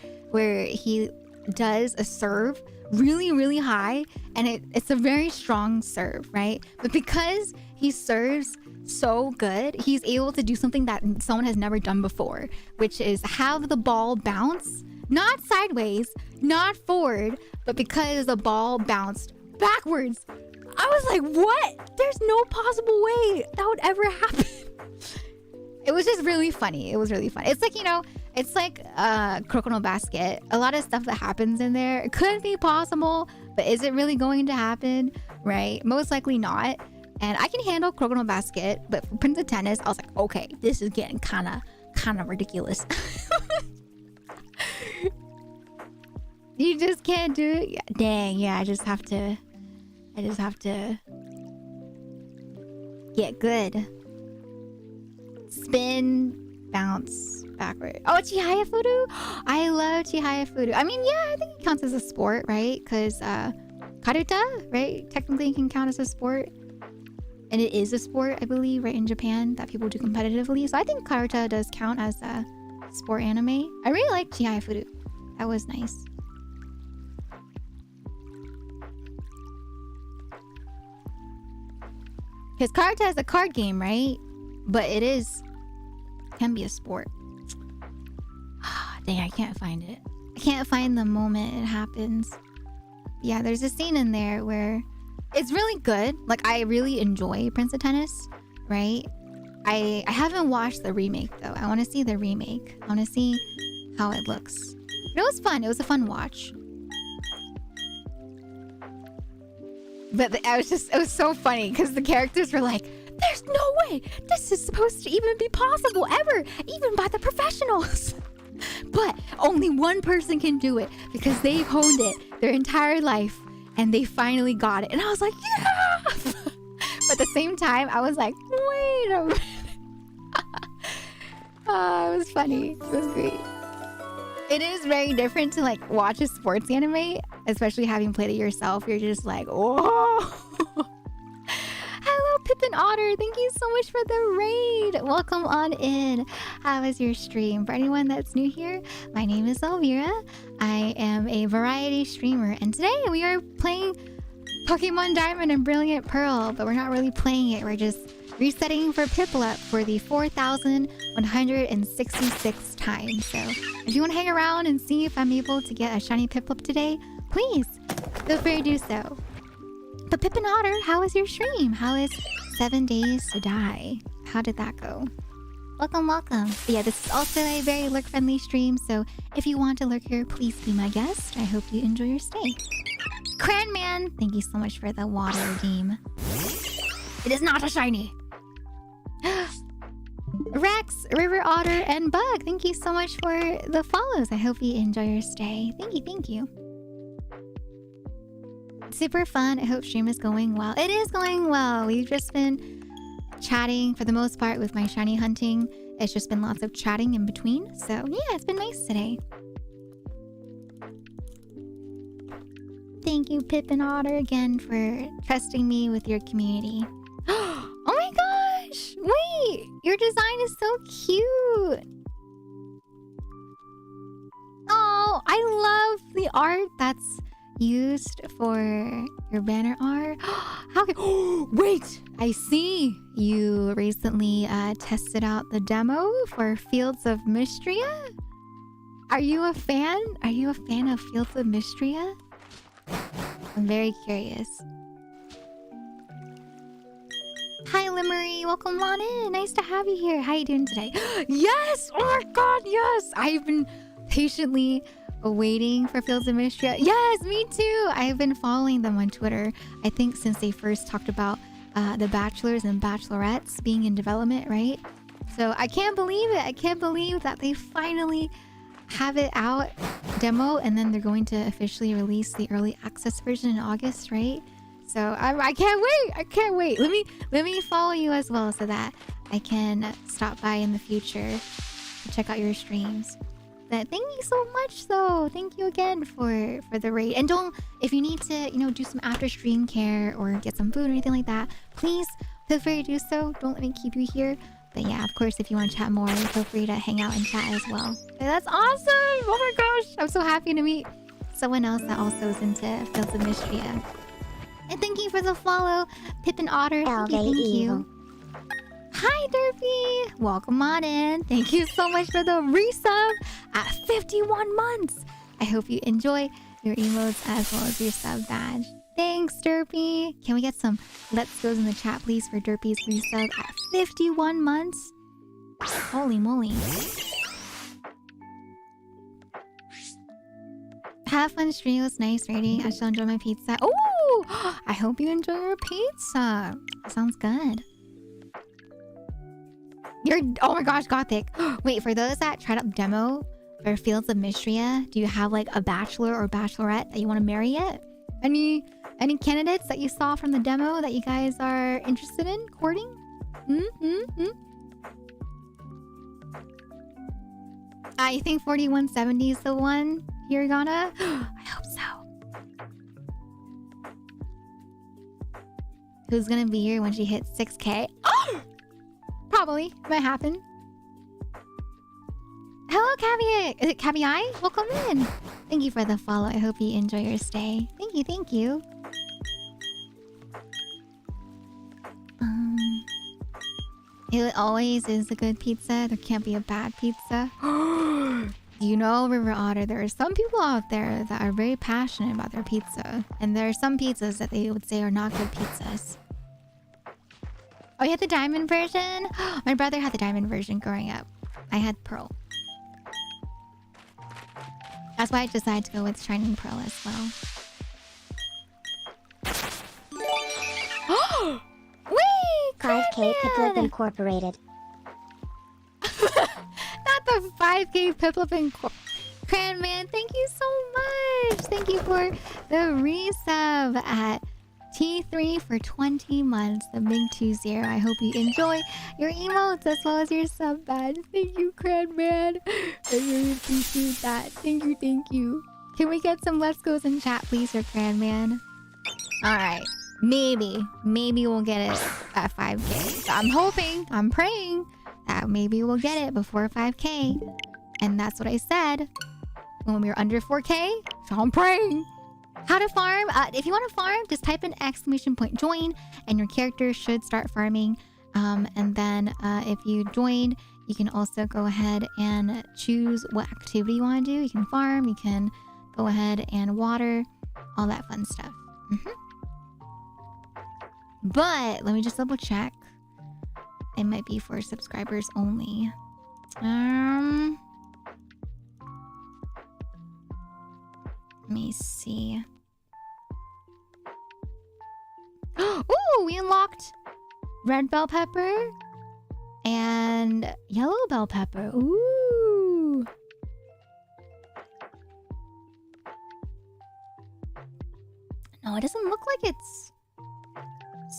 Speaker 2: he does a serve really, really high, and it's a very strong serve, right? But because he serves so good, he's able to do something that someone has never done before, which is have the ball bounce, not sideways, not forward, but because the ball bounced backwards. I was like, what? There's no possible way that would ever happen. It was just really funny. It was really funny. It's like, it's like Crocodile Basket. A lot of stuff that happens in there, it could be possible, but is it really going to happen? Right? Most likely not. And I can handle Crocodile Basket, but for Prince of Tennis, I was like, okay, this is getting kind of ridiculous. You just can't do it. Yeah, dang, yeah, I just have to get good. Spin, bounce, backward. Oh, Chihaya Fudu? I love Chihaya Fudu. I mean, yeah, I think it counts as a sport, right? Because karuta, right? Technically can count as a sport. And it is a sport, I believe, right, in Japan that people do competitively. So I think karuta does count as a sport anime. I really like Chihaya Fudu. That was nice. Because karuta is a card game, right? But it can be a sport. Dang, I can't find it. I can't find the moment it happens. Yeah, there's a scene in there where it's really good. Like, I really enjoy Prince of Tennis, right? I haven't watched the remake, though. I want to see the remake. I want to see how it looks. But it was fun. It was a fun watch. But it was so funny because the characters were like, there's no way this is supposed to even be possible ever, even by the professionals. But only one person can do it because they've honed it their entire life and they finally got it. And I was like, yeah! But at the same time, I was like, wait a minute. Oh, it was funny. It was great. It is very different to like watch a sports anime, especially having played it yourself. You're just like, oh. Hello, Pippin Otter. Thank you so much for the raid. Welcome on in. How was your stream? For anyone that's new here, my name is Elvira. I am a variety streamer, and today we are playing Pokemon Diamond and Brilliant Pearl, but we're not really playing it. We're just resetting for Piplup for the 4,166 times. So if you want to hang around and see if I'm able to get a shiny Piplup today, please feel free to do so. But Pippin Otter, how was your stream? How is 7 Days to Die? How did that go? Welcome, welcome. But yeah, this is also a very lurk-friendly stream, so if you want to lurk here, please be my guest. I hope you enjoy your stay. Cranman, thank you so much for the water game. It is not a shiny. Max, River Otter, and Bug. Thank you so much for the follows. I hope you enjoy your stay. Thank you, thank you. Super fun. I hope stream is going well. It is going well. We've just been chatting for the most part with my shiny hunting. It's just been lots of chatting in between. So yeah, it's been nice today. Thank you, Pip and Otter, again for trusting me with your community. Oh my gosh! Wait! Your design is so cute! Oh, I love the art that's used for your banner art. How can... Wait! I see! You recently tested out the demo for Fields of Mystria? Are you a fan? Are you a fan of Fields of Mystria? I'm very curious. Hi, Limery. Welcome on in. Nice to have you here. How are you doing today? Yes! Oh my god, yes! I've been patiently waiting for Fields of Mystria. Yes, me too! I've been following them on Twitter, I think since they first talked about the Bachelors and Bachelorettes being in development, right? So I can't believe it. I can't believe that they finally have it out demo, and then they're going to officially release the early access version in August, right? So I can't wait. I can't wait. Let me follow you as well so that I can stop by in the future to check out your streams. But thank you so much though. Thank you again for the raid. And don't, if you need to, you know, do some after stream care or get some food or anything like that, please feel free to do so. Don't let me keep you here. But yeah, of course, if you want to chat more, feel free to hang out and chat as well. But that's awesome! Oh my gosh! I'm so happy to meet someone else that also is into Fields of Mystria. And thank you for the follow, Pip and Otter. Thank you. Hi, Derpy! Welcome on in. Thank you so much for the resub at 51 months. I hope you enjoy your emotes as well as your sub badge. Thanks, Derpy. Can we get some let's goes in the chat, please, for Derpy's resub at 51 months? Holy moly. Have fun stream. It was nice rating. I shall enjoy my pizza. Oh, I hope you enjoy your pizza. Sounds good. You're, oh my gosh, Gothic. Wait, for those that tried out demo for Fields of Mystria, do you have like a bachelor or bachelorette that you want to marry yet? Any candidates that you saw from the demo that you guys are interested in courting? You think 4170 is the one, Hiragana? I hope so. Who's gonna be here when she hits 6K? Probably. Might happen. Hello, Caviar. Is it Caviar? Welcome in. Thank you for the follow. I hope you enjoy your stay. Thank you, thank you. It always is a good pizza. There can't be a bad pizza. You know, River Otter, there are some people out there that are very passionate about their pizza. And there are some pizzas that they would say are not good pizzas. Oh, you had the diamond version? My brother had the diamond version growing up. I had pearl. That's why I decided to go with shining pearl as well. Wait!
Speaker 1: 5K Piplup Incorporated.
Speaker 2: Not the 5K Piplup Incorporated. Cranman, thank you so much. Thank you for the resub at T3 for 20 months. The big 20. I hope you enjoy your emotes as well as your sub badge. Thank you, Cranman. I really appreciate that. Thank you, thank you. Can we get some let's goes in chat, please, for Cranman? Alright. Maybe we'll get it at 5K. So I'm hoping, I'm praying that maybe we'll get it before 5K. And that's what I said when we were under 4K. So I'm praying. How to farm? If you want to farm, just type in !join and your character should start farming. And then if you join, you can also go ahead and choose what activity you want to do. You can farm, you can go ahead and water, all that fun stuff. But let me just double check. It might be for subscribers only. Let me see. Ooh, we unlocked red bell pepper and and yellow bell pepper. Ooh. No, it doesn't look like it's...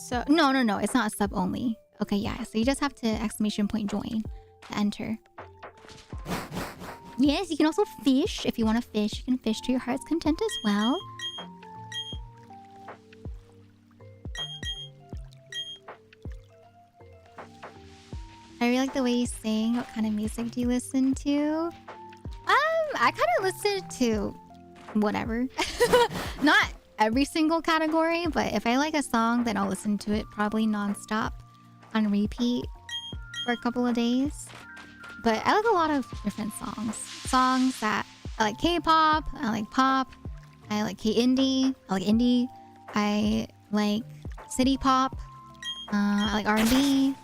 Speaker 2: So, no, it's not sub only. Okay, yeah, so you just have to exclamation point join to enter. Yes, you can also fish. If you want to fish, you can fish to your heart's content as well. I really like the way you sing. What kind of music do you listen to? I kind of listen to whatever. Not every single category, but if I like a song, then I'll listen to it probably nonstop on repeat for a couple of days. But I like a lot of different songs. Songs that I like K-pop, I like pop, I like K-indie, I like indie, I like city pop, I like R&B.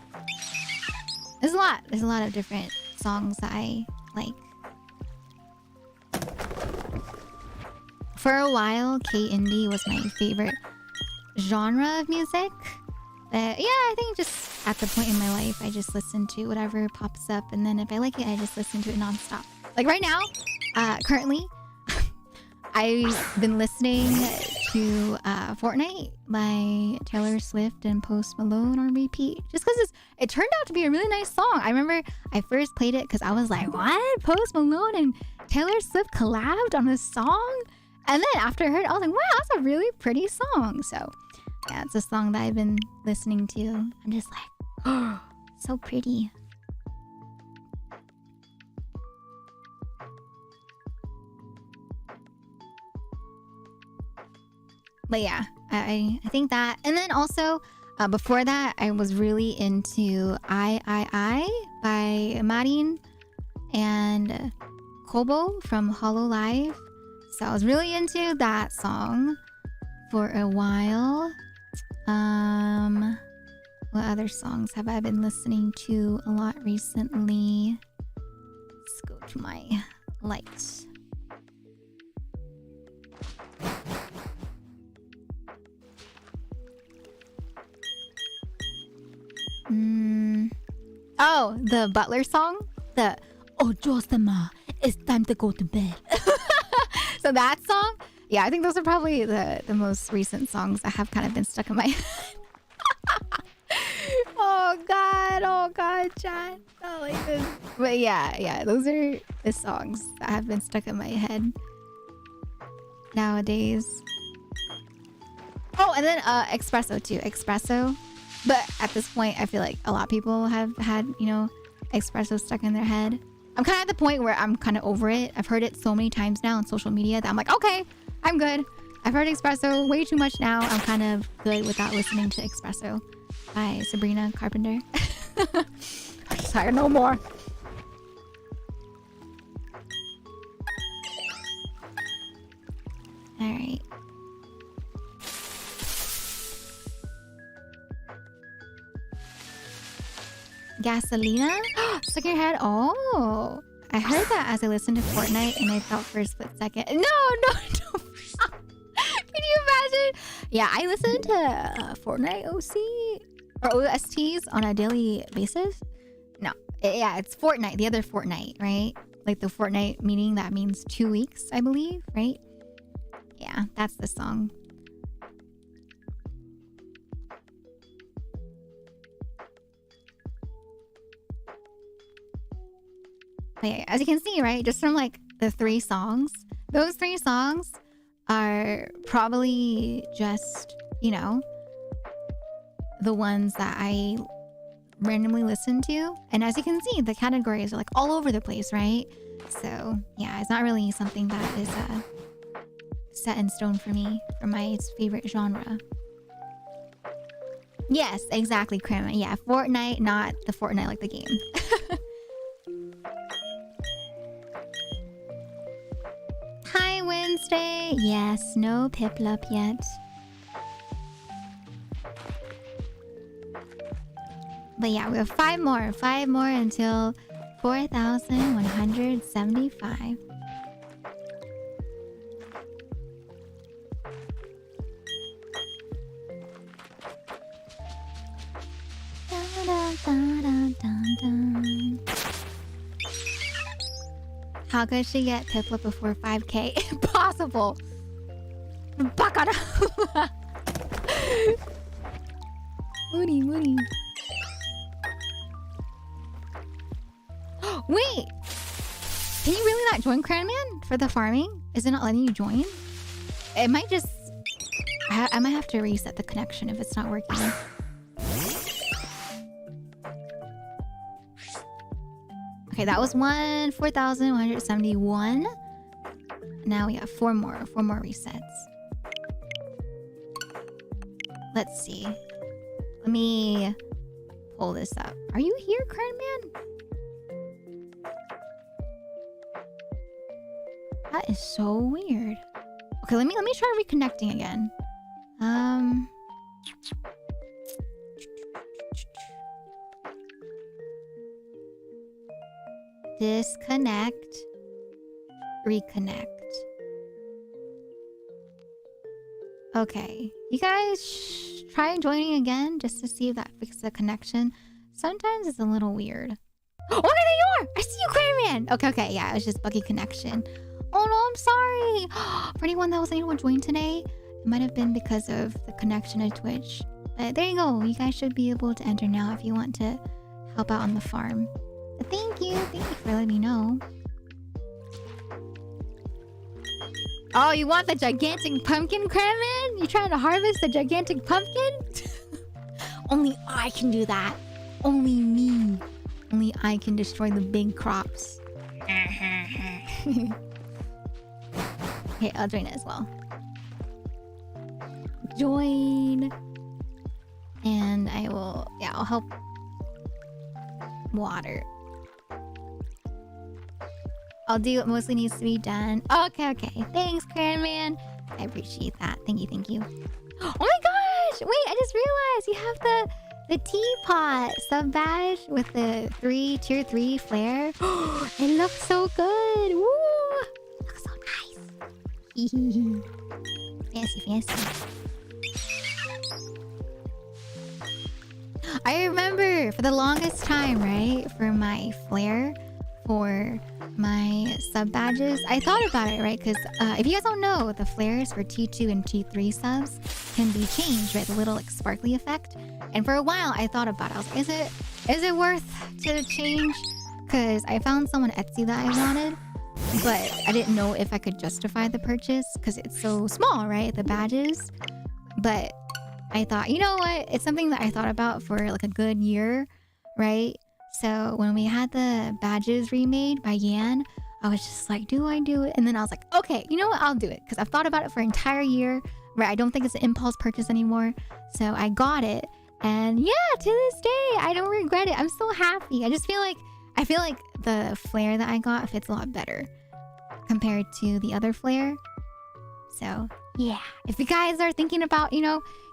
Speaker 2: There's a lot of different songs that I like. For a while, K-indie was my favorite genre of music. But yeah, I think just at the point in my life, I just listen to whatever pops up. And then if I like it, I just listen to it nonstop. Like right now, currently, I've been listening to Fortnite by Taylor Swift and Post Malone on repeat. Just because it turned out to be a really nice song. I remember I first played it because I was like, what? Post Malone and Taylor Swift collabed on this song? And then after I heard it, I was like, wow, that's a really pretty song. So yeah, it's a song that I've been listening to. I'm just like, oh, so pretty. But yeah, I think that. And then also, before that, I was really into I by Marin and Kobo from Hollow Live. So I was really into that song for a while. What other songs have I been listening to a lot recently? Let's go to my lights. Oh, the Butler song? The "Oh Josama, it's time to go to bed." So that song? Yeah, I think those are probably the most recent songs that have kind of been stuck in my head. Oh god, chat. I like this. But yeah, those are the songs that have been stuck in my head nowadays. Oh, and then Espresso too. Espresso. But at this point, I feel like a lot of people have had, Espresso stuck in their head. I'm kind of at the point where I'm kind of over it. I've heard it so many times now on social media that I'm like, okay, I'm good. I've heard Espresso way too much now. I'm kind of good without listening to Espresso by Sabrina Carpenter. I'm tired no more. All right. Gasolina? Stuck in your head? Oh. I heard that as I listened to Fortnite and I felt for a split second. No. Can you imagine? Yeah, I listen to Fortnite OC or OSTs on a daily basis. No. Yeah, it's Fortnite, the other Fortnite, right? Like the Fortnite meaning that means 2 weeks, I believe, right? Yeah, that's the song. But yeah, as you can see, right, just from like the 3 songs, those 3 songs are probably just, the ones that I randomly listen to. And as you can see, the categories are like all over the place, right? So yeah, it's not really something that is set in stone for me, for my favorite genre. Yes, exactly, Crema. Yeah, Fortnite, not the Fortnite like the game. Hi, Wednesday. Yes, no Piplup yet. But yeah, we have 5 more. 5 more until 4,175. Da, da, da, da, da, da. How could she get Piplup before 5K? Impossible. Baka. Moody. Wait. Can you really not join Cranman for the farming? Is it not letting you join? It might just... I might have to reset the connection if it's not working. Okay, that was 4,171. Now we have four more resets. Let's see. Let me pull this up. Are you here, Cranman? That is so weird. Okay, let me try reconnecting again. Disconnect. Reconnect. Okay. You guys try joining again just to see if that fixes the connection. Sometimes it's a little weird. Oh, okay, there you are! I see you, Cranman! Okay, yeah, it was just buggy connection. Oh no, I'm sorry! For anyone that wasn't able to join today, it might have been because of the connection to Twitch. But there you go. You guys should be able to enter now if you want to help out on the farm. But thank you for letting me know. Oh, you want the gigantic pumpkin, Cranman? You trying to harvest the gigantic pumpkin? Only I can do that. Only me. Only I can destroy the big crops. Okay, I'll join it as well. Join. And I will... Yeah, I'll help water. I'll do what mostly needs to be done. Okay. Thanks, Cranman. I appreciate that. Thank you. Oh my gosh! Wait, I just realized you have the teapot sub badge with the tier 3 flare. It looks so good. Woo! Looks so nice. Fancy. I remember for the longest time, right? For my flare, for my sub badges, I thought about it, right? Because if you guys don't know, the flares for T2 and T3 subs can be changed, right? The little like sparkly effect. And for a while, I thought about it. I was like, is it worth to change? Because I found some on Etsy that I wanted, but I didn't know if I could justify the purchase because it's so small, right? The badges. But I thought, you know what? It's something that I thought about for like a good year, right? So when we had the badges remade by Yan, I was just like, do I do it? And then I was like, okay, you know what? I'll do it. Because I've thought about it for an entire year, right? I don't think it's an impulse purchase anymore. So I got it. And yeah, to this day, I don't regret it. I'm so happy. I feel like the flare that I got fits a lot better compared to the other flare. So yeah, if you guys are thinking about,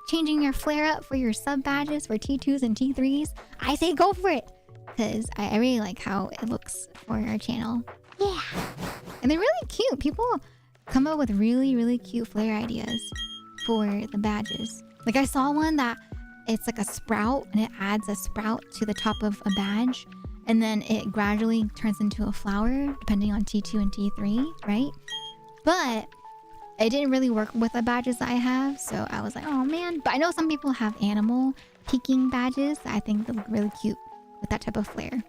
Speaker 2: changing your flare up for your sub badges for T2s and T3s, I say go for it. Because I really like how it looks for our channel. Yeah. And they're really cute. People come up with really, really cute flare ideas for the badges. Like I saw one that it's like a sprout and it adds a sprout to the top of a badge. And then it gradually turns into a flower depending on T2 and T3, right? But it didn't really work with the badges that I have. So I was like, oh man. But I know some people have animal peeking badges that I think they look really cute with that type of flare.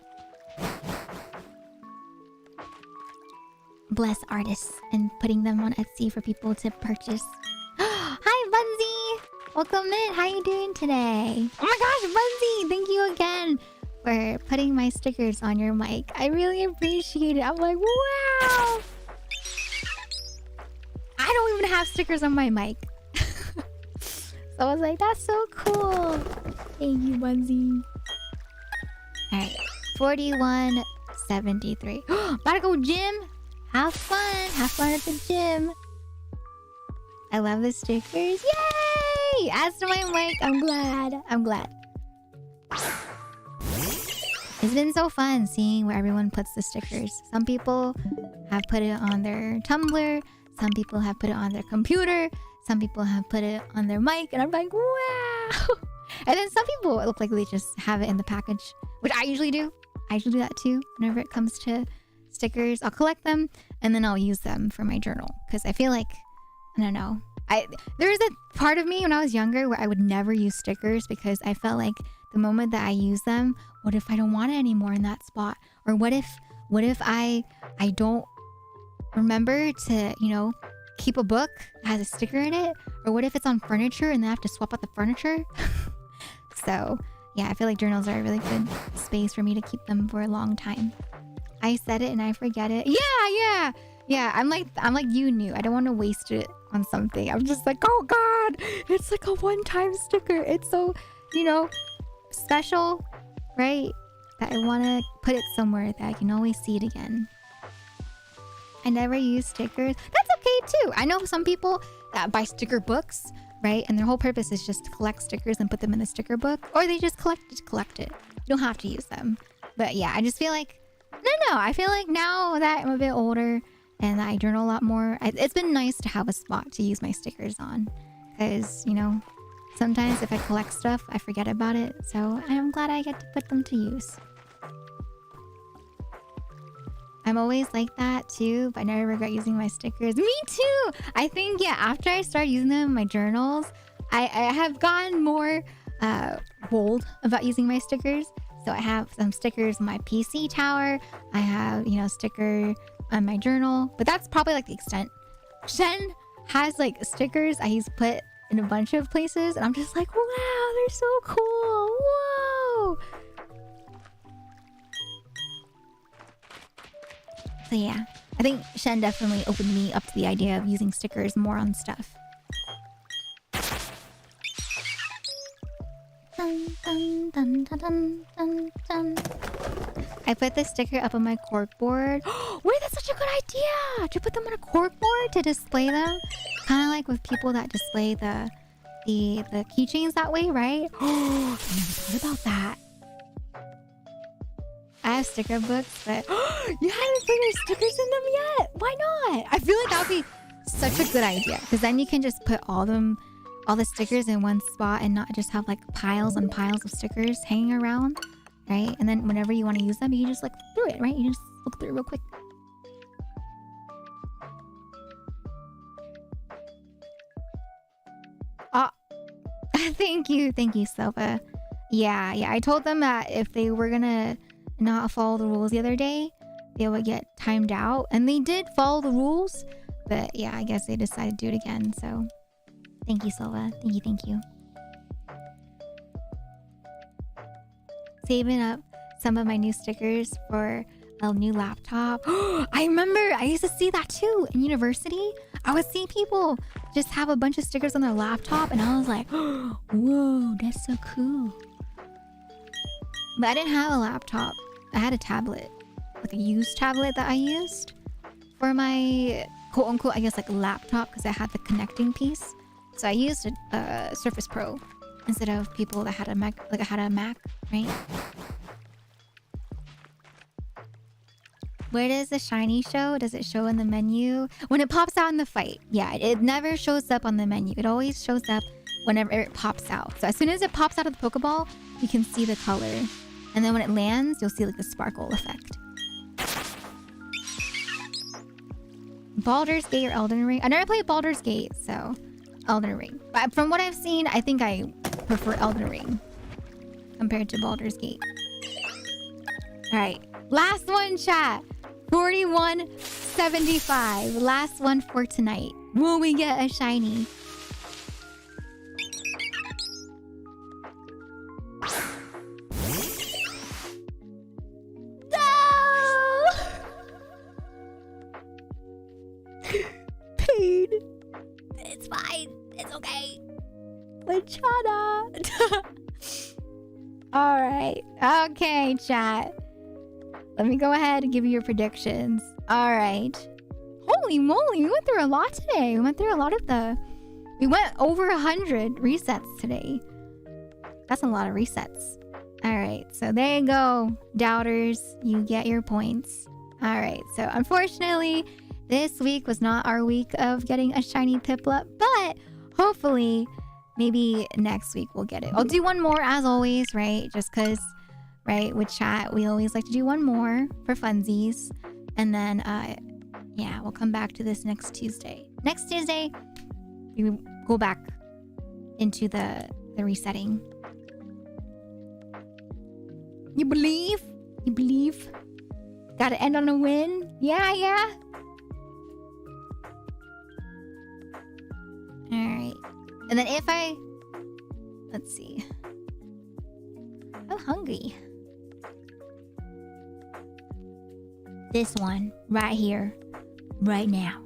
Speaker 2: Bless artists and putting them on Etsy for people to purchase. Hi, Bunzy! Welcome in. How you doing today? Oh my gosh, Bunzy! Thank you again for putting my stickers on your mic. I really appreciate it. I'm like, wow! I don't even have stickers on my mic. So I was like, that's so cool. Thank you, Bunzy. Alright, 4173. Gotta go gym. Have fun at the gym. I love the stickers. Yay! Adds to my mic. I'm glad. It's been so fun seeing where everyone puts the stickers. Some people have put it on their Tumblr. Some people have put it on their computer. Some people have put it on their mic. And I'm like, wow! And then some people, it look like they just have it in the package, which I usually do. I usually do that too whenever it comes to stickers. I'll collect them and then I'll use them for my journal because I feel like, I don't know. There was a part of me when I was younger where I would never use stickers because I felt like the moment that I use them, what if I don't want it anymore in that spot? Or what if I don't remember to, you know, keep a book that has a sticker in it? Or what if it's on furniture and then I have to swap out the furniture? So yeah, I feel like journals are a really good space for me to keep them for a long time. I said it and I forget it. Yeah. I'm like you knew. I don't want to waste it on something. I'm just like, oh God, it's like a one-time sticker. It's so, you know, special, right? That I want to put it somewhere that I can always see it again. I never use stickers. That's okay too. I know some people that buy sticker books, right? And their whole purpose is just to collect stickers and put them in the sticker book, or they just collect it. You don't have to use them. But yeah, I just feel like, no. I feel like now that I'm a bit older and I journal a lot more, it's been nice to have a spot to use my stickers on. Because, you know, sometimes if I collect stuff, I forget about it. So I'm glad I get to put them to use. I'm always like that too, but I never regret using my stickers. Me too! I think, yeah, after I started using them in my journals, I have gotten more bold about using my stickers. So I have some stickers on my PC tower. I have, you know, sticker on my journal, but that's probably like the extent. Shen has like stickers he's put in a bunch of places, and I'm just like, wow, they're so cool. Whoa! So yeah, I think Shen definitely opened me up to the idea of using stickers more on stuff. Dun, dun, dun, dun, dun, dun, dun. I put the sticker up on my corkboard. Wait, that's such a good idea! To put them on a corkboard to display them. Kind of like with people that display the keychains that way, right? I never thought about that. I have sticker books, but you haven't put your stickers in them yet? Why not? I feel like that would be such a good idea, because then you can just put all the stickers in one spot and not just have like piles and piles of stickers hanging around, right? And then whenever you want to use them, you just look through it, right? You just look through it real quick. Oh, thank you, Silva. Yeah. I told them that if they were gonna not follow the rules the other day, they would get timed out, and they did follow the rules, but yeah, I guess they decided to do it again. So thank you, Silva. Thank you. Saving up some of my new stickers for a new laptop. I remember I used to see that too in university. I would see people just have a bunch of stickers on their laptop, and I was like, whoa, that's so cool. But I didn't have a laptop. I had a tablet, like a used tablet that I used for my quote unquote, I guess, like a laptop, because I had the connecting piece. So I used a Surface Pro instead of people that had a Mac, like I had a Mac, right? Where does the shiny show? Does it show in the menu? When it pops out in the fight. Yeah, it never shows up on the menu. It always shows up whenever it pops out. So as soon as it pops out of the Pokeball, you can see the color. And then when it lands, you'll see like the sparkle effect. Baldur's Gate or Elden Ring? I never played Baldur's Gate, so Elden Ring. But from what I've seen, I think I prefer Elden Ring compared to Baldur's Gate. Alright, last one, chat. 41.75. Last one for tonight. Will we get a shiny? Pain. It's fine. It's okay. Lechana. Alright. Okay, chat. Let me go ahead and give you your predictions. Alright. Holy moly, we went through a lot today. We went over 100 resets today. That's a lot of resets. Alright, so there you go, doubters. You get your points. Alright, so unfortunately, this week was not our week of getting a shiny Piplup, but hopefully, maybe next week we'll get it. I'll do one more as always, right? Just because, right, with chat, we always like to do one more for funsies. And then, yeah, we'll come back to this next Tuesday. Next Tuesday, we go back into the resetting. You believe? You believe? Gotta end on a win? Yeah, yeah. Alright. And then if I... Let's see. I'm hungry. This one, right here, right now.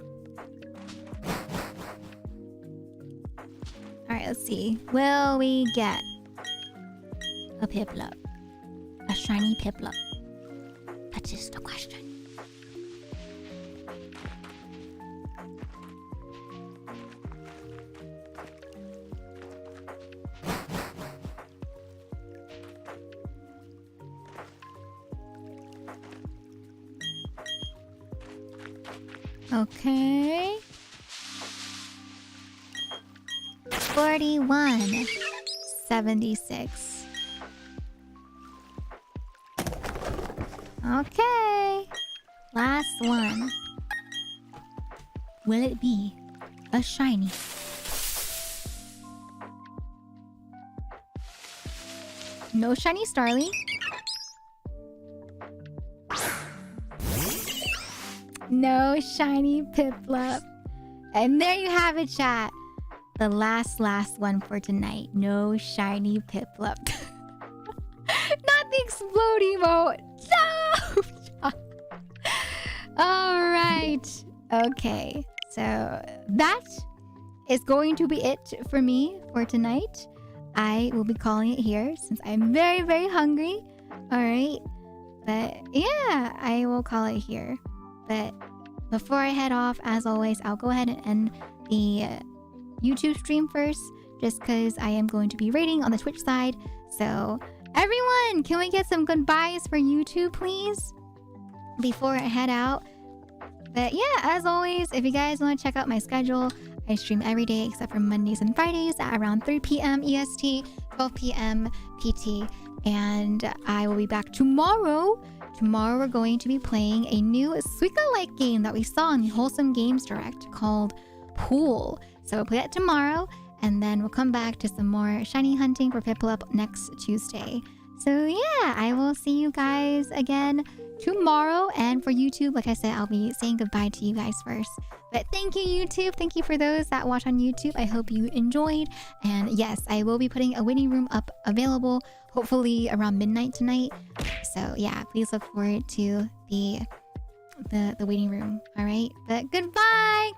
Speaker 2: Alright, let's see. Will we get a Piplup? A shiny Piplup? That is the question. Okay. 41.76. Okay. Last one. Will it be a shiny? No shiny Starly. No shiny Piplup. And there you have it, chat. The last one for tonight. No shiny Piplup. Not the explode emote. No! Alright. Okay. So that is going to be it for me for tonight. I will be calling it here since I'm very, very hungry. Alright. But yeah, I will call it here. But before I head off, as always, I'll go ahead and end the YouTube stream first, just because I am going to be raiding on the Twitch side. So, everyone, can we get some goodbyes for YouTube, please? Before I head out. But yeah, as always, if you guys want to check out my schedule, I stream every day except for Mondays and Fridays at around 3 p.m. EST, 12 p.m. PT. And I will be back tomorrow. Tomorrow we're going to be playing a new Suika-like game that we saw in the Wholesome Games Direct called Pool. So we'll play that tomorrow, and then we'll come back to some more shiny hunting for Piplup next Tuesday. So yeah, I will see you guys again tomorrow. And for YouTube, like I said, I'll be saying goodbye to you guys first. But thank you, YouTube. Thank you for those that watch on YouTube. I hope you enjoyed. And yes, I will be putting a waiting room up available, hopefully around midnight tonight. So yeah, please look forward to the waiting room. All right, but goodbye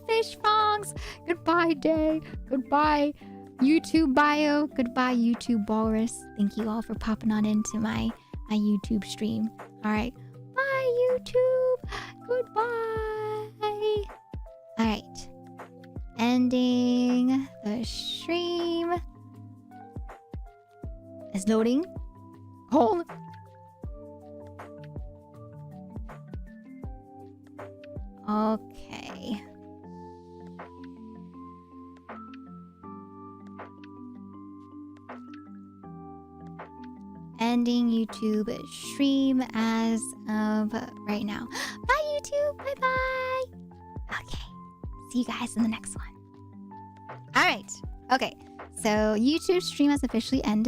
Speaker 2: fish frogs, goodbye Day, goodbye YouTube bio, goodbye YouTube walrus. Thank you all for popping on into my YouTube stream. All right, bye YouTube, goodbye. All right, ending the stream. Is loading. Hold. Okay. Ending YouTube stream as of right now. Bye YouTube. Bye bye. Okay. See you guys in the next one. All right. Okay. So YouTube stream has officially ended.